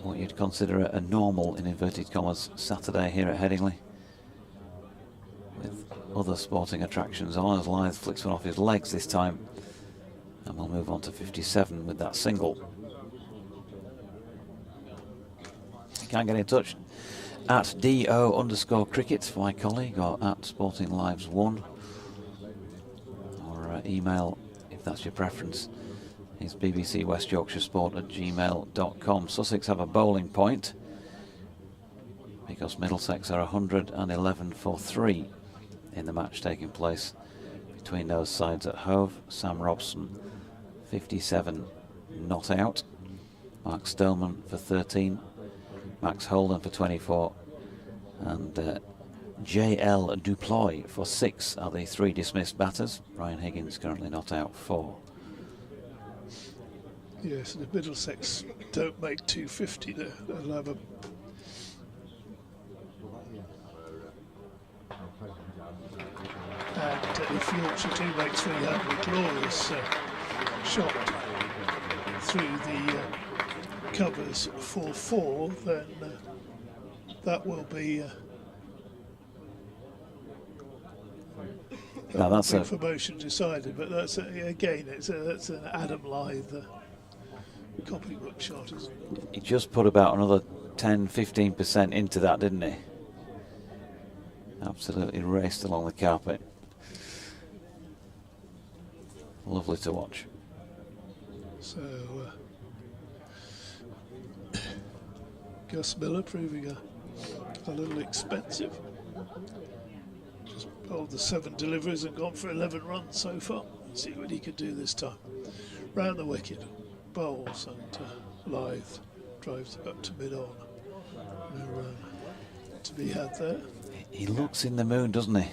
what you'd consider a normal, in inverted commas, Saturday here at Headingley, with other sporting attractions on, as Lythe flicks one off his legs this time, and we'll move on to 57 with that single. You can get in touch at DO_cricket for my colleague, or at Sporting Lives 1, or email, if that's your preference, is bbcwestyorkshiresport@gmail.com. Sussex have a bowling point because Middlesex are 111 for 3 in the match taking place between those sides at Hove. Sam Robson 57 not out, Mark Stillman for 13, Max Holden for 24, and J.L. Duploy for 6 are the 3 dismissed batters. Ryan Higgins currently not out 4. Yes, and if Middlesex don't make 250 there, they'll have a... And if Yorkshire do make 300, glorious shot through the covers for 4, then that will be... now that's a promotion decided, but that's again, that's an Adam Lythe copybook shot, isn't it? He just put about another 10-15% into that, didn't he? Absolutely raced along the carpet. Lovely to watch. So Gus Miller proving a little expensive. Just bowled the 7 deliveries and gone for 11 runs so far. Let's see what he can do this time. Round the wicket, bowls, and Lythe drives it up to mid-on. No run to be had there. He looks in the mood, doesn't he?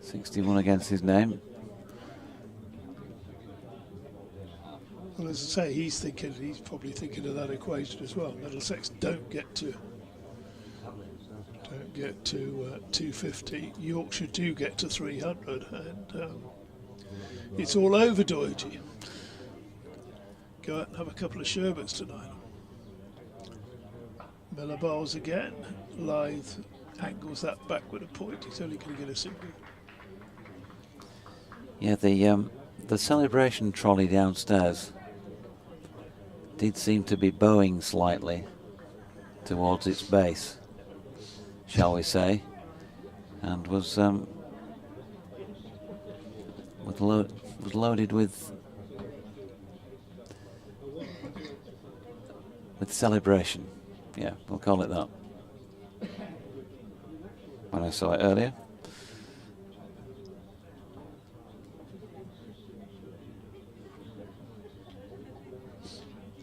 61 against his name. Well, Well, as I say, he's probably thinking of that equation as well. Middlesex don't get to 250. Yorkshire do get to 300, and it's all over, Doidgy. Go out and have a couple of sherbets tonight. Miller bowls again. Lythe angles that back with a point. He's only going to get a single. Yeah, the celebration trolley downstairs did seem to be bowing slightly towards its base, shall we say, and was loaded with celebration. Yeah, we'll call it that. When I saw it earlier.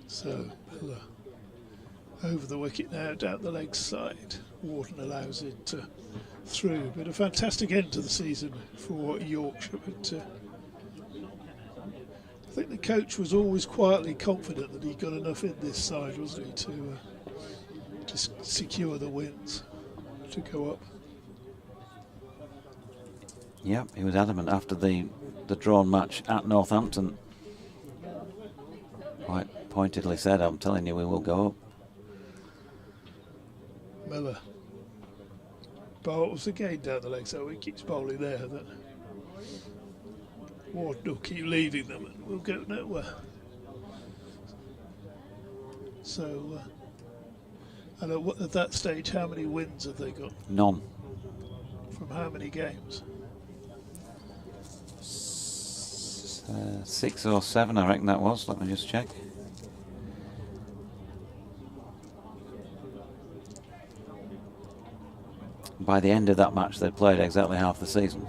So Miller over the wicket now, down the leg side. Wharton allows it through, but a fantastic end to the season for Yorkshire. But I think the coach was always quietly confident that he got enough in this side, wasn't he, to just secure the wins, to go up. Yeah, he was adamant after the drawn match at Northampton. Quite pointedly said, I'm telling you, we will go up. Miller bowls again down the leg, so he keeps bowling there. Then Ward will keep leaving them and we'll go nowhere. So, and at that stage, how many wins have they got? None. From how many games? 6 or 7, I reckon that was. Let me just check. By the end of that match, they'd played exactly half the season.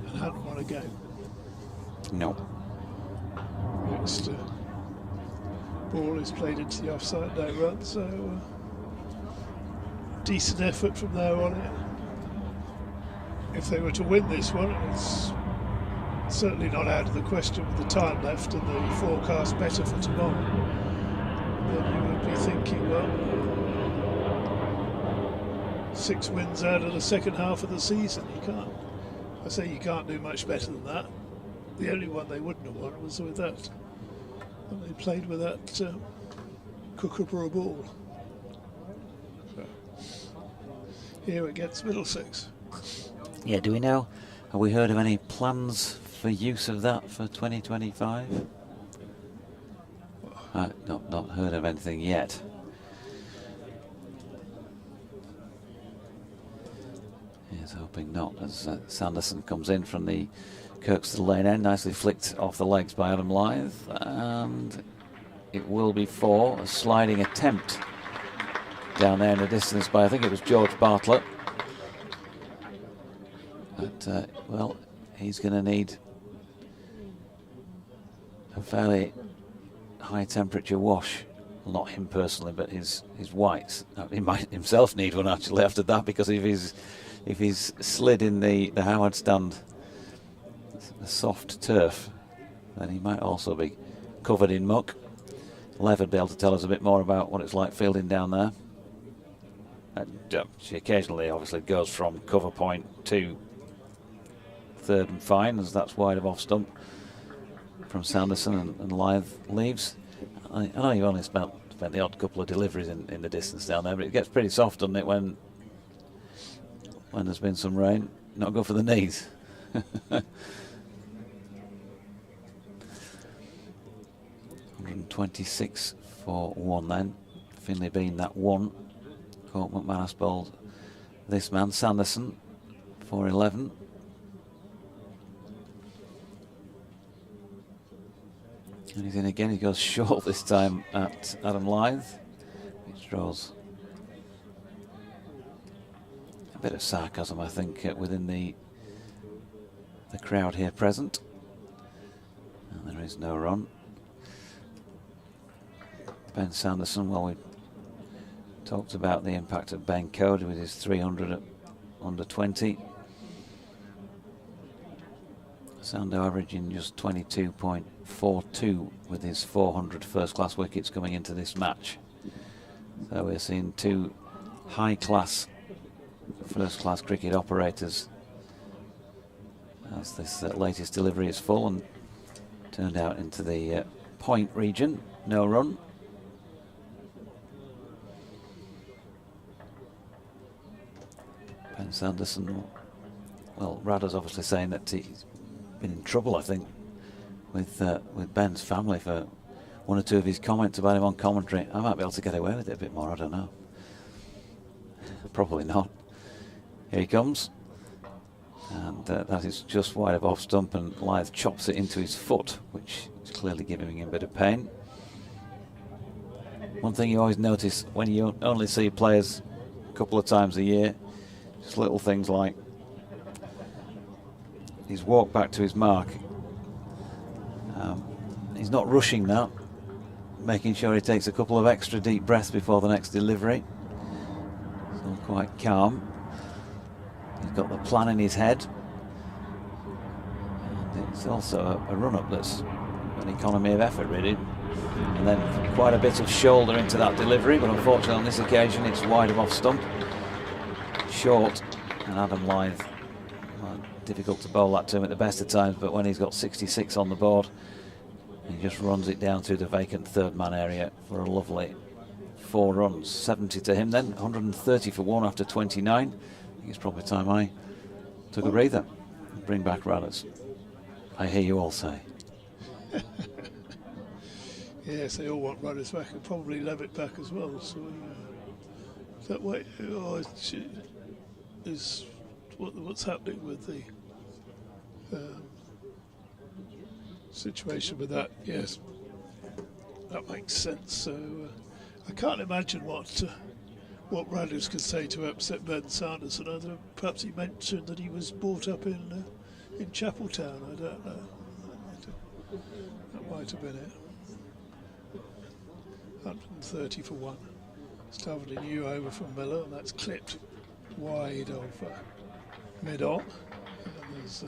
And hadn't won a game. No. Next ball is played into the offside, no run, so decent effort from there on in. If they were to win this one, it's certainly not out of the question with the time left and the forecast better for tomorrow. Then you would be thinking, well, 6 wins out of the second half of the season. You can't do much better than that. The only one they wouldn't have won was with that. And they played with that Kookaburra ball. So, here against Middlesex. Yeah, do we know? Have we heard of any plans for use of that for 2025? Not heard of anything yet. He's hoping not, as Sanderson comes in from the Kirkstall lane end, nicely flicked off the legs by Adam Lythe, and it will be for a sliding attempt down there in the distance by, I think it was George Bartlett. But, well, he's going to need a fairly high temperature wash. Well, not him personally, but his whites. He might himself need one actually after that, because if he's slid in the Howard stand, the soft turf, then he might also be covered in muck. Lev would be able to tell us a bit more about what it's like fielding down there. And, she occasionally obviously goes from cover point to third and fine, as that's wide of off stump from Sanderson, and Lythe leaves. I know you've only spent the odd couple of deliveries in the distance down there, but it gets pretty soft, doesn't it, when there's been some rain. Not good for the knees. 126 for 1 then. Finlay being that 1. Court McManus bowled this man, Sanderson, for 11. And he's in again. He goes short this time at Adam Lythe, which draws a bit of sarcasm, I think, within the crowd here present. And there is no run. Ben Sanderson, well, we talked about the impact of Ben Cody with his 300 at under 20. Sando averaging just 22.42 with his 400 first-class wickets coming into this match. So we're seeing two high-class first-class cricket operators as this latest delivery is full and turned out into the point region. No run. Ben Sanderson, well, Rada's obviously saying that he's been in trouble, I think, with Ben's family for one or two of his comments about him on commentary. I might be able to get away with it a bit more, I don't know. Probably not. Here he comes. And that is just wide of off stump, and Lyth chops it into his foot, which is clearly giving him a bit of pain. One thing you always notice when you only see players a couple of times a year, just little things like his walk back to his mark. He's not rushing that, making sure he takes a couple of extra deep breaths before the next delivery. He's all quite calm. He's got the plan in his head. And it's also a run-up that's an economy of effort, really. And then quite a bit of shoulder into that delivery, but unfortunately on this occasion it's wide of off stump. Short, and Adam Lyth, well, difficult to bowl that to him at the best of times, but when he's got 66 on the board, he just runs it down through the vacant third man area for a lovely 4 runs. 70 to him then, 130 for 1 after 29. I think it's probably time I took a breather and bring back Radders. I hear you all say. Yes, they all want Rudders back and probably Levitt back as well. So that way, is what's happening with the situation with that? Yes, that makes sense. So I can't imagine what Rudders could say to upset Ben Sanderson. Perhaps he mentioned that he was brought up in Chapeltown. I don't know. That might have been it. 130 for 1. Started a new over from Miller, and that's clipped wide of mid-on. And then there's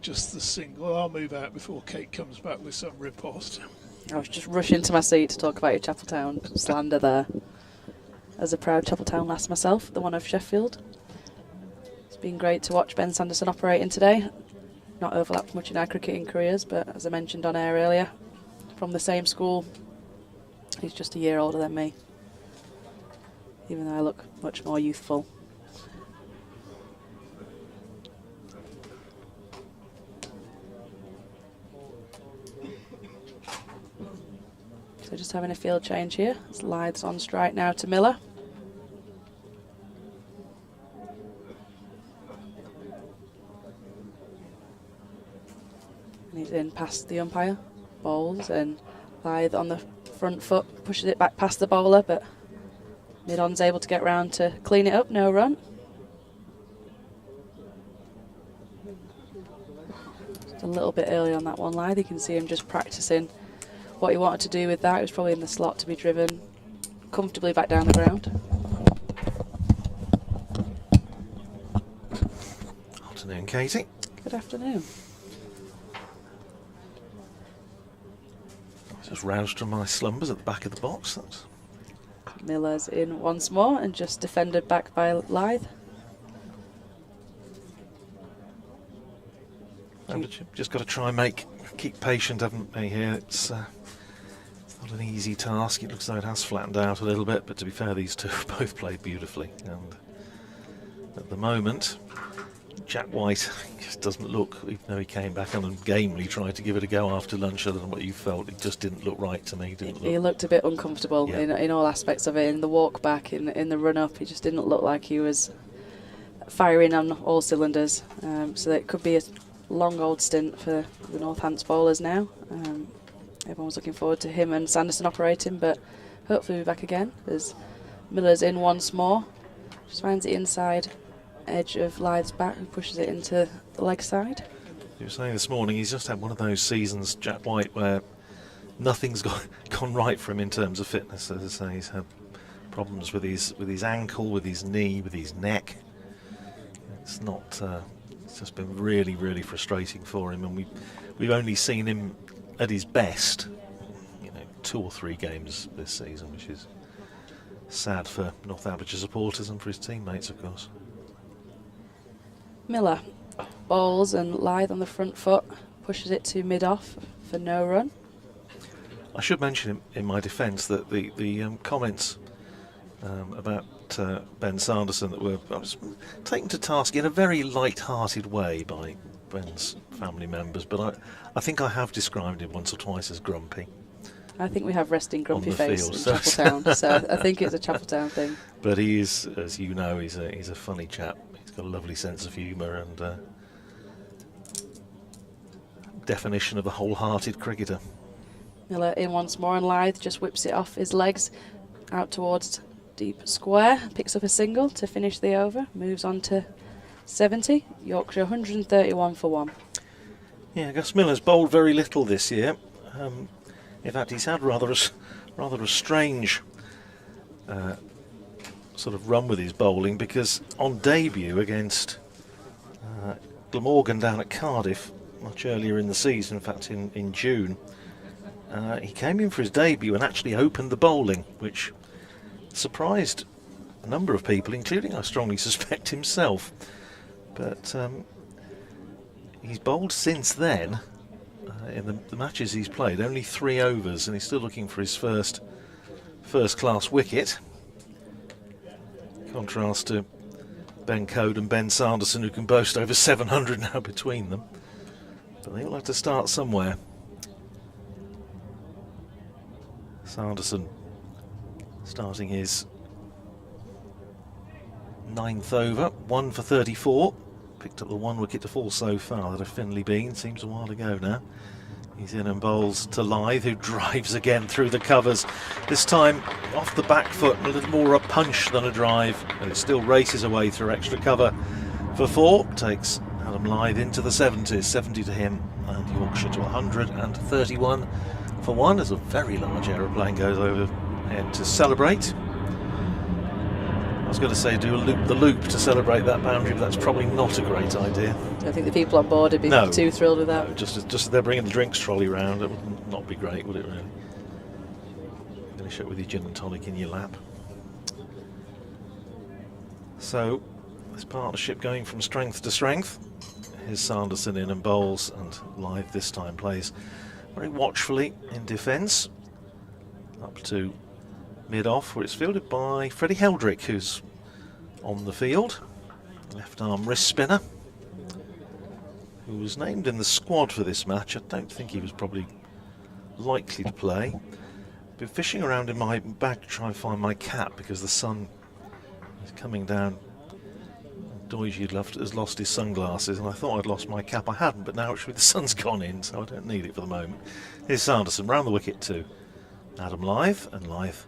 just the single. I'll move out before Kate comes back with some riposte. I was just rushing to my seat to talk about your Chapeltown slander there. As a proud Chapeltown lass myself, the one of Sheffield. It's been great to watch Ben Sanderson operating today. Not overlapped much in our cricketing careers, but as I mentioned on air earlier, from the same school, he's just a year older than me, even though I look much more youthful. So just having a field change here. It's Lyth's on strike now to Miller. And he's in past the umpire, bowls, and Lyth on the front foot pushes it back past the bowler, but mid-on's able to get round to clean it up. No run. Just a little bit early on that one, Lyth. You can see him just practicing what he wanted to do with that. It was probably in the slot to be driven comfortably back down the ground. Afternoon, Katie. Good afternoon. Just roused from my slumbers at the back of the box. That's Miller's in once more and just defended back by Lyth. and just got to try and keep patient, haven't we? Here, it's not an easy task. It looks like it has flattened out a little bit, but to be fair, these two both played beautifully. And at the moment, Jack White just doesn't look, even though he came back on and gamely tried to give it a go after lunch, other than what you felt, it just didn't look right to me. He looked a bit uncomfortable in all aspects of it, in the walk back, in the run up. He just didn't look like he was firing on all cylinders. So that could be a long old stint for the Northampton bowlers now. Everyone was looking forward to him and Sanderson operating, but hopefully we'll be back again as Miller's in once more. Just finds the inside edge of Lyth's back and pushes it into the leg side. You were saying this morning he's just had one of those seasons, Jack White, where nothing's gone right for him in terms of fitness. As I say, he's had problems with his ankle, with his knee, with his neck. It's not It's just been really, really frustrating for him, and we've only seen him at his best, 2 or 3 games this season, which is sad for Northamptonshire supporters and for his teammates, of course. Miller bowls and Lythe on the front foot, pushes it to mid-off for no run. I should mention in my defence that the comments about Ben Sanderson that I was taken to task in a very light-hearted way by Ben's family members, but I think I have described him once or twice as grumpy. I think we have resting grumpy face field, in so Chapeltown, so I think it's a Chapeltown thing. But he is, as you know, he's a funny chap. He's got a lovely sense of humour and definition of a wholehearted cricketer. Miller in once more, and Lythe just whips it off his legs out towards deep square, picks up a single to finish the over, moves on to 70. Yorkshire 131 for 1. Yeah, Gus Miller's bowled very little this year. In fact, he's had rather a strange sort of run with his bowling, because on debut against Glamorgan down at Cardiff much earlier in the season, in fact in June, he came in for his debut and actually opened the bowling, which surprised a number of people, including, I strongly suspect, himself. But he's bowled since then. In the matches he's played, only 3 overs, and he's still looking for his first-class wicket. Contrast to Ben Code and Ben Sanderson, who can boast over 700 now between them. But they all have to start somewhere. Sanderson starting his 9th over, 1 for 34. Picked up the 1 wicket to fall so far. That a Finley Bean seems a while ago now. He's in and bowls to Lythe, who drives again through the covers. This time off the back foot, a little more a punch than a drive, and it still races away through extra cover for 4. Takes Adam Lythe into the 70s, 70 to him, and Yorkshire to 131 for 1 as a very large aeroplane goes overhead to celebrate. I was going to say do the loop to celebrate that boundary, but that's probably not a great idea. I think the people on board would be too thrilled with that. No, just as they're bringing the drinks trolley round, it would not be great, would it really? Finish it with your gin and tonic in your lap. So, this partnership going from strength to strength. Here's Sanderson in and bowls, and Lythe this time plays very watchfully in defence. Up to mid-off, where it's fielded by Freddie Heldrick, who's on the field. Left arm wrist spinner, who was named in the squad for this match. I don't think he was probably likely to play. Been fishing around in my bag to try and find my cap, because the sun is coming down. Doige has lost his sunglasses, and I thought I'd lost my cap. I hadn't, but now actually the sun's gone in, so I don't need it for the moment. Here's Sanderson round the wicket to Adam Lythe, and Lythe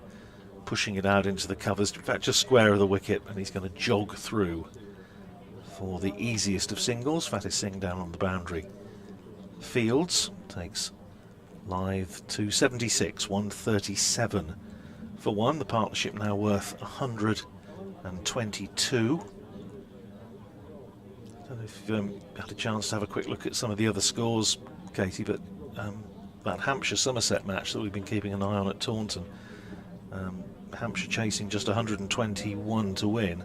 pushing it out into the covers, in fact just square of the wicket, and he's going to jog through for the easiest of singles. Fatih Singh down on the boundary. Fields takes Lythe to 76, 137 for 1. The partnership now worth 122. I don't know if you've had a chance to have a quick look at some of the other scores, Katie, but that Hampshire-Somerset match that we've been keeping an eye on at Taunton, Hampshire chasing just 121 to win.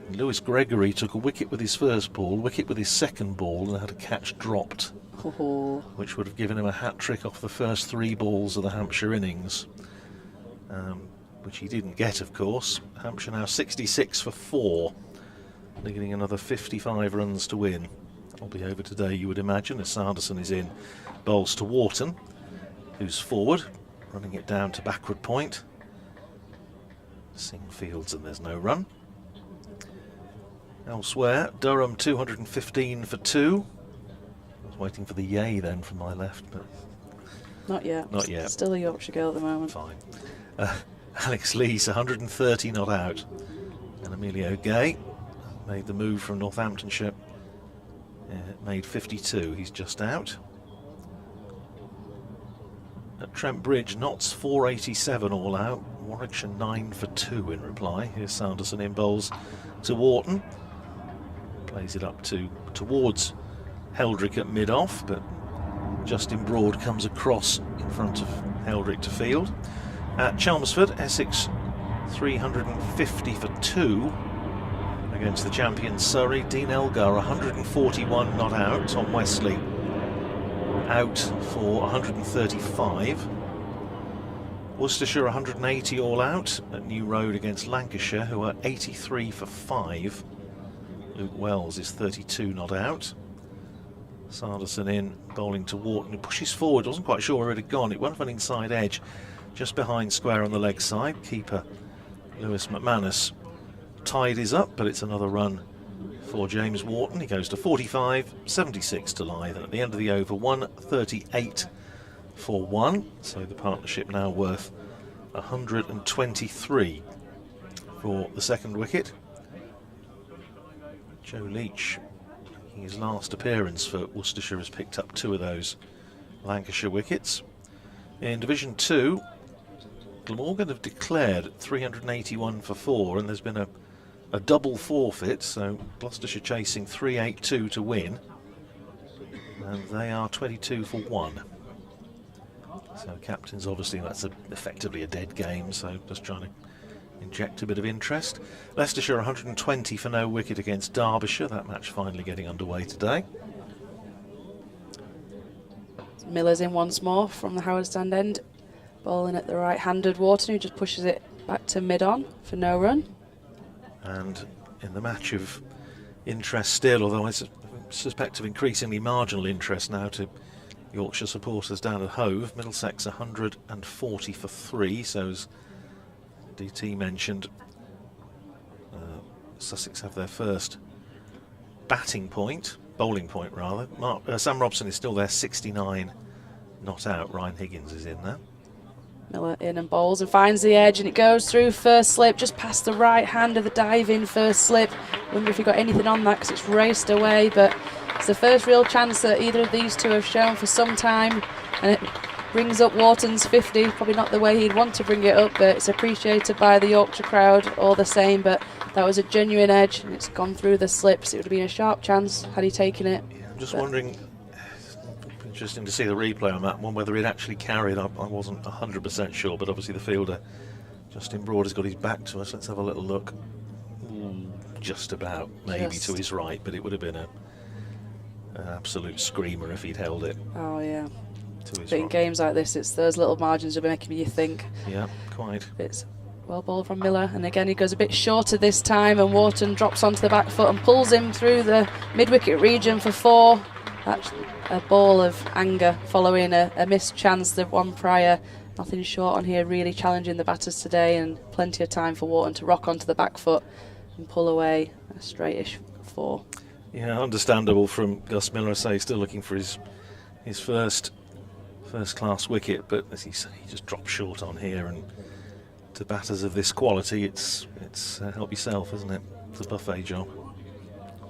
And Lewis Gregory took a wicket with his first ball, wicket with his second ball, and had a catch dropped, which would have given him a hat-trick off the first 3 balls of the Hampshire innings, which he didn't get, of course. Hampshire now 66 for 4, needing another 55 runs to win. That'll be over today, you would imagine, as Sanderson is in. Bowls to Wharton, who's forward, running it down to backward point. Singh fields, and there's no run. Elsewhere, Durham 215 for 2. I was waiting for the yay then from my left, but not yet. Not yet. Still a Yorkshire girl at the moment. Fine. Alex Lees 130 not out, and Emilio Gay made the move from Northamptonshire. Made 52. He's just out. At Trent Bridge, Notts 487 all out. Warwickshire 9 for 2 in reply. Here's Sanderson in bowls to Wharton. Plays it up towards Heldrick at mid-off, but Justin Broad comes across in front of Heldrick to field. At Chelmsford, Essex 350 for 2 against the champion Surrey. Dean Elgar 141 not out. Tom Wesley out for 135. Worcestershire 180 all out at New Road against Lancashire, who are 83 for 5. Luke Wells is 32 not out. Sanderson in, bowling to Wharton, who pushes forward. Wasn't quite sure where it had gone. It went for an inside edge, just behind square on the leg side. Keeper Lewis McManus tide is up, but it's another run for James Wharton. He goes to 45, 76 to Lythe, and at the end of the over, 138 for 1. So the partnership now worth 123 for the second wicket. Joe Leach, his last appearance for Worcestershire, has picked up 2 of those Lancashire wickets. In Division 2, Glamorgan have declared 381 for 4, and there's been a double forfeit, so Gloucestershire chasing 382 to win, and they are 22 for 1. So captains, obviously that's effectively a dead game, so just trying to inject a bit of interest. Leicestershire 120 for no wicket against Derbyshire. That match finally getting underway today. Miller's in once more from the Howard Stand end, bowling at the right-handed Wharton, who just pushes it back to mid-on for no run. And in the match of interest still, although I suspect of increasingly marginal interest now to Yorkshire supporters down at Hove, Middlesex 140 for 3, so as DT mentioned, Sussex have their first bowling point rather. Sam Robson is still there, 69 not out. Ryan Higgins is in there. Miller in and bowls and finds the edge, and it goes through first slip, just past the right hand of the dive-in first slip. Wonder if he got anything on that because it's raced away, but it's the first real chance that either of these two have shown for some time, and it brings up Wharton's 50. Probably not the way he'd want to bring it up, but it's appreciated by the Yorkshire crowd all the same. But that was a genuine edge, and it's gone through the slips. It would have been a sharp chance had he taken it. Yeah, I'm just wondering, interesting to see the replay on that one, whether it actually carried. I wasn't 100% sure, but obviously the fielder, Justin Broad, has got his back to us. Let's have a little look. Ooh, just about, maybe to his right, but it would have been an absolute screamer if he'd held it. Oh, yeah. But in games like this, it's those little margins that are making you think. Yeah, quite. It's well bowled from Miller, and again he goes a bit shorter this time, and Wharton drops onto the back foot and pulls him through the mid-wicket region for 4. That's a ball of anger following a missed chance the one prior. Nothing short on here, really challenging the batters today, and plenty of time for Wharton to rock onto the back foot and pull away a straightish 4. Yeah, understandable from Gus Miller. I say still looking for his first class wicket, but as you say, he just dropped short on here, and to batters of this quality, it's help yourself, isn't it? It's a buffet job.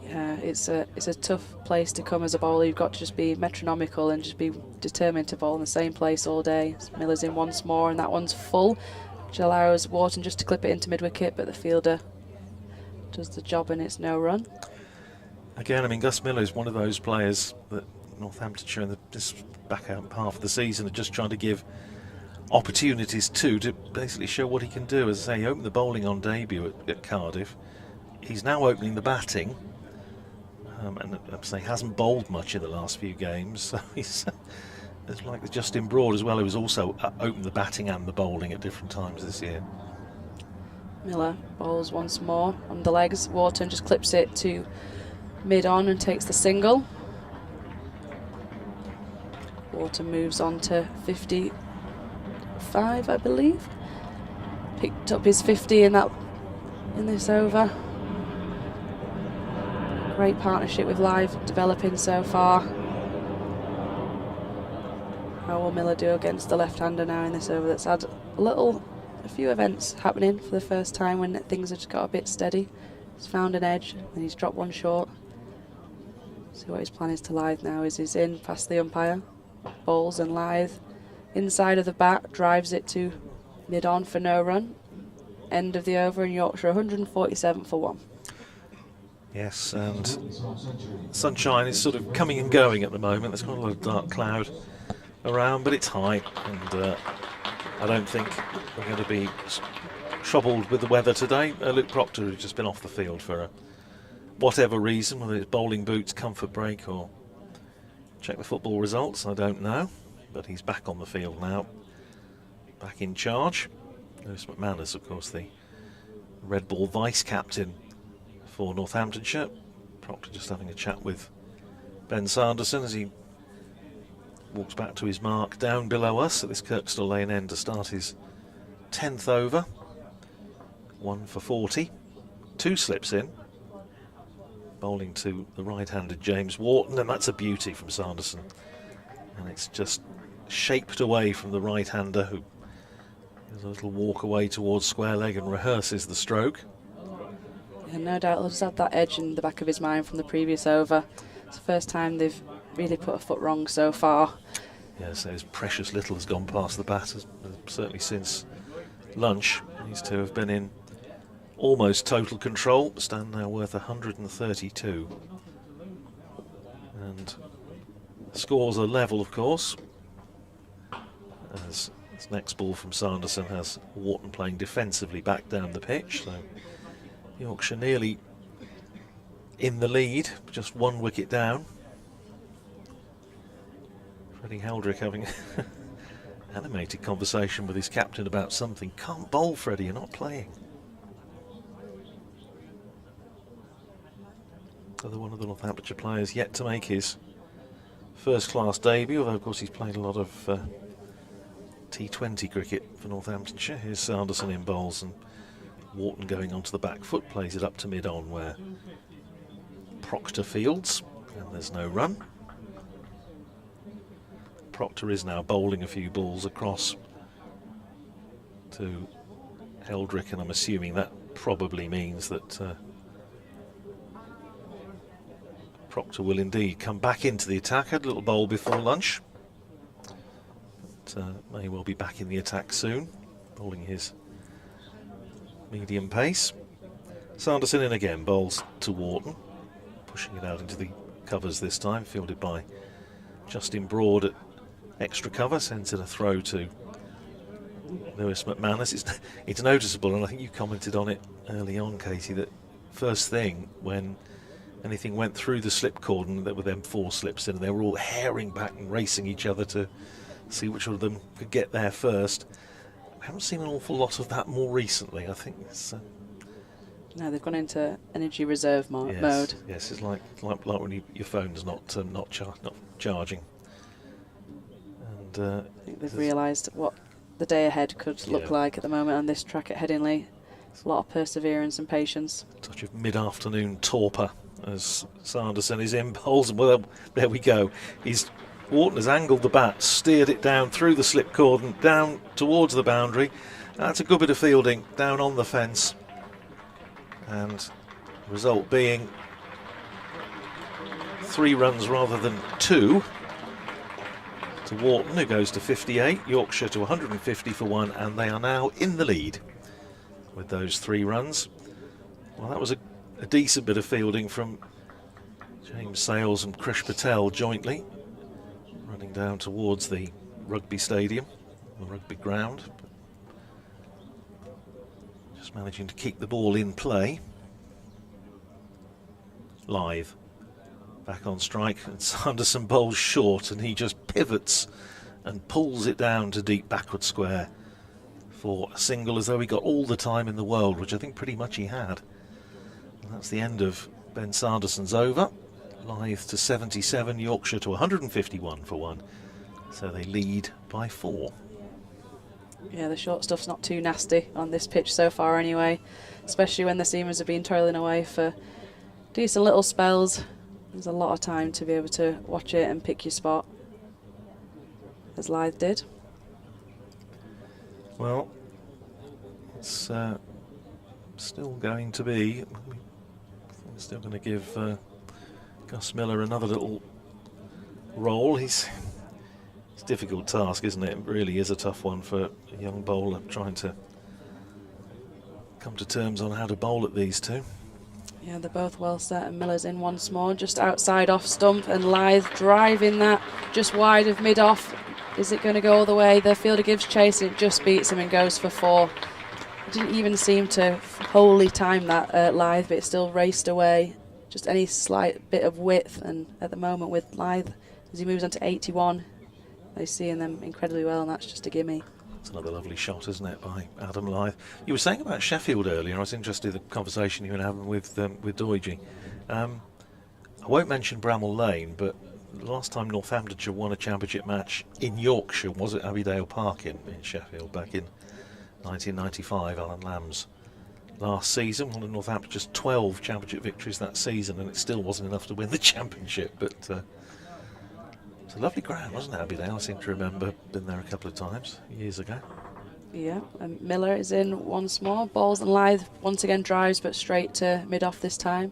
Yeah, it's a tough place to come as a bowler. You've got to just be metronomical and just be determined to bowl in the same place all day. Miller's in once more, and that one's full, which allows Wharton just to clip it into mid-wicket, but the fielder does the job, and it's no run. Again, I mean, Gus Miller is one of those players that Northamptonshire in this back out half of the season are just trying to give opportunities to basically show what he can do. As I say, he opened the bowling on debut at Cardiff. He's now opening the batting, and I say hasn't bowled much in the last few games. So he's it's like Justin Broad as well, who has also opened the batting and the bowling at different times this year. Miller bowls once more on the legs. Wharton just clips it to mid-on and takes the single. Wharton moves on to 55, I believe. Picked up his 50 in this over. Great partnership with Lythe developing so far. How will Miller do against the left-hander now in this over that's had a few events happening for the first time when things have just got a bit steady. He's found an edge and he's dropped one short. See what his plan is to Lythe now. He's in past the umpire. Bowls, and Lythe inside of the bat drives it to mid-on for no run. End of the over, in Yorkshire 147 for 1. Yes, and sunshine is sort of coming and going at the moment. There's quite a lot of dark cloud around, but it's high, and I don't think we're going to be troubled with the weather today. Luke Proctor has just been off the field for whatever reason, whether it's bowling boots, comfort break, or check the football results, I don't know. But he's back on the field now, back in charge. Lewis McManus, of course, the red ball vice-captain for Northamptonshire. Proctor just having a chat with Ben Sanderson as he walks back to his mark down below us at this Kirkstall Lane end to start his 10th over. 1 for 40. 2 slips in. Bowling to the right-handed James Wharton, and that's a beauty from Sanderson. And it's just shaped away from the right-hander, who does a little walk away towards square leg and rehearses the stroke. Yeah, no doubt he'll just have that edge in the back of his mind from the previous over. It's the first time they've really put a foot wrong so far. Yes, there's precious little has gone past the bat, certainly since lunch. These two have been in almost total control. Stand now worth 132. And scores are level, of course, as this next ball from Sanderson has Wharton playing defensively back down the pitch. So Yorkshire nearly in the lead, just 1 wicket down. Freddie Heldrick having animated conversation with his captain about something. Can't bowl, Freddie, you're not playing. Another one of the Northamptonshire players yet to make his first-class debut, although of course he's played a lot of T20 cricket for Northamptonshire. Here's Sanderson in bowls, and Wharton going onto the back foot, plays it up to mid-on where Proctor fields, and there's no run. Proctor is now bowling a few balls across to Heldrick, and I'm assuming that probably means that Proctor will indeed come back into the attack. Had a little bowl before lunch, but may well be back in the attack soon, bowling his medium pace. Sanderson in again, bowls to Wharton, pushing it out into the covers this time, fielded by Justin Broad at extra cover, sends it a throw to Lewis McManus. It's noticeable, and I think you commented on it early on, Katie, that first thing when anything went through the slip cordon, there were them 4 slips in, and they were all herring back and racing each other to see which of them could get there first. I haven't seen an awful lot of that more recently. I think it's No, they've gone into energy reserve mode. Yes, it's like when your phone's not charging. And I think they've realised what the day ahead could look like at the moment on this track at Headingley. A lot of perseverance and patience. Touch of mid-afternoon torpor as Sanderson is in bowls. Well, there we go. Wharton has angled the bat, steered it down through the slip cordon, down towards the boundary. That's a good bit of fielding down on the fence. And the result being 3 runs rather than 2 to Wharton, who goes to 58, Yorkshire to 150 for 1, and they are now in the lead with those 3 runs. Well, that was a decent bit of fielding from James Sales and Krish Patel jointly, running down towards the rugby stadium, the rugby ground. Just managing to keep the ball in play. Live. Back on strike, and Sanderson bowls short, and he just pivots and pulls it down to deep backward square for a single, as though he got all the time in the world, which I think pretty much he had. And that's the end of Ben Sanderson's over. Lyth to 77, Yorkshire to 151 for 1. So they lead by 4. Yeah, the short stuff's not too nasty on this pitch so far anyway, especially when the seamers have been toiling away for decent little spells. There's a lot of time to be able to watch it and pick your spot, as Lyth did. Well, it's still going to be... I'm still going to give Gus Miller another little roll. It's a difficult task, isn't it? It really is a tough one for a young bowler trying to come to terms on how to bowl at these two. Yeah, they're both well set, and Miller's in once more, just outside off stump, and Lyth driving that just wide of mid-off. Is it going to go all the way? The fielder gives chase, and it just beats him and goes for 4. Didn't even seem to wholly time that Lyth, but it still raced away. Just any slight bit of width, and at the moment with Lyth, as he moves on to 81, they're seeing them incredibly well, and that's just a gimme. It's another lovely shot, isn't it, by Adam Lyth. You were saying about Sheffield earlier. I was interested in the conversation you were having with Doidge. I won't mention Bramall Lane, but the last time Northamptonshire won a championship match in Yorkshire was at Abbeydale Park in Sheffield back in 1995. Alan Lamb's last season, one of Northamptonshire's 12 championship victories that season, and it still wasn't enough to win the championship. But it's a lovely ground, wasn't it, Abbeydale? I seem to remember been there a couple of times years ago. Yeah, and Miller is in once more. Balls, and Lyth once again drives, but straight to mid-off this time.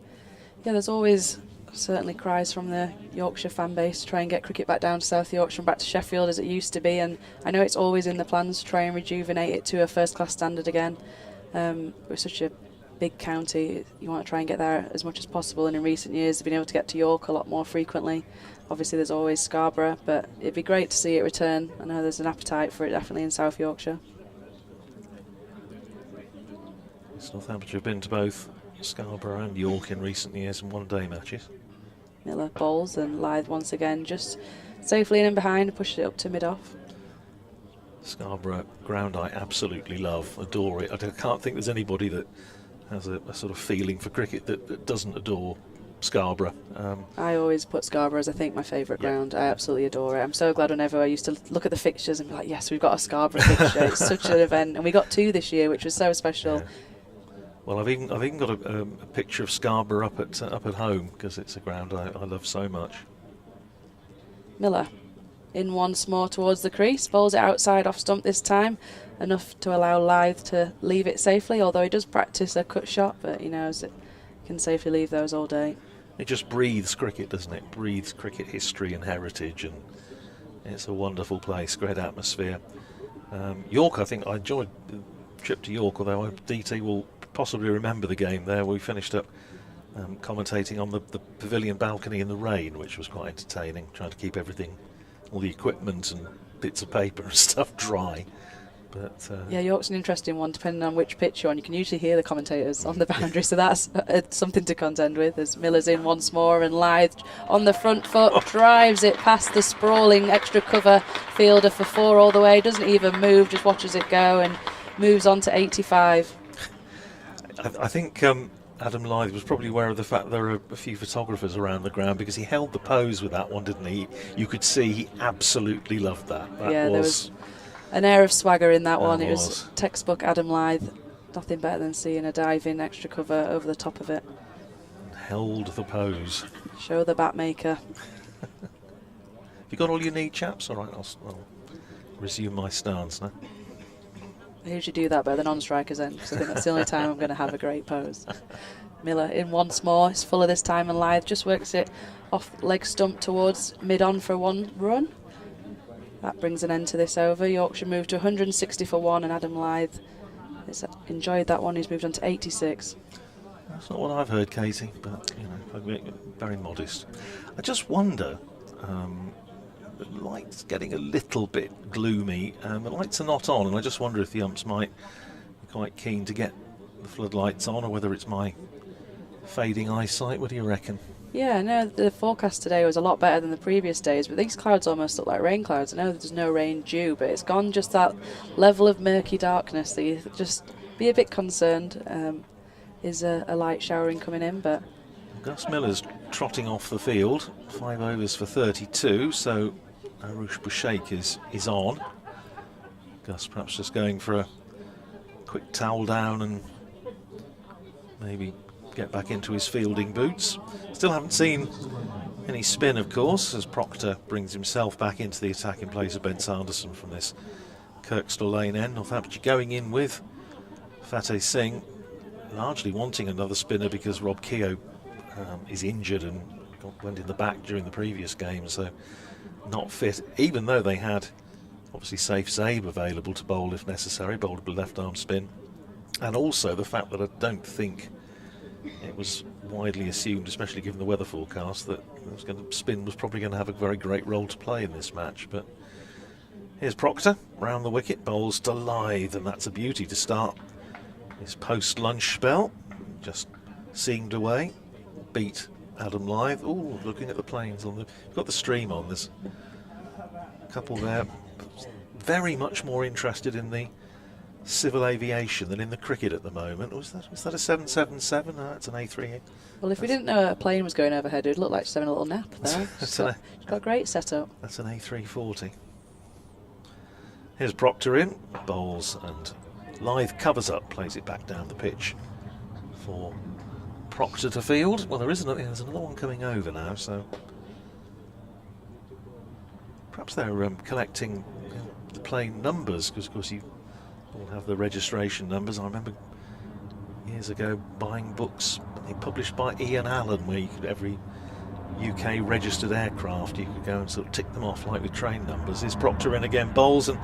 Yeah, there's always certainly cries from the Yorkshire fan base to try and get cricket back down to South Yorkshire and back to Sheffield as it used to be, and I know it's always in the plans to try and rejuvenate it to a first-class standard again. We're such a big county, you want to try and get there as much as possible, and in recent years they've been able to get to York a lot more frequently. Obviously there's always Scarborough, but it'd be great to see it return. I know there's an appetite for it definitely in South Yorkshire. Northamptonshire have been to both Scarborough and York in recent years in one-day matches. Miller bowls, and Lyth once again just safely in and behind, pushed it up to mid-off. Scarborough ground I absolutely love, adore it. I can't think there's anybody that has a sort of feeling for cricket that doesn't adore Scarborough. I always put Scarborough as I think my favourite ground. I absolutely adore it. I'm so glad whenever I used to look at the fixtures and be like, yes, we've got a Scarborough fixture. It's such an event, and we got 2 this year, which was so special. Yeah. Well, I've even got a picture of Scarborough up at home because it's a ground I love so much. Miller in once more towards the crease, bowls it outside off stump this time, enough to allow Lyth to leave it safely, although he does practice a cut shot, but he knows it can safely leave those all day. It just breathes cricket, doesn't it? Breathes cricket history and heritage, and it's a wonderful place, great atmosphere. York, I think I enjoyed the trip to York, although DT will possibly remember the game there. We finished up commentating on the pavilion balcony in the rain, which was quite entertaining, trying to keep everything, all the equipment and bits of paper and stuff dry. But yeah, York's an interesting one depending on which pitch you're on. You can usually hear the commentators on the boundary, so that's something to contend with. As Miller's in once more, and Lyth on the front foot drives it past the sprawling extra cover fielder for 4 all the way, doesn't even move, just watches it go and moves on to 85. I think Adam Lyth was probably aware of the fact there are a few photographers around the ground, because he held the pose with that one, didn't he? You could see he absolutely loved that. Yeah, there was an air of swagger in that one. It was textbook Adam Lyth. Nothing better than seeing a diving extra cover over the top of it. Held the pose. Show the bat maker. Have you got all you need, chaps? All right, I'll resume my stance now. I usually do that better than non-strikers then, because I think that's the only time I'm going to have a great pose. Miller in once more. It's fuller this time, and Lyth just works it off leg stump towards mid-on for 1 run. That brings an end to this over. Yorkshire moved to 160 for 1, and Adam Lyth has enjoyed that one. He's moved on to 86. That's not what I've heard, Katie, but I'm very modest. I just wonder, the light's getting a little bit gloomy, and the lights are not on, and I just wonder if the umps might be quite keen to get the floodlights on, or whether it's my fading eyesight. What do you reckon? Yeah, no, the forecast today was a lot better than the previous days, but these clouds almost look like rain clouds. I know there's no rain due, but it's gone just that level of murky darkness that you just be a bit concerned. Is a light showering coming in, but Gus Miller's trotting off the field, 5 overs for 32, so Arush Bushaik is on. Gus perhaps just going for a quick towel down and maybe get back into his fielding boots. Still haven't seen any spin, of course, as Proctor brings himself back into the attack in place of Ben Sanderson from this Kirkstall Lane end. Northamptonshire going in with Fateh Singh, largely wanting another spinner because Rob Keogh is injured and went in the back during the previous game, so not fit, even though they had obviously Safe Zabe available to bowl if necessary, bowled a left arm spin. And also the fact that I don't think it was widely assumed, especially given the weather forecast, that spin was probably going to have a very great role to play in this match. But here's Proctor, round the wicket, bowls to Lythe, and that's a beauty to start his post-lunch spell. Just seamed away, beat Adam Lythe. Oh, looking at the planes on the. We've got the stream on. There's a couple there, very much more interested in the civil aviation than in the cricket at the moment. Was that a 777? No, it's an A3. Well, if we didn't know a plane was going overhead, it'd look like she's having a little nap there. She's got a great setup. That's an A340. Here's Proctor in, bowls, and Lythe covers up, plays it back down the pitch for Proctor to field. Well, there's another one coming over now, so perhaps they're collecting the plane numbers, because of course you all have the registration numbers. I remember years ago buying books published by Ian Allen, where you could, every UK registered aircraft, you could go and sort of tick them off like with train numbers. Here's Proctor in again, bowls and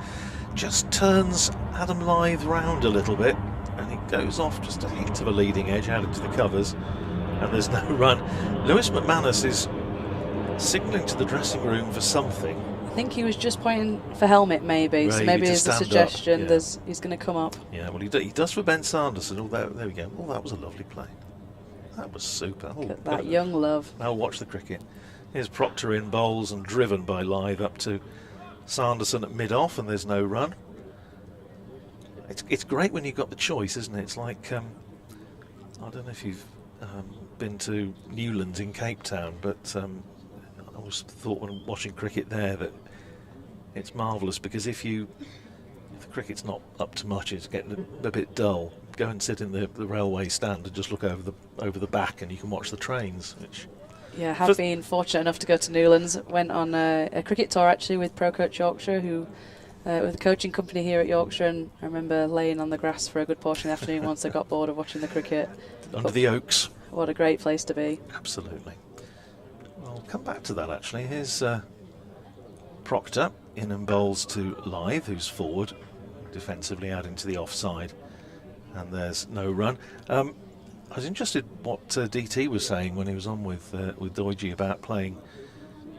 just turns Adam Lythe round a little bit, and he goes off just a hint of a leading edge out into the covers, and there's no run. Lewis McManus is signalling to the dressing room for something. I think he was just pointing for helmet, maybe. So maybe it's a suggestion. He's going to come up. Yeah, well, he does for Ben Sanderson. Oh, there we go. Oh, that was a lovely play. That was super. Oh, look at that young love. Now watch the cricket. Here's Proctor in, bowls and driven by Lythe up to Sanderson at mid-off, and there's no run. It's great when you've got the choice, isn't it? It's like, I don't know if you've been to Newlands in Cape Town, but I always thought when watching cricket there that it's marvellous, because if the cricket's not up to much, it's getting a bit dull, go and sit in the railway stand and just look over the back, and you can watch the trains. Which yeah, I have been fortunate enough to go to Newlands. Went on a cricket tour actually with Pro Coach Yorkshire, who with a coaching company here at Yorkshire, and I remember laying on the grass for a good portion of the afternoon once I got bored of watching the cricket. Under the oaks. What a great place to be. Absolutely. I'll come back to that actually. Here's Proctor in and bowls to Lythe, who's forward, defensively out into the offside, and there's no run. I was interested what DT was saying when he was on with Doige about playing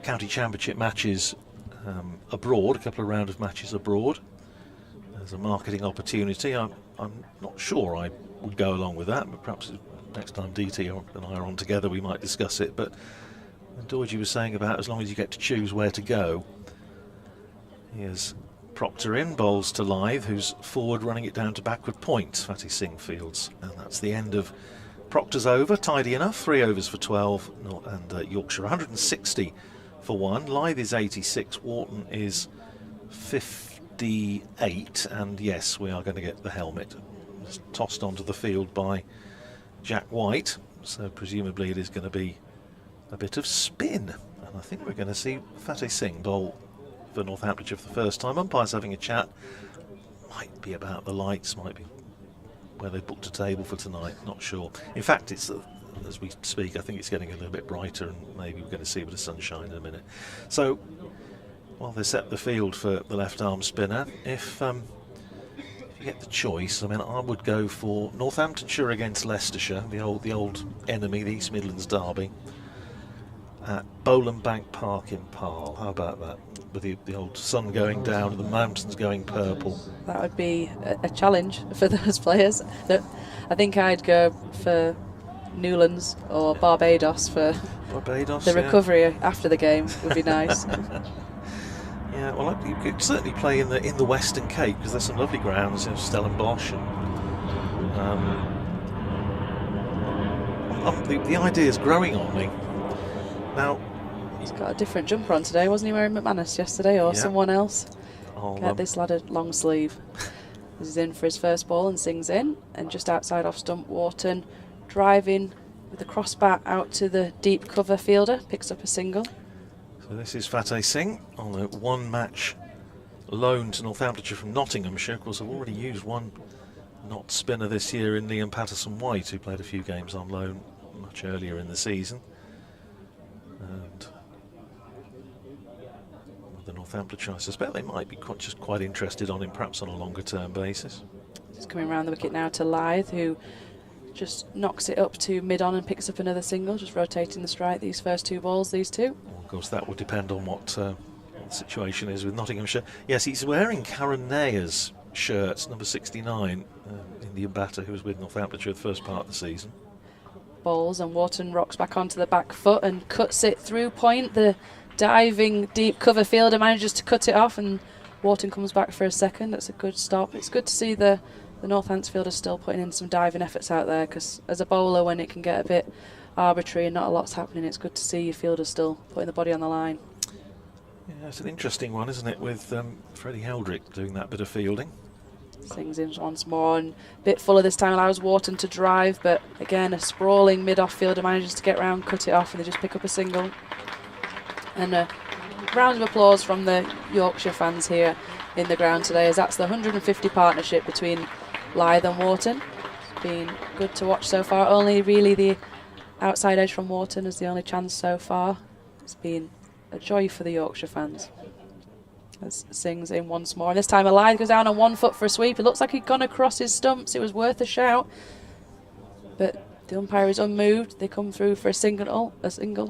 county championship matches abroad, a couple of round of matches abroad. There's a marketing opportunity. I'm not sure I would go along with that, but perhaps next time DT and I are on together we might discuss it. But Doige was saying about as long as you get to choose where to go. Here's Proctor in, bowls to Lythe, who's forward running it down to backward point. Fatty Singh fields, and that's the end of Proctor's over. Tidy enough, 3 overs for 12, and Yorkshire 160 for 1. Lythe is 86, Wharton is 58, and yes, we are going to get the helmet. It's tossed onto the field by Jack White, so presumably it is going to be a bit of spin, and I think we're going to see Fatty Singh bowl for Northamptonshire for the first time. Umpires having a chat. Might be about the lights, might be where they booked a table for tonight, not sure. In fact, it's as we speak, I think it's getting a little bit brighter, and maybe we're going to see a bit of sunshine in a minute. So while they set the field for the left arm spinner, if you get the choice, I mean, I would go for Northamptonshire against Leicestershire, the old enemy, the East Midlands derby, at Bowland Bank Park in Parle. How about that? With the old sun going down and the mountains going purple. That would be a challenge for those players. I think I'd go for Newlands or Barbados for the recovery after the game would be nice. Yeah, well, you could certainly play in the Western Cape, because there's some lovely grounds, Stellenbosch. And, the idea is growing on me. Now, he's got a different jumper on today, wasn't he wearing McManus yesterday, or someone else? Get this lad a long sleeve. He's in for his first ball and Sings in, and just outside off stump, Wharton driving with the crossbar out to the deep cover fielder, picks up a single. So this is Fateh Singh on a one-match loan to Northamptonshire from Nottinghamshire. Of course, I've already used one not spinner this year in Liam Patterson-White, who played a few games on loan much earlier in the season. And the Northamptonshire, I suspect they might be quite interested on him, perhaps on a longer term basis. Just coming around the wicket now to Lythe, who just knocks it up to mid-on and picks up another single, just rotating the strike. These first 2 balls, these 2. Well, of course, that will depend on what the situation is with Nottinghamshire. Yes, he's wearing Karen Nayer's shirt, number 69, Indian batter who was with Northamptonshire the first part of the season. Balls, and Wharton rocks back onto the back foot and cuts it through point. The diving deep cover fielder manages to cut it off, and Wharton comes back for a second. That's a good stop. It's good to see the Northants fielders still putting in some diving efforts out there, because as a bowler, when it can get a bit arbitrary and not a lot's happening, it's good to see your fielders still putting the body on the line. Yeah, it's an interesting one, isn't it, with Freddie Heldrick doing that bit of fielding. Sings in once more, and a bit fuller this time, allows Wharton to drive, but again, a sprawling mid-off fielder manages to get round, cut it off, and they just pick up a single. And a round of applause from the Yorkshire fans here in the ground today, as that's the 150 partnership between Lythe and Wharton. It's been good to watch so far. Only really the outside edge from Wharton is the only chance so far. It's been a joy for the Yorkshire fans. As Sings in once more, and this time Lythe goes down on 1 foot for a sweep. It looks like he'd gone across his stumps. It was worth a shout, but the umpire is unmoved. They come through for a single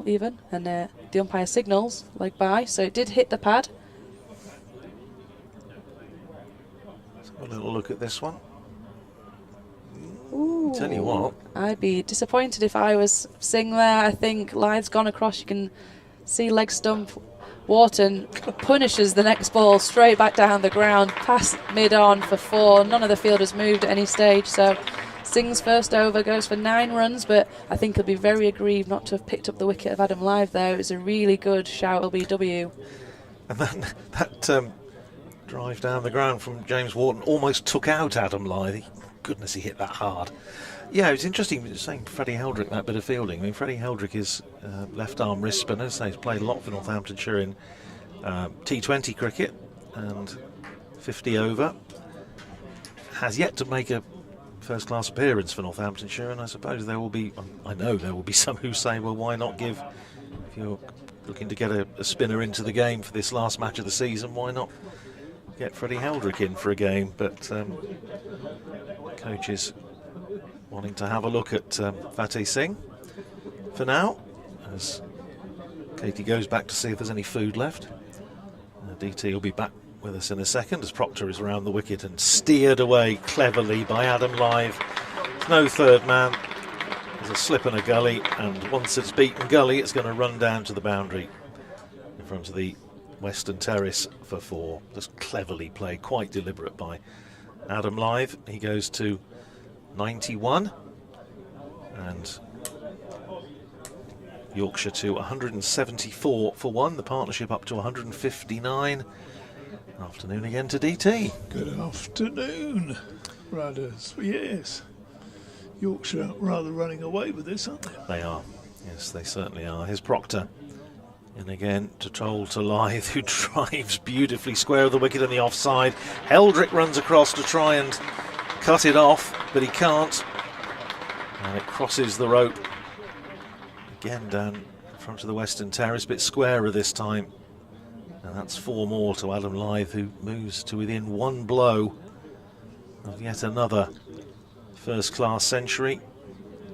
even, and the umpire signals leg by, so it did hit the pad. Let's have a little look at this one. Ooh. Tell you what, I'd be disappointed if I was Sing there. I think Lythe's gone across. You can see leg stump. Wharton punishes the next ball straight back down the ground, past mid-on for 4. None of the fielders moved at any stage, so Sing's first over goes for 9 runs, but I think he'll be very aggrieved not to have picked up the wicket of Adam Lythe there. It was a really good shout, LBW. and that drive down the ground from James Wharton almost took out Adam Lythe. Goodness, he hit that hard. Yeah, it's interesting saying Freddie Heldrick, that bit of fielding. I mean, Freddie Heldrick is left arm wrist spinner, so he's played a lot for Northamptonshire in T20 cricket and 50 over. Has yet to make a first class appearance for Northamptonshire, and I suppose there will be, I know there will be some who say, well, why not give, if you're looking to get a spinner into the game for this last match of the season, why not get Freddie Heldrick in for a game? But coaches wanting to have a look at Fateh Singh for now, as Katie goes back to see if there's any food left. DT will be back with us in a second as Proctor is around the wicket and steered away cleverly by Adam Lythe. There's no third man. There's a slip and a gully, and once it's beaten gully, it's going to run down to the boundary in front of the Western Terrace for 4. Just cleverly played, quite deliberate by Adam Lythe. He goes to 91, and Yorkshire to 174 for 1. The partnership up to 159. Afternoon again to DT. Good afternoon, brothers. Yes, Yorkshire rather running away with this, aren't they? They are. Yes, they certainly are. Here's Proctor. And again, to Lythe, who drives beautifully square of the wicket in the offside. Heldrick runs across to try and cut it off, but he can't. And it crosses the rope. Again down in front of the Western Terrace, bit squarer this time. And that's 4 more to Adam Lythe, who moves to within 1 blow of yet another first-class century.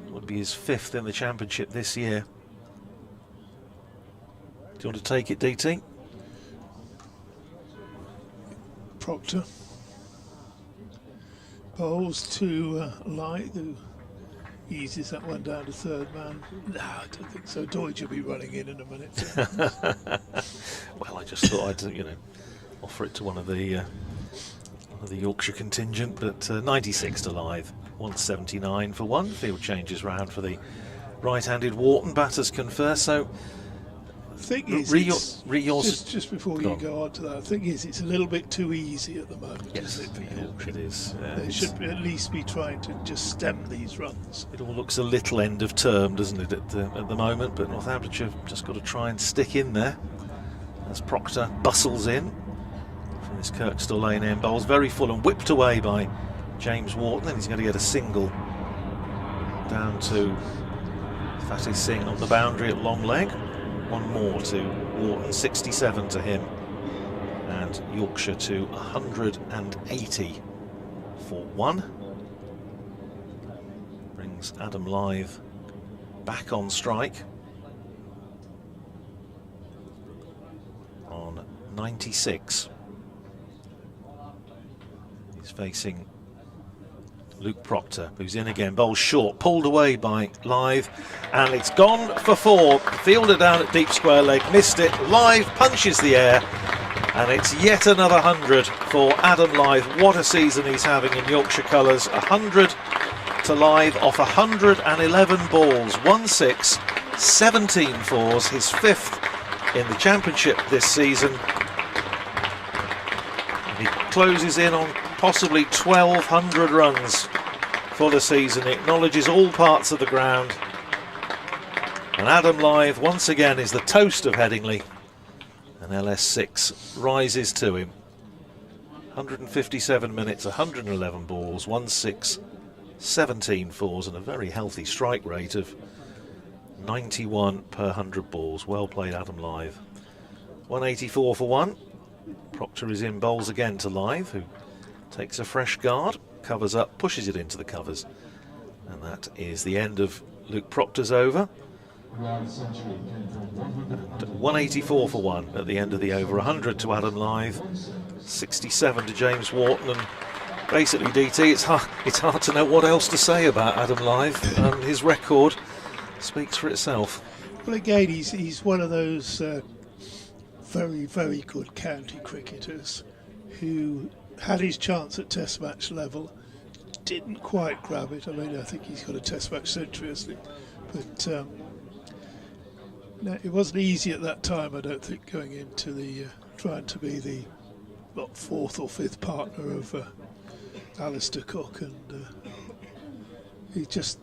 Would be his 5th in the championship this year. Do you want to take it, DT? Proctor bowls to Lythe, who eases that one down to third man. No, I don't think so. Deutsch will be running in a minute. Well, I just thought I'd, offer it to one of the Yorkshire contingent, but 96 to Lythe, 179 for 1. Field changes round for the right-handed Wharton. Batters confer. So, thing is, just before you go on to that, the thing is, it's a little bit too easy at the moment. Yes, isn't it, for Yorkshire? it is. They should at least be trying to just stem these runs. It all looks a little end of term, doesn't it, at the moment? But Northamptonshire have just got to try and stick in there as Proctor bustles in from this Kirkstall Lane end. Bowls very full and whipped away by James Wharton, and he's going to get a single down to Fateh Singh on the boundary at long leg. 1 more to Wharton, 67 to him, and Yorkshire to 180 for 1. Brings That's Adam Lythe back on strike on 96. He's facing Luke Proctor, who's in again, bowls short, pulled away by Lythe, and it's gone for 4. Fielder down at deep square leg, missed it. Lythe punches the air, and it's yet another 100 for Adam Lythe. What a season he's having in Yorkshire colours. 100 to Lythe off 111 balls, 1-6, 17 fours, his 5th in the championship this season. And he closes in on possibly 1,200 runs for the season. He acknowledges all parts of the ground. And Adam Lythe once again is the toast of Headingley. And LS6 rises to him. 157 minutes, 111 balls, 1-6, 17 fours, and a very healthy strike rate of 91 per 100 balls. Well played, Adam Lythe. 184 for 1. Proctor is in, bowls again to Lythe, who takes a fresh guard, covers up, pushes it into the covers. And that is the end of Luke Proctor's over. And 184 for 1 at the end of the over. 100 to Adam Lythe, 67 to James Wharton. And basically, DT, it's hard to know what else to say about Adam Lythe. His record speaks for itself. Well, again, he's one of those very, very good county cricketers who had his chance at Test match level, didn't quite grab it. I mean, I think he's got a Test match century, hasn't he? But no, it wasn't easy at that time, I don't think, going into the trying to be the 4th or 5th partner of Alistair Cook, and he's just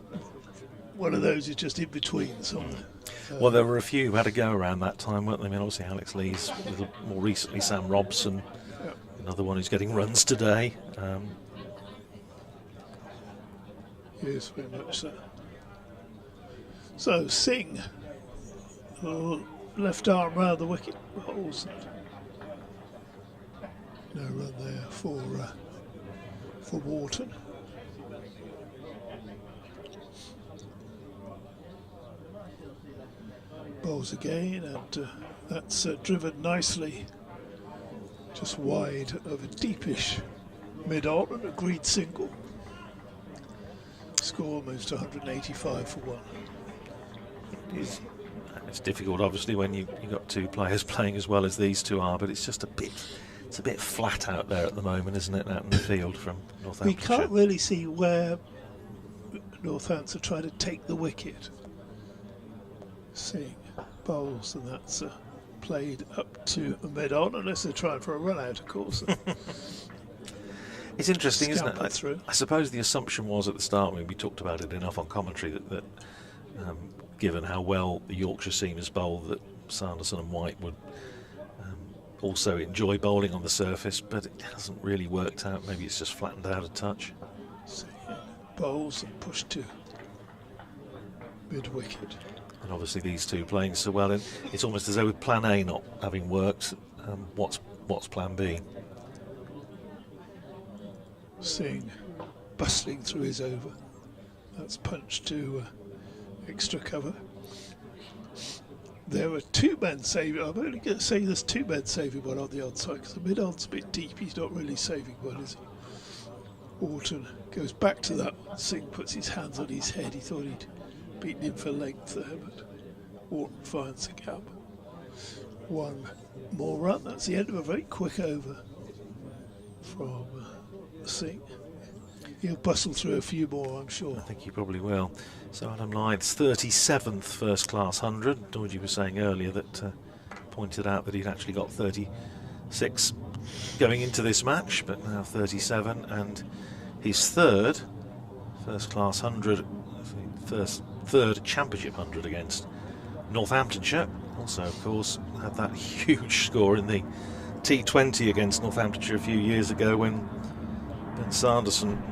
one of those who's just in between somewhere. Well, there were a few who had a go around that time, weren't there? I mean, obviously Alex Lees, a little more recently Sam Robson, another one who's getting runs today. Yes, very much so. So Singh, left arm round the wicket, rolls. No run there for Wharton. Bowls again, and that's driven nicely just wide of a deepish mid-on, and agreed single. Score moves to 185 for 1. It's difficult, obviously, when you've got two players playing as well as these two are, but it's just a bit flat out there at the moment, isn't it, out in the field from Northamptonshire? We can't really see where Northampton are trying to take the wicket. Seeing bowls, and that's played up to mid-on, unless they're trying for a run-out, of course. It's interesting, isn't it? Through. I suppose the assumption was at the start, when we talked about it enough on commentary, that given how well the Yorkshire seamers bowled, that Sanderson and White would also enjoy bowling on the surface, but it hasn't really worked out. Maybe it's just flattened out a touch. Bowls and push to mid-wicket. And obviously these two playing so well, and it's almost as though with plan A not having worked, what's plan B? Singh bustling through his over. That's punched to extra cover. There were 2 men saving. I'm only going to say there's 2 men saving one on the onside, because the mid-on's a bit deep. He's not really saving one, is he? Wharton goes back to that one. Singh puts his hands on his head. He thought he'd beaten him for length there, but Wharton finds the gap. 1 more run. That's the end of a very quick over from Singh. He'll bustle through a few more, I'm sure. I think he probably will. So Adam Lythe's 37th first-class 100. Georgie was saying earlier that pointed out that he'd actually got 36 going into this match, but now 37, and his third first-class 100, third championship 100 against Northamptonshire. Also, of course, had that huge score in the T20 against Northamptonshire a few years ago when Ben Sanderson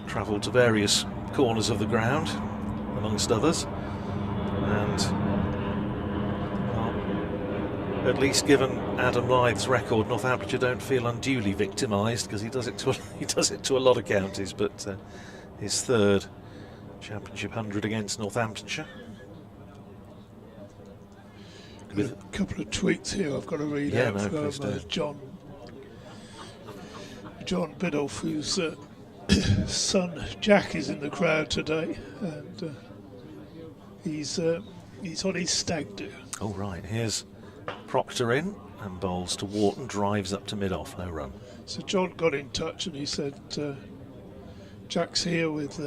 travelled to various corners of the ground, amongst others, and well, at least given Adam Lythe's record, Northamptonshire don't feel unduly victimised, because he does it to a lot of counties. But his third Championship 100 against Northamptonshire. With a couple of tweets here I've got to read out from John Biddulph, whose son Jack is in the crowd today, and he's on his stag do. Oh right, here's Proctor in and bowls to Wharton, drives up to mid-off, no run. So John got in touch and he said Jack's here with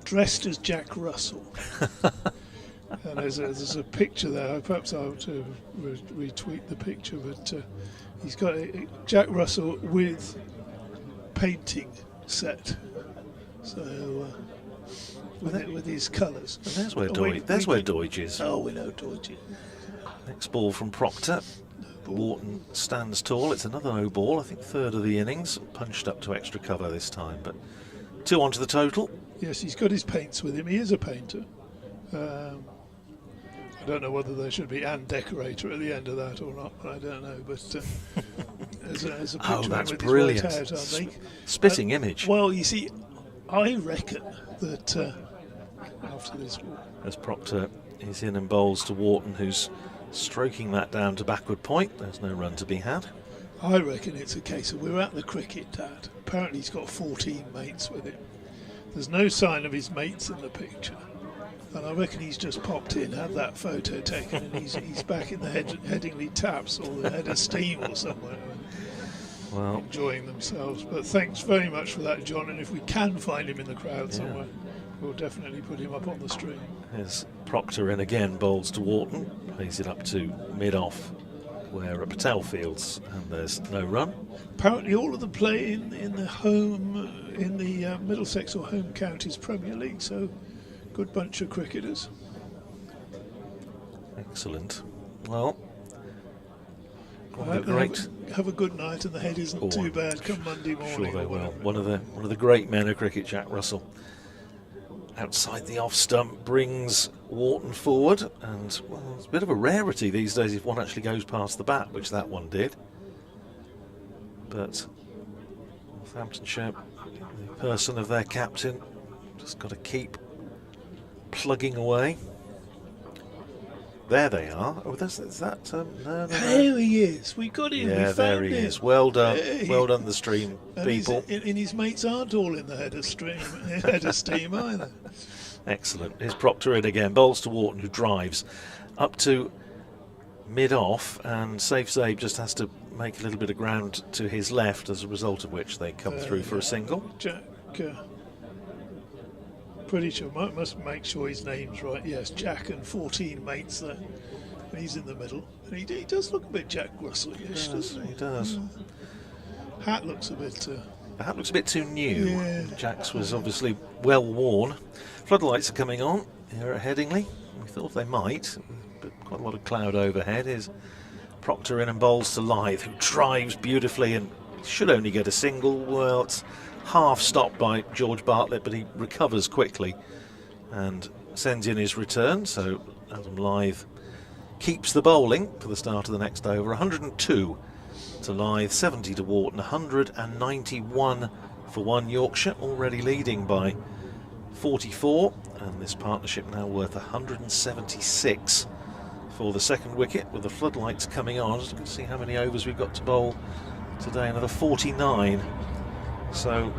dressed as Jack Russell. And there's a picture there. Perhaps I'll have to retweet the picture, but he's got Jack Russell with painting set. So with his colours. And there's where Deutsch is. Oh, we know Deutsch. Next ball from Proctor. Wharton stands tall. It's another no ball. I think third of the innings. Punched up to extra cover this time, but 2 on to the total. Yes, he's got his paints with him. He is a painter. I don't know whether there should be "and decorator" at the end of that or not. I don't know, but there's a picture oh, that's with brilliant! his out, I think. Spitting image. Well, you see, I reckon that after this, As Proctor is in and bowls to Wharton, who's stroking that down to backward point. There's no run to be had. I reckon it's a case of we're at the cricket, Dad. Apparently, he's got 14 mates with him. There's no sign of his mates in the picture. And I reckon he's just popped in, had that photo taken, and he's back in the Headingley taps or the head of steam or somewhere, Well, enjoying themselves. But thanks very much for that, John. And if we can find him in the crowd somewhere, we'll definitely put him up on the stream. here's Proctor in again, bowls to Wharton, plays it up to mid-off, where at Patel Fields, and there's no run. Apparently, all of them play in the Middlesex or Home Counties Premier League. So. Good bunch of cricketers. Excellent. Well, have a good night, and the head isn't too bad come Monday morning. Sure they will. One of the great men of cricket, Jack Russell. Outside the off stump brings Wharton forward, and well, it's a bit of a rarity these days if one actually goes past the bat, which that one did. But Northamptonshire, the person of their captain, just got to keep plugging away. There they are. Oh, is that? No. There he is. We got him. Yeah, we there found he him. is. Well done. Well done, the stream and people. And his mates aren't all in the head of steam either. Excellent. Here's Proctor in again. Bowls to Wharton, who drives up to mid-off, and Safe Zabe just has to make a little bit of ground to his left, as a result of which they come through for a single. Jack. Pretty sure, must make sure his name's right. Yes, Jack and 14 mates there. And he's in the middle. And he does look a bit Jack Russell-ish, doesn't he? He does. Hat looks a bit... The hat looks a bit too new. Yeah. Jack's was obviously well worn. Floodlights are coming on here at Headingley. We thought they might, but quite a lot of cloud overhead. Here's Proctor in and bowls to Lythe, who drives beautifully and should only get a single. Well, it's half stopped by George Bartlett, but he recovers quickly and sends in his return. So Adam Lythe keeps the bowling for the start of the next over. 102 to Lythe, 70 to Wharton, 191 for one Yorkshire, already leading by 44, and this partnership now worth 176 for the second wicket, with the floodlights coming on. Just going to see how many overs we've got to bowl today. Another 49. So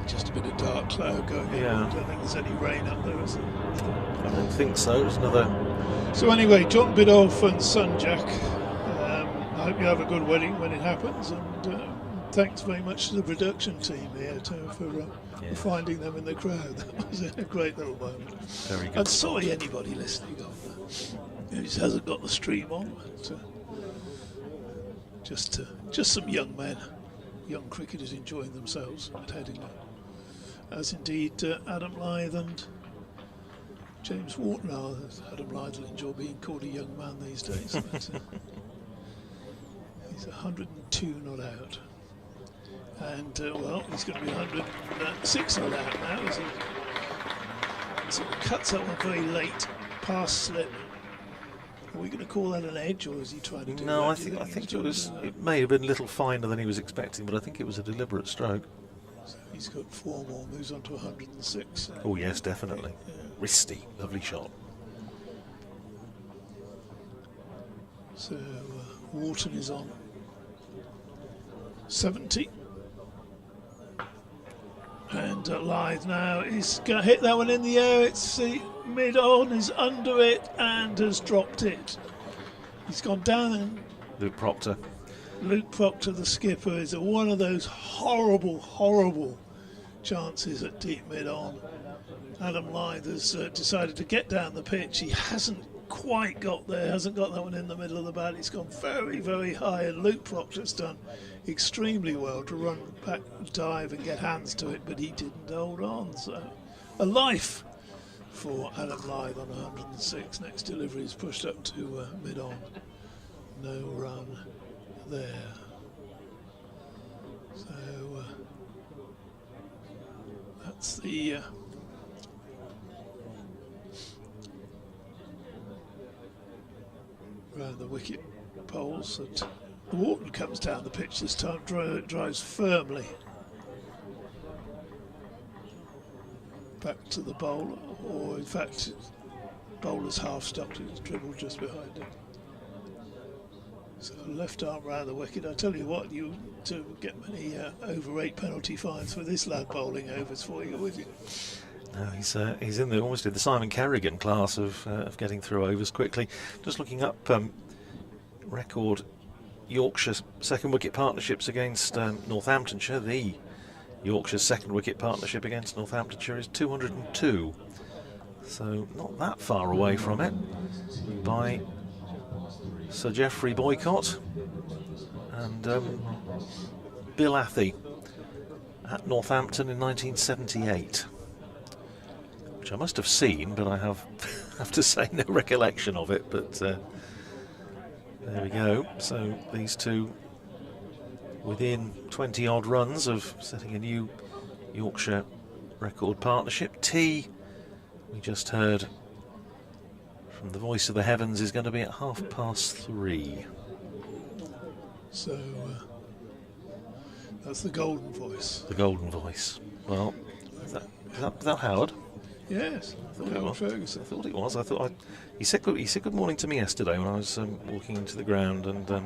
just a bit of dark cloud going on. Yeah. I don't think there's any rain up there, is there? I don't think so. It's another. So anyway, John Biddulph and son Jack, I hope you have a good wedding when it happens, and thanks very much to the production team here for finding them in the crowd. That was a great little moment. Very good. And sorry anybody listening who just hasn't got the stream on. But, just some young men, young cricketers enjoying themselves at Headingley, as indeed Adam Lythe and James Wharton are. Adam Lythe will enjoy being called a young man these days. But, he's 102 not out. And, well, he's going to be 106 not out now as he sort of cuts up a very late pass slip. Are we going to call that an edge, or is he trying to do No, that? I think it was. It may have been a little finer than he was expecting, but I think it was a deliberate stroke. He's got 4 more, moves on to 106. Oh yes, definitely. Yeah. Wristy, lovely shot. So Wharton is on 70. And Lythe now is going to hit that one in the air. It's mid-on, is under it and has dropped it. He's gone down, and Luke Proctor. Luke Proctor, the skipper, is one of those horrible, horrible chances at deep mid-on. Adam Lythe has decided to get down the pitch. He hasn't quite got there, hasn't got that one in the middle of the bat. It's gone very, very high, and Luke Proctor's done extremely well to run back, dive and get hands to it, but he didn't hold on. So a life for Adam Lythe on 106. Next delivery is pushed up to mid-on. No run there. So that's the around the wicket poles. That Wharton comes down the pitch this time, drives firmly back to the bowler, or in fact bowler's half stopped, he's dribbled just behind him. So left arm round the wicket. I tell you what, you to get many over 8 penalty fines for this lad bowling overs for you, would you? No, he's in the almost in the Simon Carrigan class of getting through overs quickly. Just looking up record Yorkshire second wicket partnerships against Northamptonshire. The Yorkshire's second wicket partnership against Northamptonshire is 202, so not that far away from it, by Sir Geoffrey Boycott and Bill Athey at Northampton in 1978, which I must have seen, but I have to say no recollection of it. But there we go. So these two within 20 odd runs of setting a new Yorkshire record partnership. Tea, we just heard from the voice of the heavens, is going to be at 3:30. So that's the golden voice. The golden voice. Well, is that Howard? Yes, Howard Howard Ferguson. I thought it was. He said good morning to me yesterday when I was walking into the ground, and I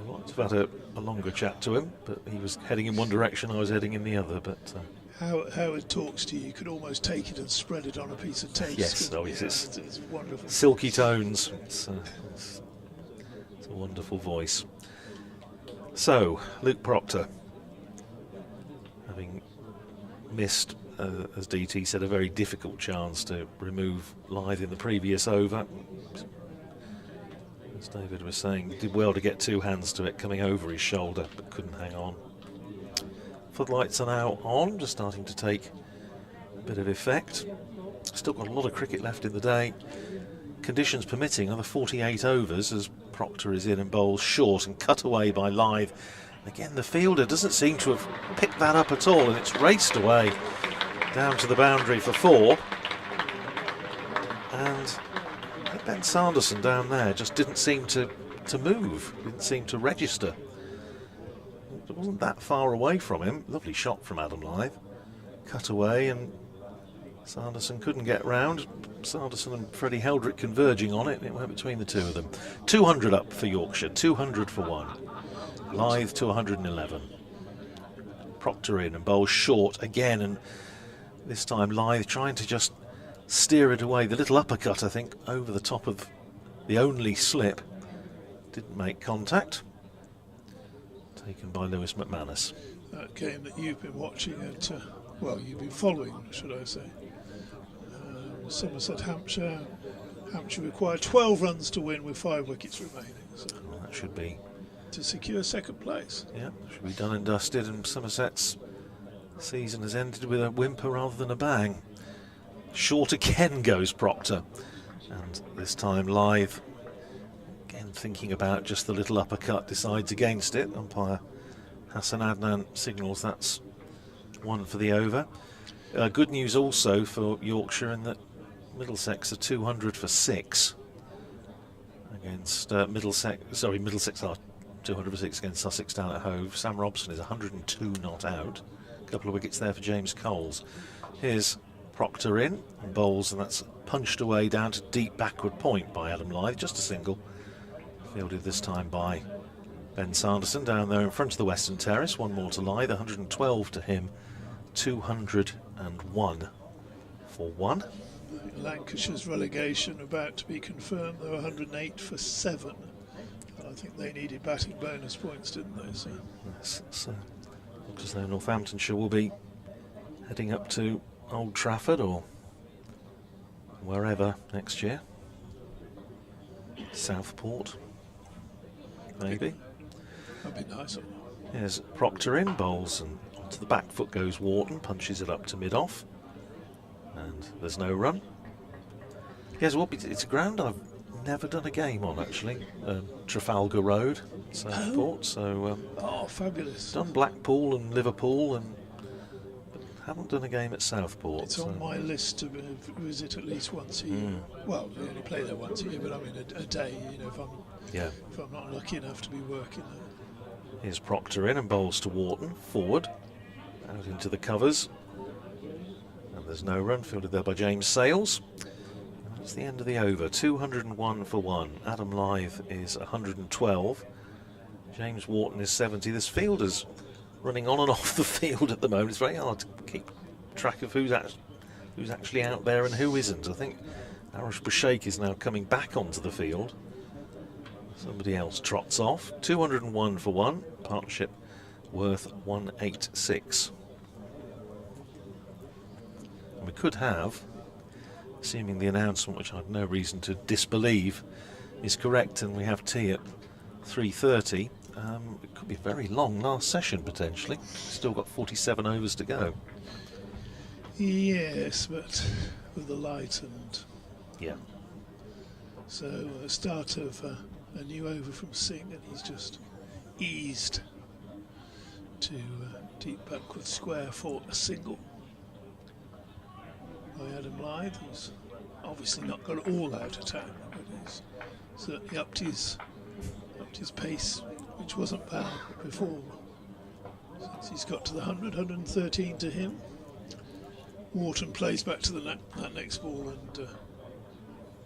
wanted to have had a longer chat to him, but he was heading in one direction, I was heading in the other. But Howard talks to you. You could almost take it and spread it on a piece of tape. yes, it's wonderful. Silky tones. It's a wonderful voice. So, Luke Proctor, having missed, as DT said, a very difficult chance to remove Lythe in the previous over. As David was saying, did well to get 2 hands to it coming over his shoulder, but couldn't hang on. Floodlights are now on, just starting to take a bit of effect. Still got a lot of cricket left in the day. Conditions permitting, another 48 overs as Proctor is in and bowls short and cut away by Lythe. Again, the fielder doesn't seem to have picked that up at all, and it's raced away down to the boundary for 4. And Ben Sanderson down there just didn't seem to move, didn't seem to register. It wasn't that far away from him. Lovely shot from Adam Lythe. Cut away, and Sanderson couldn't get round. Sanderson and Freddie Heldrick converging on it, and it went between the two of them. 200 up for Yorkshire, 200 for 1. Lythe to 111. Proctor in and bowls short again, and this time Lythe trying to just steer it away. The little uppercut, I think, over the top of the only slip. Didn't make contact. Taken by Lewis McManus. That game that you've been watching at, well, you've been following, should I say. Somerset, Hampshire. Hampshire required 12 runs to win with 5 wickets remaining. So Well, that should be to secure second place. Yeah, should be done and dusted, and Somerset's season has ended with a whimper rather than a bang. Short again goes Proctor, and this time Lythe, again thinking about just the little uppercut, decides against it. Umpire Hassan Adnan signals that's 1 for the over. Good news also for Yorkshire in that Middlesex are 200 for 6 against Middlesex are 200 for 6 against Sussex down at Hove. Sam Robson is 102 not out, A couple of wickets there for James Coles. Here's Proctor in and bowls, and that's punched away down to deep backward point by Adam Lyth. Just a single. Fielded this time by Ben Sanderson down there in front of the Western Terrace. One more to Lyth, 112 to him, 201 for one. Lancashire's relegation about to be confirmed. They were 108 for 7. And I think they needed batting bonus points, didn't they? So. Yes, so looks as though Northamptonshire will be heading up to Old Trafford or wherever next year. Southport, maybe. That'd be nice. Here's Proctor in, bowls, and onto the back foot goes Wharton, punches it up to mid-off, and there's no run. Yes, well, it's a ground I've never done a game on, actually. Trafalgar Road, Southport. So fabulous. Done Blackpool and Liverpool, and but haven't done a game at Southport. It's on my list to visit at least once a year. Well, we only play there once a year, but I mean a day. You know, if I'm not lucky enough to be working there. Here's Proctor in and bowls to Wharton, forward, out into the covers, and there's no run. Fielded there by James Sales. That's the end of the over. 201 for 1. Adam Lyth is 112. James Wharton is 70. There's fielders running on and off the field at the moment. It's very hard to keep track of who's actually out there and who isn't. I think Arash Bashake is now coming back onto the field. Somebody else trots off. 201 for 1. Partnership worth 186. And we could have, assuming the announcement, which I have no reason to disbelieve, is correct, and we have tea at 3:30. It could be a very long last session potentially. Still got 47 overs to go. Yes, but with the light and so start of a new over from Singh, and he's just eased to deep backward square for a single by Adam Lyth, who's obviously not got all out attack, but he's certainly upped his pace, which wasn't bad before. Since he's got to the 113 to him. Wharton plays back to that next ball, and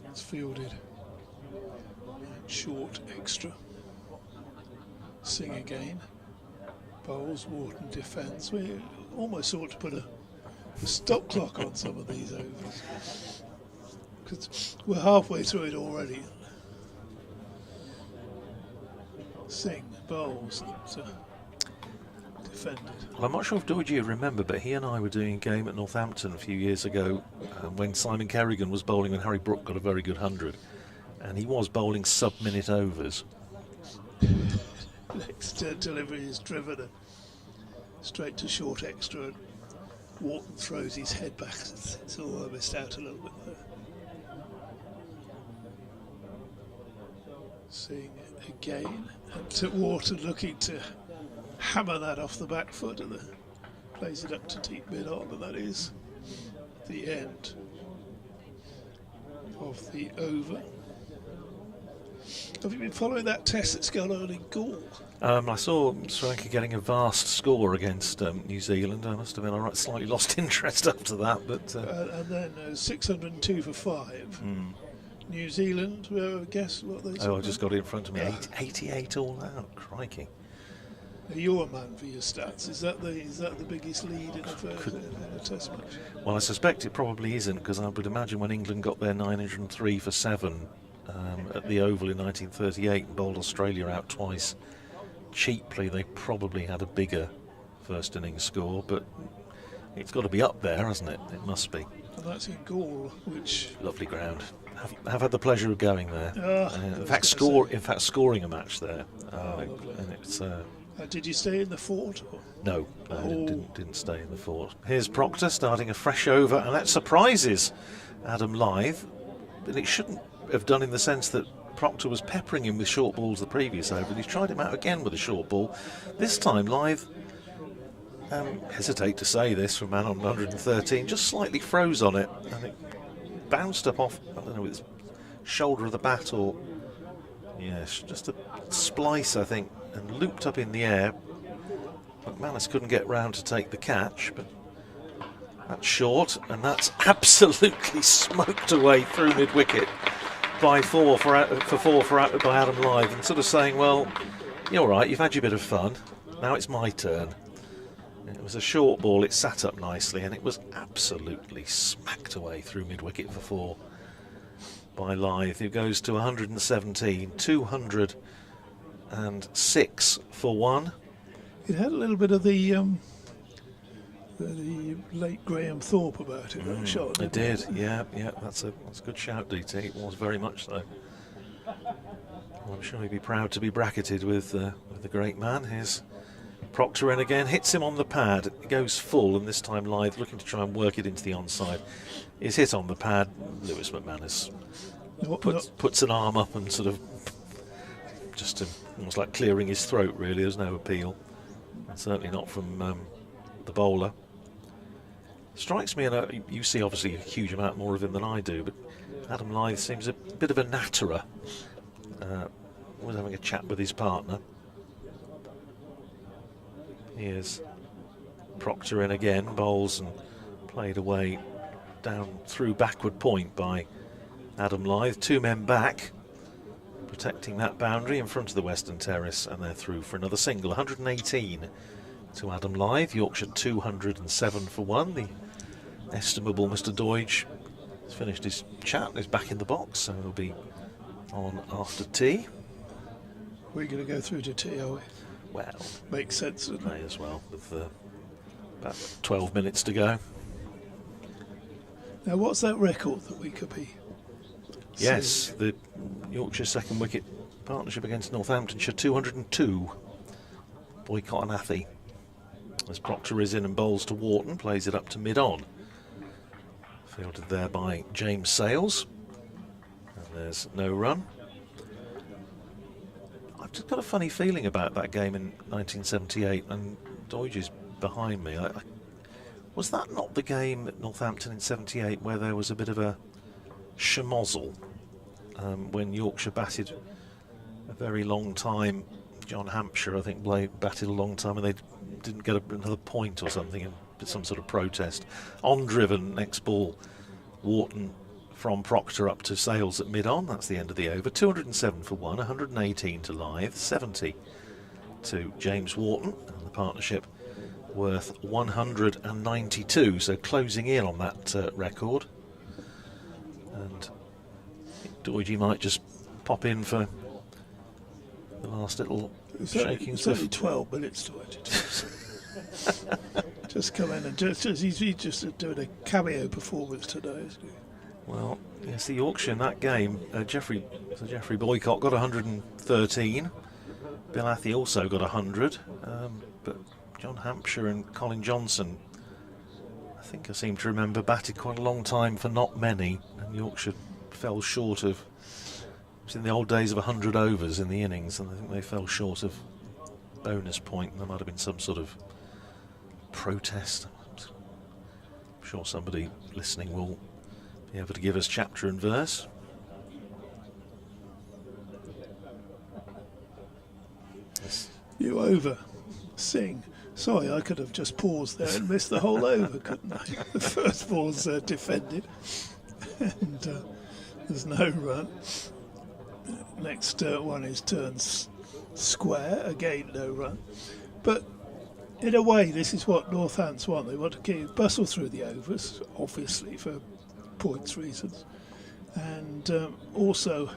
it's fielded short extra. Singh again. Bowls, Wharton defends. We almost ought to put a stop clock on some of these overs, because we're halfway through it already. Singh bowls and defended. Well, I'm not sure if you remember, but he and I were doing a game at Northampton a few years ago when Simon Kerrigan was bowling and Harry Brook got a very good 100, and he was bowling sub-minute overs. Next delivery is driven straight to short extra, and Wharton throws his head back. It's all missed out a little bit there. Seeing it again, and Wharton looking to hammer that off the back foot, and plays it up to deep mid-on, and that is the end of the over. Have you been following that test that's going on in Gaul? I saw Sri Lanka getting a vast score against New Zealand. I must have been slightly lost interest after that. But and then 602 for 5. New Zealand, guess what they I just got it in front of me. 88 all out. Crikey. You're a man for your stats. Is that the biggest lead in a test match? Well, I suspect it probably isn't, because I would imagine when England got their 903 for 7 at the Oval in 1938 and bowled Australia out twice cheaply, they probably had a bigger first innings score, but it's got to be up there, hasn't it? It must be. And that's in Gaul, which lovely ground. Have had the pleasure of going there. In fact, scoring a match there. And it's. Did you stay in the fort? Or? No, I didn't stay in the fort. Here's Proctor starting a fresh over, and that surprises Adam Lyth, but it shouldn't have done, in the sense that Proctor was peppering him with short balls the previous over, and he's tried him out again with a short ball. This time Lyth, hesitate to say this from man on 113, just slightly froze on it, and it bounced up off, I don't know, with his shoulder of the bat, or yes, just a splice, I think, and looped up in the air. McManus couldn't get round to take the catch, but that's short, and that's absolutely smoked away through mid-wicket by four by Adam Lyth, and sort of saying, well, you're right, you've had your bit of fun, now it's my turn. It was a short ball, it sat up nicely, and it was absolutely smacked away through mid-wicket for four by Lyth, who goes to 117, 206 for one. It had a little bit of the late Graham Thorpe about it, that shot. It did, yeah, that's a good shout, DT. It was very much so. Well, I'm sure he'd be proud to be bracketed with the great man. Here's Proctor in again, hits him on the pad, it goes full, and this time Lyth looking to try and work it into the onside. Is hit on the pad. Lewis McManus puts an arm up and sort of just almost like clearing his throat, really. There's no appeal, certainly not from the bowler. Strikes me, and you see obviously a huge amount more of him than I do, but Adam Lyth seems a bit of a natterer. Was having a chat with his partner. Here's Proctor in again, bowls and played away down through backward point by Adam Lyth. Two men back, protecting that boundary in front of the Western Terrace, and they're through for another single. 118 to Adam Lyth, Yorkshire 207 for one. The estimable Mr. Doidge has finished his chat, is back in the box, so he'll be on after tea. We're going to go through to tea, are we? Well, makes sense, doesn't may it? as well, with about 12 minutes to go. Now, what's that record that we could be? Yes, the Yorkshire second wicket partnership against Northamptonshire, 202. Boycott and Athy. As Proctor is in and bowls to Wharton, plays it up to mid-on. Fielded there by James Sales. And there's no run. I've just got a funny feeling about that game in 1978, and Doidge is behind me. Was that not the game at Northampton in 78 where there was a bit of a schmozzle when Yorkshire batted a very long time? John Hampshire, I think, batted a long time, and they didn't get another point or something, and some sort of protest. On driven, next ball, Wharton from Proctor up to Sales at mid-on. That's the end of the over. 207 for one, 118 to Lyth, 70 to James Wharton, and the partnership worth 192, so closing in on that record. And Doidge might just pop in for the last little shaking. It's only 12 minutes to it. Just come in and he's just doing a cameo performance today, isn't he? Well, yes, the Yorkshire in that game, Geoffrey Boycott got 113. Bill Athy also got 100, but John Hampshire and Colin Johnson, I think I seem to remember, batted quite a long time for not many, and Yorkshire fell short of, it was in the old days of 100 overs in the innings, and I think they fell short of bonus point. There might have been some sort of protest. I'm sure somebody listening will be able to give us chapter and verse. You over. Sing. Sorry, I could have just paused there and missed the whole over, couldn't I? The first ball's defended, and there's no run. Next one is turns square, again no run. But in a way, this is what Northants want. They want to bustle through the overs, obviously for points reasons, and also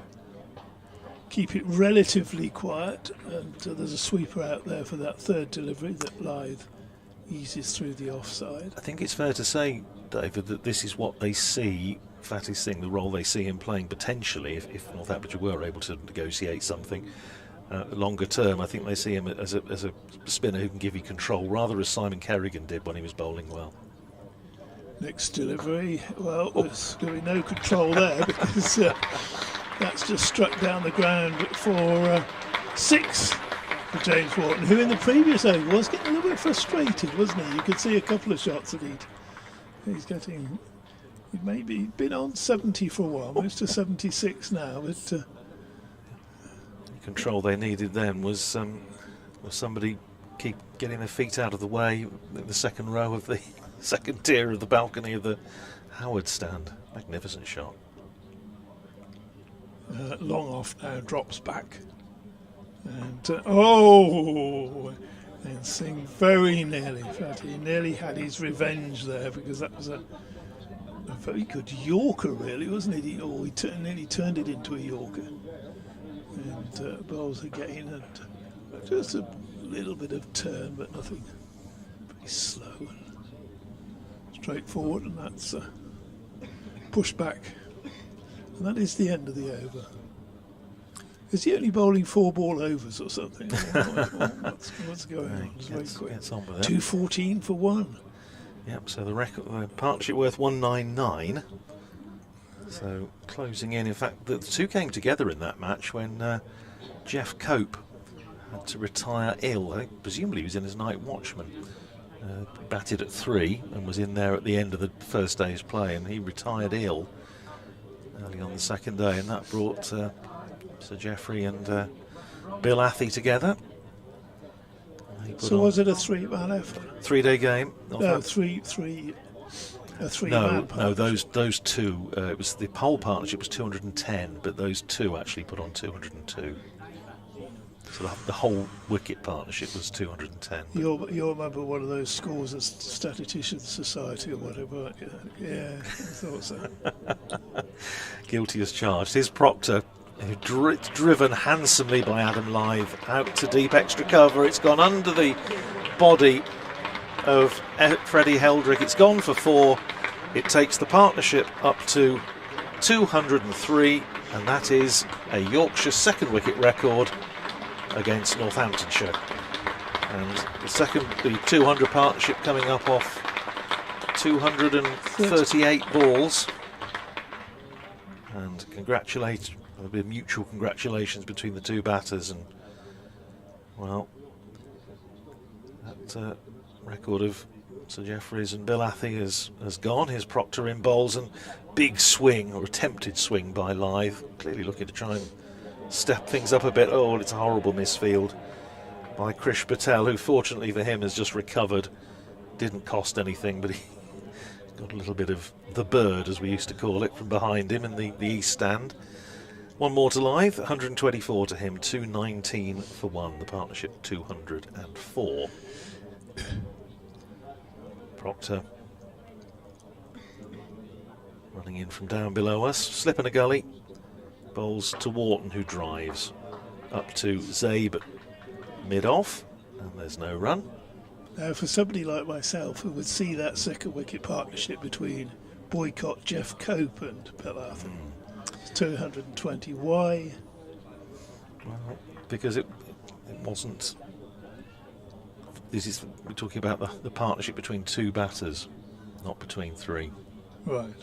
keep it relatively quiet. And there's a sweeper out there for that third delivery that Lyth eases through the offside. I think it's fair to say, David, that this is what they see Fatty Singh, the role they see him playing potentially if Northamptonshire were able to negotiate something longer term. I think they see him as a spinner who can give you control, rather as Simon Kerrigan did when he was bowling well. Next delivery, well, there's going to be no control there because that's just struck down the ground for 6 for James Wharton, who in the previous over was getting a little bit frustrated, wasn't he? You could see a couple of shots that he's getting. He'd maybe been on 70 for a while, moves to 76 now. But the control they needed then was somebody keep getting their feet out of the way in the second row of the second tier of the balcony of the Howard stand. Magnificent shot. Long off now, drops back. And and Singh very nearly, in fact, he nearly had his revenge there, because that was a very good Yorker, really, wasn't it? He nearly turned it into a Yorker. And bowls again, and just a little bit of turn, but nothing. Very slow and straightforward, and that's pushed back. And that is the end of the over. Is he only bowling 4-ball overs or something? What's going on? It's very quick. 214 for one. Yep, so the partnership worth 199. So closing in. In fact, the two came together in that match when Jeff Cope had to retire ill. I think presumably he was in as night watchman. Batted at 3 and was in there at the end of the first day's play, and he retired ill early on the second day, and that brought Sir Geoffrey and Bill Athey together. So was it a 3-man effort? 3-day game? No, three. A 3-man partnership. No, those two. It was the whole partnership was 210, but those two actually put on 202. So the whole wicket partnership was 210. You'll remember one of those scores at Statisticians Society or whatever. Yeah, I thought so. Guilty as charged. Here's Proctor, driven handsomely by Adam Lythe, out to deep extra cover. It's gone under the body of Freddie Heldrick. It's gone for 4. It takes the partnership up to 203, and that is a Yorkshire second wicket record against Northamptonshire. And the 200 partnership coming up off 238 balls. And there'll be mutual congratulations between the two batters, and well, that record of Sir Geoffrey's and Bill Athey has gone. Here's Proctor in bowls, and big swing, or attempted swing by Lythe, clearly looking to try and step things up a bit. Oh, it's a horrible misfield by Krish Patel, who fortunately for him has just recovered. Didn't cost anything, but he got a little bit of the bird, as we used to call it, from behind him in the east stand. One more to Lythe, 124 to him, 219 for one. The partnership 204. Proctor running in from down below us, slip in a gully, bowls to Wharton, who drives up to Zabe mid-off, and there's no run. Now, for somebody like myself who would see that second wicket partnership between Boycott, Jeff Cope and Bill Athey, 220. Why? Well, because it wasn't. We're talking about the partnership between two batters, not between 3. Right.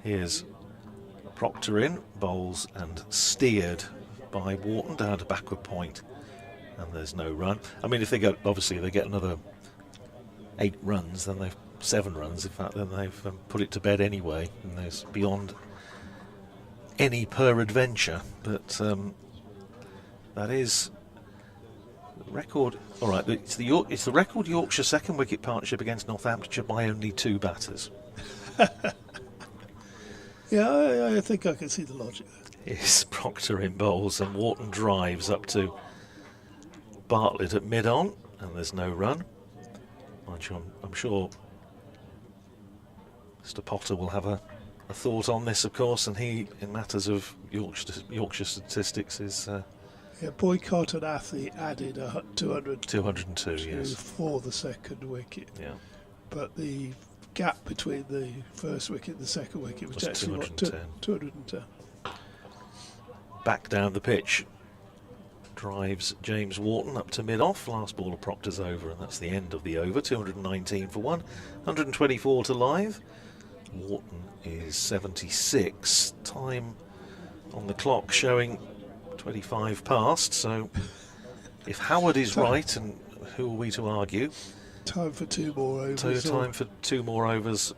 Here's Proctor in, bowls and steered by Wharton down to backward point, and there's no run. I mean, if they get another 8 runs, then they've 7 runs. In fact, then they've put it to bed anyway, and there's beyond any peradventure. But that is the record. All right, it's the record Yorkshire second wicket partnership against Northamptonshire by only 2 batters. Yeah, I think I can see the logic there. Is Proctor in bowls, and Wharton drives up to Bartlett at mid-on, and there's no run. I'm sure Mr. Potter will have a thought on this, of course, and he, in matters of Yorkshire statistics, is... Boycott and Athey added 202 yes, for the second wicket. Yeah. But the gap between the first wicket and the second wicket was actually 210. Back down the pitch drives James Wharton up to mid-off. Last ball of Proctor's over, and that's the end of the over. 219 for one, 124 to Lythe. Wharton is 76. Time on the clock showing 25 past, so if Howard is right, and who are we to argue? Time for 2 more overs. So time for 2 more overs.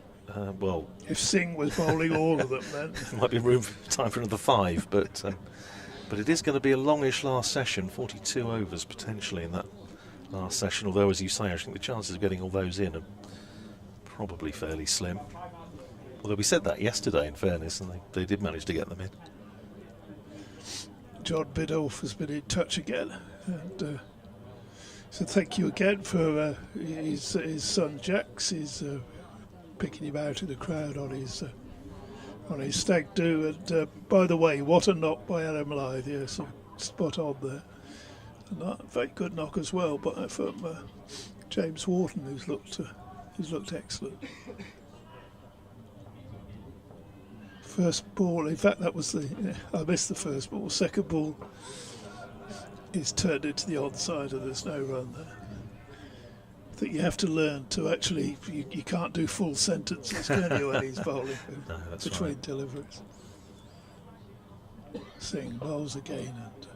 Well, if Singh was bowling all of them, then there might be time for another 5, but it is going to be a longish last session. 42 overs potentially in that last session, although, as you say, I think the chances of getting all those in are probably fairly slim. Although we said that yesterday, in fairness, and they did manage to get them in. John Biddulph has been in touch again, and so thank you again for his son Jax is picking him out in the crowd on his stag do. And by the way, what a knock by Adam Lythe, yes, spot on there. And a very good knock as well, but from James Wharton, who's looked excellent. First ball, in fact that was I missed the first ball. Second ball is turned into the onside and there's no run there. I think you have to learn to actually, you can't do full sentences, can you, when he's bowling between deliveries. Singh bowls again and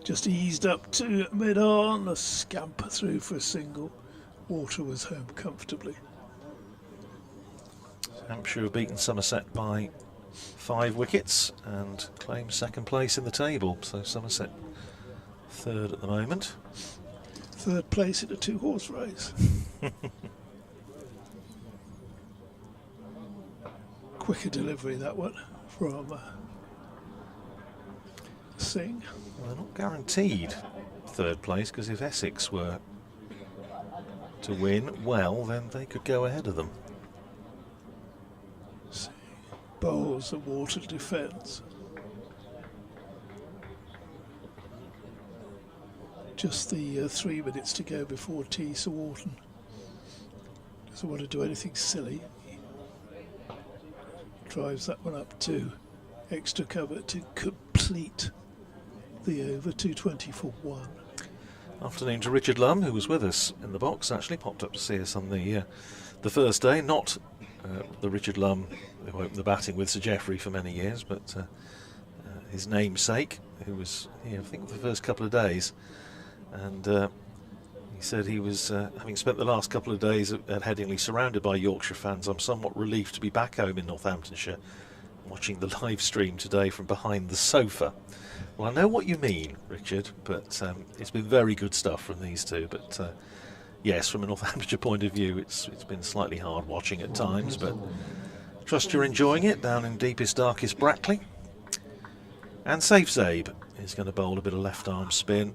just eased up to mid-on, a scamper through for a single. Water was home comfortably. Hampshire have beaten Somerset by 5 wickets and claim second place in the table. So Somerset third at the moment. Third place in a 2-horse race. Quicker delivery, that one, from Singh. Well, they're not guaranteed third place, because if Essex were to win, well, then they could go ahead of them. Bowls and Water defence. Just the 3 minutes to go before tea, so Wharton doesn't want to do anything silly. He drives that one up to extra cover to complete the over. 220 for 1. Afternoon to Richard Lum, who was with us in the box, actually popped up to see us on the first day. Not the Richard Lum who opened the batting with Sir Geoffrey for many years, but his namesake, who was here, I think, for the first couple of days. And he said he was, having spent the last couple of days at Headingley surrounded by Yorkshire fans, I'm somewhat relieved to be back home in Northamptonshire, watching the live stream today from behind the sofa. Well, I know what you mean, Richard, but it's been very good stuff from these two. But yes, from a Northamptonshire point of view, it's been slightly hard watching at times, but trust you're enjoying it down in deepest, darkest Brackley. And Safe Zabe is going to bowl a bit of left arm spin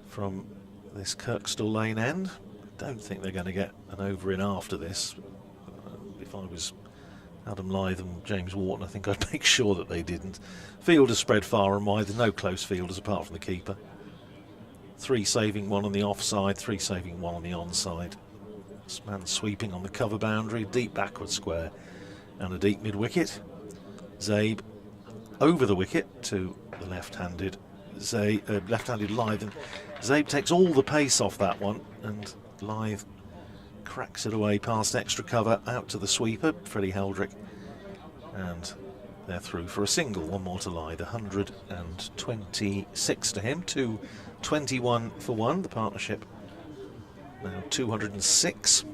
from this Kirkstall Lane end. I don't think they're going to get an over in after this. If I was Adam Lythe and James Wharton, I think I'd make sure that they didn't. Fielders spread far and wide, there's no close fielders apart from the keeper. 3 saving, 1 on the offside, 3 saving, 1 on the onside. This man sweeping on the cover boundary, deep backward square and a deep mid-wicket. Zabe over the wicket to the left-handed Lythe, and Zabe takes all the pace off that one, and Lythe cracks it away past extra cover out to the sweeper, Freddie Heldrick, and they're through for a single. 1 more to Lythe, 126 to him, 221 for 1. The partnership now 206.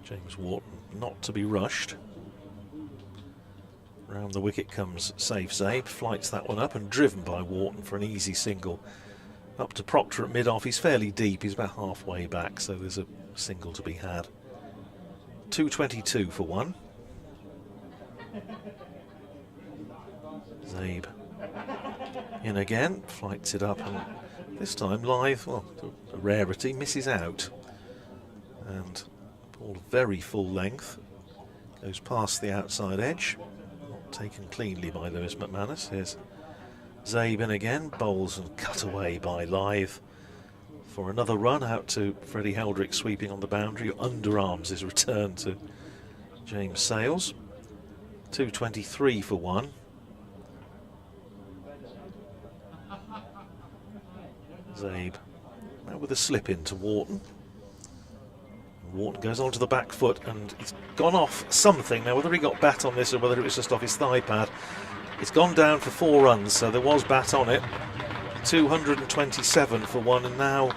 James Wharton not to be rushed. Round the wicket comes Safe Zabe, flights that one up and driven by Wharton for an easy single. Up to Proctor at mid-off, he's fairly deep, he's about halfway back, so there's a single to be had. 222 for 1. Zabe in again, flights it up, and this time Lythe, well, a rarity, misses out. And ball very full length, goes past the outside edge, not taken cleanly by Lewis McManus. Here's Zabe in again, bowls and cut away by Lythe for another run out to Freddie Heldrick sweeping on the boundary. Underarms is returned to James Sales. 223 for 1. Zabe now with a slip in to Wharton. Wharton goes onto the back foot and it's gone off something. Now whether he got bat on this or whether it was just off his thigh pad, it's gone down for 4 runs, so there was bat on it. 227 for 1, and now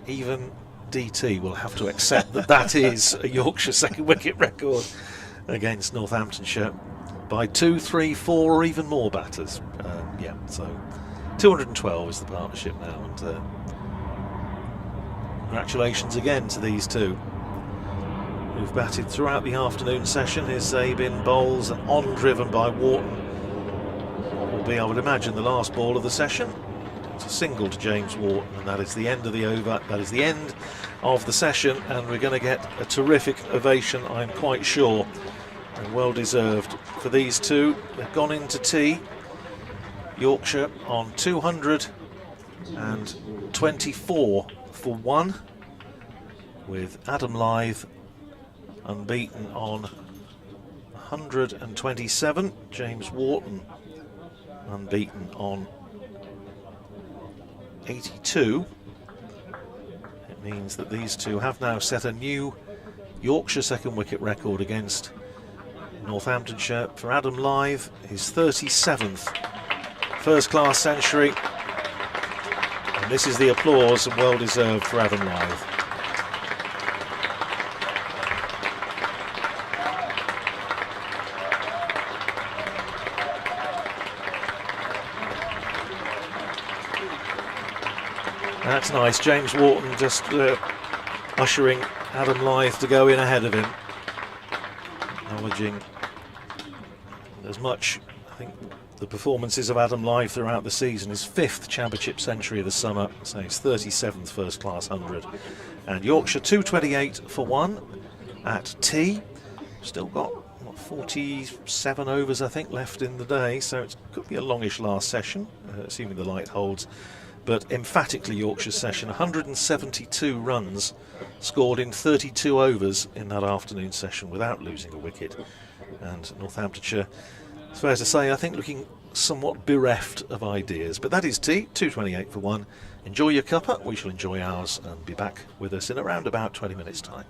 even DT will have to accept that that is a Yorkshire second wicket record against Northamptonshire. by 2, 3, 4 or even more batters. Yeah, so 212 is the partnership now, and congratulations again to these two who've batted throughout the afternoon session. Here's Zabin, bowls and on driven by Wharton. What will be, I would imagine, the last ball of the session. It's a single to James Wharton, and that is the end of the over. That is the end of the session, and we're going to get a terrific ovation, I'm quite sure, and well deserved for these two. They've gone into tea. Yorkshire on 224 for 1, with Adam Lyth unbeaten on 127. James Wharton unbeaten on 82. It means that these two have now set a new Yorkshire second wicket record against Northamptonshire. For Adam Lyth, his 37th first class century, and this is the applause, and well deserved for Adam Lyth. That's nice. James Wharton just ushering Adam Lyth to go in ahead of him, acknowledging as much, I think, the performances of Adam Lyth throughout the season. His 5th championship century of the summer, so his 37th first class 100. And Yorkshire 228 for 1 at tea. Still got 47 overs, I think, left in the day, so it could be a longish last session, assuming the light holds. But emphatically Yorkshire's session, 172 runs scored in 32 overs in that afternoon session without losing a wicket. And Northamptonshire, it's fair to say, I think, looking somewhat bereft of ideas. But that is tea, 228 for 1. Enjoy your cuppa, we shall enjoy ours, and be back with us in around about 20 minutes' time.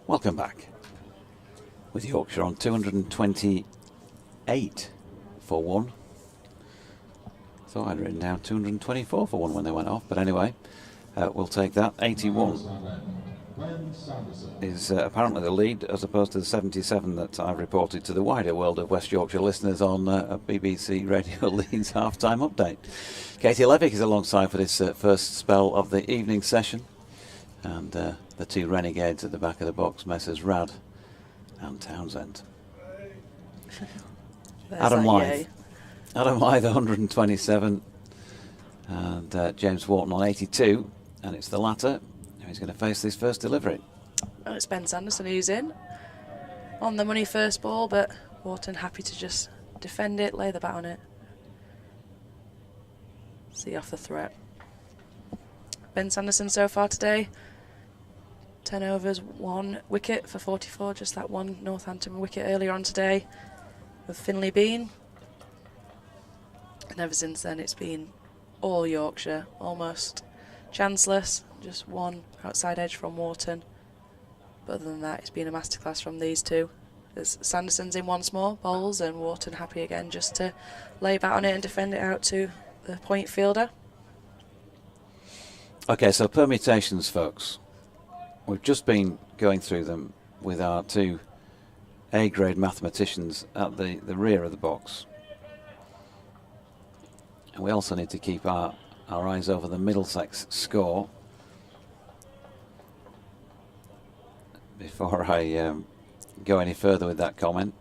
Welcome back. With Yorkshire on 228 for 1. Thought I'd written down 224 for 1 when they went off, but anyway, we'll take that. 81 is apparently the lead, as opposed to the 77 that I've reported to the wider world of West Yorkshire listeners on a BBC Radio Leeds half-time update. Katie Levick is alongside for this first spell of the evening session, and the two renegades at the back of the box, Messrs Rad and Townsend. Adam Lythe. Adam Lythe 127 and James Wharton on 82, and it's the latter who's going to face this first delivery. Well, it's Ben Sanderson who's in. On the money first ball, but Wharton happy to just defend it, lay the bat on it. See off the threat. Ben Sanderson so far today, 10 overs, 1 wicket for 44, just that one Northampton wicket earlier on today with Finley Bean. And ever since then it's been all Yorkshire, almost chanceless, just one outside edge from Wharton. But other than that, it's been a masterclass from these two. As Sanderson's in once more, bowls, and Wharton happy again just to lay bat on it and defend it out to the point fielder. Okay, so permutations, folks. We've just been going through them with our two A-grade mathematicians at the rear of the box. And we also need to keep our eyes over the Middlesex score before I go any further with that comment.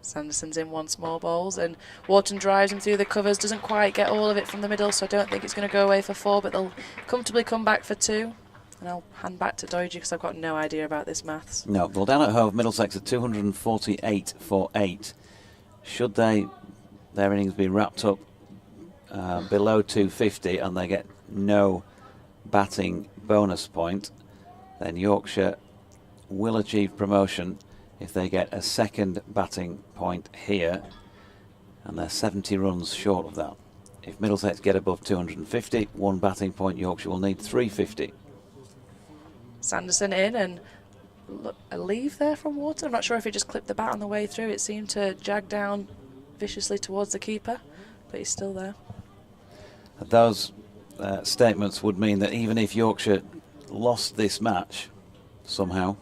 Sanderson's in once more, bowls, and Wharton drives him through the covers, doesn't quite get all of it from the middle, so I don't think it's going to go away for 4, but they'll comfortably come back for 2. And I'll hand back to Doidge because I've got no idea about this maths. No, well, down at Hove, Middlesex at 248 for 8. Should their innings be wrapped up below 250 and they get no batting bonus point, then Yorkshire will achieve promotion if they get a second batting point here, and they're 70 runs short of that. If Middlesex get above 250, 1 batting point, Yorkshire will need 350. Sanderson in, and look, a leave there from Wharton. I'm not sure if he just clipped the bat on the way through. It seemed to jag down viciously towards the keeper, but he's still there. Those statements would mean that even if Yorkshire lost this match somehow,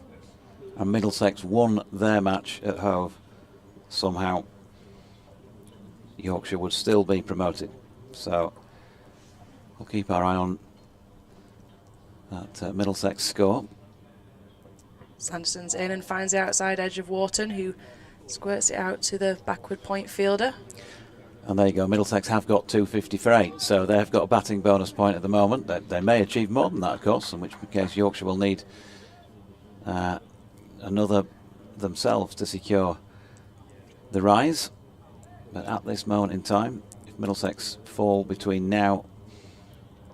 and Middlesex won their match at Hove somehow, Yorkshire would still be promoted. So we'll keep our eye on that Middlesex score. Sanderson's in and finds the outside edge of Wharton, who squirts it out to the backward point fielder. And there you go, Middlesex have got 250 for 8, so they've got a batting bonus point at the moment. They may achieve more than that, of course, in which case Yorkshire will need another themselves to secure the rise. But at this moment in time, if Middlesex fall between now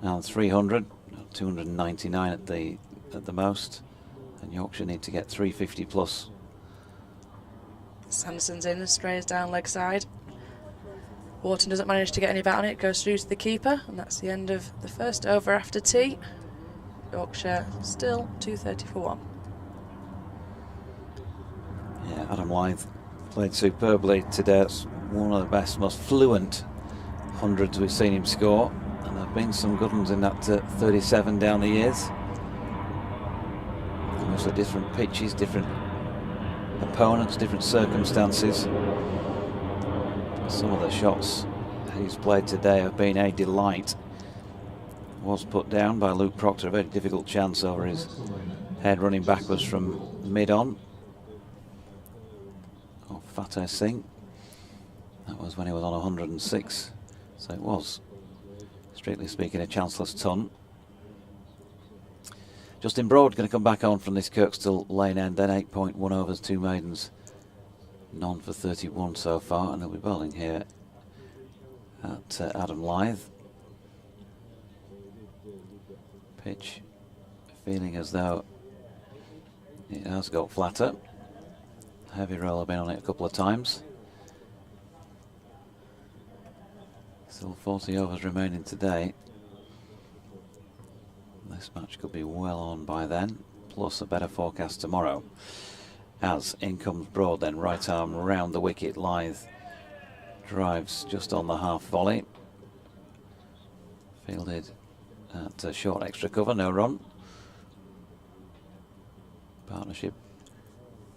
and 300, 299 at the most, and Yorkshire need to get 350 plus. Sanderson's in and strays down leg side. Wharton doesn't manage to get any bat on it, goes through to the keeper, and that's the end of the first over after tea. Yorkshire still 230 for 1. Yeah, Adam Lythe played superbly today. It's one of the best, most fluent hundreds we've seen him score, and there have been some good ones in that 37 down the years. And also different pitches, different opponents, different circumstances. Some of the shots he's played today have been a delight. Was put down by Luke Proctor, a very difficult chance over his head running backwards from mid-on. Oh, Fateh Singh. That was when he was on 106. So it was, strictly speaking, a chanceless ton. Justin Broad going to come back on from this Kirkstall lane end, then 8.1 overs, 2 maidens. None for 31 so far, and he'll be bowling here at Adam Lythe. Pitch feeling as though it has got flatter. Heavy roller been on it a couple of times. Still 40 overs remaining today. This match could be well on by then. plus a better forecast tomorrow. As in comes Broad, then right arm round the wicket. Lythe drives just on the half volley. Fielded at a short extra cover, no run. Partnership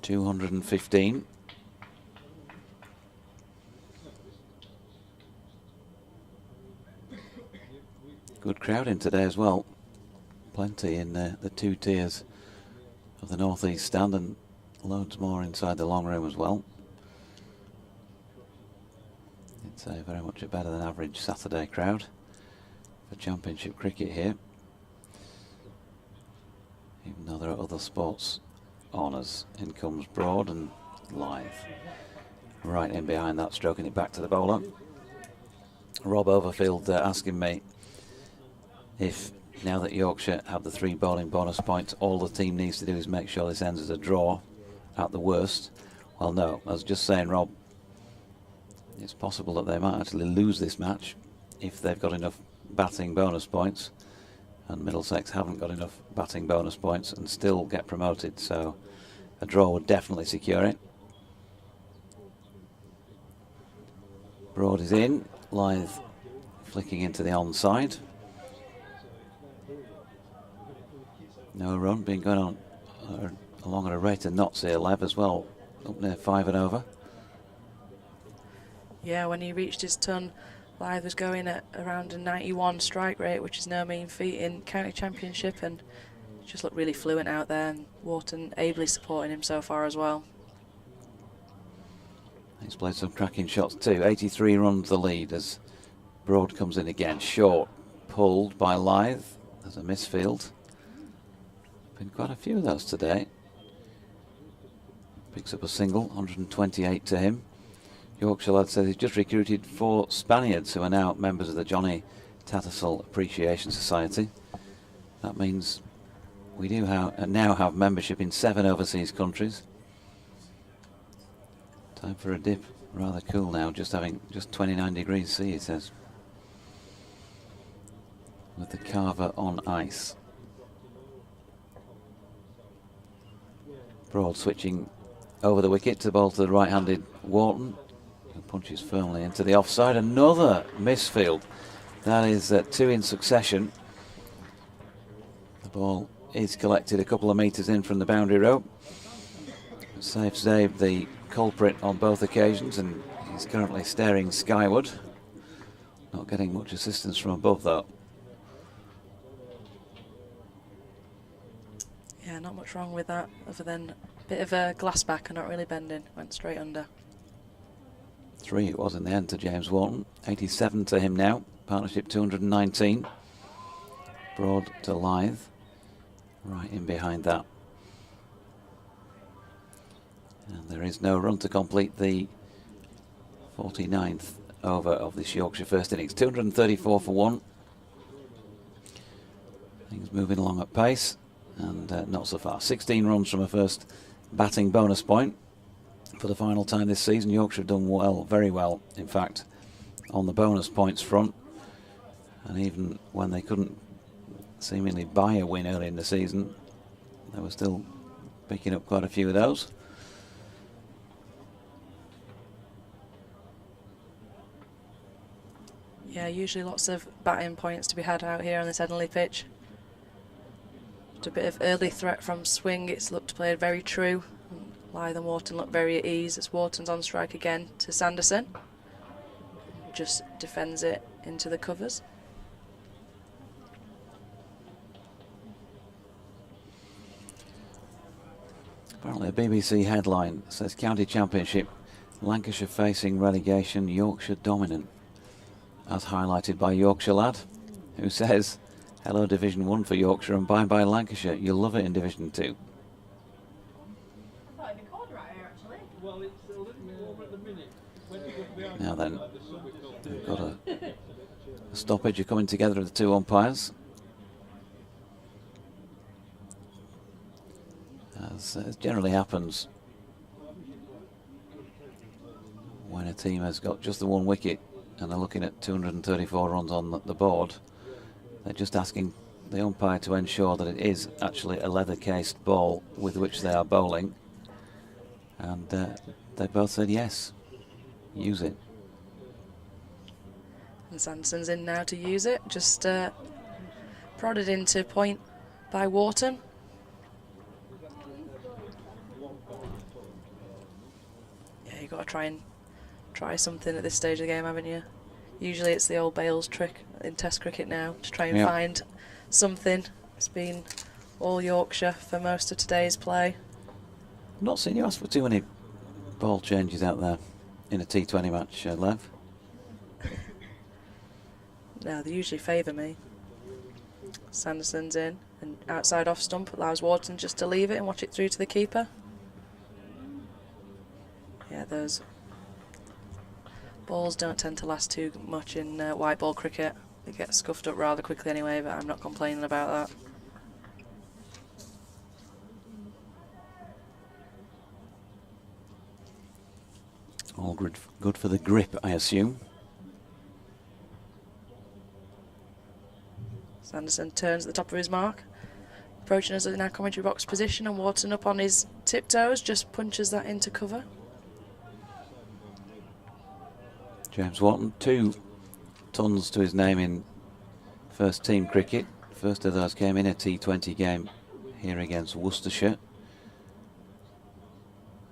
215. Good crowd in today as well. Plenty in the two tiers of the North East stand, and loads more inside the long room as well. It's very much a better than average Saturday crowd for Championship cricket here, even though there are other sports on. As in comes Broad, and Lythe right in behind that, stroking it back to the bowler. Rob Overfield asking me if, now that Yorkshire have the 3 bowling bonus points, all the team needs to do is make sure this ends as a draw at the worst. Well, no, I was just saying, Rob, it's possible that they might actually lose this match if they've got enough batting bonus points, and Middlesex haven't got enough batting bonus points, and still get promoted. So a draw would definitely secure it. Broad is in, Lythe flicking into the onside. No run, been going on along at a rate of knots here, Lev, as well, up near 5 and over. Yeah, when he reached his ton, Lythe was going at around a 91 strike rate, which is no mean feat in county championship, and just looked really fluent out there, and Wharton ably supporting him so far as well. He's played some cracking shots too. 83 runs the lead as Broad comes in again. Short, pulled by Lythe. There's a misfield. Been quite a few of those today. Picks up a single, 128 to him. Yorkshire lad says he's just recruited 4 Spaniards who are now members of the Johnny Tattersall Appreciation Society. That means we do now have membership in 7 overseas countries. Time for a dip. Rather cool now, just 29 degrees C, it says, with the Carver on ice. Broad switching over the wicket to bowl to the right-handed Wharton, who punches firmly into the offside. Another misfield. That is 2 in succession. The ball is collected a couple of metres in from the boundary rope. Safe saved the culprit on both occasions, and he's currently staring skyward. Not getting much assistance from above, though. Yeah, not much wrong with that, other than a bit of a glass back and not really bending. Went straight under. 3 it was in the end to James Wharton. 87 to him now. Partnership 219. Broad to Lythe. Right in behind that. And there is no run to complete the 49th over of this Yorkshire first innings. 234 for 1. Things moving along at pace, and not so far. 16 runs from a first batting bonus point. For the final time this season, Yorkshire have done well, very well, in fact, on the bonus points front. And even when they couldn't seemingly buy a win early in the season, they were still picking up quite a few of those. Yeah, usually lots of batting points to be had out here on this Headingley pitch. Just a bit of early threat from swing. It's looked played very true. Lythe and Wharton look very at ease. It's Wharton's on strike again to Sanderson. Just defends it into the covers. Apparently a BBC headline says County Championship, Lancashire facing relegation, Yorkshire dominant. As highlighted by Yorkshire lad, who says, hello Division 1 for Yorkshire and bye-bye Lancashire. You'll love it in Division 2. Now then, we've got a stoppage. You're coming together of the 2 umpires. As generally happens when a team has got just the 1 wicket and they're looking at 234 runs on the board, they're just asking the umpire to ensure that it is actually a leather-cased ball with which they are bowling. And they both said yes, use it. And Sanderson's in now to use it. Just prodded into point by Wharton. Yeah, you've got to try something at this stage of the game, haven't you? Usually it's the old Bales trick in Test cricket now, to try and find something. It's been all Yorkshire for most of today's play. Not seen you ask for too many ball changes out there in a T20 match, Lev. No, they usually favour me. Sanderson's in, and outside off stump allows Wharton just to leave it and watch it through to the keeper. Yeah, those balls don't tend to last too much in white ball cricket. They get scuffed up rather quickly anyway, but I'm not complaining about that. All good for the grip, I assume. Sanderson turns at the top of his mark, approaching us in our commentary box position, and Wharton up on his tiptoes just punches that into cover. James Wharton, 2 tons to his name in first team cricket. First of those came in a T20 game here against Worcestershire.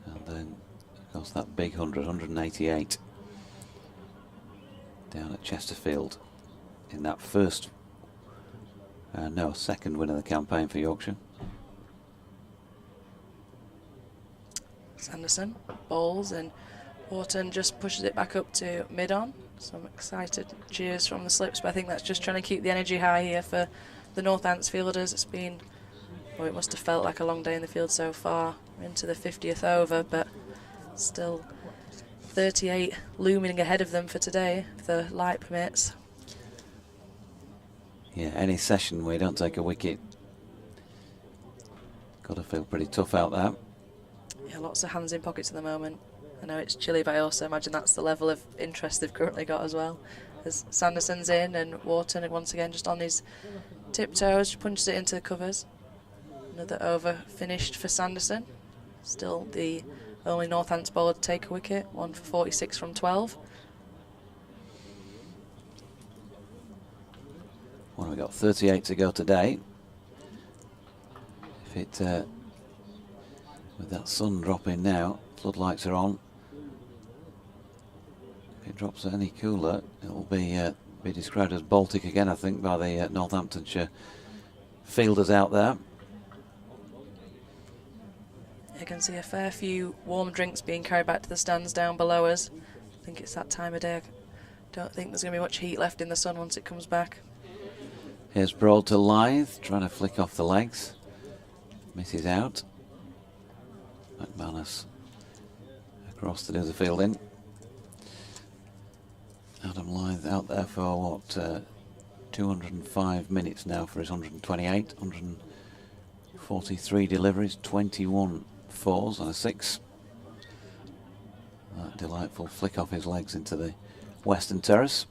And then, of course, that big 188 down at Chesterfield in that second win of the campaign for Yorkshire. Sanderson bowls, and Wharton just pushes it back up to mid-on. Some excited cheers from the slips, but I think that's just trying to keep the energy high here for the Northants fielders. It's been, well, it must have felt like a long day in the field so far. We're into the 50th over, but still 38 looming ahead of them for today, if the light permits. Yeah, any session where you don't take a wicket, got to feel pretty tough out there. Yeah, lots of hands in pockets at the moment. I know it's chilly, but I also imagine that's the level of interest they've currently got as well. As Sanderson's in, and Wharton once again just on his tiptoes, punches it into the covers. Another over finished for Sanderson. Still the only Northants bowler to take a wicket, 1 for 46 from 12. Well, we've got 38 to go today. If it, with that sun dropping now, floodlights are on. If it drops any cooler, it'll be described as Baltic again, I think, by the Northamptonshire fielders out there. You can see a fair few warm drinks being carried back to the stands down below us. I think it's that time of day. I don't think there's going to be much heat left in the sun once it comes back. Here's Broad to Lythe, trying to flick off the legs. Misses out. McManus across to do the fielding. Adam Lythe out there for what, 205 minutes now for his 128, 143 deliveries, 21 fours and a 6. That delightful flick off his legs into the western terrace.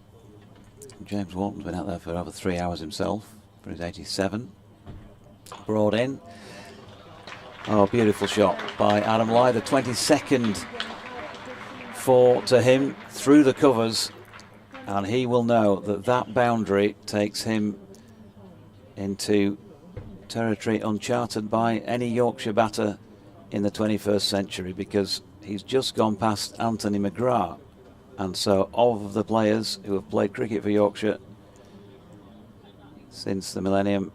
James Wharton's been out there for over 3 hours himself for his 87. Broad in. Oh, beautiful shot by Adam Lythe, the 22nd 4 to him through the covers, and he will know that that boundary takes him into territory uncharted by any Yorkshire batter in the 21st century, because he's just gone past Anthony McGrath. And so of the players who have played cricket for Yorkshire since the millennium,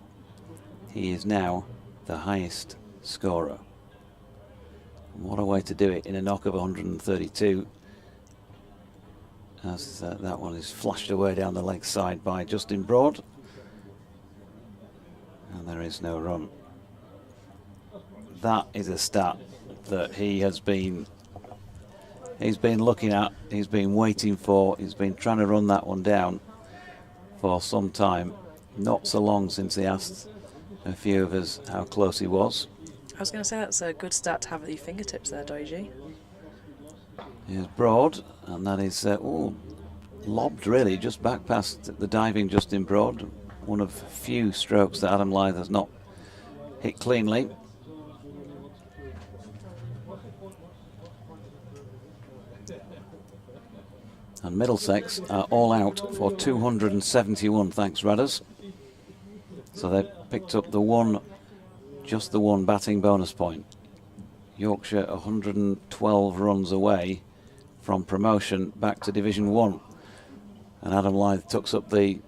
he is now the highest scorer. And what a way to do it in a knock of 132, as that one is flashed away down the leg side by Justin Broad, and there is no run. That is a stat that he's been looking at, he's been waiting for, he's been trying to run that one down for some time. Not so long since he asked a few of us how close he was. I was going to say that's a good stat to have at your fingertips there, Doiji. Here's Broad, and that is lobbed really just back past the diving Justin Broad. one of few strokes that Adam Lyth has not hit cleanly. And Middlesex are all out for 271, thanks Radders. So they picked up just the one batting bonus point. Yorkshire 112 runs away from promotion back to Division 1. And Adam Lyth tucks up the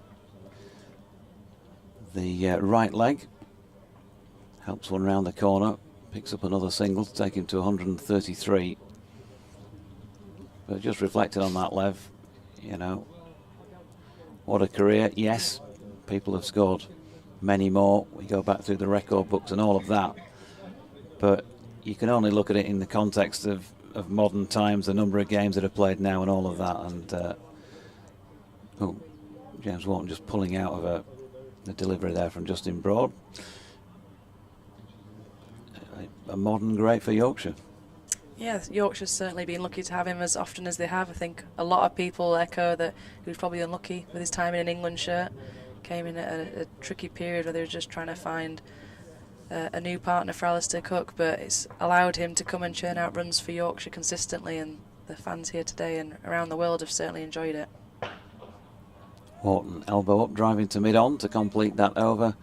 right leg, helps one round the corner, picks up another single to take him to 133. But just reflecting on that, Lev, you know, what a career. Yes, people have scored many more. We go back through the record books and all of that. But you can only look at it in the context of modern times, the number of games that are played now and all of that. And James Wharton just pulling out of the delivery there from Justin Broad. A modern great for Yorkshire. Yeah, Yorkshire's certainly been lucky to have him as often as they have. I think a lot of people echo that he was probably unlucky with his time in an England shirt. Came in at a tricky period where they were just trying to find a new partner for Alistair Cook, but it's allowed him to come and churn out runs for Yorkshire consistently, and the fans here today and around the world have certainly enjoyed it. Wharton elbow up, driving to mid-on to complete that over,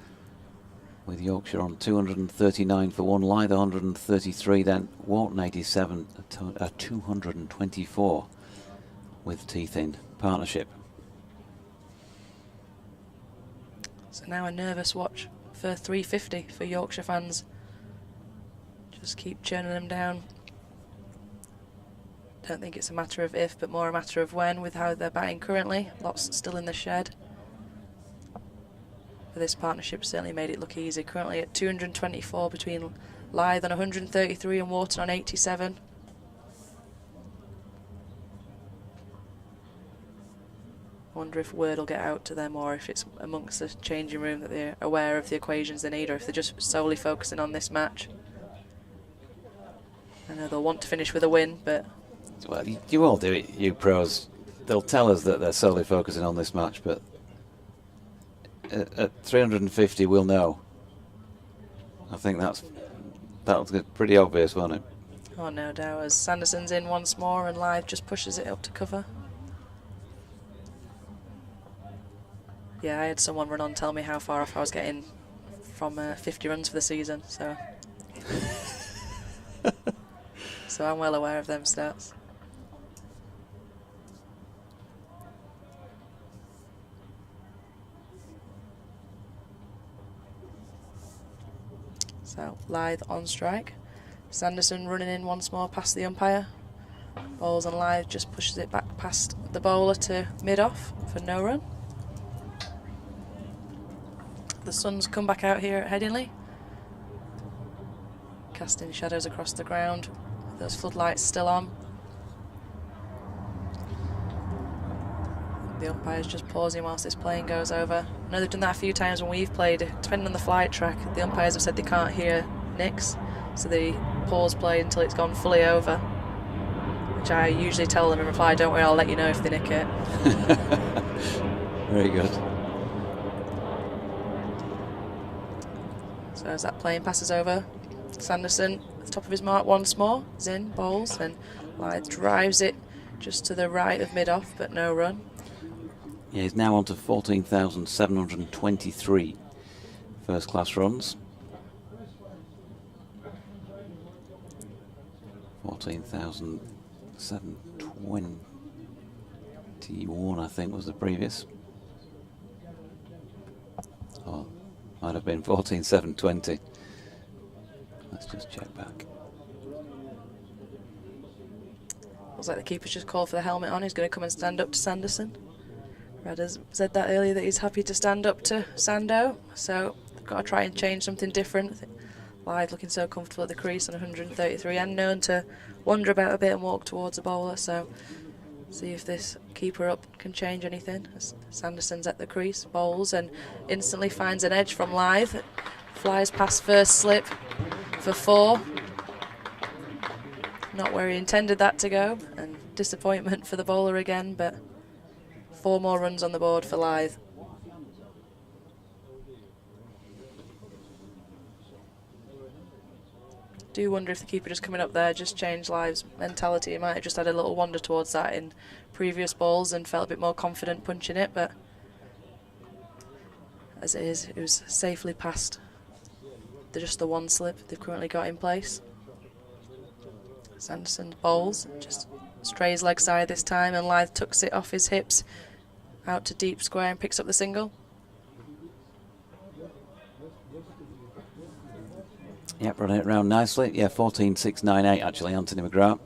with Yorkshire on 239 for one, Lyth 133, then Wharton 87, a 224 with teeth in partnership. So now a nervous watch for 350 for Yorkshire fans. Just keep churning them down. Don't think it's a matter of if, but more a matter of when with how they're batting currently. Lots still in the shed. But this partnership certainly made it look easy. Currently at 224 between Lyth on 133 and Wharton on 87. I wonder if word will get out to them, or if it's amongst the changing room that they're aware of the equations they need, or if they're just solely focusing on this match. I know they'll want to finish with a win, but... Well, you all do it, you pros. They'll tell us that they're solely focusing on this match, but at 350 we'll know. I think that'll get pretty obvious, won't it? Oh, no doubt, as Sanderson's in once more and Lyth just pushes it up to cover. Yeah, I had someone run on tell me how far off I was getting from 50 runs for the season, so so I'm well aware of them stats. So Lyth on strike. Sanderson running in once more past the umpire. Bowls and Lyth just pushes it back past the bowler to mid-off for no run. The sun's come back out here at Headingley, casting shadows across the ground. Those floodlights still on. The umpire's just pausing whilst this plane goes over. I know they've done that a few times when we've played. Depending on the flight track, the umpires have said they can't hear nicks, so they pause play until it's gone fully over, which I usually tell them in reply, don't worry, I'll let you know if they nick it. Very good. So as that plane passes over, Sanderson at the top of his mark once more, is in, bowls, and Lyth drives it just to the right of mid-off, but no run. Yeah, he's now on to 14,723 first-class runs. 14,721, I think, was the previous. Oh, might have been 14,720. Let's just check back. Looks like the keeper's just called for the helmet on. He's going to come and stand up to Sanderson. Radders said that earlier, that he's happy to stand up to Sando, so they've got to try and change something different. Lyth looking so comfortable at the crease on 133 and known to wander about a bit and walk towards the bowler, so see if this keeper up can change anything. As Sanderson's at the crease, bowls and instantly finds an edge from Lyth. Flies past first slip for 4. Not where he intended that to go, and disappointment for the bowler again, but 4 more runs on the board for Lyth. do wonder if the keeper just coming up there just changed Live's mentality. He might have just had a little wander towards that in previous balls and felt a bit more confident punching it, but as it is, it was safely past just the one slip they've currently got in place. Sanderson bowls, just strays leg side this time, and Lyth tucks it off his hips out to deep square and picks up the single. Yep, running it round nicely. Yeah, 14.698 actually, Anthony McGrath.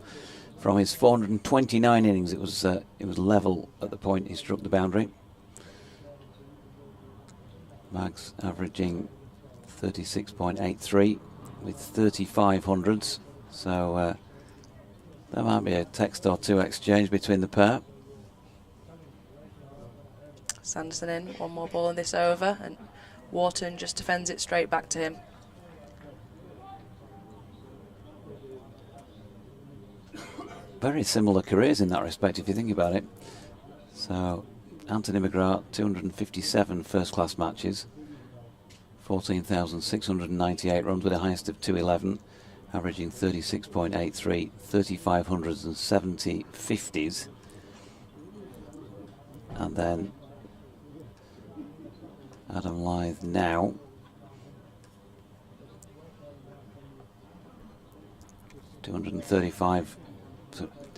From his 429 innings, it was level at the point he struck the boundary. Mags averaging 36.83 with 35 hundreds. So there might be a text or two exchange between the pair. Sanderson in, one more ball in this over, and Wharton just defends it straight back to him. Very similar careers in that respect, if you think about it. So, Anthony McGrath, 257 first-class matches, 14,698 runs with a highest of 211, averaging 36.83, 3,570 50s. And then Adam Lyth now,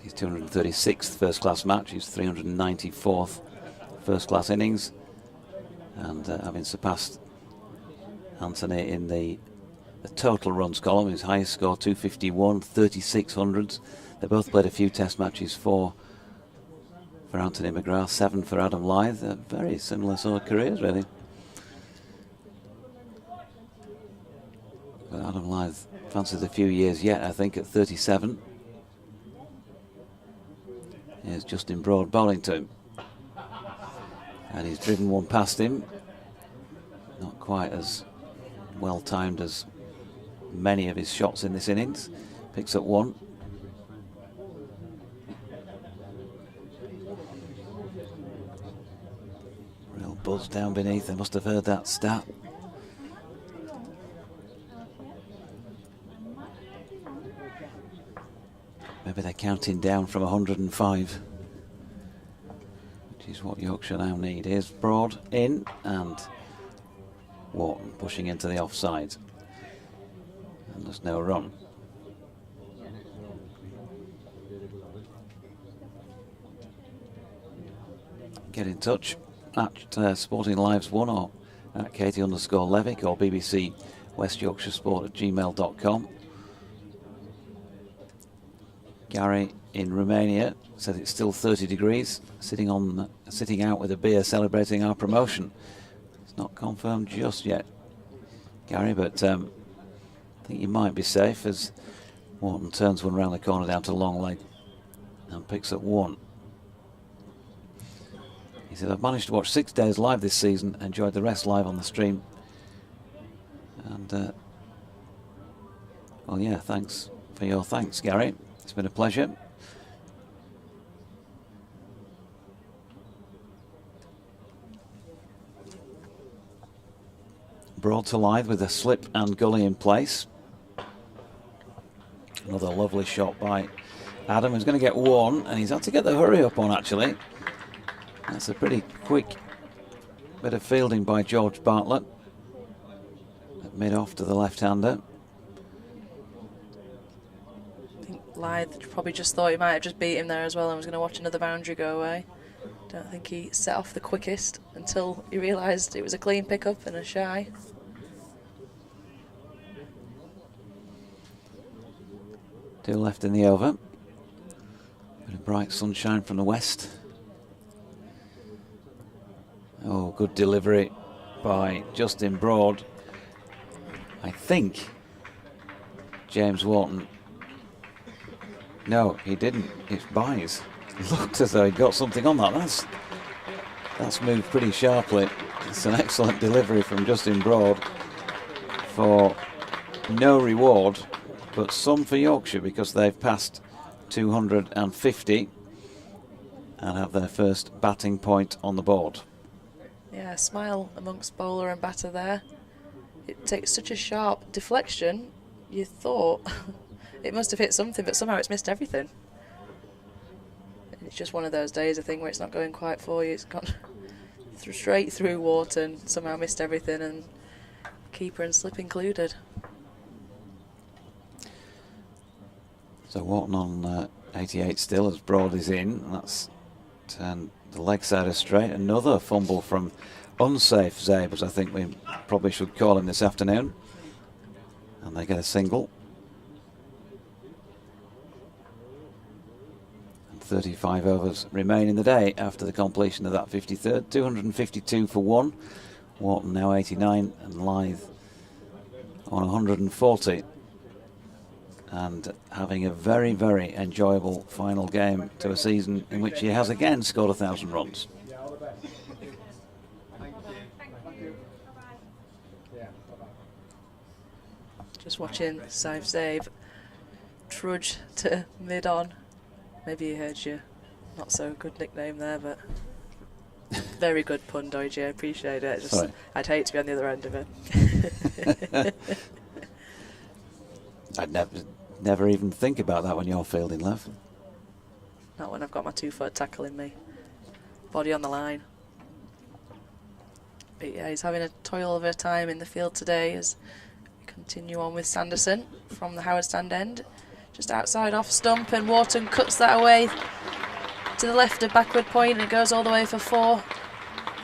his 236th first-class match, his 394th first-class innings, and having surpassed Anthony in the total runs column, his highest score 251, 36 hundreds. They both played a few test matches for Anthony McGrath, 7 for Adam Lyth. Very similar sort of careers, really. But Adam Lyth fancies a few years yet, I think, at 37. Here's Justin Broad bowling to him. And he's driven one past him. Not quite as well timed as many of his shots in this innings. Picks up one. Real buzz down beneath. They must have heard that stat. Maybe they're counting down from 105, which is what Yorkshire now need. Here's Broad in, and Wharton pushing into the offside. And there's no run. Get in touch at Sporting Lives 1 or at Katie_Levick or BBC West Yorkshire Sport at gmail.com. Gary in Romania says it's still 30 degrees, sitting out with a beer celebrating our promotion. It's not confirmed just yet, Gary, but I think you might be safe as Wharton turns one round the corner down to long leg and picks up one. He said, I've managed to watch 6 days live this season, enjoyed the rest live on the stream. And, well, yeah, thanks for your thanks, Gary. It's been a pleasure. Broad to Lyth with a slip and gully in place. Another lovely shot by Adam, who's going to get one, and he's had to get the hurry up on, actually. That's a pretty quick bit of fielding by George Bartlett. At mid-off to the left-hander. Lyth probably just thought he might have just beat him there as well and was going to watch another boundary go away. Don't think he set off the quickest until he realised it was a clean pickup and a shy. Two left in the over. Bit of bright sunshine from the west. Oh, good delivery by Justin Broad. I think James Wharton. No, he didn't. It's Byes. Looked as though he got something on that. That's moved pretty sharply. It's an excellent delivery from Justin Broad for no reward, but some for Yorkshire because they've passed 250 and have their first batting point on the board. Yeah, smile amongst bowler and batter there. It takes such a sharp deflection, you thought it must have hit something, but somehow it's missed everything. And it's just one of those days, I think, where it's not going quite for you. It's gone straight through Wharton, somehow missed everything, and keeper and slip included. So Wharton on 88 still as Broad is in. And that's turned the leg side of straight. Another fumble from unsafe Zabe, as I think we probably should call him this afternoon. And they get a single. And 35 overs remain in the day after the completion of that 53rd. 252 for one. Wharton now 89 and Lythe on 140. And having a very, very enjoyable final game to a season in which he has again scored 1,000 runs. Just watching Saif Zabe trudge to mid-on. Maybe he heard your not so good nickname there, but very good pun, Doiji. I appreciate it. I'd hate to be on the other end of it. I'd never even think about that when you're fielding, Lev. Not when I've got my 2-foot tackling me. Body on the line. But yeah, he's having a toil of a time in the field today as we continue on with Sanderson from the Howard Stand end. Just outside off stump, and Wharton cuts that away to the left of backward point, and it goes all the way for 4.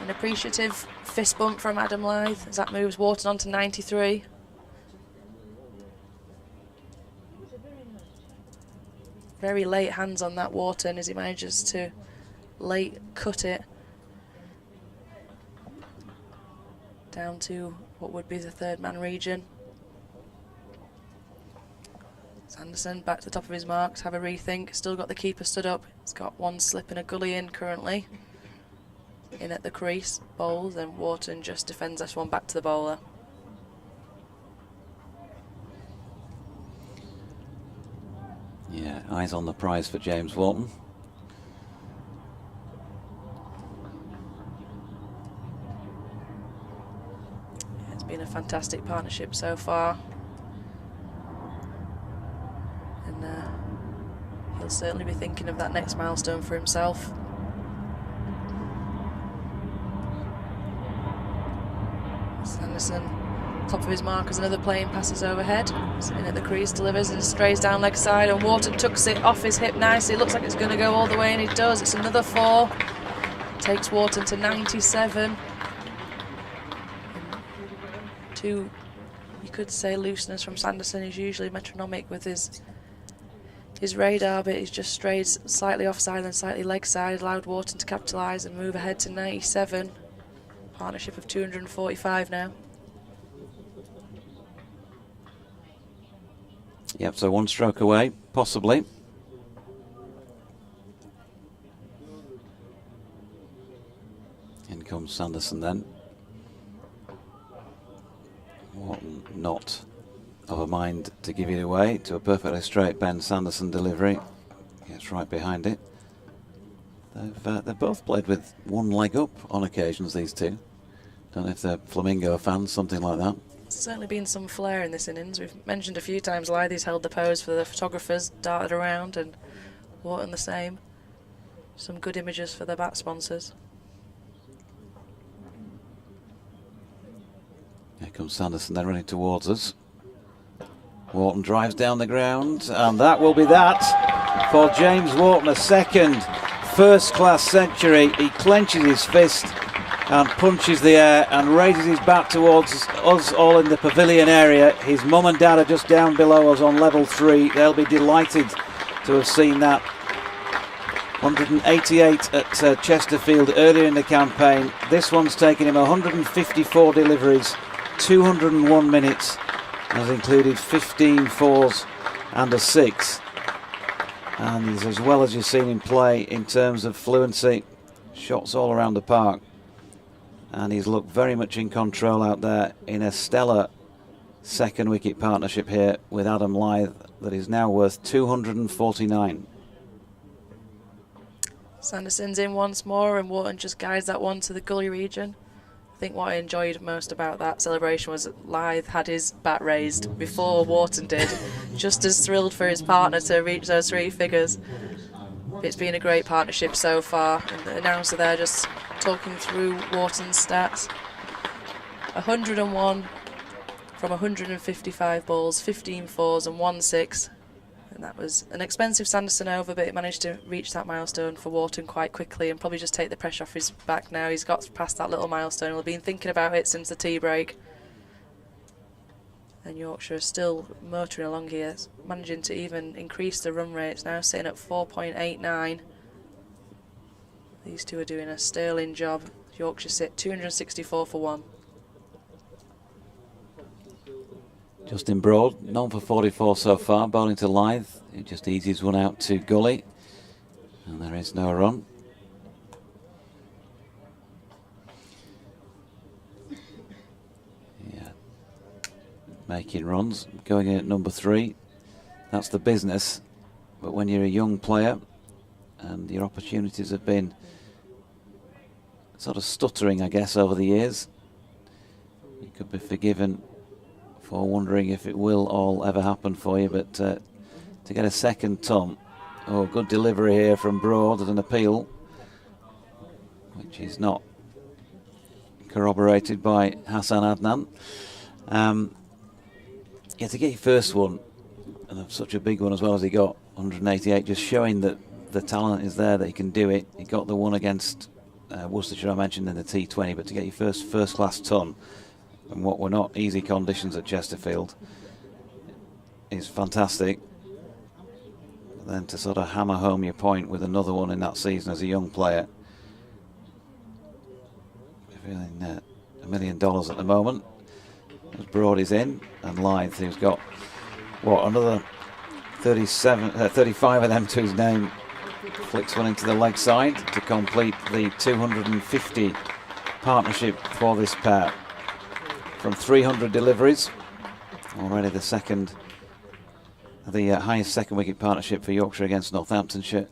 An appreciative fist bump from Adam Lythe as that moves Wharton on to 93. Very late hands on that Wharton as he manages to late cut it down to what would be the third man region. Sanderson back to the top of his marks, have a rethink. Still got the keeper stood up. He's got one slip and a gully in currently. In at the crease, bowls, and Wharton just defends this one back to the bowler. Yeah, eyes on the prize for James Wharton. It's been a fantastic partnership so far. And he'll certainly be thinking of that next milestone for himself. Sanderson, top of his mark as another plane passes overhead. Sitting at the crease, delivers and strays down leg side, and Wharton tucks it off his hip nicely. Looks like it's going to go all the way, and it does. It's another 4. Takes Wharton to 97. Two, you could say, looseness from Sanderson. He's usually metronomic with his radar, but he's just strayed slightly offside and slightly leg side, allowed Wharton to capitalise and move ahead to 97. Partnership of 245 now. Yep, so 1 stroke away, possibly. In comes Sanderson then. Wharton not of a mind to give it away to a perfectly straight Ben Sanderson delivery. Gets right behind it. They've both played with one leg up on occasions, these two. Don't know if they're Flamingo fans, something like that. There's certainly been some flair in this innings. We've mentioned a few times Lythe's held the pose for the photographers, darted around, and Wharton the same. Some good images for the bat sponsors. Here comes Sanderson then running towards us. Wharton drives down the ground, and that will be that for James Wharton. A second first-class century. He clenches his fist and punches the air and raises his bat towards us all in the pavilion area. His mum and dad are just down below us on level 3. They'll be delighted to have seen that. 188 at Chesterfield earlier in the campaign. This one's taken him 154 deliveries, 201 minutes, has included 15 fours and a 6. And he's as well as you've seen him play in terms of fluency. Shots all around the park. And he's looked very much in control out there in a stellar second wicket partnership here with Adam Lythe that is now worth 249. Sanderson's in once more, and Wharton just guides that one to the gully region. I think what I enjoyed most about that celebration was that Lythe had his bat raised before Wharton did, just as thrilled for his partner to reach those 3 figures. It's been a great partnership so far, and the announcer there just talking through Wharton's stats. 101 from 155 balls, 15 fours and 1 6. And that was an expensive Sanderson over, but it managed to reach that milestone for Wharton quite quickly and probably just take the pressure off his back now. He's got past that little milestone. He'll have been thinking about it since the tea break. And Yorkshire is still motoring along here, managing to even increase the run rate. It's now sitting at 4.89. These two are doing a sterling job. Yorkshire sit 264 for 1. Justin Broad, none for 44 so far, bowling to Lythe. It just eases one out to Gully, and there is no run. Yeah, making runs, going in at number 3. That's the business. But when you're a young player and your opportunities have been sort of stuttering, I guess, over the years, you could be forgiven for wondering if it will all ever happen for you, but to get a second ton. Oh, good delivery here from Broad at an appeal, which is not corroborated by Hassan Adnan. Yeah, to get your first one, and such a big one as well as he got, 188, just showing that the talent is there, that he can do it. He got the one against Worcestershire I mentioned in the T20, but to get your first class ton and what were not easy conditions at Chesterfield is fantastic. Then to sort of hammer home your point with another one in that season as a young player. Feeling $1 million at the moment. As Broad is in, and Lythe, who's got, what, another 35 of them to his name, flicks one into the leg side to complete the 250 partnership for this pair. From 300 deliveries, already the highest second wicket partnership for Yorkshire against Northamptonshire.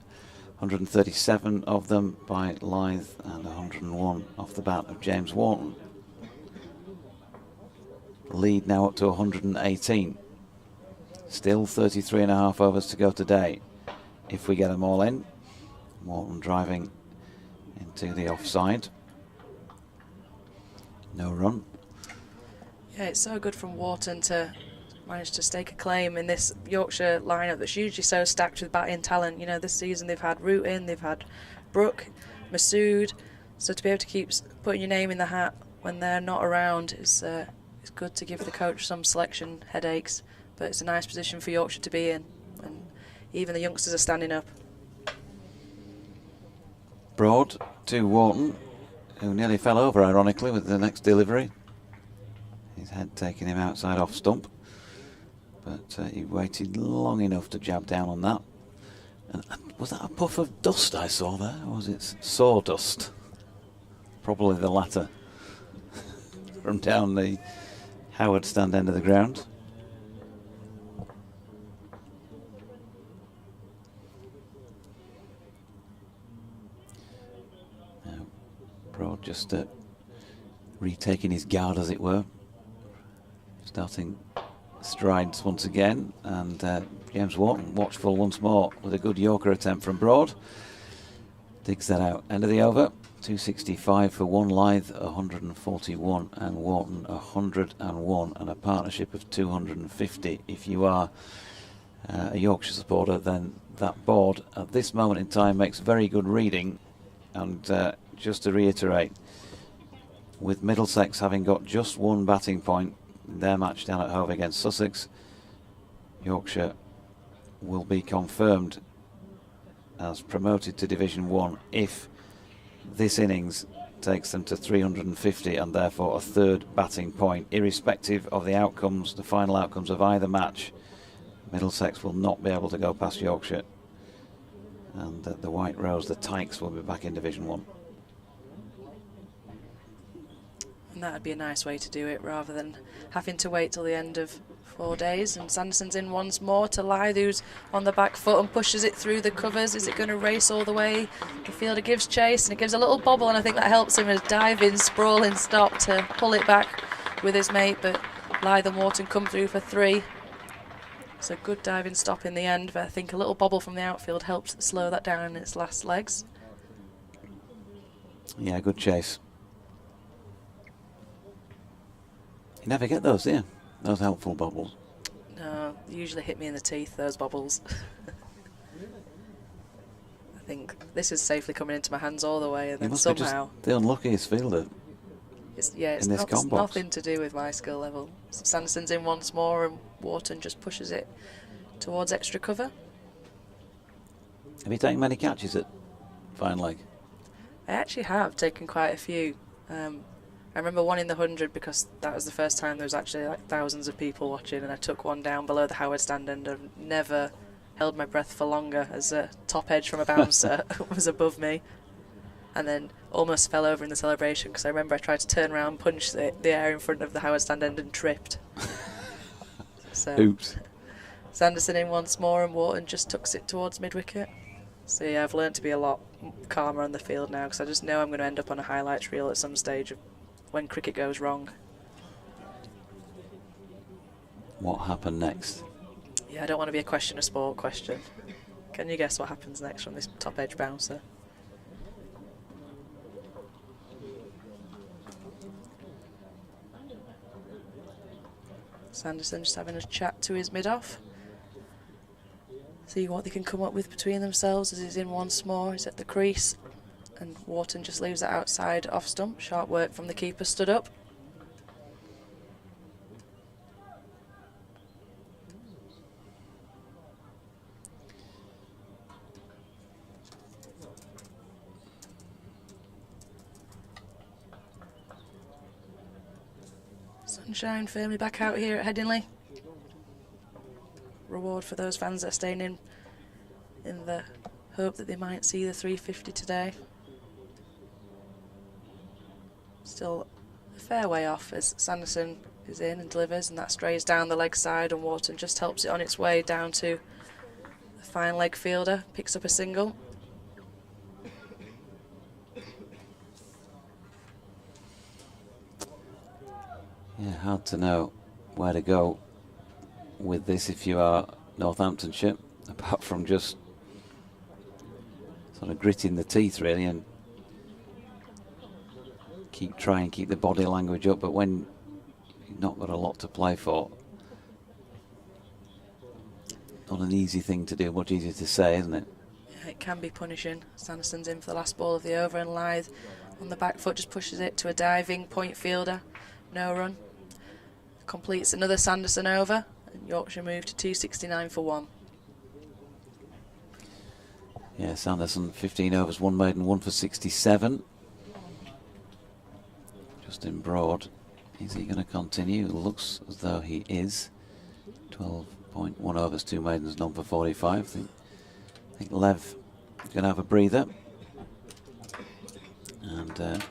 137 of them by Lythe and 101 off the bat of James Wharton. Lead now up to 118. Still 33.5 overs to go today. If we get them all in, Wharton driving into the offside. No run. Yeah, it's so good from Wharton to manage to stake a claim in this Yorkshire lineup that's usually so stacked with batting talent. You know, this season they've had Root in, they've had Brook, Masood. So to be able to keep putting your name in the hat when they're not around is it's good to give the coach some selection headaches. But it's a nice position for Yorkshire to be in, and even the youngsters are standing up. Broad to Wharton, who nearly fell over ironically with the next delivery. His head taking him outside off stump, but he waited long enough to jab down on that. And was that a puff of dust I saw there, or was it sawdust? Probably the latter. From down the Howard stand end of the ground. Now, Broad just retaking his guard, as it were. Starting strides once again, and James Wharton watchful once more with a good Yorker attempt from Broad. Digs that out. End of the over. 265 for 1, Lythe 141 and Wharton 101, and a partnership of 250. If you are a Yorkshire supporter, then that board at this moment in time makes very good reading. And just to reiterate, with Middlesex having got just 1 batting point in their match down at Hove against Sussex, Yorkshire will be confirmed as promoted to Division 1 if this innings takes them to 350 and therefore a 3rd batting point. Irrespective of the outcomes, the final outcomes of either match, Middlesex will not be able to go past Yorkshire, and the White Rose, the Tykes, will be back in Division 1. And that would be a nice way to do it, rather than having to wait till the end of 4 days, and Sanderson's in once more to Lythe, who's on the back foot and pushes it through the covers. Is it going to race all the way? The fielder gives chase, and it gives a little bobble, and I think that helps him as diving, sprawling stop to pull it back with his mate, but Lythe and Wharton come through for 3. It's a good diving stop in the end, but I think a little bobble from the outfield helped slow that down in its last legs. Yeah, good chase. You never get those, do you? Those helpful bobbles. No, they usually hit me in the teeth, those bobbles. I think this is safely coming into my hands all the way, and You then must somehow... be just the unluckiest fielder. It's in this combox. nothing to do with my skill level. Sanderson's in once more, and Wharton just pushes it towards extra cover. Have you taken many catches at fine leg? I actually have taken quite a few. I remember one in the 100 because that was the first time there was actually like thousands of people watching, and I took one down below the Howard stand and I've never held my breath for longer as a top edge from a bouncer was above me, and then almost fell over in the celebration because I remember I tried to turn around and punch the air in front of the Howard stand end and tripped. So, Oops. Sanderson in once more, and Wharton just tucks it towards mid-wicket. So yeah, I've learned to be a lot calmer on the field now because I just know I'm going to end up on a highlights reel at some stage of when cricket goes wrong. What happened next? Yeah, I don't want to be a question of sport question. Can you guess what happens next from this top edge bouncer? Sanderson just having a chat to his mid-off. See what they can come up with between themselves as he's in once more. He's at the crease, and Wharton just leaves it outside off stump. Sharp work from the keeper, stood up. Sunshine firmly back out here at Headingley. Reward for those fans that are staying in the hope that they might see the 350 today. Still a fair way off as Sanderson is in and delivers, and that strays down the leg side, and Wharton just helps it on its way down to the fine leg fielder, picks up a single. Yeah, hard to know where to go with this if you are Northamptonshire, apart from just sort of gritting the teeth really and try and keep the body language up, but when you've not got a lot to play for, not an easy thing to do, much easier to say, isn't it? Yeah, it can be punishing. Sanderson's in for the last ball of the over, and Lythe on the back foot just pushes it to a diving point fielder. No run. Completes another Sanderson over, and Yorkshire move to 269 for 1. Yeah, Sanderson 15 overs, 1 maiden, 1 for 67. Justin Broad, is he going to continue? Looks as though he is. 12.1 overs, 2 maidens, none for 45. I think Lev is going to have a breather. And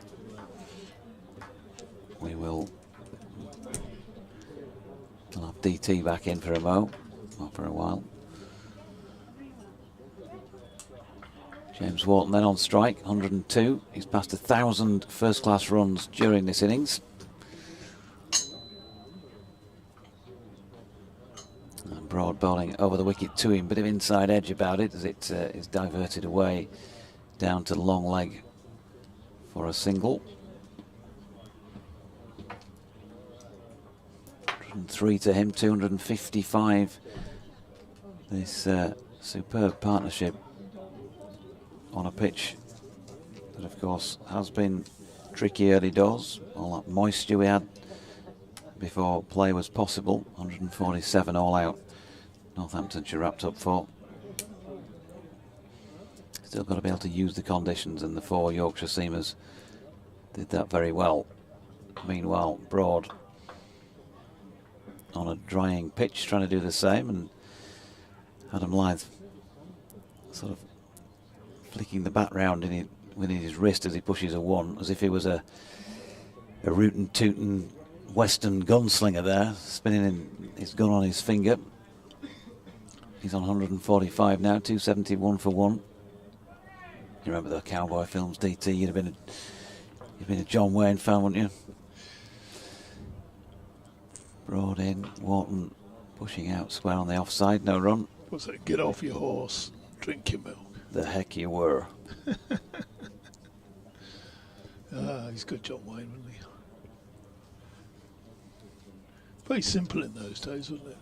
we'll have DT back in for a mo, or for a while. James Wharton then on strike, 102. He's passed 1,000 first-class runs during this innings. And Broad bowling over the wicket to him, bit of inside edge about it as it is diverted away down to long leg for a single. 103 to him, 255. This superb partnership on a pitch that of course has been tricky early doors. All that moisture we had before play was possible. 147 all out. Northamptonshire wrapped up 4. Still got to be able to use the conditions, and the 4 Yorkshire seamers did that very well. Meanwhile, Broad on a drying pitch trying to do the same, and Adam Lythe sort of flicking the bat round within his wrist as he pushes a 1, as if he was a rootin' tootin' western gunslinger there, spinning in his gun on his finger. He's on 145 now, 271 for one. You remember the cowboy films, DT? You'd been a John Wayne fan, wouldn't you? Broad in, Wharton pushing out square on the offside, no run. What's that? Get off your horse, drink your milk. The heck you were. He's good, John Wayne, wasn't he? Very simple in those days, wasn't it?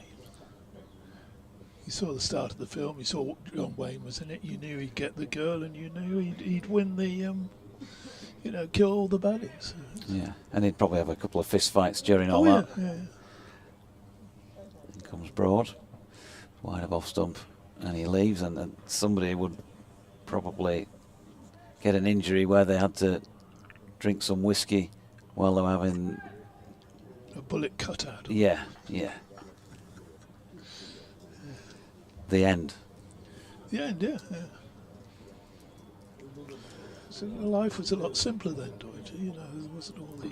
You saw the start of the film, you saw John Wayne was in it, you knew he'd get the girl, and you knew he'd win the, kill all the baddies. Yeah, and he'd probably have a couple of fist fights during all that. Yeah. In comes Broad, wide of off stump, and he leaves, and somebody would probably get an injury where they had to drink some whiskey while they were having a bullet cut out. Yeah. The end. The end, yeah. So life was a lot simpler then, Deutsche. There wasn't all the...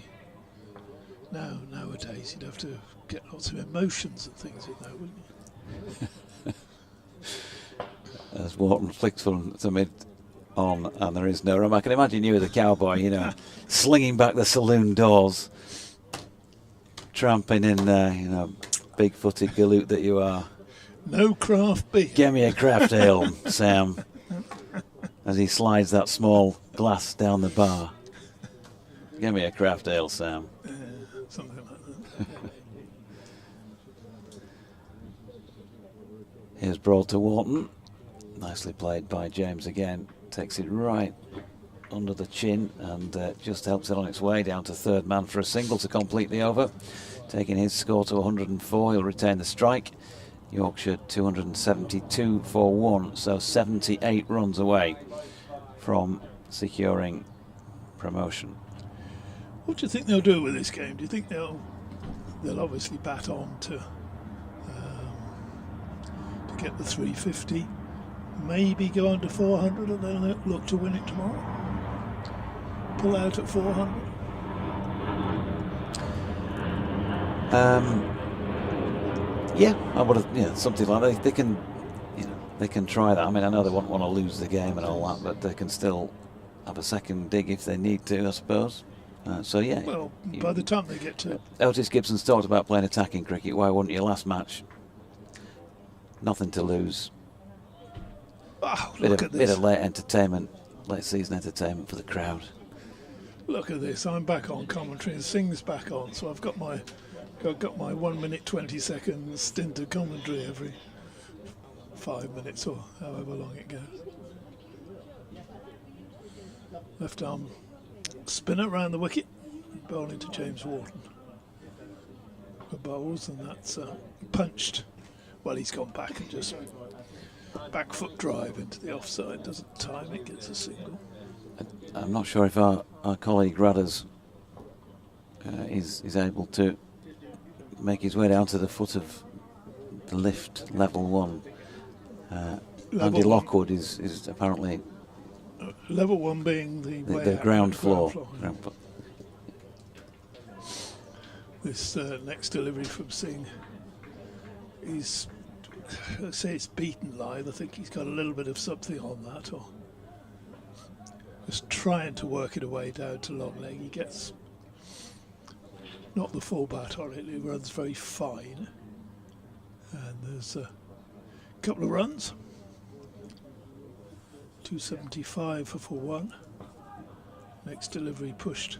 Nowadays you'd have to get lots of emotions and things in there, wouldn't you? As Wharton flicks from to mid on, and there is no room. I can imagine you as a cowboy, slinging back the saloon doors, tramping in there, big-footed galoot that you are. No craft beer. Get me a craft ale, Sam, as he slides that small glass down the bar. Get me a craft ale, Sam. Something like that. Here's Broad to Wharton. Nicely played by James again. Takes it right under the chin and just helps it on its way down to third man for a single to complete the over. Taking his score to 104, he'll retain the strike. Yorkshire 272 for one, so 78 runs away from securing promotion. What do you think they'll do with this game? Do you think they'll obviously bat on to get the 350, maybe go on to 400 and then look to win it tomorrow? Pull out at 400? Yeah, I would have. Yeah, something like that. They can, they can try that. I mean, I know they won't want to lose the game and all that, but they can still have a second dig if they need to, I suppose. So yeah. Well, by the time they get to Otis Gibson's talked about playing attacking cricket. Why wouldn't you? Last match, nothing to lose. Oh, look at this. Bit of late season entertainment for the crowd. Look at this. I'm back on commentary and Singh's back on, so I've got my 1 minute 20 second stint of commentary every 5 minutes or however long it goes. Left arm spinner round the wicket, bowling to James Wharton. For bowls, and that's punched. Well, he's gone back and just back foot drive into the offside. Doesn't time it, gets a single. I'm not sure if our colleague Radders is able to make his way down to the foot of the lift, level one. Andy Lockwood is apparently level one being the ground floor. This next delivery from Singh is, I say it's beaten live. I think he's got a little bit of something on that, or just trying to work it away down to long leg. He gets not the full bat on it. He runs very fine, and there's a couple of runs. 275 for 1. Next delivery pushed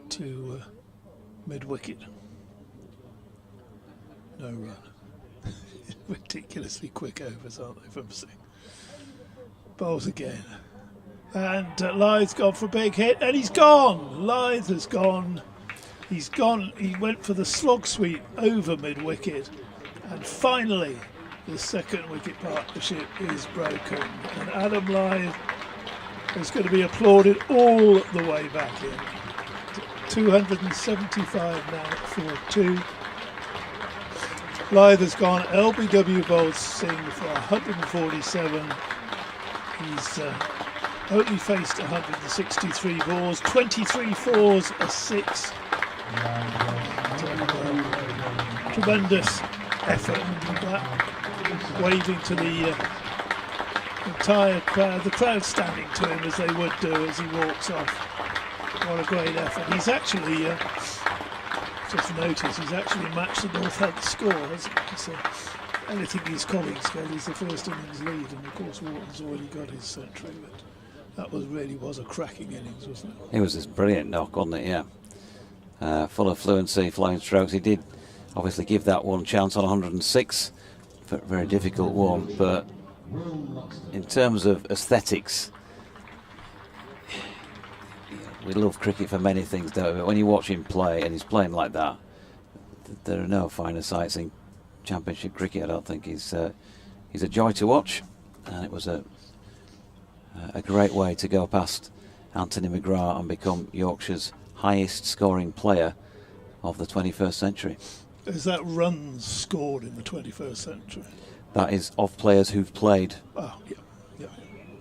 to mid wicket. No run. Ridiculously quick overs, aren't they, from Singh? Bowls again. And Lythe's gone for a big hit, and he's gone! Lythe has gone. He's gone. He went for the slog sweep over mid wicket, and finally the second wicket partnership is broken, and Adam Lythe is going to be applauded all the way back in. 275 now for 2. Lythe has gone. LBW bowls Singh for 147. He's only faced 163 balls, 23 fours, a 6. tremendous effort, and that waving to the entire crowd, the crowd standing to him as they would do as he walks off. What a great effort. He's actually, just noticed, he's actually matched the Northampton score, hasn't he? So anything his colleagues get is the first innings lead, and of course Wharton's already got his century, but that really was a cracking innings, wasn't it? It was this brilliant knock, wasn't it? Yeah. Full of fluency, flying strokes. He did obviously give that one chance on 106. Very difficult one, but in terms of aesthetics, we love cricket for many things, don't we? But when you watch him play, and he's playing like that, there are no finer sights in Championship cricket. I don't think he's a joy to watch, and it was a great way to go past Anthony McGrath and become Yorkshire's highest scoring player of the 21st century. Is that runs scored in the 21st century? That is of players who've played. Oh, yeah.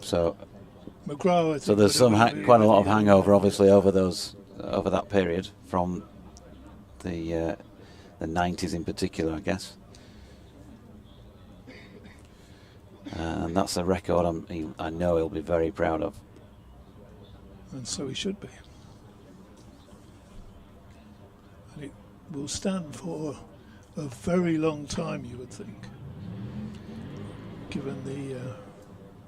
So McGrath. So there's quite a lot of hangover, obviously, over that period from the 90s in particular, I guess. And that's a record I know he'll be very proud of. And so he should be. And it will stand for a very long time, you would think, given the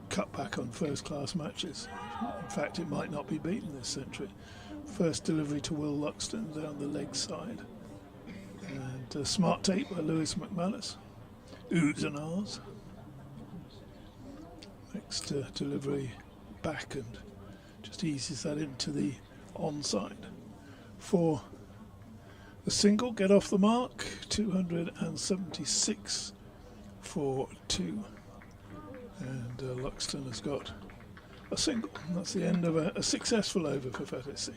cutback on first-class matches. In fact, it might not be beaten this century. First delivery to Will Luxton down the leg side. And a smart take by Lewis McManus. Oohs and ahs. Next delivery back and just eases that into the onside. For the single, get off the mark, 276 for 2. And Luxton has got a single. And that's the end of a successful over for Fatisi.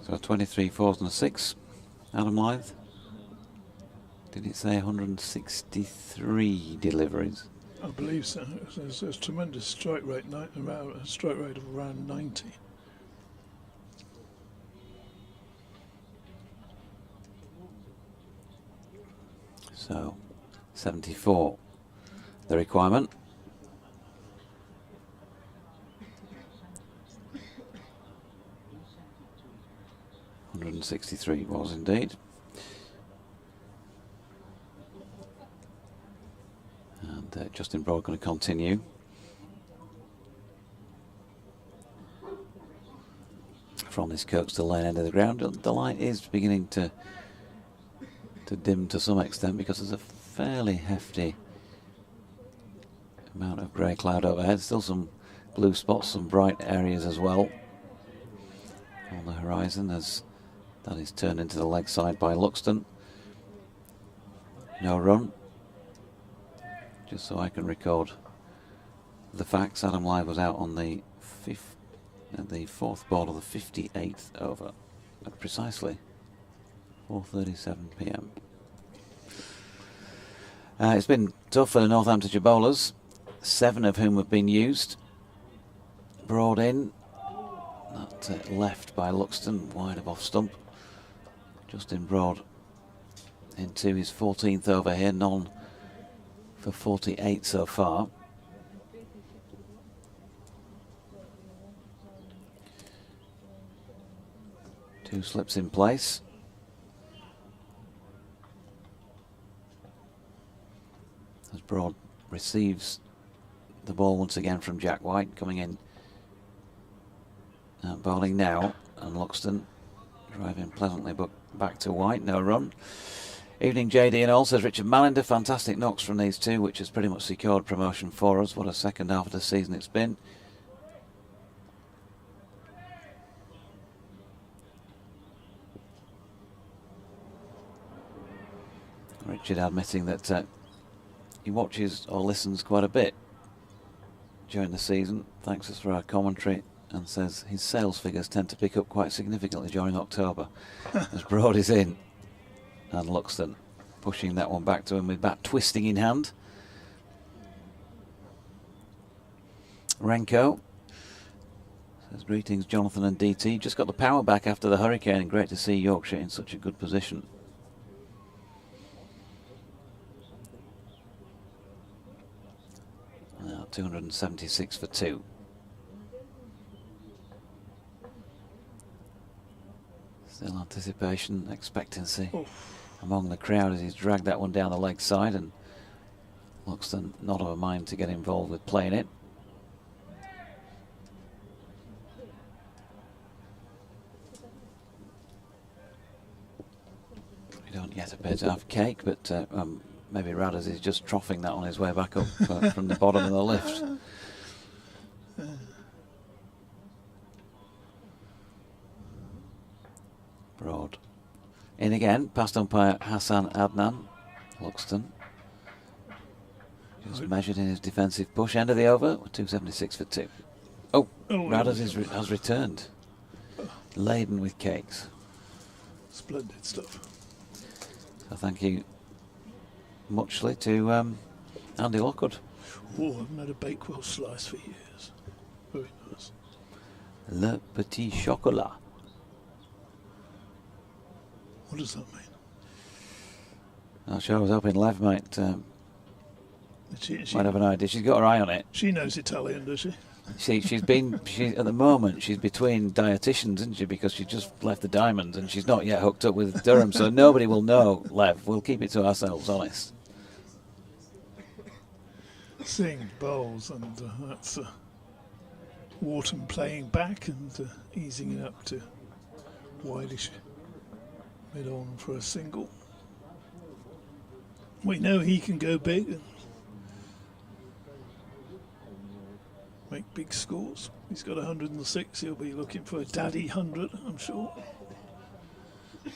So 23 fours and a 6. Adam Lyth. Did it say 163 deliveries? I believe so. There's a tremendous strike rate, a strike rate of around 90. So 74, the requirement. $163 was indeed. And Justin Broad going to continue. From this Kirkstall Lane end of the ground. The light is beginning to dim to some extent because there's a fairly hefty amount of grey cloud overhead. Still some blue spots, some bright areas as well on the horizon as that is turned into the leg side by Luxton. No run. Just so I can record the facts, Adam Lyth was out on the fourth ball of the 58th over at precisely 4:37 p.m. It's been tough for the Northamptonshire bowlers, 7 of whom have been used. Broad in, that left by Luxton, wide of off stump. Justin Broad into his 14th over here, none for 48 so far. Two slips in place. As Broad receives the ball once again from Jack White, coming in bowling now, and Luxton driving pleasantly but back to White, no run. Evening JD and all, says Richard Mallender. Fantastic knocks from these two, which has pretty much secured promotion for us. What a second half of the season it's been. Richard admitting that he watches or listens quite a bit during the season, thanks us for our commentary, and says his sales figures tend to pick up quite significantly during October as Broad is in. And Luxton pushing that one back to him with bat twisting in hand. Renko. Says, greetings, Jonathan and DT. Just got the power back after the hurricane. Great to see Yorkshire in such a good position. Now 276 for 2. Still anticipation, expectancy among the crowd as he's dragged that one down the leg side, and Luxton not of a mind to get involved with playing it. We don't yet appear to have cake, but maybe Radders is just troughing that on his way back up from the bottom of the lift. Broad. In again, past umpire Hassan Adnan. Luxton just measured in his defensive push. End of the over, 276 for 2. Oh, Radders has returned, laden with cakes. Splendid stuff. So thank you muchly to Andy Lockwood. Oh, I haven't had a Bakewell slice for years. Very nice. Le Petit Chocolat. What does that mean? Not sure. I was hoping Lev might have an idea. She's got her eye on it. She knows Italian, does she? She's at the moment she's between dietitians, isn't she? Because she just left the Diamonds and she's not yet hooked up with Durham, so nobody will know. Lev, we'll keep it to ourselves, honest. Sing bowls, and that's Wharton playing back and easing it up to Wildish mid on for a single. We know he can go big and make big scores. He's got 106. He'll be looking for a daddy 100, I'm sure.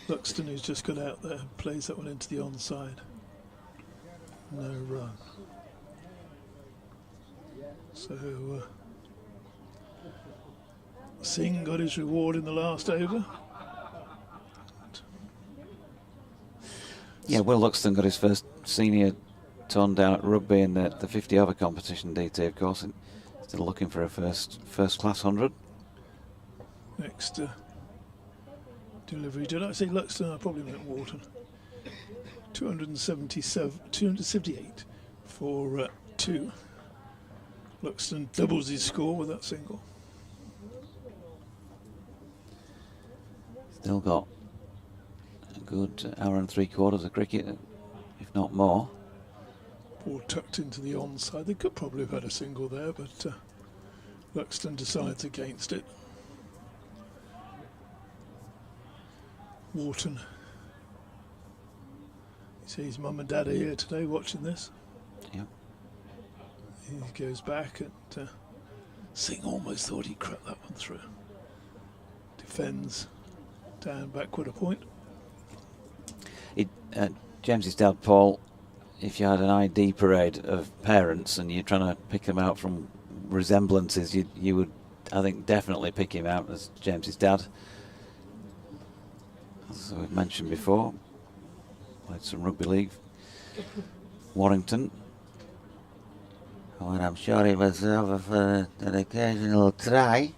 Luxton, who's just got out there, plays that one into the onside. No run. So Singh got his reward in the last over. Yeah, Will Luxton got his first senior turn down at rugby in the 50 over competition, DT, of course, and still looking for a first class 100. Next delivery. Did I say Luxton? I probably meant Wharton. 278 for 2. Luxton doubles his score with that single. Still got a good hour and 3/4 of cricket, if not more. Ball tucked into the onside. They could probably have had a single there, but Luxton decides against it. Wharton. You see his mum and dad are here today watching this. Yep. He goes back and Singh almost thought he crept that one through. Defends down backward a point. James's dad, Paul, if you had an ID parade of parents and you're trying to pick them out from resemblances, you would, I think, definitely pick him out as James's dad. As we've mentioned before, played some rugby league. Warrington. And I'm sure he was over for an occasional try.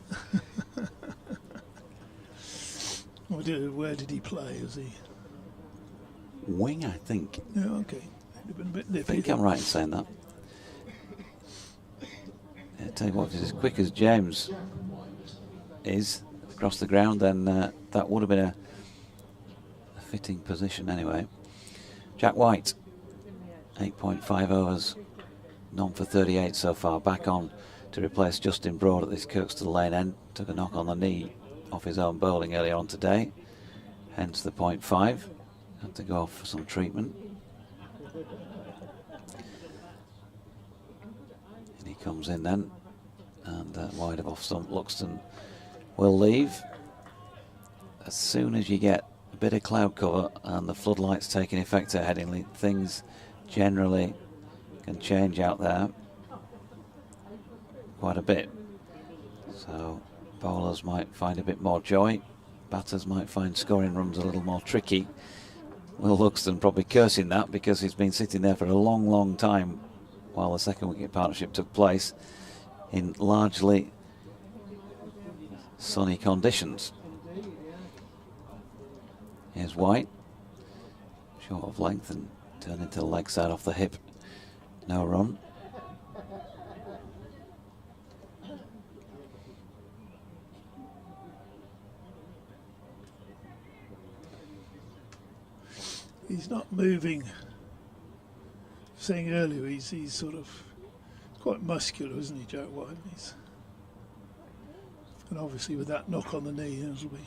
Where did he play? Was he Wing, I think. Yeah, okay. He'd have been a bit nippy. I think I'm right in saying that. I tell you what, if he's as quick as James is across the ground, then that would have been a fitting position anyway. Jack White, 8.5 overs, none for 38 so far. Back on to replace Justin Broad at this Kirkstall Lane end. Took a knock on the knee off his own bowling earlier on today, hence the 0.5. Had to go off for some treatment. And he comes in then, and wide of off stump. Luxton will leave. As soon as you get a bit of cloud cover and the floodlights taking effect at Headingley, things generally can change out there quite a bit. So bowlers might find a bit more joy, batters might find scoring runs a little more tricky. Will Luxton probably cursing that because he's been sitting there for a long time while the second wicket partnership took place in largely sunny conditions. Here's White, short of length and turned into the leg side off the hip. No run. He's not moving. Saying earlier, he's sort of quite muscular, isn't he, Jack White? And obviously with that knock on the knee, it'll be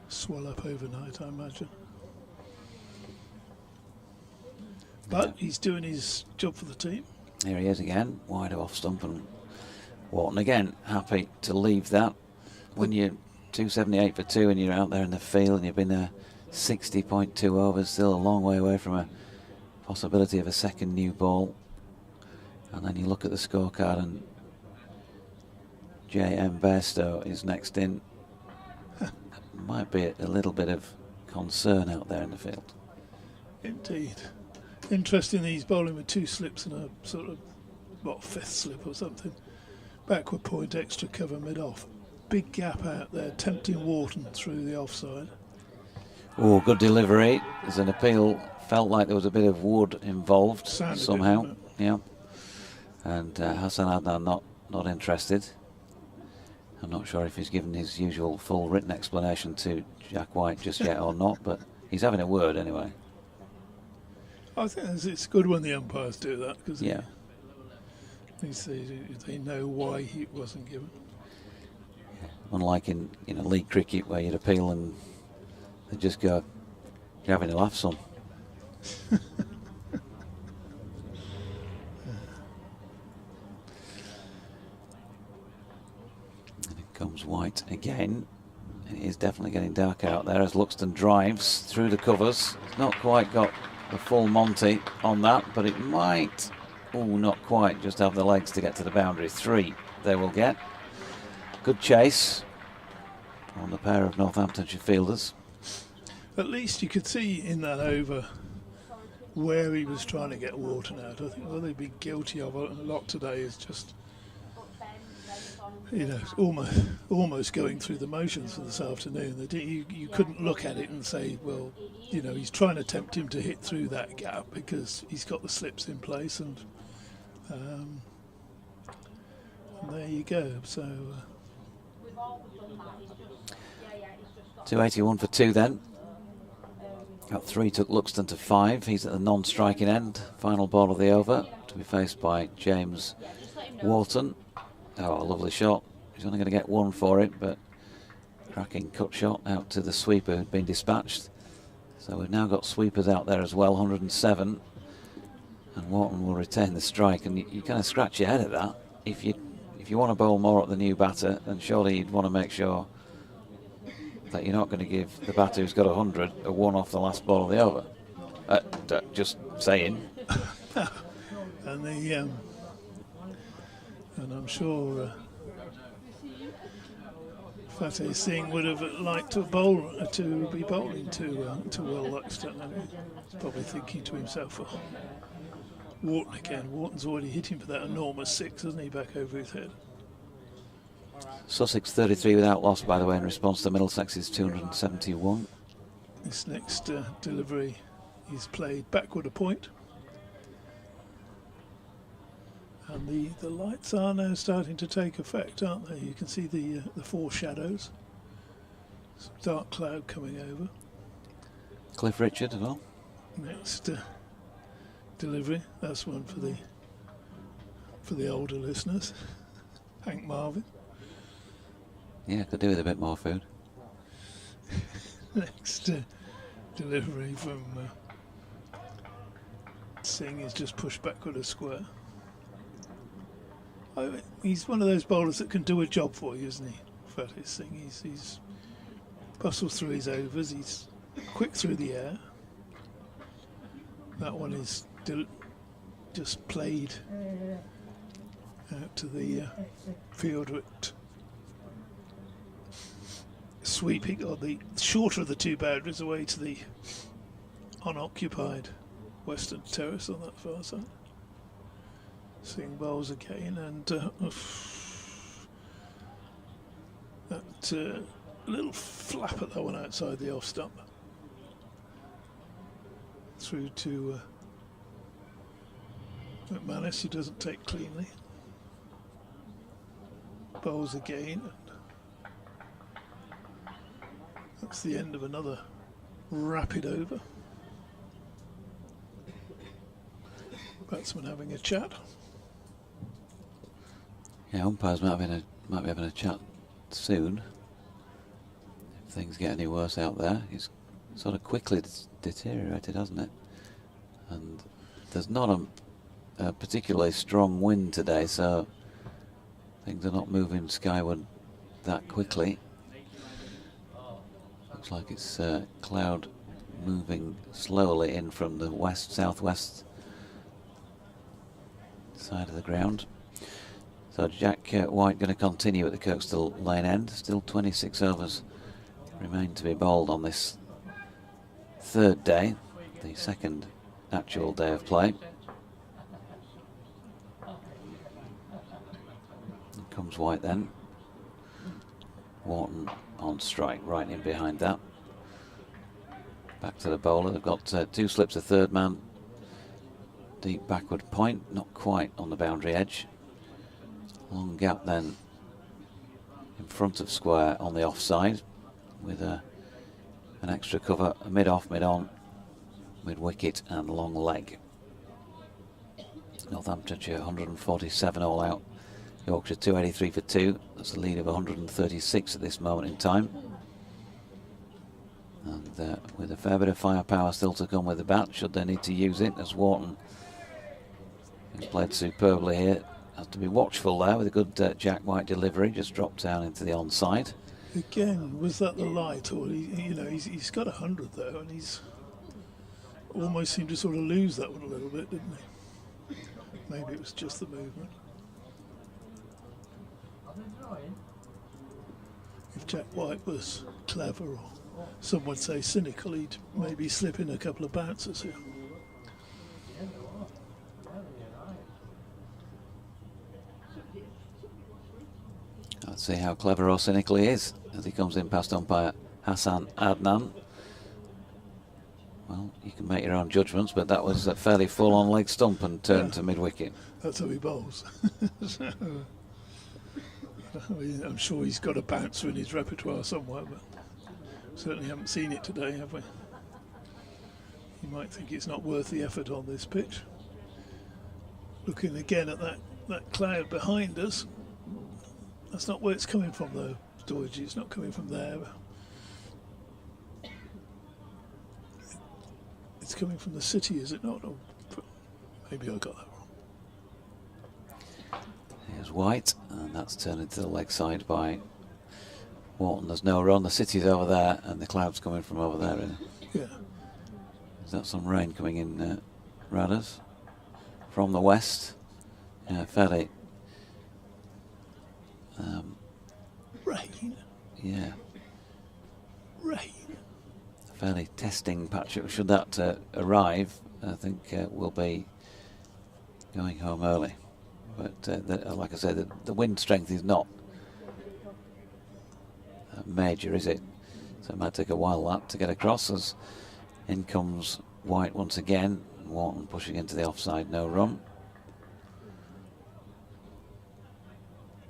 swell up overnight, I imagine. But he's doing his job for the team. Here he is again, wide off stump, and Wharton again happy to leave that. When you're 278 for 2 and you're out there in the field and you've been there 60.2 overs, still a long way away from a possibility of a second new ball. And then you look at the scorecard and J.M. Bairstow is next in. Might be a little bit of concern out there in the field. Indeed. Interesting, he's bowling with 2 slips and a sort of, what, 5th slip or something. Backward point, extra cover mid-off. Big gap out there, tempting Wharton through the offside. Oh, good delivery. There's an appeal. Felt like there was a bit of wood involved somehow. Yeah. And Hassan Adnan not interested. I'm not sure if he's given his usual full written explanation to Jack White just yet or not, but he's having a word anyway. I think it's good when the umpires do that, because yeah, they know why he wasn't given. Yeah. Unlike in league cricket where you'd appeal and they just go, "You're having a laugh, son." Comes White again. It is definitely getting dark out there as Luxton drives through the covers. It's not quite got the full Monty on that, but it might, not quite, just have the legs to get to the boundary. 3 they will get. Good chase on the pair of Northamptonshire fielders. At least you could see in that over where he was trying to get Wharton out. I think what they've been guilty of a lot today is just, almost going through the motions for this afternoon. You couldn't look at it and say, well, he's trying to tempt him to hit through that gap because he's got the slips in place, and there you go. So 281 for 2 then. Got 3, took Luxton to 5. He's at the non-striking end. Final ball of the over to be faced by James Wharton. Oh, a lovely shot. He's only going to get 1 for it, but cracking cut shot out to the sweeper who'd been dispatched. So we've now got sweepers out there as well, 107. And Wharton will retain the strike. And you kind of scratch your head at that. If you want to bowl more at the new batter, then surely you'd want to make sure that you're not going to give the batter who's got 100 a 1 off the last ball of the over. Just saying. And I'm sure Fateh Singh would have liked to be bowling to Will Luxton. And he's probably thinking to himself, oh, Wharton again. Wharton's already hit him for that enormous 6, hasn't he, back over his head. Sussex 33 without loss, by the way, in response to Middlesex's 271. This next delivery is played backward a point. And the lights are now starting to take effect, aren't they? You can see the 4 shadows. Some dark cloud coming over. Cliff Richard as well. Next delivery, that's one for the older listeners. Hank Marvin. Yeah, could do with a bit more food. Next delivery from Singh is just pushed backward a square. He's one of those bowlers that can do a job for you, isn't he? Fateh Singh. He's bustles through his overs. He's quick through the air. That one is just played out to the field at sweeping on the shorter of the 2 boundaries away to the unoccupied western terrace on that far side. Singh bowls again, and but a little flap at that one outside the off stump. Through to McManus, who doesn't take cleanly. Bowls again. That's the end of another rapid over. Batsman having a chat. Yeah, umpires might be having a chat soon. If things get any worse out there, it's sort of quickly deteriorated, hasn't it? And there's not a particularly strong wind today, so things are not moving skyward that quickly. Looks like it's cloud moving slowly in from the southwest side of the ground. So Jack White going to continue at the Kirkstall Lane end. Still 26 overs remain to be bowled on this third day, the second actual day of play. In comes White then. Wharton on strike, right in behind that. Back to the bowler. They've got two slips of third man. Deep backward point, not quite on the boundary edge. Long gap then in front of square on the offside with an extra cover, a mid-off, mid-on, mid-wicket and long leg. Northamptonshire 147 all out. Yorkshire 283 for 2. That's a lead of 136 at this moment in time. And with a fair bit of firepower still to come with the bat, should they need to use it, as Wharton, who's played superbly here, has to be watchful there with a good Jack White delivery, just dropped down into the onside. Again, was that the light, or he's got 100 though, and he's almost seemed to sort of lose that one a little bit, didn't he? Maybe it was just the movement. If Jack White was clever, or some would say cynical, he'd maybe slip in a couple of bounces here. Let's see how clever or cynical he is as he comes in past umpire Hassan Adnan. Well, you can make your own judgments, but that was a fairly full on leg stump and turned to mid-wicket. That's how he bowls. So, I'm sure he's got a bouncer in his repertoire somewhere, but certainly haven't seen it today, have we? You might think it's not worth the effort on this pitch. Looking again at that cloud behind us, that's not where it's coming from though, Doidge. It's not coming from there. It's coming from the city, is it not? Or maybe I got that wrong. Here's White, and that's turned into the leg side by Wharton. There's no run, the city's over there, and the cloud's coming from over there. Yeah. Is that some rain coming in, Radders? From the west? Yeah, fairly. Rain. Yeah. Rain. A fairly testing patch. Should that arrive, I think we'll be going home early. But like I said, the wind strength is not major, is it? So it might take a while that to get across. As in comes White once again. Wharton pushing into the offside, no run.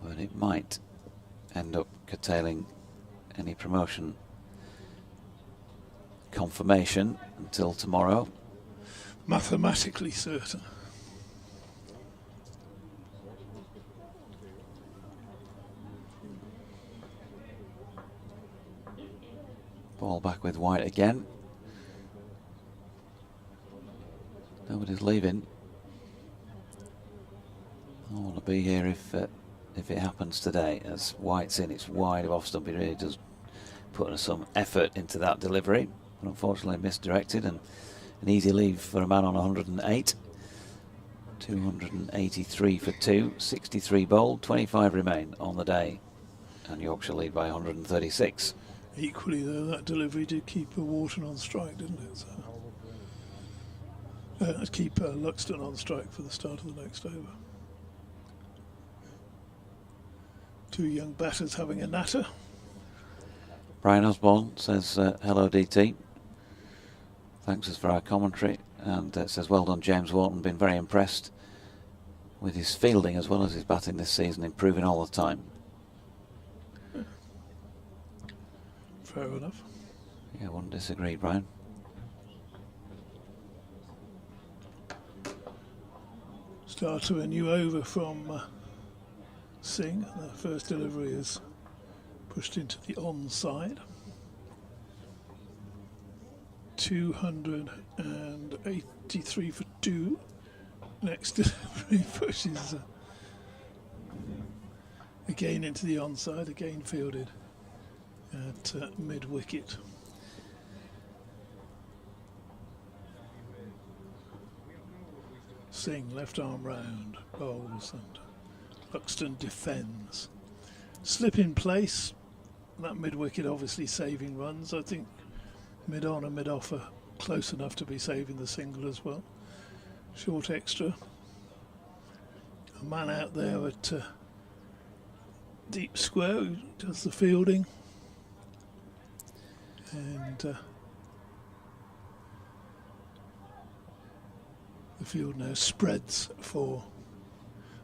But it might end up curtailing any promotion confirmation until tomorrow. Mathematically certain. Ball back with White again. Nobody's leaving. I want to be here if it happens today. As White's in, it's wide of off stump. He really does put some effort into that delivery, but unfortunately misdirected, and an easy leave for a man on 108. 283 for 2, 63 bowled, 25 remain on the day, and Yorkshire lead by 136. Equally though, that delivery did keep Wharton on strike, didn't it? So, keep Luxton on strike for the start of the next over. Two young batters having a natter. Brian Osborne says, hello DT. Thanks us for our commentary. And says, well done James Wharton, been very impressed with his fielding as well as his batting this season, improving all the time. Fair enough. Yeah, I wouldn't disagree, Brian. Start to a new over from Singh. The first delivery is pushed into the onside. 283 for 2. Next delivery pushes again into the onside, again fielded at mid-wicket. Singh left arm round, bowls, and Luxton defends. Slip in place, that mid-wicket obviously saving runs. I think mid-on and mid-off are close enough to be saving the single as well. Short extra. A man out there at deep square who does the fielding. And the field now spreads for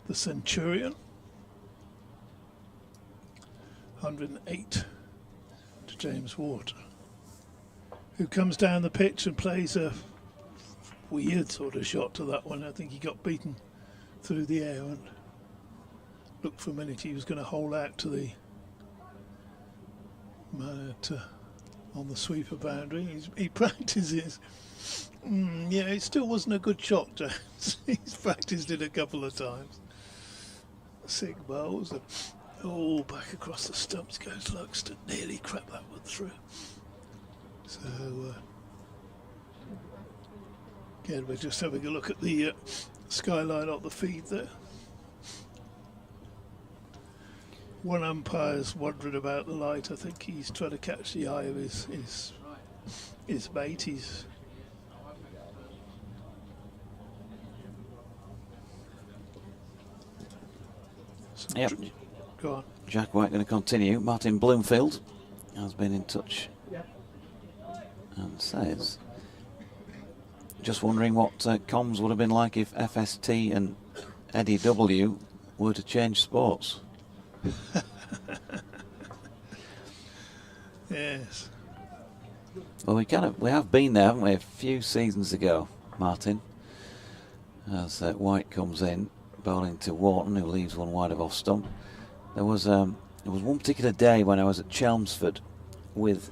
the Centurion. 108 to James Wharton, who comes down the pitch and plays a weird sort of shot to that one. I think he got beaten through the air and looked for a minute he was going to hole out to the man on the sweeper boundary. He practices. Yeah, it still wasn't a good shot, James. He's practiced it a couple of times. Sick bowls. And, back across the stumps goes Luxton. Nearly crept that one through. So, again, we're just having a look at the skyline of the feed there. One umpire's wondering about the light. I think he's trying to catch the eye of his mate. He's Yep. Go on. Jack White going to continue. Martin Bloomfield has been in touch and says, just wondering what comms would have been like if FST and Eddie W were to change sports. Yes. Well, we have been there, haven't we, a few seasons ago, Martin, as White comes in, bowling to Wharton, who leaves one wide of off stump. There was one particular day when I was at Chelmsford with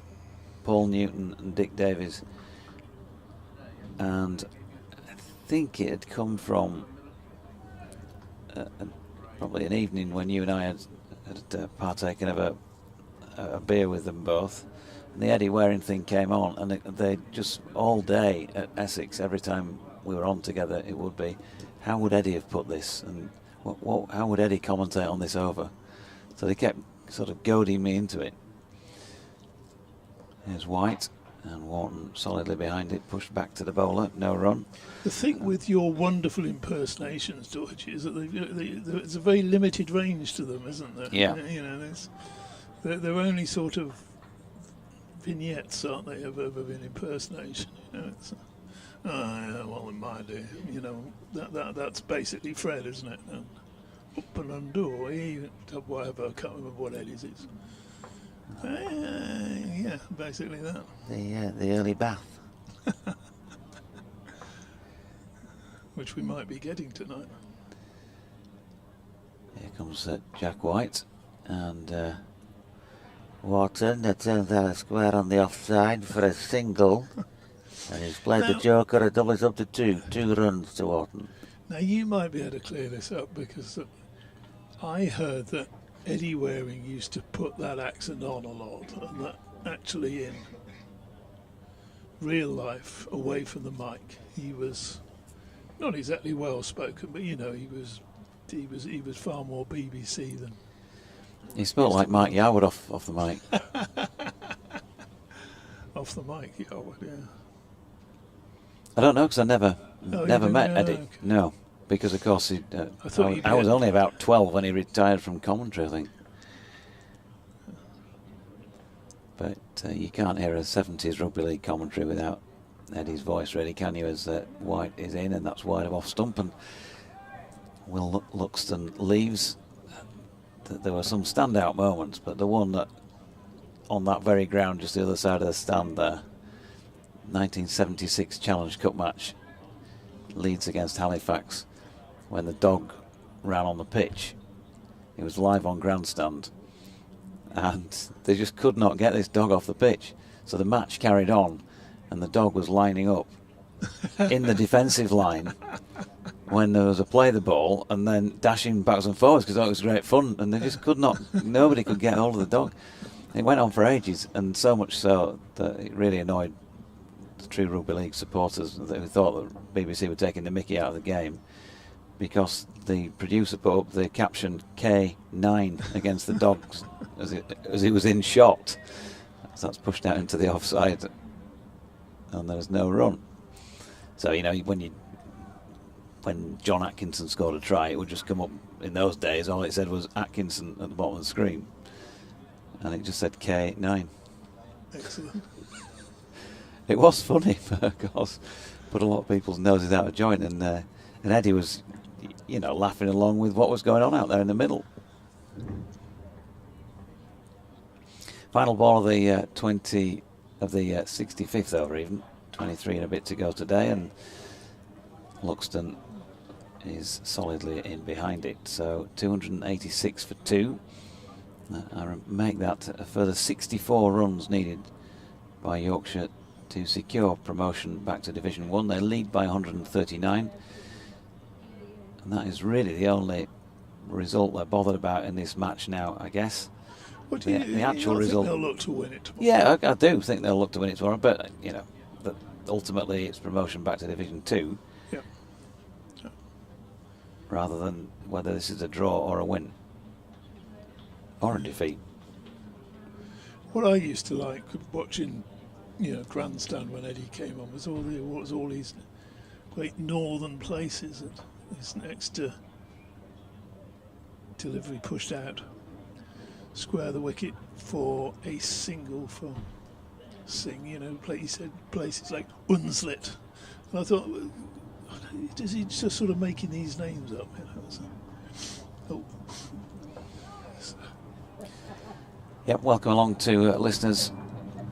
Paul Newton and Dick Davies, and I think it had come from probably an evening when you and I had partaken of a beer with them both, and the Eddie Waring thing came on, and they just all day at Essex, every time we were on together, it would be, how would Eddie have put this, and how would Eddie commentate on this over? So they kept sort of goading me into it. Here's White, and Wharton solidly behind it, pushed back to the bowler, no run. The thing with your wonderful impersonations, George, is that there's a very limited range to them, isn't there? Yeah. You know, they're only sort of vignettes, aren't they, of an impersonation? You know, it's, yeah, well, in my day, you know, that's basically Fred, isn't it? And up and undo, whatever, I can't remember what Eddie's is. Yeah, basically that. The early bath. Which we might be getting tonight. Here comes Jack White, and Wharton that turns out a square on the offside for a single, and he's played the joker. A double is up to two runs to Wharton. Now you might be able to clear this up, because I heard that Eddie Waring used to put that accent on a lot, and that actually in real life, away from the mic, he was not exactly well spoken, but you know, he was far more BBC than. He spoke like Mike Yarwood off the mic. Off the mic, Yarwood, yeah. I don't know, because I never met Eddie. Okay. No, because of course I was only about 12 when he retired from commentary, I think. But you can't hear a 70s rugby league commentary without Eddie's voice, really, can you? As White is in, and that's wide of off stump, and Will Luxton leaves. There were some standout moments, but the one that on that very ground just the other side of the stand there, 1976 Challenge Cup match, Leeds against Halifax, when the dog ran on the pitch. It was live on grandstand, and they just could not get this dog off the pitch. So the match carried on, and the dog was lining up in the defensive line when there was a play the ball, and then dashing backwards and forwards because it was great fun, and they just could not, nobody could get hold of the dog. It went on for ages, and so much so that it really annoyed the true rugby league supporters who thought that BBC were taking the mickey out of the game, because the producer put up the caption K9 against the dogs as it was in shot. So that's pushed out into the offside, and there was no run. So, you know, when John Atkinson scored a try, it would just come up. In those days, all it said was Atkinson at the bottom of the screen, and it just said K9. Excellent. It was funny, but of course put a lot of people's noses out of joint, and Eddie was, you know, laughing along with what was going on out there in the middle. Final ball of the 65th over, even 23 and a bit to go today, and Luxton is solidly in behind it. So 286 for 2. I make that a further 64 runs needed by Yorkshire to secure promotion back to Division 1. They lead by 139, and that is really the only result they're bothered about in this match now, I guess. The actual result. They'll look to win it tomorrow. Yeah, I do think they'll look to win it tomorrow, but you know, but ultimately it's promotion back to Division 2. Yeah. Rather than whether this is a draw or a win or a defeat. What I used to like watching, you know, grandstand when Eddie came on was all these great northern places that is next to delivery pushed out, square the wicket for a single from Singh. You know, he said places like Unslet, and I thought, is he just sort of making these names up? You know, so, Yep, welcome along to listeners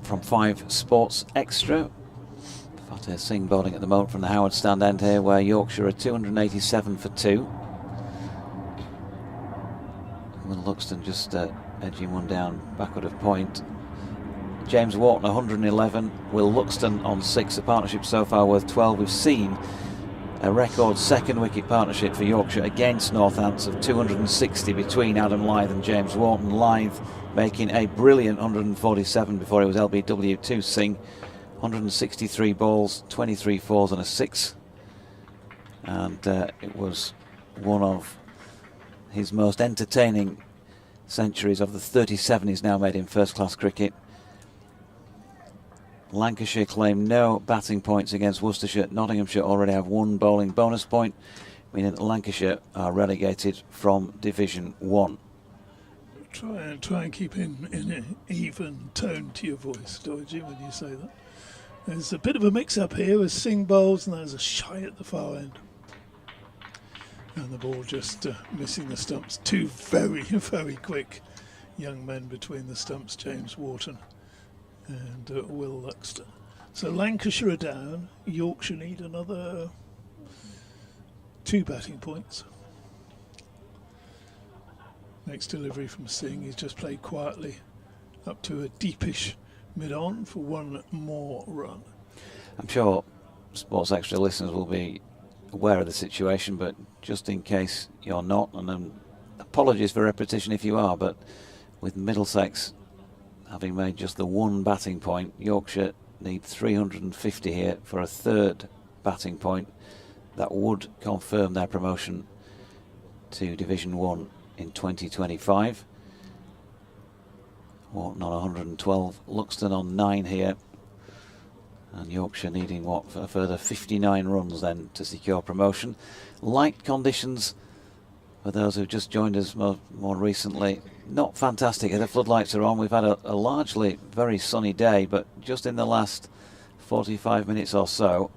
from 5 Sports Extra. Fateh Singh bowling at the moment from the Howard stand end here, where Yorkshire are 287 for 2. Will Luxton just edging one down backward of point. James Wharton 111, Will Luxton on 6. A partnership so far worth 12. We've seen a record second wicket partnership for Yorkshire against Northampton of 260 between Adam Lyth and James Wharton. Lyth making a brilliant 147 before he was LBW to Singh. 163 balls, 23 fours and a 6. And it was one of his most entertaining centuries of the 37 he's now made in first class cricket. Lancashire claim no batting points against Worcestershire. Nottinghamshire already have 1 bowling bonus point, meaning that Lancashire are relegated from Division 1. Try and keep in an even tone to your voice, Doji, when you say that. There's a bit of a mix-up here as Singh bowls, and there's a shy at the far end. And the ball just missing the stumps. 2 very, very quick young men between the stumps, James Wharton and Will Luxton. So Lancashire are down. Yorkshire need another 2 batting points. Next delivery from Singh. He's just played quietly up to a deepish mid-on for 1 more run. I'm sure Sports Extra listeners will be aware of the situation, but just in case you're not, and apologies for repetition if you are, but with Middlesex having made just the 1 batting point, Yorkshire need 350 here for a 3rd batting point. That would confirm their promotion to Division 1 in 2025. Wharton on 112, Luxton on 9 here, and Yorkshire needing a further 59 runs then to secure promotion. Light conditions For those who've just joined us more recently, not fantastic. The floodlights are on. We've had a largely very sunny day, but just in the last 45 minutes or so,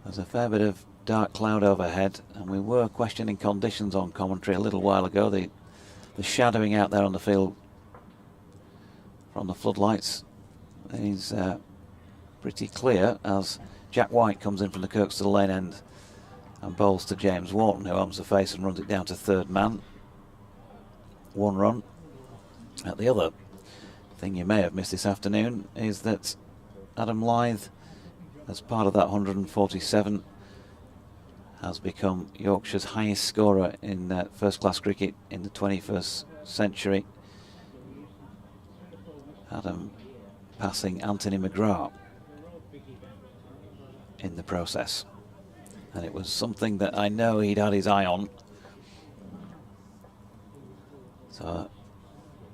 there's a fair bit of dark cloud overhead, and we were questioning conditions on commentary a little while ago. The shadowing out there on the field from the floodlights is pretty clear as Jack White comes in from the Kirkstall Lane end and bowls to James Wharton, who arms the face and runs it down to third man. 1 run. The other thing you may have missed this afternoon is that Adam Lyth, as part of that 147, has become Yorkshire's highest scorer in first-class cricket in the 21st century. Adam passing Anthony McGrath in the process. And it was something that I know he'd had his eye on. So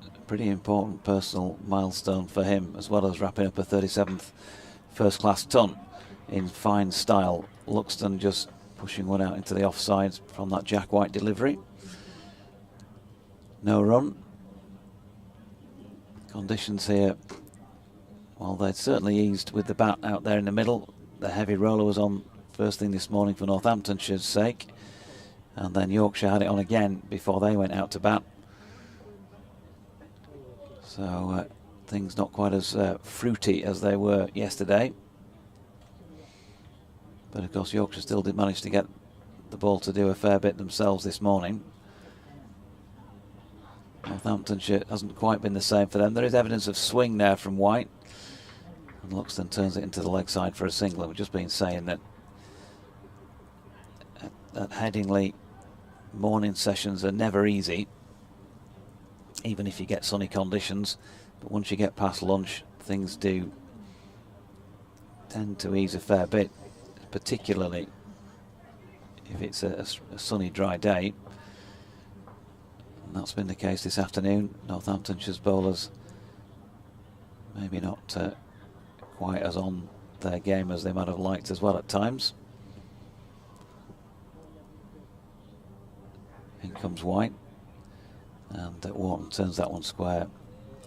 a pretty important personal milestone for him, as well as wrapping up a 37th first-class ton in fine style. Luxton just pushing one out into the offside from that Jack White delivery. No run. Conditions here, well, they'd certainly eased with the bat out there in the middle. The heavy roller was on first thing this morning for Northamptonshire's sake, and then Yorkshire had it on again before they went out to bat. So things not quite as fruity as they were yesterday. But of course Yorkshire still did manage to get the ball to do a fair bit themselves this morning. Northamptonshire hasn't quite been the same for them. There is evidence of swing there from White, and Luxton turns it into the leg side for a single. We've just been saying that at Headingley, morning sessions are never easy, even if you get sunny conditions. But once you get past lunch, things do tend to ease a fair bit, particularly if it's a sunny, dry day. And that's been the case this afternoon. Northamptonshire's bowlers maybe not quite as on their game as they might have liked as well at times. In comes White, and Wharton turns that one square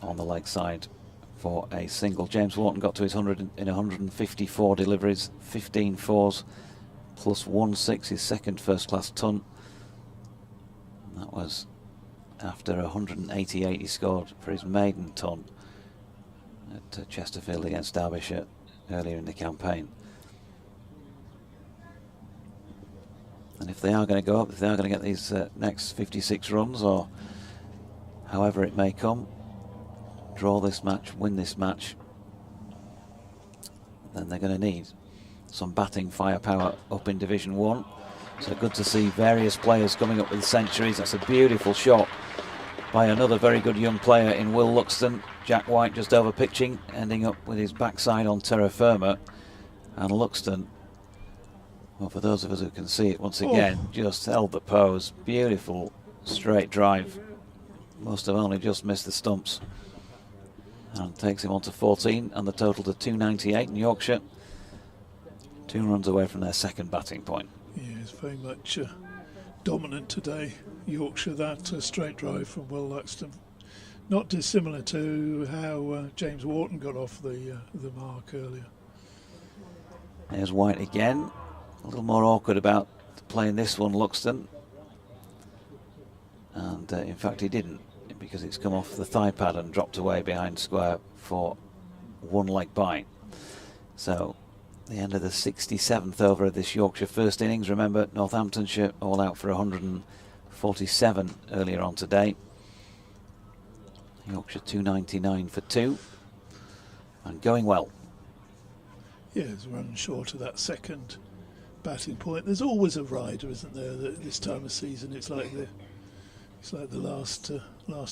on the leg side for a single. James Wharton got to his 100 in 154 deliveries, 15 fours plus 1 6, his second first-class ton. And that was after 188 he scored for his maiden ton at Chesterfield against Derbyshire earlier in the campaign. And if they are going to go up, if they are going to get these next 56 runs, or however it may come, draw this match, win this match, then they're going to need some batting firepower up in Division 1. So good to see various players coming up with centuries. That's a beautiful shot by another very good young player in Will Luxton. Jack White just over pitching, ending up with his backside on terra firma. And Luxton, well, for those of us who can see it once again, just held the pose. Beautiful straight drive. Must have only just missed the stumps. And takes him on to 14 and the total to 298 in Yorkshire. 2 runs away from their second batting point. Yeah, it's very much dominant today. Yorkshire, that straight drive from Will Luxton. Not dissimilar to how James Wharton got off the mark earlier. There's White again. A little more awkward about playing this one, Luxton. And in fact he didn't, because it's come off the thigh pad and dropped away behind square for 1 leg bite. So the end of the 67th over of this Yorkshire first innings. Remember, Northamptonshire all out for 147 earlier on today. Yorkshire 299 for 2 and going well. Yeah, it's running short of that second batting point. There's always a rider, isn't there, this time of season? It's like the last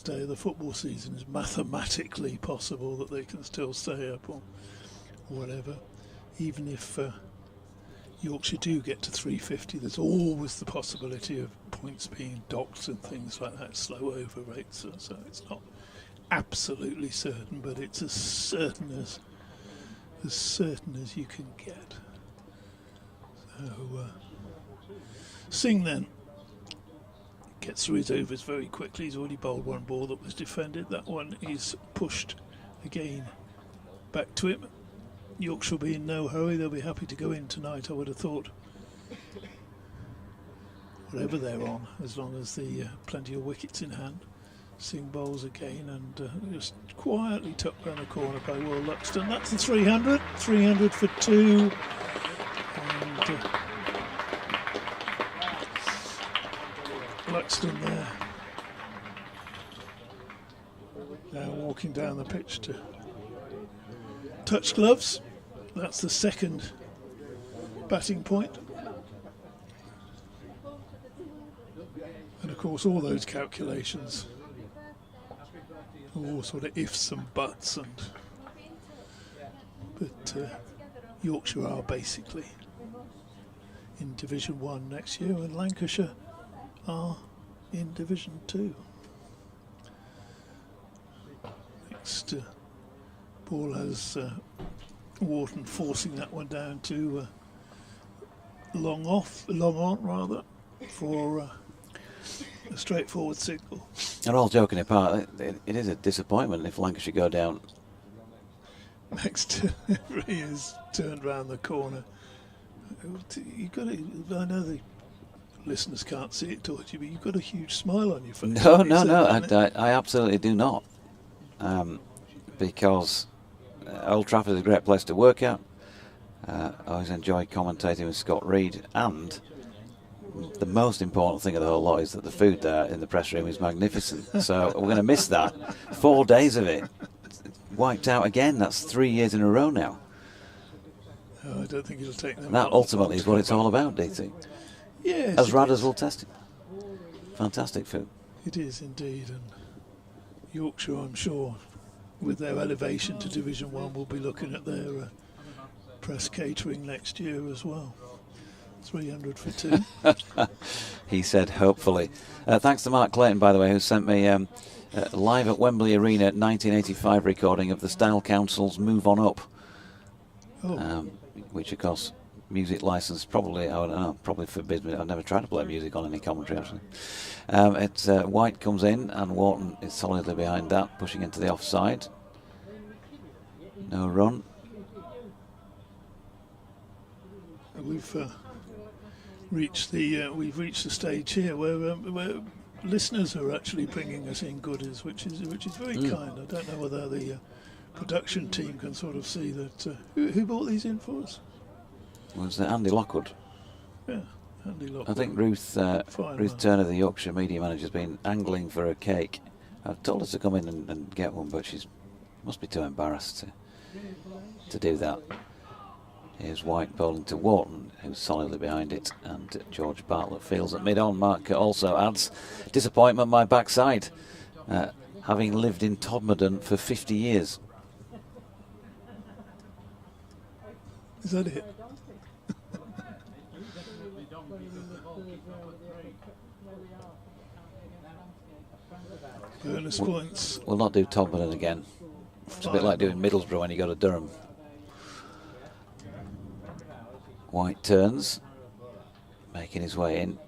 day of the football season. It's mathematically possible that they can still stay up or whatever. Even if Yorkshire do get to 350, there's always the possibility of points being docked and things like that, slow over rates. So it's not absolutely certain, but it's as certain as you can get. So Singh then gets through his overs very quickly. He's already bowled one ball that was defended. That one is pushed again back to him. Yorkshire will be in no hurry. They'll be happy to go in tonight, I would have thought. Whatever they're on, as long as the plenty of wickets in hand. Singh bowls again and just quietly tucked round the corner by Will Luxton. That's the 300. 300 for 2. And Luxton there. Now walking down the pitch to touch gloves. That's the second batting point. And of course all those calculations, all sort of ifs and buts, but Yorkshire are basically in Division 1 next year, and Lancashire are in Division 2. Next ball has Wharton forcing that one down to long on rather, for a straightforward signal. And all joking apart, it is a disappointment if Lancashire go down. Next referee has turned round the corner. You've got to, I know the listeners can't see it, Torchy, but you've got a huge smile on your face. No, I absolutely do not. Because Old Trafford is a great place to work at. I always enjoy commentating with Scott Reed, and the most important thing of the whole lot is that the food there in the press room is magnificent. So we're going to miss that. 4 days of it wiped out again. That's 3 years in a row now. Oh, I don't think it'll take them. That ultimately is what it's all about, DT. Yes. As Radders will test it. Fantastic food. It is indeed, and Yorkshire, I'm sure, with their elevation to Division 1, will be looking at their press catering next year as well. 300 for 2. He said hopefully. Thanks to Mark Clayton, by the way, who sent me live at Wembley Arena 1985 recording of the Style Council's Move On Up. Which of course music license probably, I don't know, probably forbids me. I've never tried to play music on any commentary actually. It's White comes in and Wharton is solidly behind that, pushing into the offside. No run. We've reached the stage here where listeners are actually bringing us in goodies, which is very kind. I don't know whether the production team can sort of see that. Who brought these in for us? Was Andy Lockwood? Yeah, Andy Lockwood. I think Ruth Turner, the Yorkshire media manager, has been angling for a cake. I've told her to come in and get one, but she must be too embarrassed to do that. Here's White bowling to Wharton, who's solidly behind it, and George Bartlett feels at mid-on. Mark also adds, disappointment my backside, having lived in Todmorden for 50 years. Is that it? Bonus points. We'll not do Todmorden again. It's a bit like doing Middlesbrough when you go to Durham. White turns, making his way in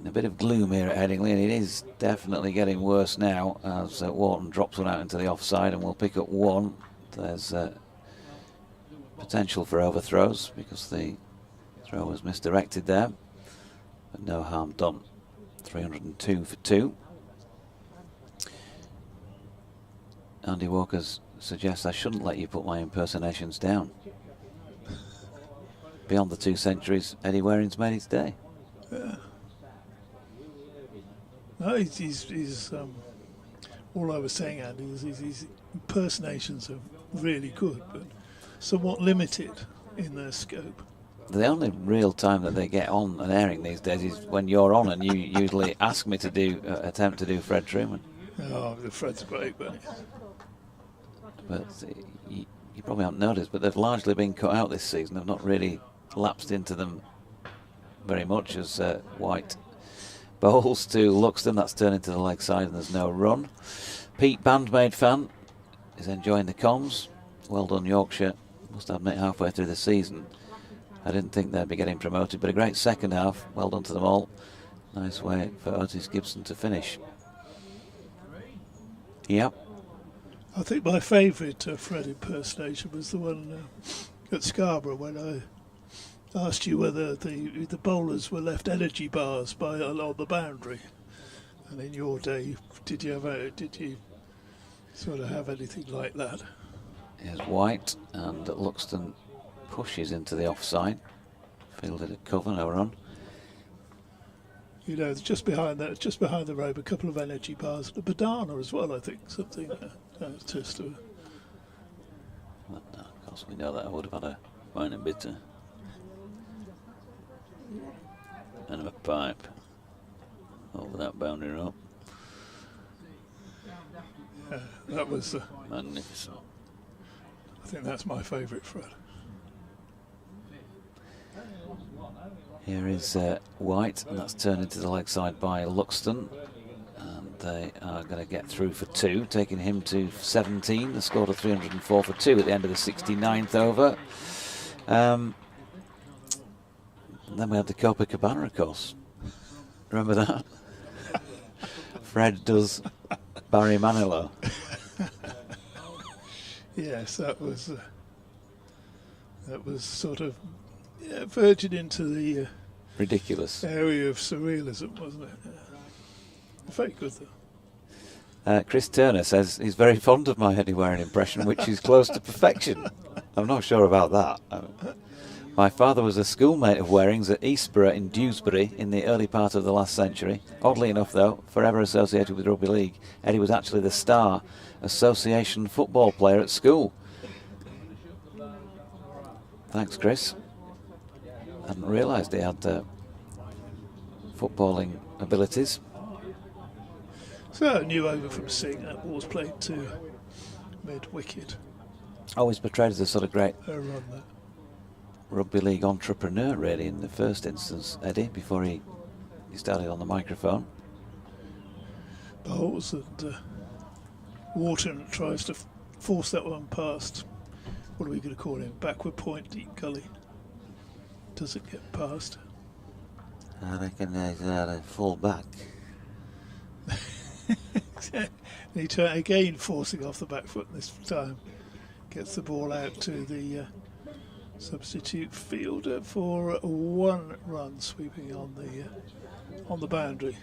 a bit of gloom here at Headingley, and it is definitely getting worse now as Wharton drops one out into the offside, and we'll pick up one. There's potential for overthrows because the throw was misdirected there, but no harm done. 302 for 2. Andy Walker suggests I shouldn't let you put my impersonations down. Beyond the 2 centuries, Eddie Waring's made his day. Yeah. No, he's all I was saying, Andy, is his impersonations are really good, but somewhat limited in their scope. The only real time that they get on and airing these days is when you're on and you usually ask me to attempt to do Fred Truman. Oh, Fred's great, but you probably haven't noticed, but they've largely been cut out this season. They've not really lapsed into them very much as White bowls to Luxton. That's turning to the leg side and there's no run. Pete, Bandmaid fan, is enjoying the comms. Well done, Yorkshire. Must admit, halfway through the season, I didn't think they'd be getting promoted, but a great second half. Well done to them all. Nice way for Otis Gibson to finish. Yep. I think my favourite Fred impersonation was the one at Scarborough when I asked you whether the bowlers were left energy bars along the boundary. And in your day, did you sort of have anything like that? Here's White, and Luxton pushes into the offside. Fielded at cover, no run. You know, just behind the rope, a couple of energy bars, a banana as well. I think something just. But, of course, we know that I would have had a wine and bitter and a pipe over that boundary rope. That was Magnificent. I think that's my favourite Fred. Here is White, and that's turned into the leg side by Luxton. And they are going to get through for 2, taking him to 17. The score to 304 for 2 at the end of the 69th over. And then we had the Copacabana, of course. Remember that? Fred does Barry Manilow. Yes, that was sort of verging into the Ridiculous. area of surrealism, wasn't it? Very good though. Chris Turner says he's very fond of my Eddie Waring impression, which is close to perfection. I'm not sure about that. My father was a schoolmate of Waring's at Eastborough in Dewsbury in the early part of the last century. Oddly enough, though, forever associated with rugby league, Eddie was actually the star association football player at school. Thanks, Chris. Hadn't realised he had footballing abilities. So new over from Singh. That ball's played to mid-wicket. Always portrayed as a sort of great Run there. rugby league entrepreneur, really, in the first instance, Eddie, before he started on the microphone. Bowles and Wharton tries to force that one past. What are we going to call him? Backward point, deep gully. Doesn't get past. I reckon there's a full back. He turned again, forcing off the back foot this time. Gets the ball out to the substitute fielder for 1 run, sweeping on the boundary.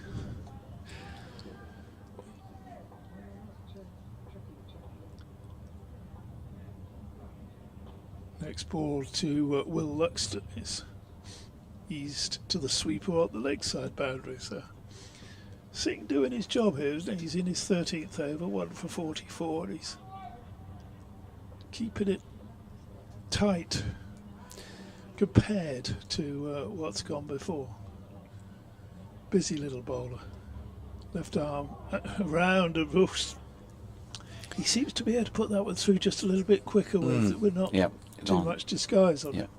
Next ball to Will Luxton is eased to the sweeper on the leg side boundary. So Singh doing his job here, isn't he? He's in his 13th over, 1 for 44. And he's keeping it tight compared to what's gone before. Busy little bowler. Left arm around and oops. He seems to be able to put that one through just a little bit quicker with not too much disguise on it.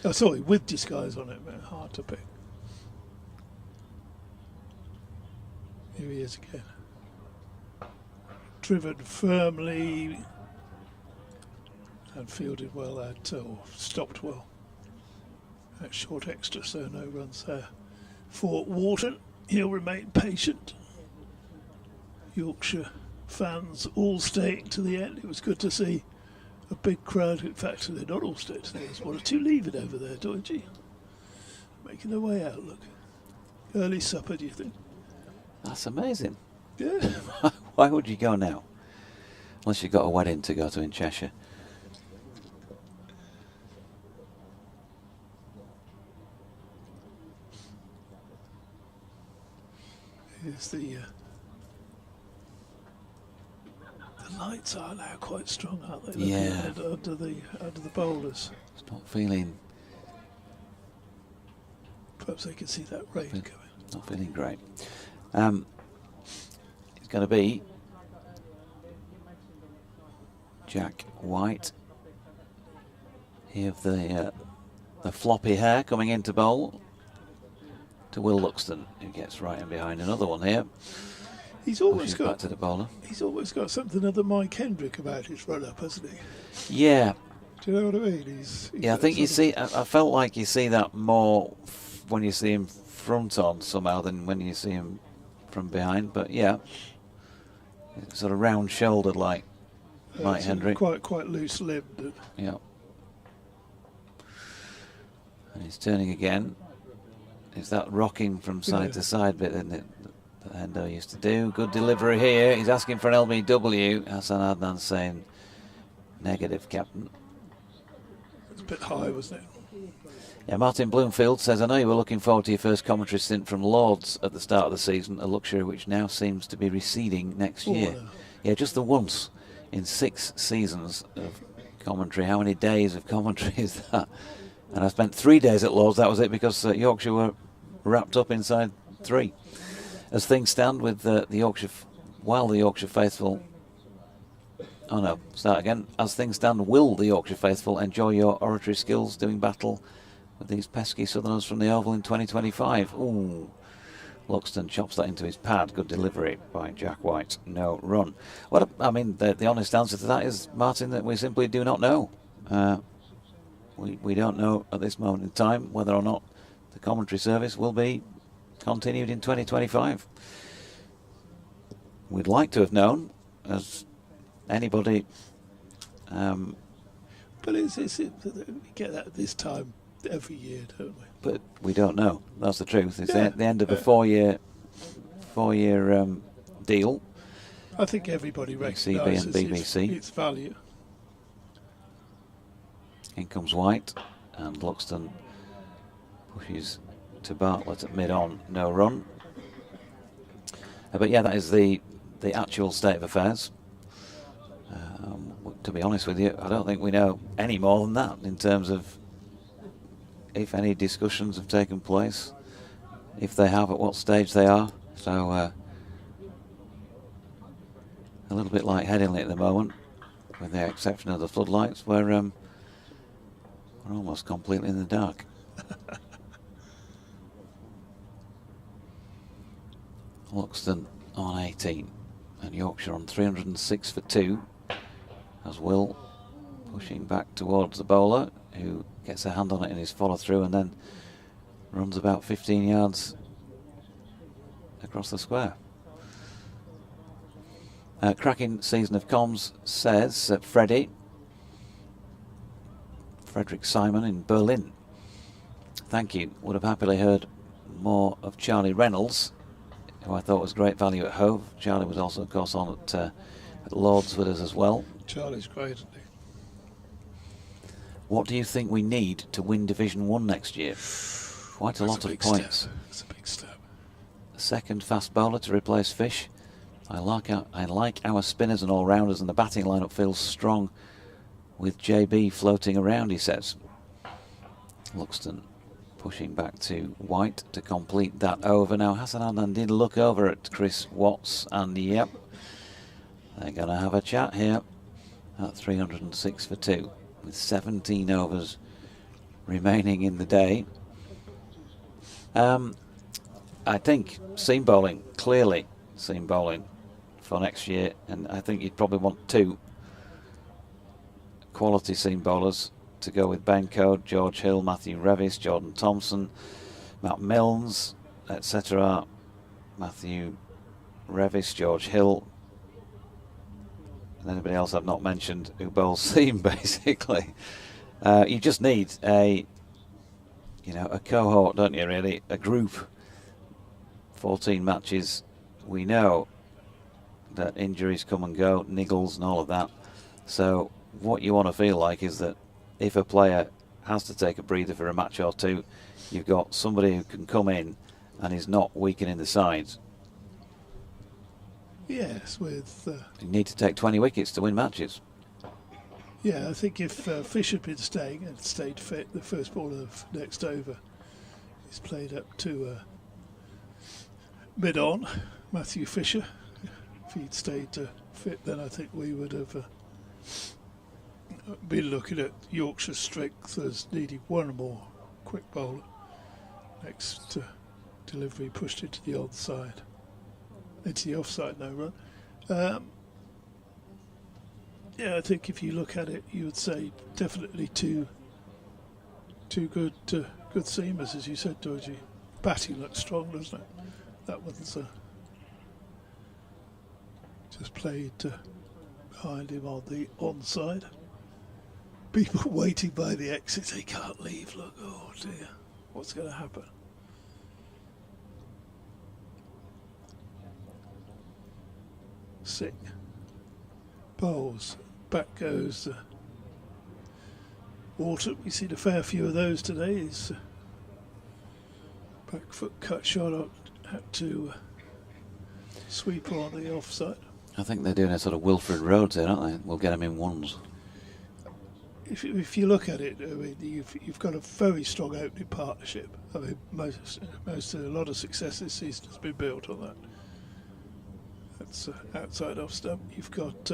Oh, sorry, with disguise on it, but hard to pick. Here he is again. Driven firmly and fielded well or stopped well. That short extra, so no runs there. For Wharton, he'll remain patient. Yorkshire fans all staying to the end. It was good to see a big crowd. In fact, they're not all staying to the end. There's 1 or 2 leaving over there, Doidgy. Making their way out, look. Early supper, do you think? That's amazing. Yeah. Why would you go now? Unless you've got a wedding to go to in Cheshire. Here's the lights are now quite strong, aren't they? Yeah. Under the bowlers. It's not feeling Perhaps they can see that rain going. not feeling great. It's going to be Jack White. He of the floppy hair coming into bowl to Will Luxton, who gets right in behind another one here. He's always back to the bowler. He's always got something of the Mike Hendrick about his run-up, hasn't he? Yeah. Do you know what I mean? He's I think you see. I felt like you see that more when you see him front on somehow than when you see him from behind. But yeah, sort of round-shouldered like Mike Hendry. Quite loose-limbed. Yeah. And he's turning again. It's that rocking from side to side bit, isn't it, that Hendo used to do. Good delivery here. He's asking for an LBW. Hassan Adnan saying negative, captain. It's a bit high, wasn't it? Yeah, Martin Bloomfield says, I know you were looking forward to your first commentary stint from Lords at the start of the season, a luxury which now seems to be receding next year. No. Yeah, just the once in 6 seasons of commentary. How many days of commentary is that? And I spent 3 days at Lords, that was it, because Yorkshire were wrapped up inside 3. As things stand with the Yorkshire, while the Yorkshire faithful, oh no, start again. As things stand, will the Yorkshire faithful enjoy your oratory skills doing battle with these pesky Southerners from the Oval in 2025? Ooh, Luxton chops that into his pad. Good delivery by Jack White. No run. Well, I mean, the honest answer to that is, Martin, that we simply do not know. We don't know at this moment in time whether or not the commentary service will be continued in 2025. We'd like to have known, as anybody. But we get that at this time every year, don't we? But we don't know. That's the truth. It's the end of a four-year deal. I think everybody recognises and BBC. its value. In comes White, and Luxton pushes to Bartlett at mid-on, no run. But yeah, that is the actual state of affairs. To be honest with you, I don't think we know any more than that in terms of if any discussions have taken place, if they have, at what stage they are. So a little bit like Headingley at the moment, with the exception of the floodlights, where we're almost completely in the dark. Luxton on 18 and Yorkshire on 306 for 2, as Will pushing back towards the bowler, who gets a hand on it in his follow through and then runs about 15 yards across the square. Cracking season of comms, says Frederick Simon in Berlin. Thank you. Would have happily heard more of Charlie Reynolds, who I thought was great value at Hove. Charlie was also, of course, on at Lords with us as well. Charlie's great, isn't he? What do you think we need to win Division 1 next year? Quite a lot of points. It's a big step. A second fast bowler to replace Fish. I like our spinners and all-rounders, and the batting lineup feels strong with JB floating around, he says. Luxton pushing back to White to complete that over. Now Hassan Adnan did look over at Chris Watts, and yep, they're going to have a chat here at 306 for 2 with 17 overs remaining in the day. I think seam bowling, clearly seam bowling for next year, and I think you'd probably want 2 quality seam bowlers to go with Ben Code, George Hill, Matthew Revis, Jordan Thompson, Matt Milnes, etc. Matthew Revis, George Hill, and anybody else I've not mentioned who bowls seam, basically. You just need a cohort, don't you, really? A group. 14 matches. We know that injuries come and go, niggles and all of that. So what you want to feel like is that if a player has to take a breather for a match or 2, you've got somebody who can come in and is not weakening the sides. Yes, with... you need to take 20 wickets to win matches. Yeah, I think if Fish had been staying and stayed fit, the first ball of next over is played up to mid-on, Matthew Fisher. If he'd stayed fit, then I think we would have been looking at Yorkshire's strength as needing one more quick bowler. Next delivery pushed into the onside. Into the offside, no run. Yeah, I think if you look at it, you would say definitely two good good seamers, as you said, Georgie. Batting looks strong, doesn't it? That one's just played behind him on the onside. People waiting by the exit, they can't leave. Look, oh dear, what's going to happen? Sing. Bowls. Back goes Walton. We've seen a fair few of those today. His back foot cut shot had to sweep on the offside. I think they're doing a sort of Wilfred Rhodes there, aren't they? We'll get them in ones. If you look at it, I mean, you've got a very strong opening partnership. I mean, a lot of success this season has been built on that. That's outside off stump. You've got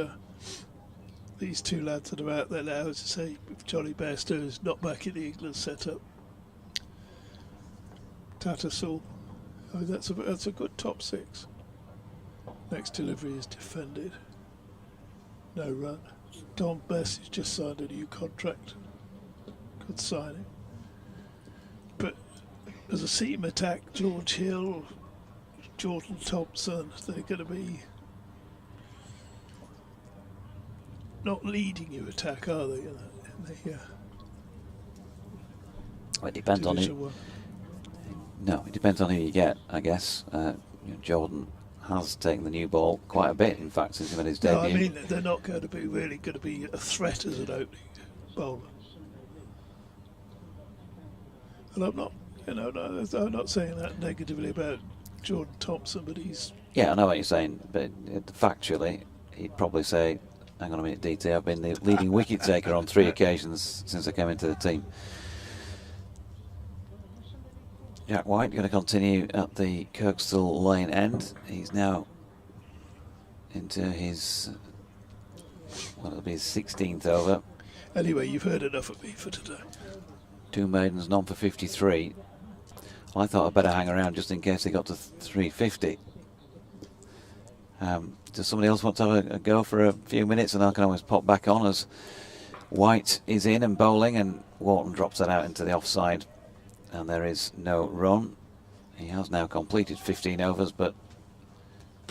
these two lads that are out there now, as I say, if Johnny Bairstow is not back in the England setup. Tattersall, I mean, that's a good top six. Next delivery is defended. No run. Don Bess has just signed a new contract. Good signing. But as a seam attack, George Hill, Jordan Thompson, they're going to be not leading you attack, are they? Well, it depends on who. No, it depends on who you get, I guess. Jordan has taken the new ball quite a bit, in fact, since he made his debut. No, I mean, they're not going to be really going to be a threat as an opening bowler. And I'm not saying that negatively about Jordan Thompson, but he's... Yeah, I know what you're saying, but factually, he'd probably say, hang on a minute, DT, I've been the leading wicket taker on 3 occasions since I came into the team. Jack White going to continue at the Kirkstall Lane end. He's now into his, well, it'll be his 16th over. Anyway, you've heard enough of me for today. 2 maidens, none for 53. Well, I thought I'd better hang around just in case they got to 350. Does somebody else want to have a go for a few minutes, and I can always pop back on as White is in and bowling, and Wharton drops that out into the offside. And there is no run. He has now completed 15 overs, but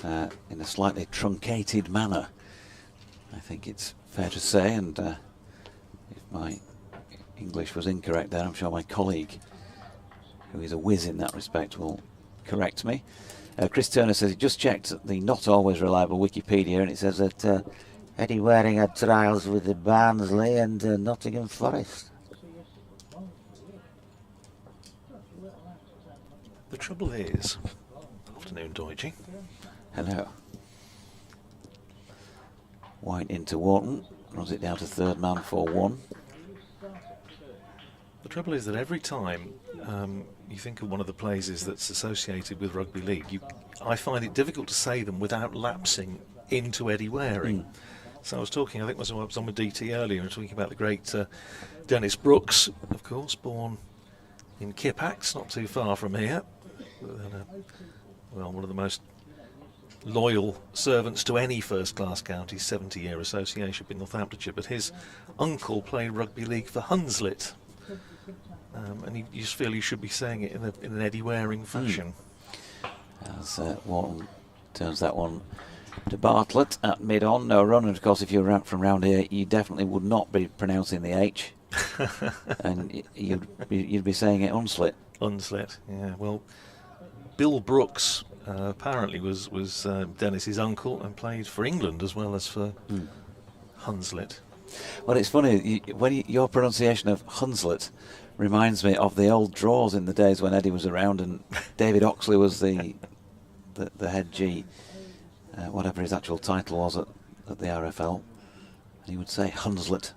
in a slightly truncated manner, I think it's fair to say. And if my English was incorrect there, I'm sure my colleague, who is a whiz in that respect, will correct me. Chris Turner says he just checked the not always reliable Wikipedia, and it says that Eddie Waring had trials with the Barnsley and Nottingham Forest. The trouble is, afternoon, Deutsche. Hello. White into Wharton, runs it down to third man for 1. The trouble is that every time you think of one of the places that's associated with rugby league, I find it difficult to say them without lapsing into Eddie Waring. So I was talking, I think I was on with DT earlier, and talking about the great Dennis Brooks, of course, born in Kippax, not too far from here. Well, one of the most loyal servants to any first-class county, 70-year association with Northamptonshire, but his uncle played rugby league for Hunslet, and you just feel you should be saying it in an Eddie Waring fashion. As Wharton turns that one to Bartlett at mid-on, no run, and of course if you're from round here you definitely would not be pronouncing the H, and you'd be saying it Hunslet. Hunslet, yeah, well, Bill Brooks apparently was Dennis's uncle and played for England as well as for Hunslet. Well, it's funny, your pronunciation of Hunslet reminds me of the old draws in the days when Eddie was around and David Oxley was the head G, whatever his actual title was at the RFL, and he would say Hunslet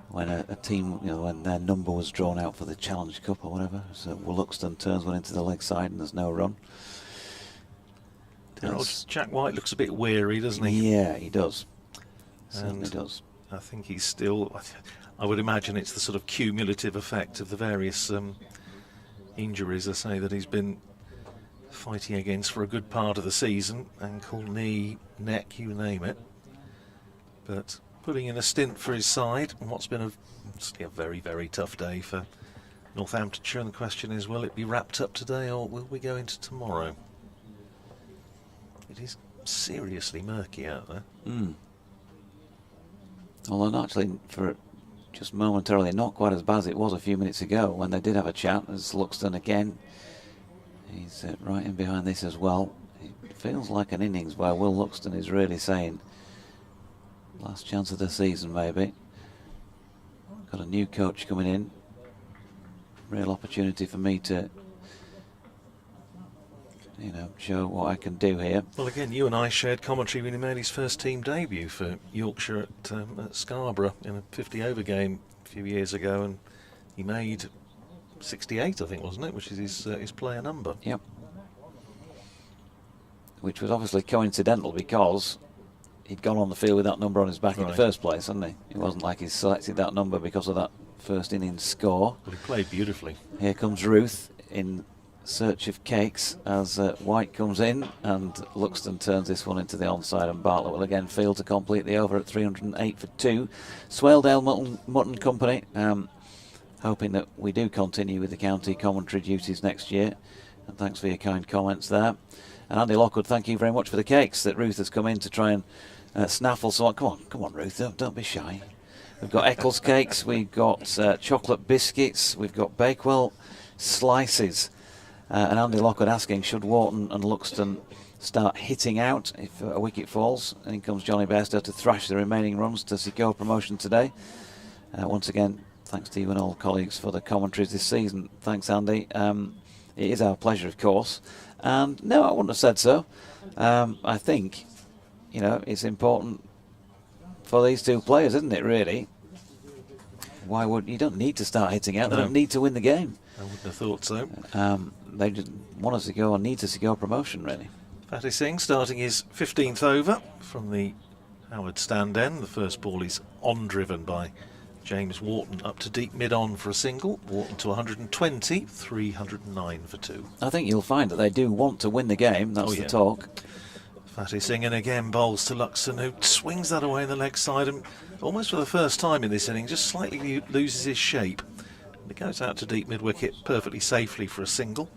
when a team, when their number was drawn out for the Challenge Cup or whatever. So Willuxton turns one into the leg side and there's no run. Jack White looks a bit weary, doesn't he? Yeah, he does. Certainly does. I think he's still, I would imagine it's the sort of cumulative effect of the various injuries, I say, that he's been fighting against for a good part of the season. Ankle, knee, neck, you name it. But putting in a stint for his side, and what's been a very, very tough day for Northamptonshire, and the question is, will it be wrapped up today or will we go into tomorrow? It is seriously murky out there. Although actually, for just momentarily, not quite as bad as it was a few minutes ago when they did have a chat. As Luxton again, he's right in behind this as well. It feels like an innings where Will Luxton is really saying, last chance of the season maybe. Got a new coach coming in. Real opportunity for me to, you know, show what I can do here. Well, again, you and I shared commentary when he made his first team debut for Yorkshire at Scarborough in a 50-over game a few years ago, and he made 68, I think, wasn't it? Which is his player number. Yep. Which was obviously coincidental because he'd gone on the field with that number on his back in the first place, hadn't he? It wasn't like he selected that number because of that first innings score. Well, he played beautifully. Here comes Ruth in search of cakes as White comes in, and Luxton turns this one into the onside, and Bartlett will again fail to complete the over at 308 for 2. Swaledale Mutton Company, hoping that we do continue with the county commentary duties next year, and thanks for your kind comments there. And Andy Lockwood, thank you very much for the cakes that Ruth has come in to try and snaffle. So come on Ruth, don't be shy. We've got Eccles cakes, we've got chocolate biscuits, we've got Bakewell slices. And Andy Lockwood asking, should Wharton and Luxton start hitting out if a wicket falls? And in comes Johnny Bairstow to thrash the remaining runs to secure promotion today. Once again, thanks to you and all colleagues for the commentaries this season. Thanks, Andy. It is our pleasure, of course. And no, I wouldn't have said so. I think, you know, it's important for these two players, isn't it, really? Why would you don't need to start hitting out? They don't need to win the game. I wouldn't have thought so. They just want us to go and need to secure promotion, really. Fatty Singh starting his 15th over from the Howard stand end. The first ball is on-driven by James Wharton up to deep mid-on for a single. Wharton to 120, 309 for 2. I think you'll find that they do want to win the game. That's the talk. Fatty Singh and again bowls to Luxton, who swings that away in the leg side and almost for the first time in this inning just slightly loses his shape. And it goes out to deep mid-wicket perfectly safely for a single.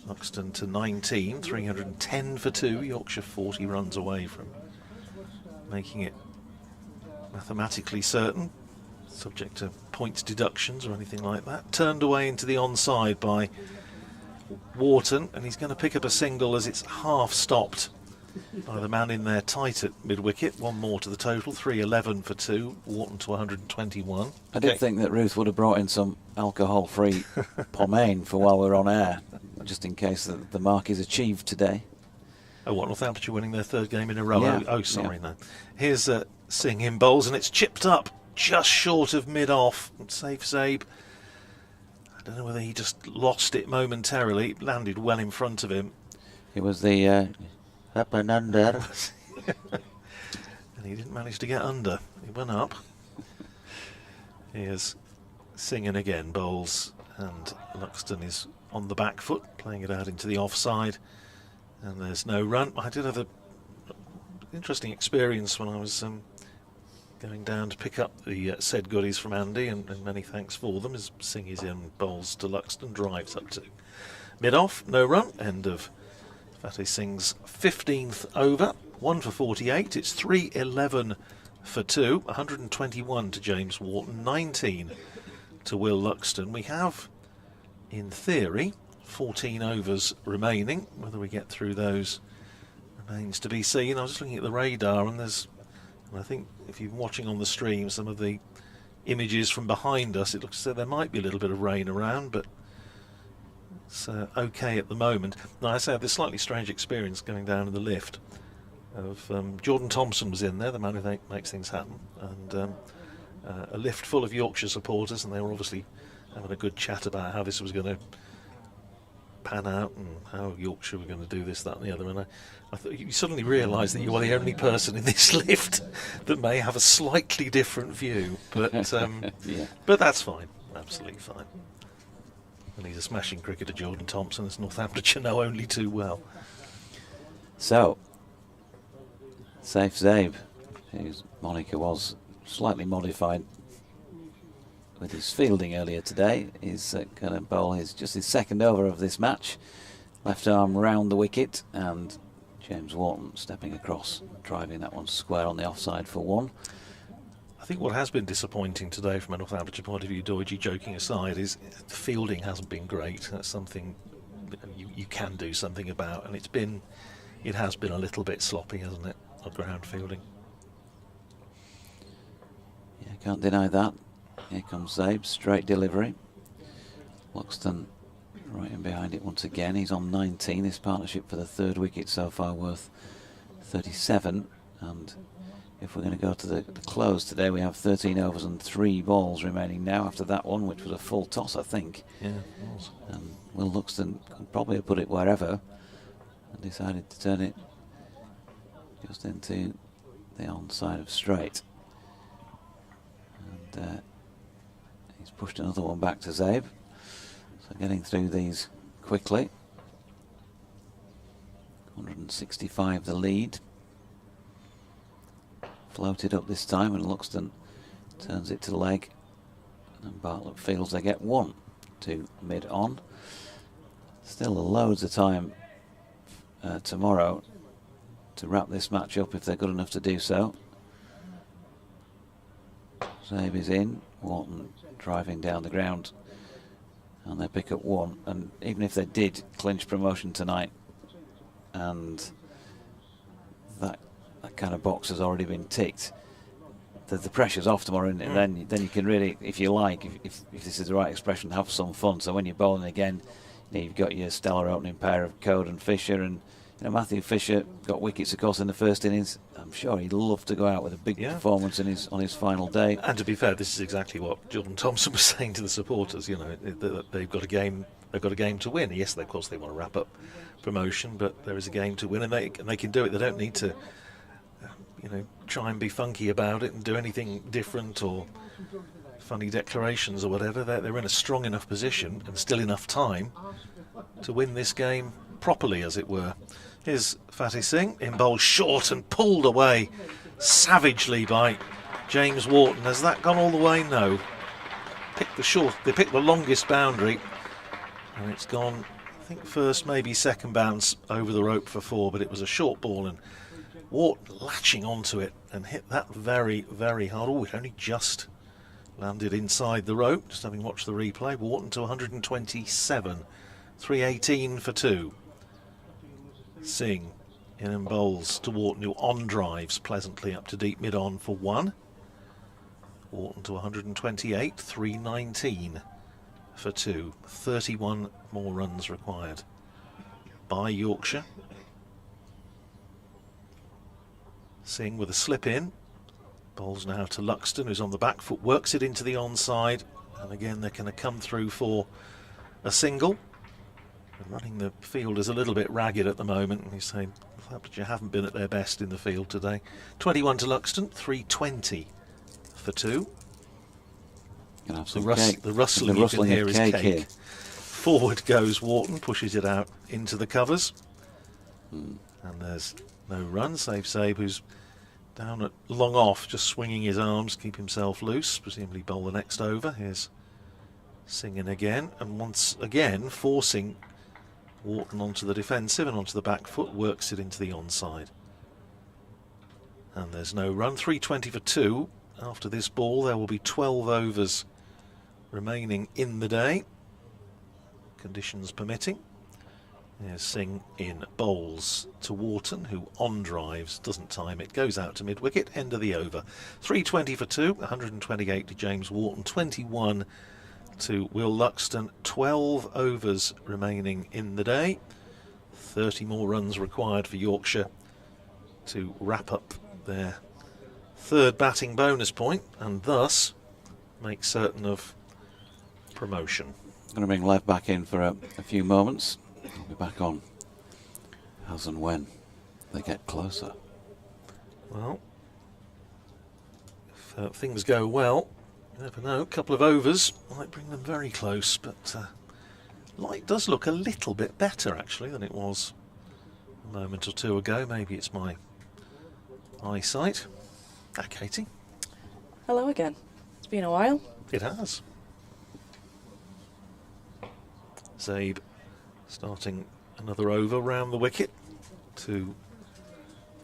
Luxton to 19, 310 for 2. Yorkshire 40 runs away from making it mathematically certain, subject to points deductions or anything like that. Turned away into the onside by Wharton, and he's going to pick up a single as it's half stopped by the man in there tight at mid-wicket. One more to the total, 311 for 2. Wharton to 121. I did think that Ruth would have brought in some alcohol-free pomade for while we're on air, just in case the mark is achieved today. Oh, what, Northamptonshire winning their third game in a row? Yeah. Oh, sorry, no. Here's Singh in bowls, and it's chipped up just short of mid-off. Safe Zabe. I don't know whether he just lost it momentarily. It landed well in front of him. It was the up and under. And he didn't manage to get under. He went up. Here's Singh again, bowls, and Luxton is on the back foot, playing it out into the offside. And there's no run. I did have an interesting experience when I was going down to pick up the said goodies from Andy, and many thanks for them, as Singh is in, bowls to Luxton, drives up to mid-off, no run. End of Fatty Singh's 15th over, 1 for 48. It's 311 for 2, 121 to James Wharton, 19 to Will Luxton. We have, in theory, 14 overs remaining. Whether we get through those remains to be seen. I was just looking at the radar, and I think if you're watching on the stream some of the images from behind us, it looks as though there might be a little bit of rain around, but it's okay at the moment. Now, I say I had this slightly strange experience going down in the lift of Jordan Thompson was in there, the man who makes things happen, and a lift full of Yorkshire supporters, and they were obviously having a good chat about how this was going to pan out and how Yorkshire were going to do this, that and the other. And I thought you suddenly realise that you are the only person in this lift that may have a slightly different view, but but that's fine, absolutely fine. And he's a smashing cricketer, Jordan Thompson, as Northamptonshire know only too well. So, Safe Zabe, whose moniker was slightly modified with his fielding earlier today. He's going to bowl just his second over of this match. Left arm round the wicket, and James Wharton stepping across, driving that one square on the offside for 1. I think what has been disappointing today from a Northamptonshire point of view, Doidgy joking aside, is the fielding hasn't been great. That's something that you can do something about, and it has been a little bit sloppy, hasn't it, on ground fielding. Yeah, can't deny that. Here comes Zabe, straight delivery. Loxton right in behind it once again. He's on 19. This partnership for the 3rd wicket so far worth 37. And if we're going to go to the close today, we have 13 overs and 3 balls remaining now after that one, which was a full toss, I think. Yeah, it was. Will Luxton could probably have put it wherever and decided to turn it just into the onside of straight. And he's pushed another one back to Zabe. So getting through these quickly. 165 the lead. Floated up this time, and Luxton turns it to leg, and Bartlett fields. They get 1 to mid-on. Still loads of time tomorrow to wrap this match up if they're good enough to do so. Zabe is in, Wharton driving down the ground, and they pick up 1. And even if they did clinch promotion tonight, and that kind of box has already been ticked, the pressure's off tomorrow, and then you can really, if you like, if this is the right expression, have some fun. So when you're bowling again, you've got your stellar opening pair of Code and Fisher, and Matthew Fisher got wickets, of course, in the first innings. I'm sure he'd love to go out with a big performance on his final day. And to be fair, this is exactly what Jordan Thompson was saying to the supporters. They've got a game. They've got a game to win. Yes, of course, they want to wrap up promotion, but there is a game to win, and they can do it. They don't need to, try and be funky about it and do anything different or funny declarations or whatever. They're in a strong enough position and still enough time to win this game properly, as it were. Here's Fatty Singh in bowl short and pulled away savagely by James Wharton. Has that gone all the way? No. They picked the longest boundary, and it's gone, I think, first, maybe second bounce over the rope for 4, but it was a short ball, and Wharton latching onto it and hit that very, very hard. Oh, it only just landed inside the rope, just having watched the replay. Wharton to 127, 318 for 2. Singh in and bowls to Wharton, who on drives pleasantly up to deep mid-on for 1. Wharton to 128, 319 for 2. 31 more runs required by Yorkshire. Singh with a slip in. Bowls now to Luxton, who's on the back foot, works it into the onside, and again they're going to come through for a single. And running the field is a little bit ragged at the moment, and he's saying Northamptonshire haven't been at their best in the field today. 21 to Luxton, 320 for 2. The rustling you can hear is cake. Here. Forward goes Wharton, pushes it out into the covers. And there's no run, save Zabe, who's down at long off, just swinging his arms, keep himself loose, presumably bowl the next over. Here's Singing again, and once again forcing Wharton onto the defensive and onto the back foot, works it into the onside. And there's no run. 320 for 2. After this ball, there will be 12 overs remaining in the day, conditions permitting. There's Singh in bowls to Wharton, who on drives, doesn't time it, goes out to mid-wicket, end of the over. 320 for 2, 128 to James Wharton, 21 to Will Luxton. 12 overs remaining in the day. 30 more runs required for Yorkshire to wrap up their 3rd batting bonus point, and thus make certain of promotion. Going to bring Lev back in for a few moments. I'll be back on as and when they get closer. Well, if things go well, you never know. A couple of overs might bring them very close, but light does look a little bit better actually than it was a moment or two ago. Maybe it's my eyesight. Ah, Katie. Hello again. It's been a while. It has. Zabe starting another over round the wicket to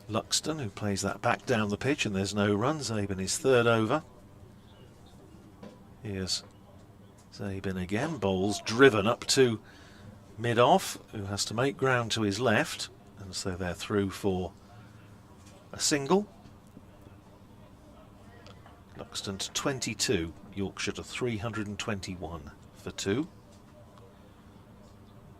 Luxton, who plays that back down the pitch, and there's no run. Zabe in his third over. Here's Zabe in again, bowls driven up to mid-off, who has to make ground to his left, and so they're through for a single. Luxton to 22, Yorkshire to 321 for 2.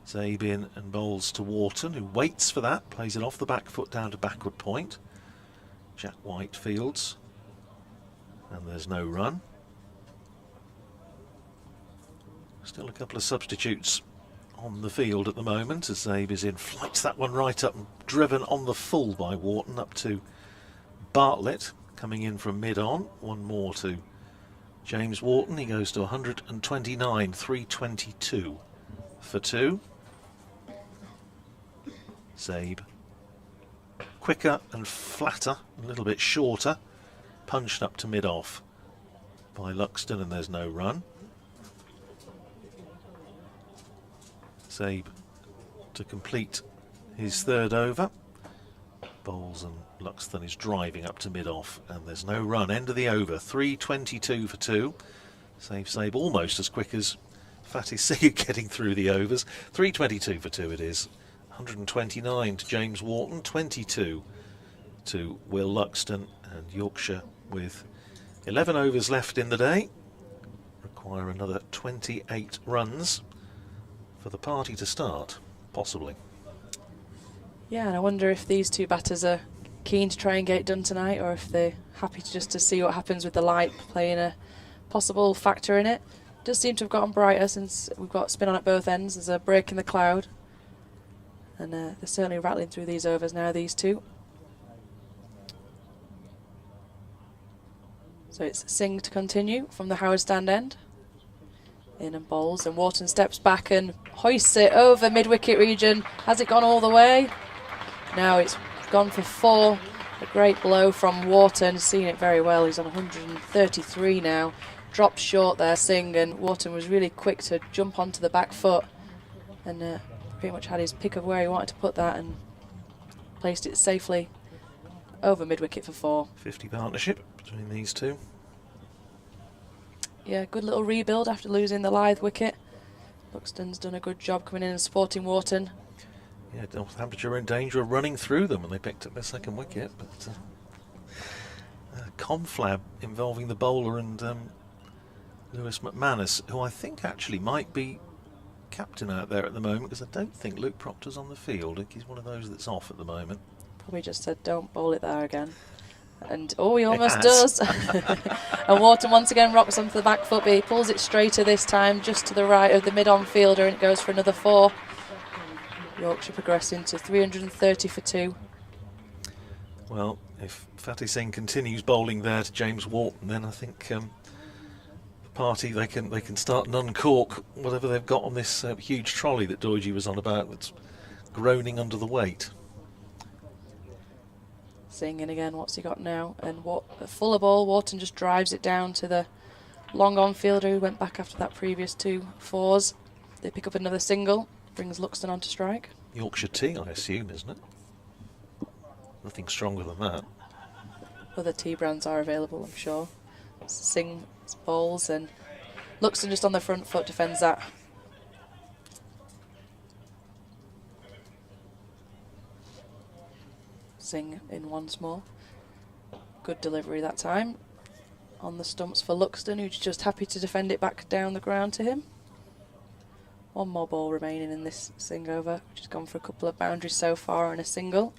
Zabe in and bowls to Wharton, who waits for that, plays it off the back foot down to backward point. Jack White fields, and there's no run. Still a couple of substitutes on the field at the moment as Zabe is in, flights that one right up and driven on the full by Wharton up to Bartlett, coming in from mid-on. One more to James Wharton. He goes to 129, 322 for 2. Zabe quicker and flatter, a little bit shorter, punched up to mid-off by Luxton, and there's no run. Zabe to complete his third over. Bowls and Luxton is driving up to mid-off, and there's no run. End of the over, 322 for 2. Zabe almost as quick as Fatty C getting through the overs. 322 for 2 it is. 129 to James Wharton, 22 to Will Luxton, and Yorkshire with 11 overs left in the day require another 28 runs for the party to start, possibly. Yeah, and I wonder if these two batters are keen to try and get it done tonight, or if they're happy to see what happens with the light playing a possible factor in it. It does seem to have gotten brighter since we've got spin on at both ends. There's a break in the cloud, and they're certainly rattling through these overs now, these two. So it's Singh to continue from the Howard Stand end. In and bowls, and Wharton steps back and hoists it over mid-wicket region. Has it gone all the way? No, it's gone for 4. A great blow from Wharton, seeing it very well. He's on 133 now. Dropped short there, Singh, and Wharton was really quick to jump onto the back foot and pretty much had his pick of where he wanted to put that and placed it safely over mid-wicket for 4. 50 partnership between these two. Yeah, good little rebuild after losing the Lythe wicket. Buxton's done a good job coming in and supporting Wharton. Yeah, Northamptonshire were in danger of running through them when they picked up their second wicket, but conflab involving the bowler and Lewis McManus, who I think actually might be captain out there at the moment, because I don't think Luke Proctor's on the field. I think he's one of those that's off at the moment. Probably just said, don't bowl it there again. And he almost does. And Wharton once again rocks onto the back foot, but he pulls it straighter this time, just to the right of the mid-on fielder, and it goes for another 4. Yorkshire progressing to 330 for 2. Well, if Fatty Singh continues bowling there to James Wharton, then I think the party, they can start and uncork whatever they've got on this huge trolley that Doidge was on about that's groaning under the weight. Singh in again, what's he got now? And a fuller ball, Wharton just drives it down to the long on fielder who went back after that previous 2 4s. They pick up another single, brings Luxton on to strike. Yorkshire tea, I assume, isn't it? Nothing stronger than that. Other tea brands are available, I'm sure. Singh bowls, and Luxton just on the front foot defends that. Singh in once more. Good delivery that time. On the stumps for Luxton, who's just happy to defend it back down the ground to him. One more ball remaining in this Singh over, which has gone for a couple of boundaries so far and a single.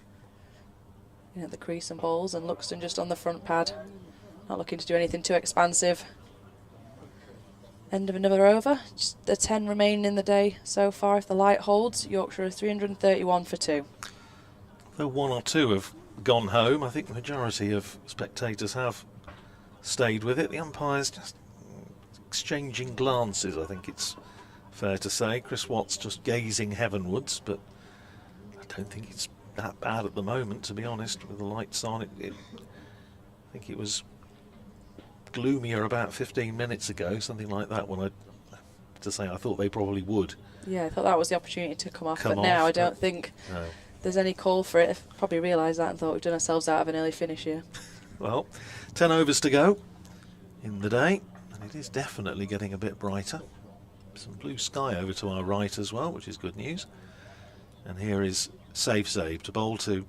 In at the crease and bowls, and Luxton just on the front pad. Not looking to do anything too expansive. End of another over. Just the 10 remaining in the day so far. If the light holds, Yorkshire are 331 for 2. Though 1 or 2 have gone home, I think the majority of spectators have stayed with it. The umpires just exchanging glances, I think it's fair to say. Chris Watts just gazing heavenwards, but I don't think it's that bad at the moment, to be honest, with the lights on. I think it was gloomier about 15 minutes ago, something like that, when I to say I thought they probably would. Yeah, I thought that was the opportunity to come off, Come but now off, I don't think No. there's any call for it. I've probably realised that and thought we've done ourselves out of an early finish here. Well, 10 overs to go in the day, and it is definitely getting a bit brighter. Some blue sky over to our right as well, which is good news. And here is Safe to bowl to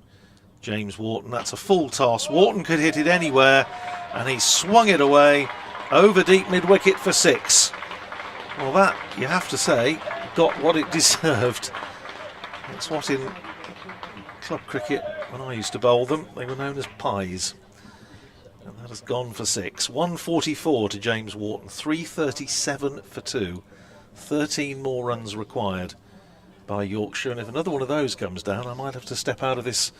James Wharton. That's a full toss. Wharton could hit it anywhere, and he swung it away over deep mid-wicket for 6. Well, that, you have to say, got what it deserved. That's what in club cricket, when I used to bowl them, they were known as pies. And that has gone for 6. 144 to James Wharton, 337 for 2. 13 more runs required by Yorkshire, and if another one of those comes down, I might have to step out of this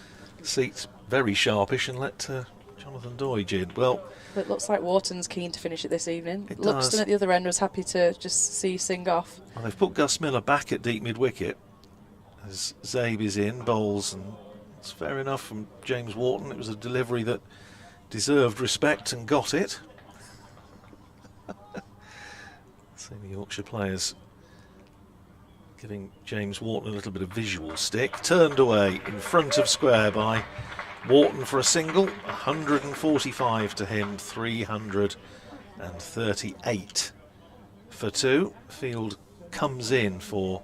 seat very sharpish and let Jonathan Doidge in. Well, it looks like Wharton's keen to finish it this evening. It Luxton does. at the other end was happy to just see Singh off. well, they've put Gus Miller back at deep mid-wicket as Zabe is in, bowls, and it's fair enough from James Wharton. It was a delivery that deserved respect and got it. See the Yorkshire players giving James Wharton a little bit of visual stick. Turned away in front of square by Wharton for a single. 145 to him, 338 for 2. Field comes in for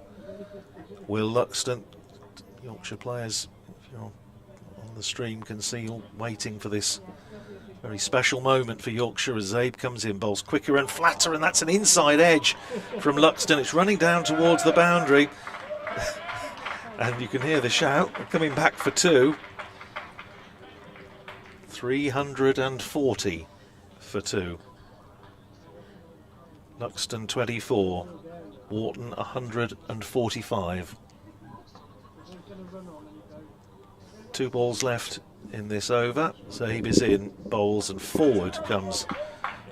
Will Luxton. Yorkshire players, if you're on the stream, can see you're waiting for this very special moment for Yorkshire as Zabe comes in, bowls quicker and flatter, and that's an inside edge from Luxton. It's running down towards the boundary, and you can hear the shout. Coming back for 2. 340 for 2. Luxton 24, Wharton 145. 2 balls left in this over. Zabe is in, bowls, and forward comes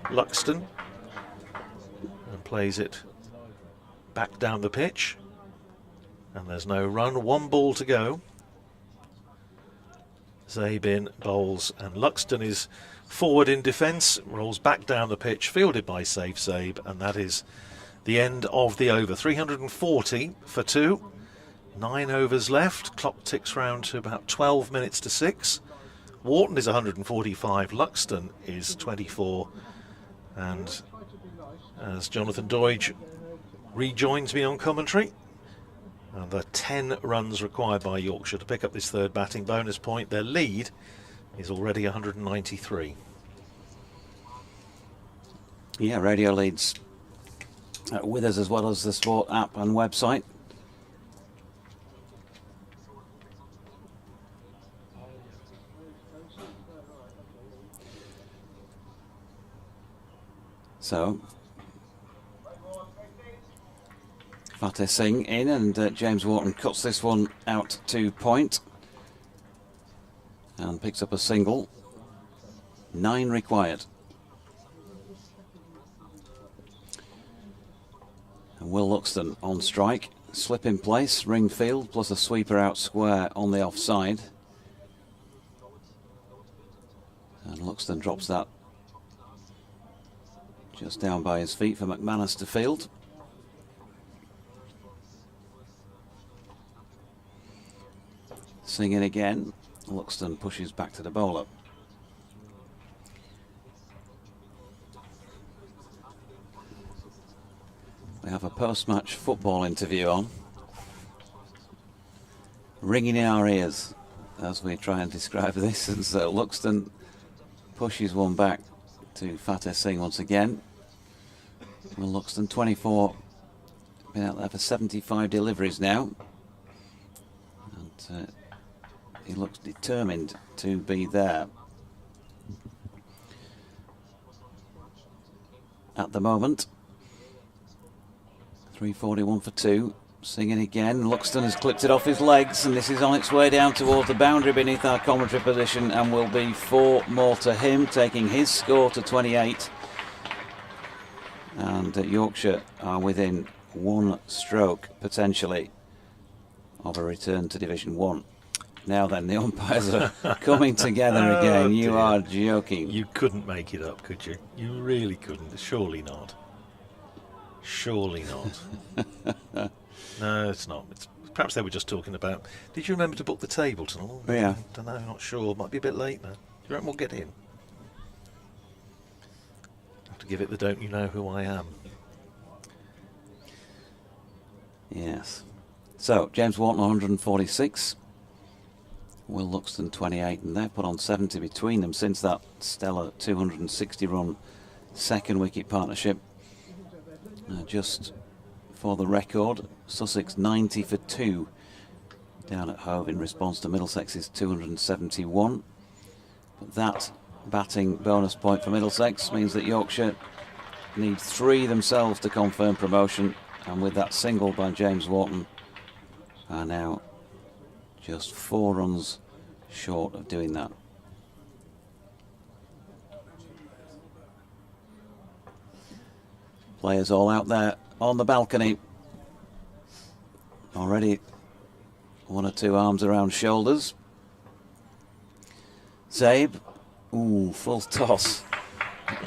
Luxton and plays it back down the pitch, and there's no run. 1 ball to go. Zabe in, bowls, and Luxton is forward in defence, rolls back down the pitch, fielded by Safe Zabe, and that is the end of the over. 340 for 2. 9 overs left. Clock ticks round to about 12 minutes to 6. Wharton is 145, Luxton is 24, and as Jonathan Doidge rejoins me on commentary, the 10 runs required by Yorkshire to pick up this third batting bonus point. Their lead is already 193. Yeah, radio leads with us as well as the Sport app and website. So, Fateh Singh in, and James Wharton cuts this one out to point and picks up a single. 9 required. And Will Luxton on strike. Slip in place, ring field, plus a sweeper out square on the offside. And Luxton drops that just down by his feet for McManus to field. Singing again. Luxton pushes back to the bowler. We have a post-match football interview on, ringing in our ears as we try and describe this. And so Luxton pushes one back to Fateh Singh once again. Well, Luxton, 24, been out there for 75 deliveries now, and he looks determined to be there. At the moment, 341 for 2. Singing again. Luxton has clipped it off his legs, and this is on its way down towards the boundary beneath our commentary position, and will be 4 more to him, taking his score to 28. And Yorkshire are within 1 stroke, potentially, of a return to Division 1. Now then, the umpires are coming together again. You dear. are joking. You couldn't make it up, could you? You really couldn't. Surely not. Surely not. No, it's not. Perhaps they were just talking about. Did you remember to book the table tonight? Yeah. Don't know. Not sure. Might be a bit late now. Do you reckon we'll get in? Have to give it the "Don't you know who I am"? Yes. So James Wharton 146. Will Luxton 28, and they've put on 70 between them since that stellar 260-run second wicket partnership. Just for the record, Sussex 90 for 2 down at Hove in response to Middlesex's 271. But that batting bonus point for Middlesex means that Yorkshire need 3 themselves to confirm promotion, and with that single by James Wharton are now just 4 runs short of doing that. Players all out there on the balcony. Already 1 or 2 arms around shoulders. Zabe, full toss.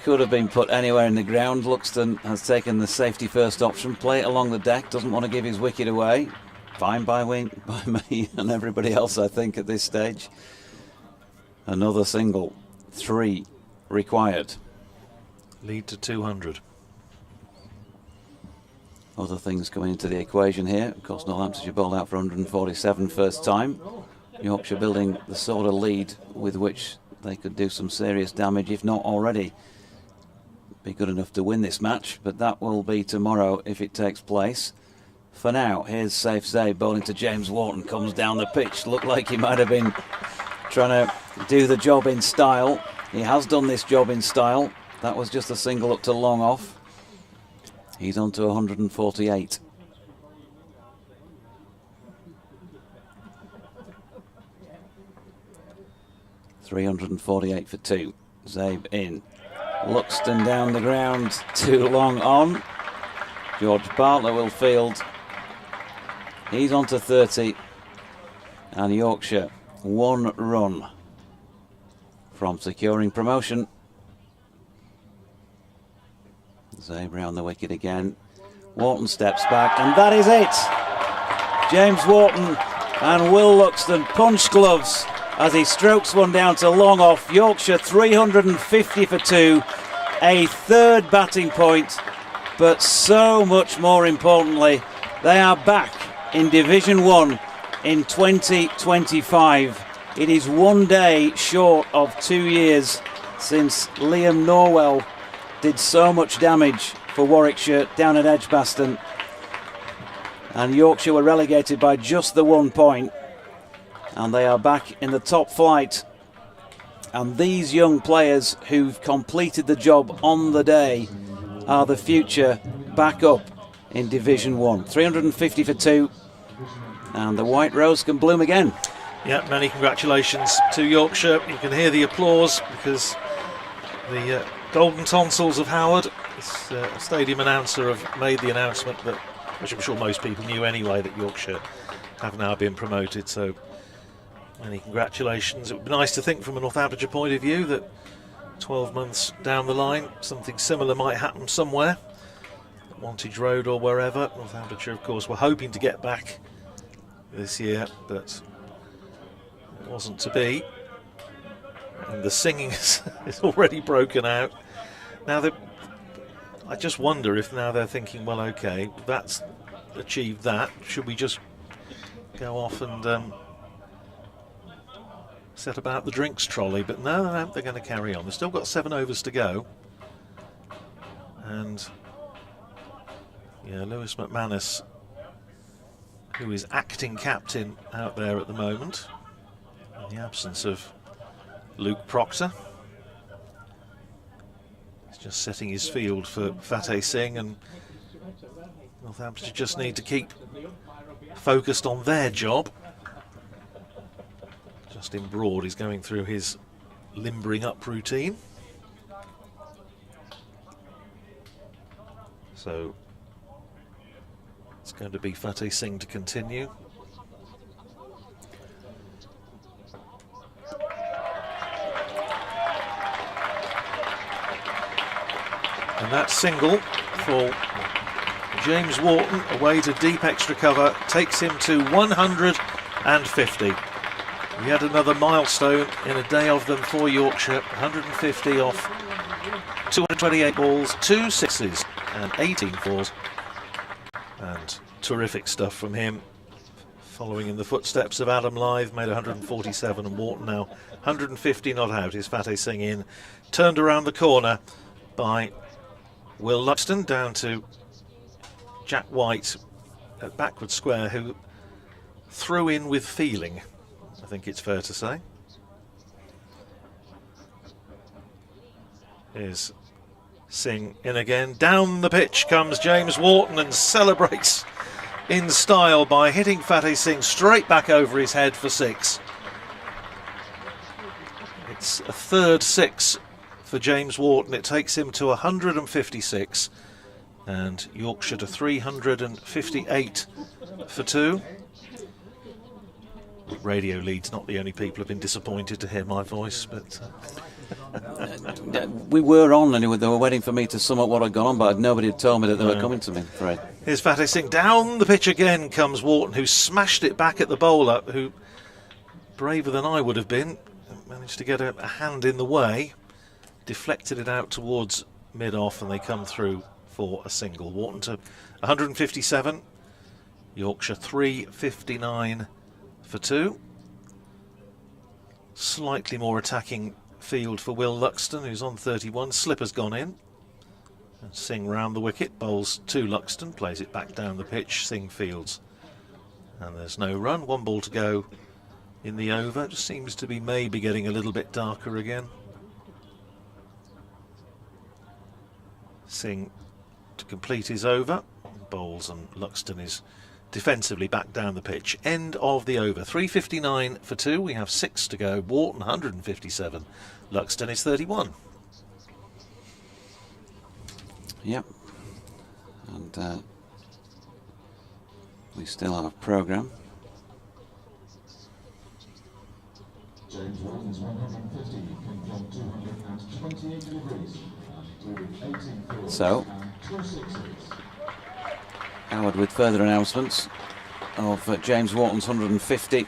Could have been put anywhere in the ground. Luxton has taken the safety first option. Play it along the deck, doesn't want to give his wicket away. Fine by me and everybody else, I think, at this stage. Another single. 3 required. Lead to 200. Other things coming into the equation here. Of course, Northamptonshire bowled out for 147 first time. Yorkshire building the sort of lead with which they could do some serious damage, if not already be good enough to win this match. But that will be tomorrow if it takes place. For now, here's Saif Zaid bowling to James Wharton. Comes down the pitch. Looked like he might have been trying to do the job in style. He has done this job in style. That was just a single up to long off. He's on to 148. .348 for 2. Zabe in. Luxton down the ground. Too long on. George Bartlett will field. He's on to 30. And Yorkshire 1 run from securing promotion. Zabe round the wicket again. Wharton steps back, and that is it. James Wharton and Will Luxton punch gloves as he strokes one down to long off. Yorkshire 350 for 2, a 3rd batting point, but so much more importantly, they are back in Division 1 in 2025. It is 1 day short of 2 years since Liam Norwell did so much damage for Warwickshire down at Edgbaston, and Yorkshire were relegated by just the 1 point, and they are back in the top flight. And these young players who've completed the job on the day are the future back up in Division 1. 350 for 2, and the White Rose can bloom again. Yeah, many congratulations to Yorkshire. You can hear the applause because the Golden Tonsils of Howard, this stadium announcer, have made the announcement that, which I'm sure most people knew anyway, that Yorkshire have now been promoted. So many congratulations. It would be nice to think from a Northamptonshire point of view that 12 months down the line something similar might happen somewhere, at Wantage Road or wherever. Northamptonshire, of course, were hoping to get back this year, but it wasn't to be. And the singing is already broken out. Now, I just wonder if now they're thinking, well, okay, that's achieved that. Should we just go off and set about the drinks trolley? But no, they're going to carry on. They've still got 7 overs to go. And, yeah, Lewis McManus, who is acting captain out there at the moment, in the absence of Luke Proctor. He's just setting his field for Fateh Singh, and Northamptonshire just need to keep focused on their job. Justin Broad is going through his limbering up routine. So it's going to be Fateh Singh to continue. And that single for James Wharton, away to deep extra cover, takes him to 150. Yet another milestone in a day of them for Yorkshire. 150 off 228 balls, 2 sixes and 18 fours. And terrific stuff from him. Following in the footsteps of Adam Lyth, made 147, and Wharton now 150 not out. Is Fateh Singh in, turned around the corner by Will Luxton, down to Jack White at backward square, who threw in with feeling, I think it's fair to say. Here's Singh in again. Down the pitch comes James Wharton and celebrates in style by hitting Fateh Singh straight back over his head for 6. It's a third 6 for James Wharton. It takes him to 156 and Yorkshire to 358 for 2. Radio lead's not the only people who've been disappointed to hear my voice, but we were on and they were waiting for me to sum up what had gone on, but nobody had told me that they were coming to me, Fred. Here's Fateh Singh. Down the pitch again comes Wharton, who smashed it back at the bowler, who, braver than I would have been, managed to get a hand in the way, deflected it out towards mid-off, and they come through for a single. Wharton to 157, Yorkshire 359 for 2. Slightly more attacking field for Will Luxton, who's on 31. Slipper's gone in. And Singh round the wicket, bowls to Luxton, plays it back down the pitch. Singh fields. And there's no run. 1 ball to go in the over. It just seems to be maybe getting a little bit darker again. Singh to complete his over. Bowls, and Luxton is defensively back down the pitch. End of the over. 359 for 2. We have 6 to go. Wharton 157. Luxton is 31. Yep. And we still have a programme. James Wharton's 150 can jump 228 degrees. So, Howard with further announcements of James Wharton's 150.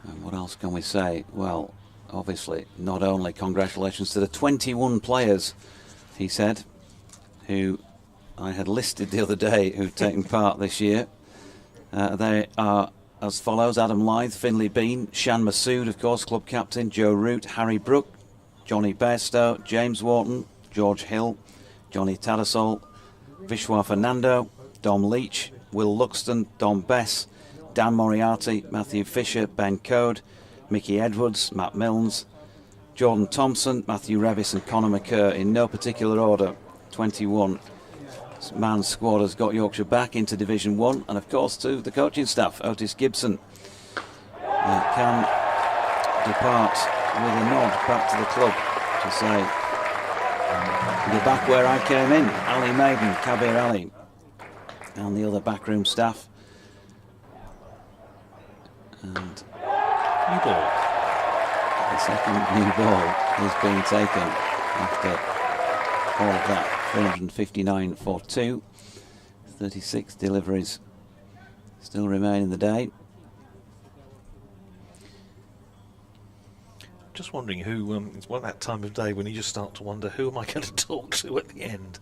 And what else can we say? Well, obviously, not only congratulations to the 21 players, he said, who I had listed the other day who've taken part this year. They are as follows: Adam Lyth, Finlay Bean, Shan Masood, of course, club captain, Joe Root, Harry Brook, Johnny Bairstow, James Wharton, George Hill, Johnny Tattersall, Vishwa Fernando, Dom Leach, Will Luxton, Dom Bess, Dan Moriarty, Matthew Fisher, Ben Code, Mickey Edwards, Matt Milnes, Jordan Thompson, Matthew Revis and Conor McCurr, in no particular order. 21 man squad has got Yorkshire back into Division 1, and of course to the coaching staff. Otis Gibson can depart with a nod back to the club to say, you're back where I came in. Ali Maiden, Kabir Ali and the other backroom staff. And new ball. The second new ball is being taken after all of that. 359 for 2. 36 deliveries still remain in the day. Just wondering who, it's one that time of day when you just start to wonder, who am I going to talk to at the end?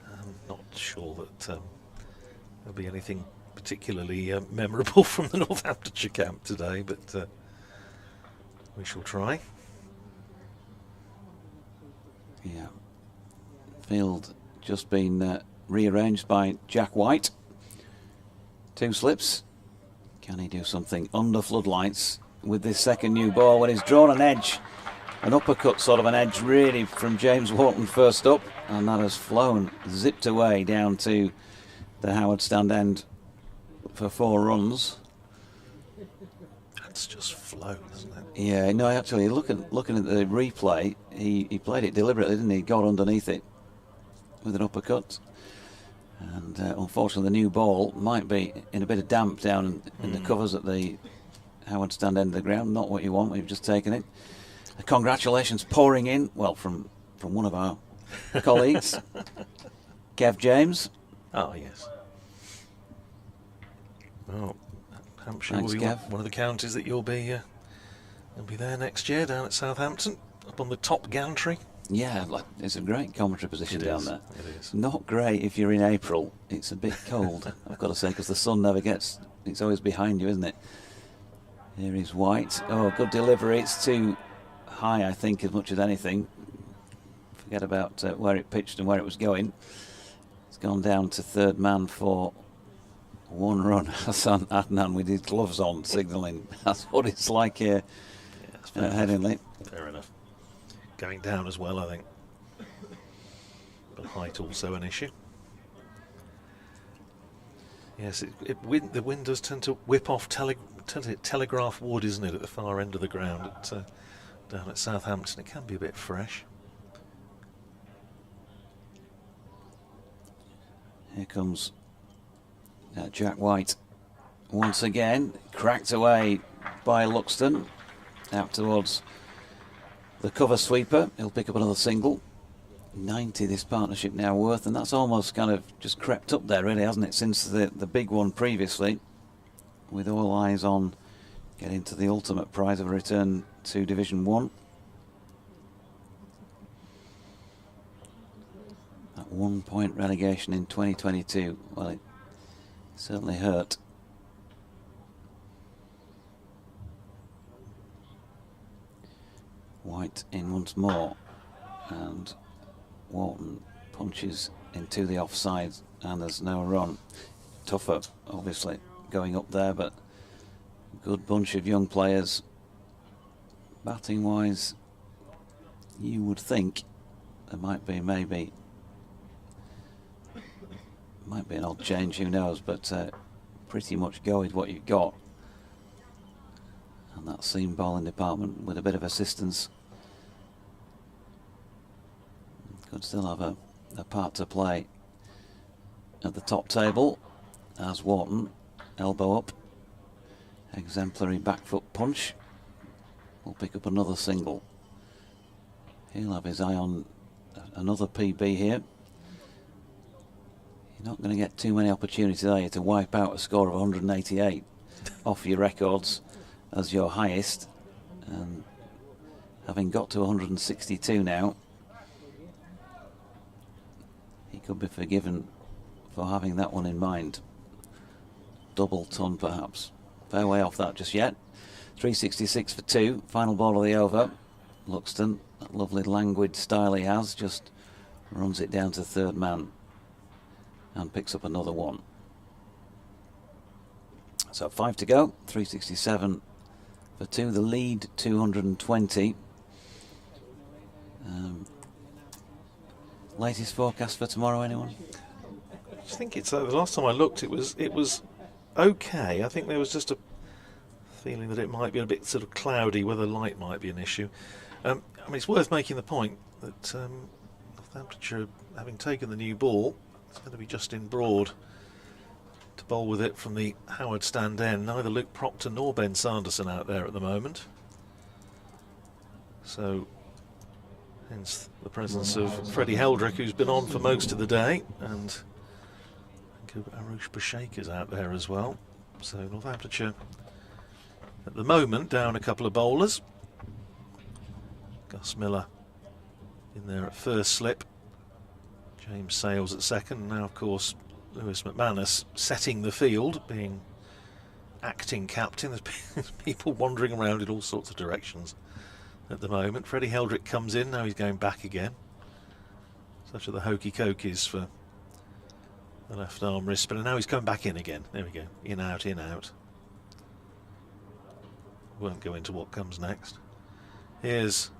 I'm not sure that there'll be anything particularly memorable from the Northamptonshire camp today, but we shall try. Yeah. Field just been rearranged by Jack White. 2 slips. Can he do something under floodlights with this second new ball when he's drawn an edge, an uppercut sort of an edge really from James Wharton first up, and that has flown, zipped away down to the Howard stand end for 4 runs. That's just flown, isn't it? Yeah, no, actually looking at the replay, he played it deliberately, didn't he? Got underneath it with an uppercut. And unfortunately the new ball might be in a bit of damp down in the covers at the Howard stand end of the ground. Not what you want. We've just taken it. Congratulations pouring in, well, from one of our colleagues. Kev James. Oh, yes. Well, Hampshire Thanks, will be Kev. one of the counties that you'll be there next year down at Southampton, up on the top gantry. Yeah, it's a great commentary position down there. It is. Not great if you're in April. It's a bit cold, I've got to say, because the sun never gets... It's always behind you, isn't it? Here is White. Oh, good delivery. It's too high, I think, as much as anything. Forget about where it pitched and where it was going. It's gone down to third man for one run. Hassan Adnan with his gloves on, signalling. That's what it's like here at Headingley. Fair enough. Going down as well, I think. But height also an issue. Yes, the wind does tend to whip off Telegraph Wood, isn't it, at the far end of the ground down at Southampton. It can be a bit fresh. Here comes Jack White once again, cracked away by Luxton, out towards the cover sweeper. He'll pick up another single. 90 this partnership now worth, and that's almost kind of just crept up there, really, hasn't it, since the big one previously, with all eyes on getting to the ultimate prize of a return to Division 1. That 1 point relegation in 2022, well, it certainly hurt. White in once more, and Wharton punches into the offside, and there's no run. Tougher, obviously, going up there, but good bunch of young players. Batting wise, you would think there might be maybe an odd change, who knows, but pretty much go with what you've got. And that seam bowling department with a bit of assistance could still have a part to play at the top table, as Wharton, elbow up, exemplary back foot punch, will pick up another single. He'll have his eye on another PB here. You're not going to get too many opportunities there to wipe out a score of 188 off your records as your highest, and having got to 162 now, he could be forgiven for having that one in mind. Double ton perhaps. Fair way off that just yet. 366 for 2, final ball of the over. Luxton, that lovely languid style he has, just runs it down to third man and picks up another one. So 5 to go, 367 for 2, the lead 220. Latest forecast for tomorrow, anyone? I think it's the last time I looked, it was okay. I think there was just a feeling that it might be a bit sort of cloudy, whether light might be an issue. I mean, it's worth making the point that Northamptonshire, having taken the new ball, it's going to be Justin Broad to bowl with it from the Howard stand end. Neither Luke Proctor nor Ben Sanderson out there at the moment. So, hence the presence of Freddie Heldrick, who's been on for most of the day, and I think Arush Bashaker's out there as well. So Northamptonshire at the moment down a couple of bowlers. Gus Miller in there at first slip, James Sales at second, and now of course Lewis McManus setting the field, being acting captain. There's people wandering around in all sorts of directions at the moment. Freddie Heldrick comes in, now he's going back again. Such are the hokey cokies for the left arm wrist spinner. Now he's coming back in again. There we go. In, out, in, out. Won't go into what comes next. Here's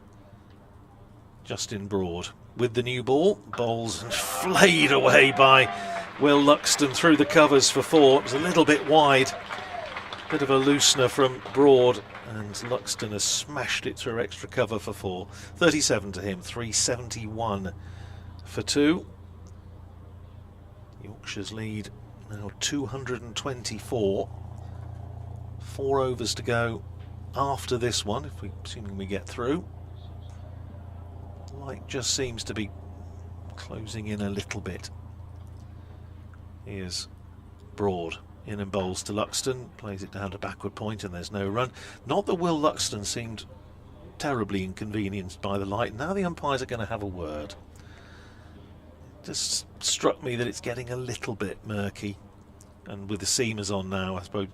Justin Broad with the new ball. Bowls and flayed away by Will Luxton through the covers for 4. It was a little bit wide. Bit of a loosener from Broad, and Luxton has smashed it through extra cover for 4. 37 to him, 371 for 2. Yorkshire's lead now 224. 4 overs to go after this one, assuming we get through. Light just seems to be closing in a little bit. Here's Broad. In and bowls to Luxton, plays it down to backward point, and there's no run. Not that Will Luxton seemed terribly inconvenienced by the light. Now the umpires are going to have a word. Just struck me that it's getting a little bit murky, and with the seamers on now, I suppose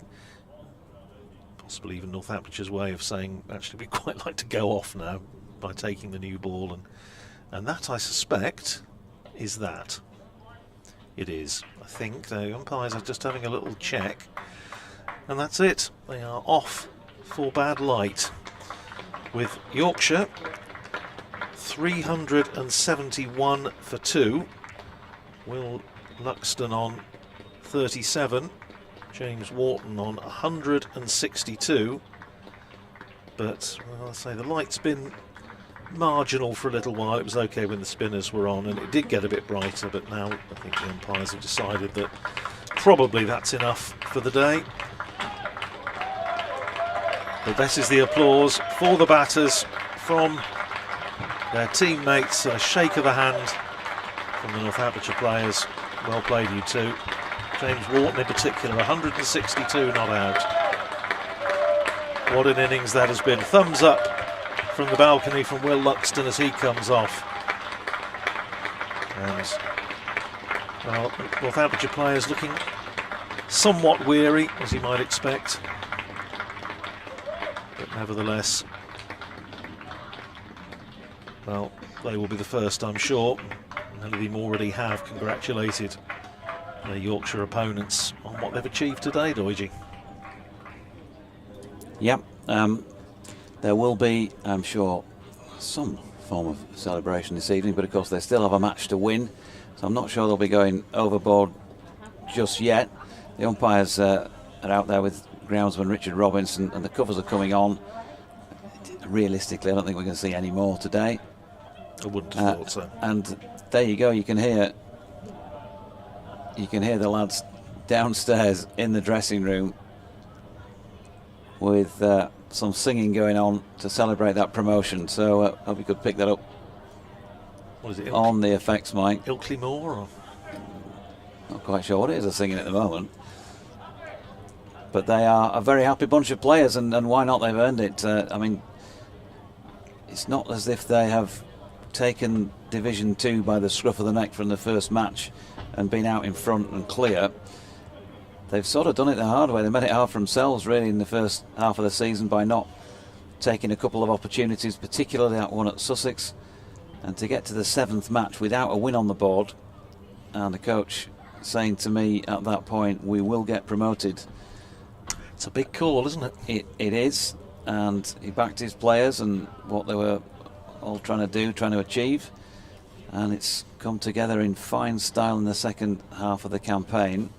possibly even Northamptonshire's way of saying actually we'd quite like to go off now by taking the new ball, and that, I suspect, is that. It is. I think the umpires are just having a little check, and that's it. They are off for bad light, with Yorkshire 371 for 2. Will Luxton on 37. James Wharton on 162. But, well, I say the light's been marginal for a little while. It was okay when the spinners were on, and it did get a bit brighter, but now I think the umpires have decided that probably that's enough for the day. But this is the applause for the batters from their teammates, and a shake of the hand from the Northamptonshire players. Well played, you two. James Wharton in particular, 162 not out. What an innings that has been. Thumbs up from the balcony from Will Luxton as he comes off. And, well, Northamptonshire players looking somewhat weary, as you might expect. But nevertheless, well, they will be the first, I'm sure. Many of them already have congratulated their Yorkshire opponents on what they've achieved today, Doige. Yep. There will be, I'm sure, some form of celebration this evening, but of course they still have a match to win, so I'm not sure they'll be going overboard just yet. The umpires are out there with groundsman Richard Robinson, and the covers are coming on. Realistically, I don't think we're going to see any more today. I wouldn't have thought so. And there you go. You can hear the lads downstairs in the dressing room with some singing going on to celebrate that promotion. So hope you could pick that up. What is it? On the effects mic. Ilkley Moor, or? Not quite sure what it is they're singing at the moment. But they are a very happy bunch of players, and why not? They've earned it. I mean, it's not as if they have taken Division 2 by the scruff of the neck from the first match and been out in front and clear. They've sort of done it the hard way. They made it hard for themselves, really, in the first half of the season by not taking a couple of opportunities, particularly that one at Sussex. And to get to the 7th match without a win on the board, and the coach saying to me at that point, we will get promoted. It's a big call, isn't it? It is, and he backed his players and what they were all trying to do, trying to achieve, and it's come together in fine style in the second half of the campaign,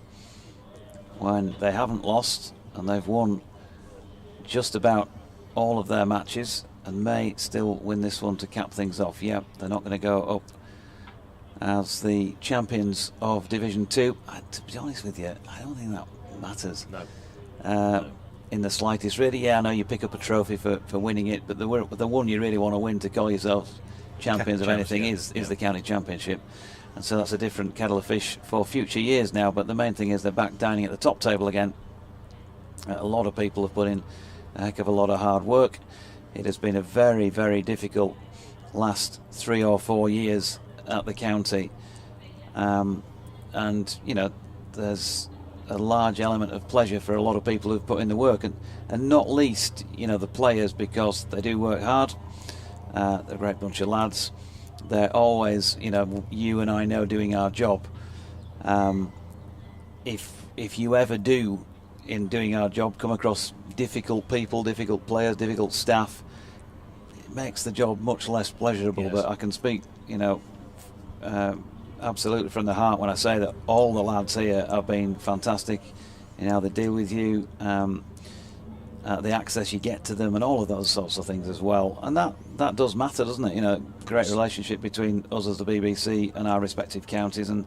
when they haven't lost and they've won just about all of their matches and may still win this one to cap things off. Yeah, they're not going to go up as the champions of Division 2. To be honest with you, I don't think that matters. No. In the slightest, really. Yeah, I know you pick up a trophy for winning it, but the one you really want to win to call yourself champions of anything is the county championship. And so that's a different kettle of fish for future years now. But the main thing is they're back dining at the top table again. A lot of people have put in a heck of a lot of hard work. It has been a very, very difficult last 3 or 4 years at the county. And, you know, there's a large element of pleasure for a lot of people who've put in the work. And not least, you know, the players, because they do work hard. They're a great bunch of lads. They're always, you know, you and I know, doing our job. If you ever do, in doing our job, come across difficult people, difficult players, difficult staff, it makes the job much less pleasurable. Yes. But I can speak, you know, absolutely from the heart when I say that all the lads here have been fantastic in how they deal with you, the access you get to them, and all of those sorts of things as well. And that does matter, doesn't it? You know, great relationship between us as the BBC and our respective counties, and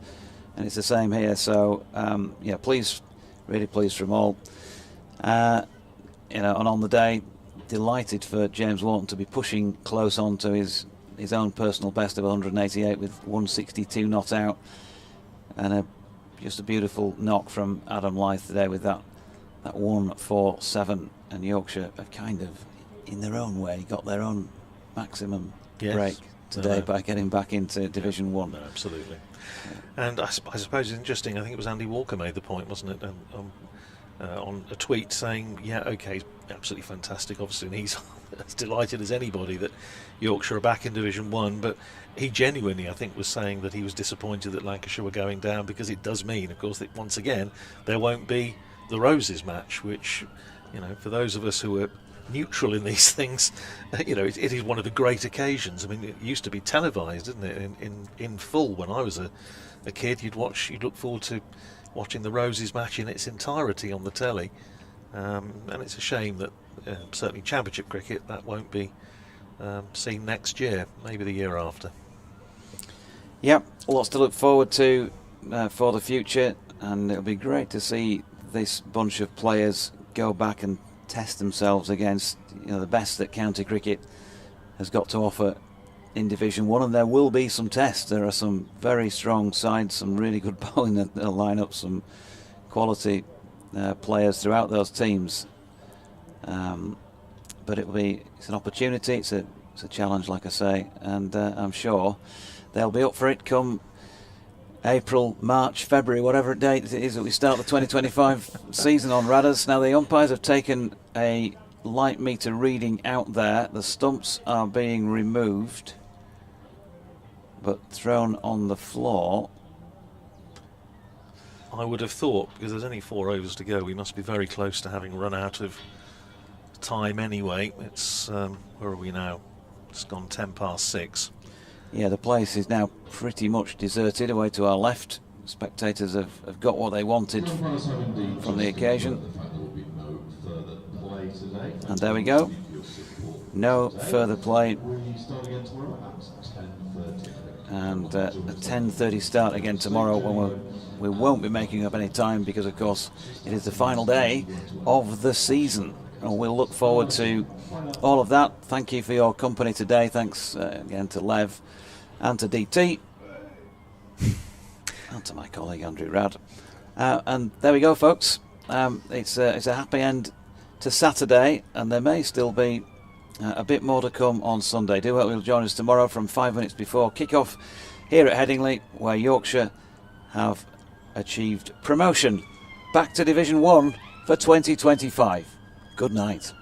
it's the same here. So yeah, pleased, really pleased from all. You know, and on the day, delighted for James Wharton to be pushing close on to his his own personal best of 188 with 162 not out, and just a beautiful knock from Adam Lyth today with that 1-4-7, and Yorkshire have kind of, in their own way, got their own maximum break today by getting back into Division 1. No, absolutely. And I suppose it's interesting, I think it was Andy Walker made the point, wasn't it, on a tweet saying, yeah, okay, he's absolutely fantastic, obviously, and he's as delighted as anybody that Yorkshire are back in Division 1, but he genuinely, I think, was saying that he was disappointed that Lancashire were going down, because it does mean, of course, that once again, there won't be the Roses match, which, you know, for those of us who are neutral in these things, you know, it is one of the great occasions. I mean, it used to be televised, didn't it, in full when I was a kid. You'd look forward to watching the Roses match in its entirety on the telly, and it's a shame that certainly Championship cricket, that won't be seen next year, maybe the year after. Yep, lots to look forward to for the future, and it'll be great to see this bunch of players go back and test themselves against, you know, the best that county cricket has got to offer in Division 1, and there will be some tests. There are some very strong sides, some really good bowling that will line up, some quality players throughout those teams, but it's an opportunity, it's a challenge, like I say, and I'm sure they'll be up for it come April, March, February, whatever date it is that we start the 2025 season on Radders. Now the umpires have taken a light meter reading out there. The stumps are being removed but thrown on the floor. I would have thought, because there's only 4 overs to go, we must be very close to having run out of time anyway. It's where are we now? It's gone 6:10. Yeah, the place is now pretty much deserted. Away to our left, spectators have got what they wanted from the occasion. And there we go. No further play. And a 10:30 start again tomorrow, when we won't be making up any time, because of course it is the final day of the season. And we'll look forward to all of that. Thank you for your company today. Thanks again to Lev and to DT and to my colleague Andrew Rad. And there we go, folks. It's a happy end to Saturday, and there may still be a bit more to come on Sunday. Do hope you'll join us tomorrow from 5 minutes before kick-off here at Headingley, where Yorkshire have achieved promotion back to Division 1 for 2025. Good night.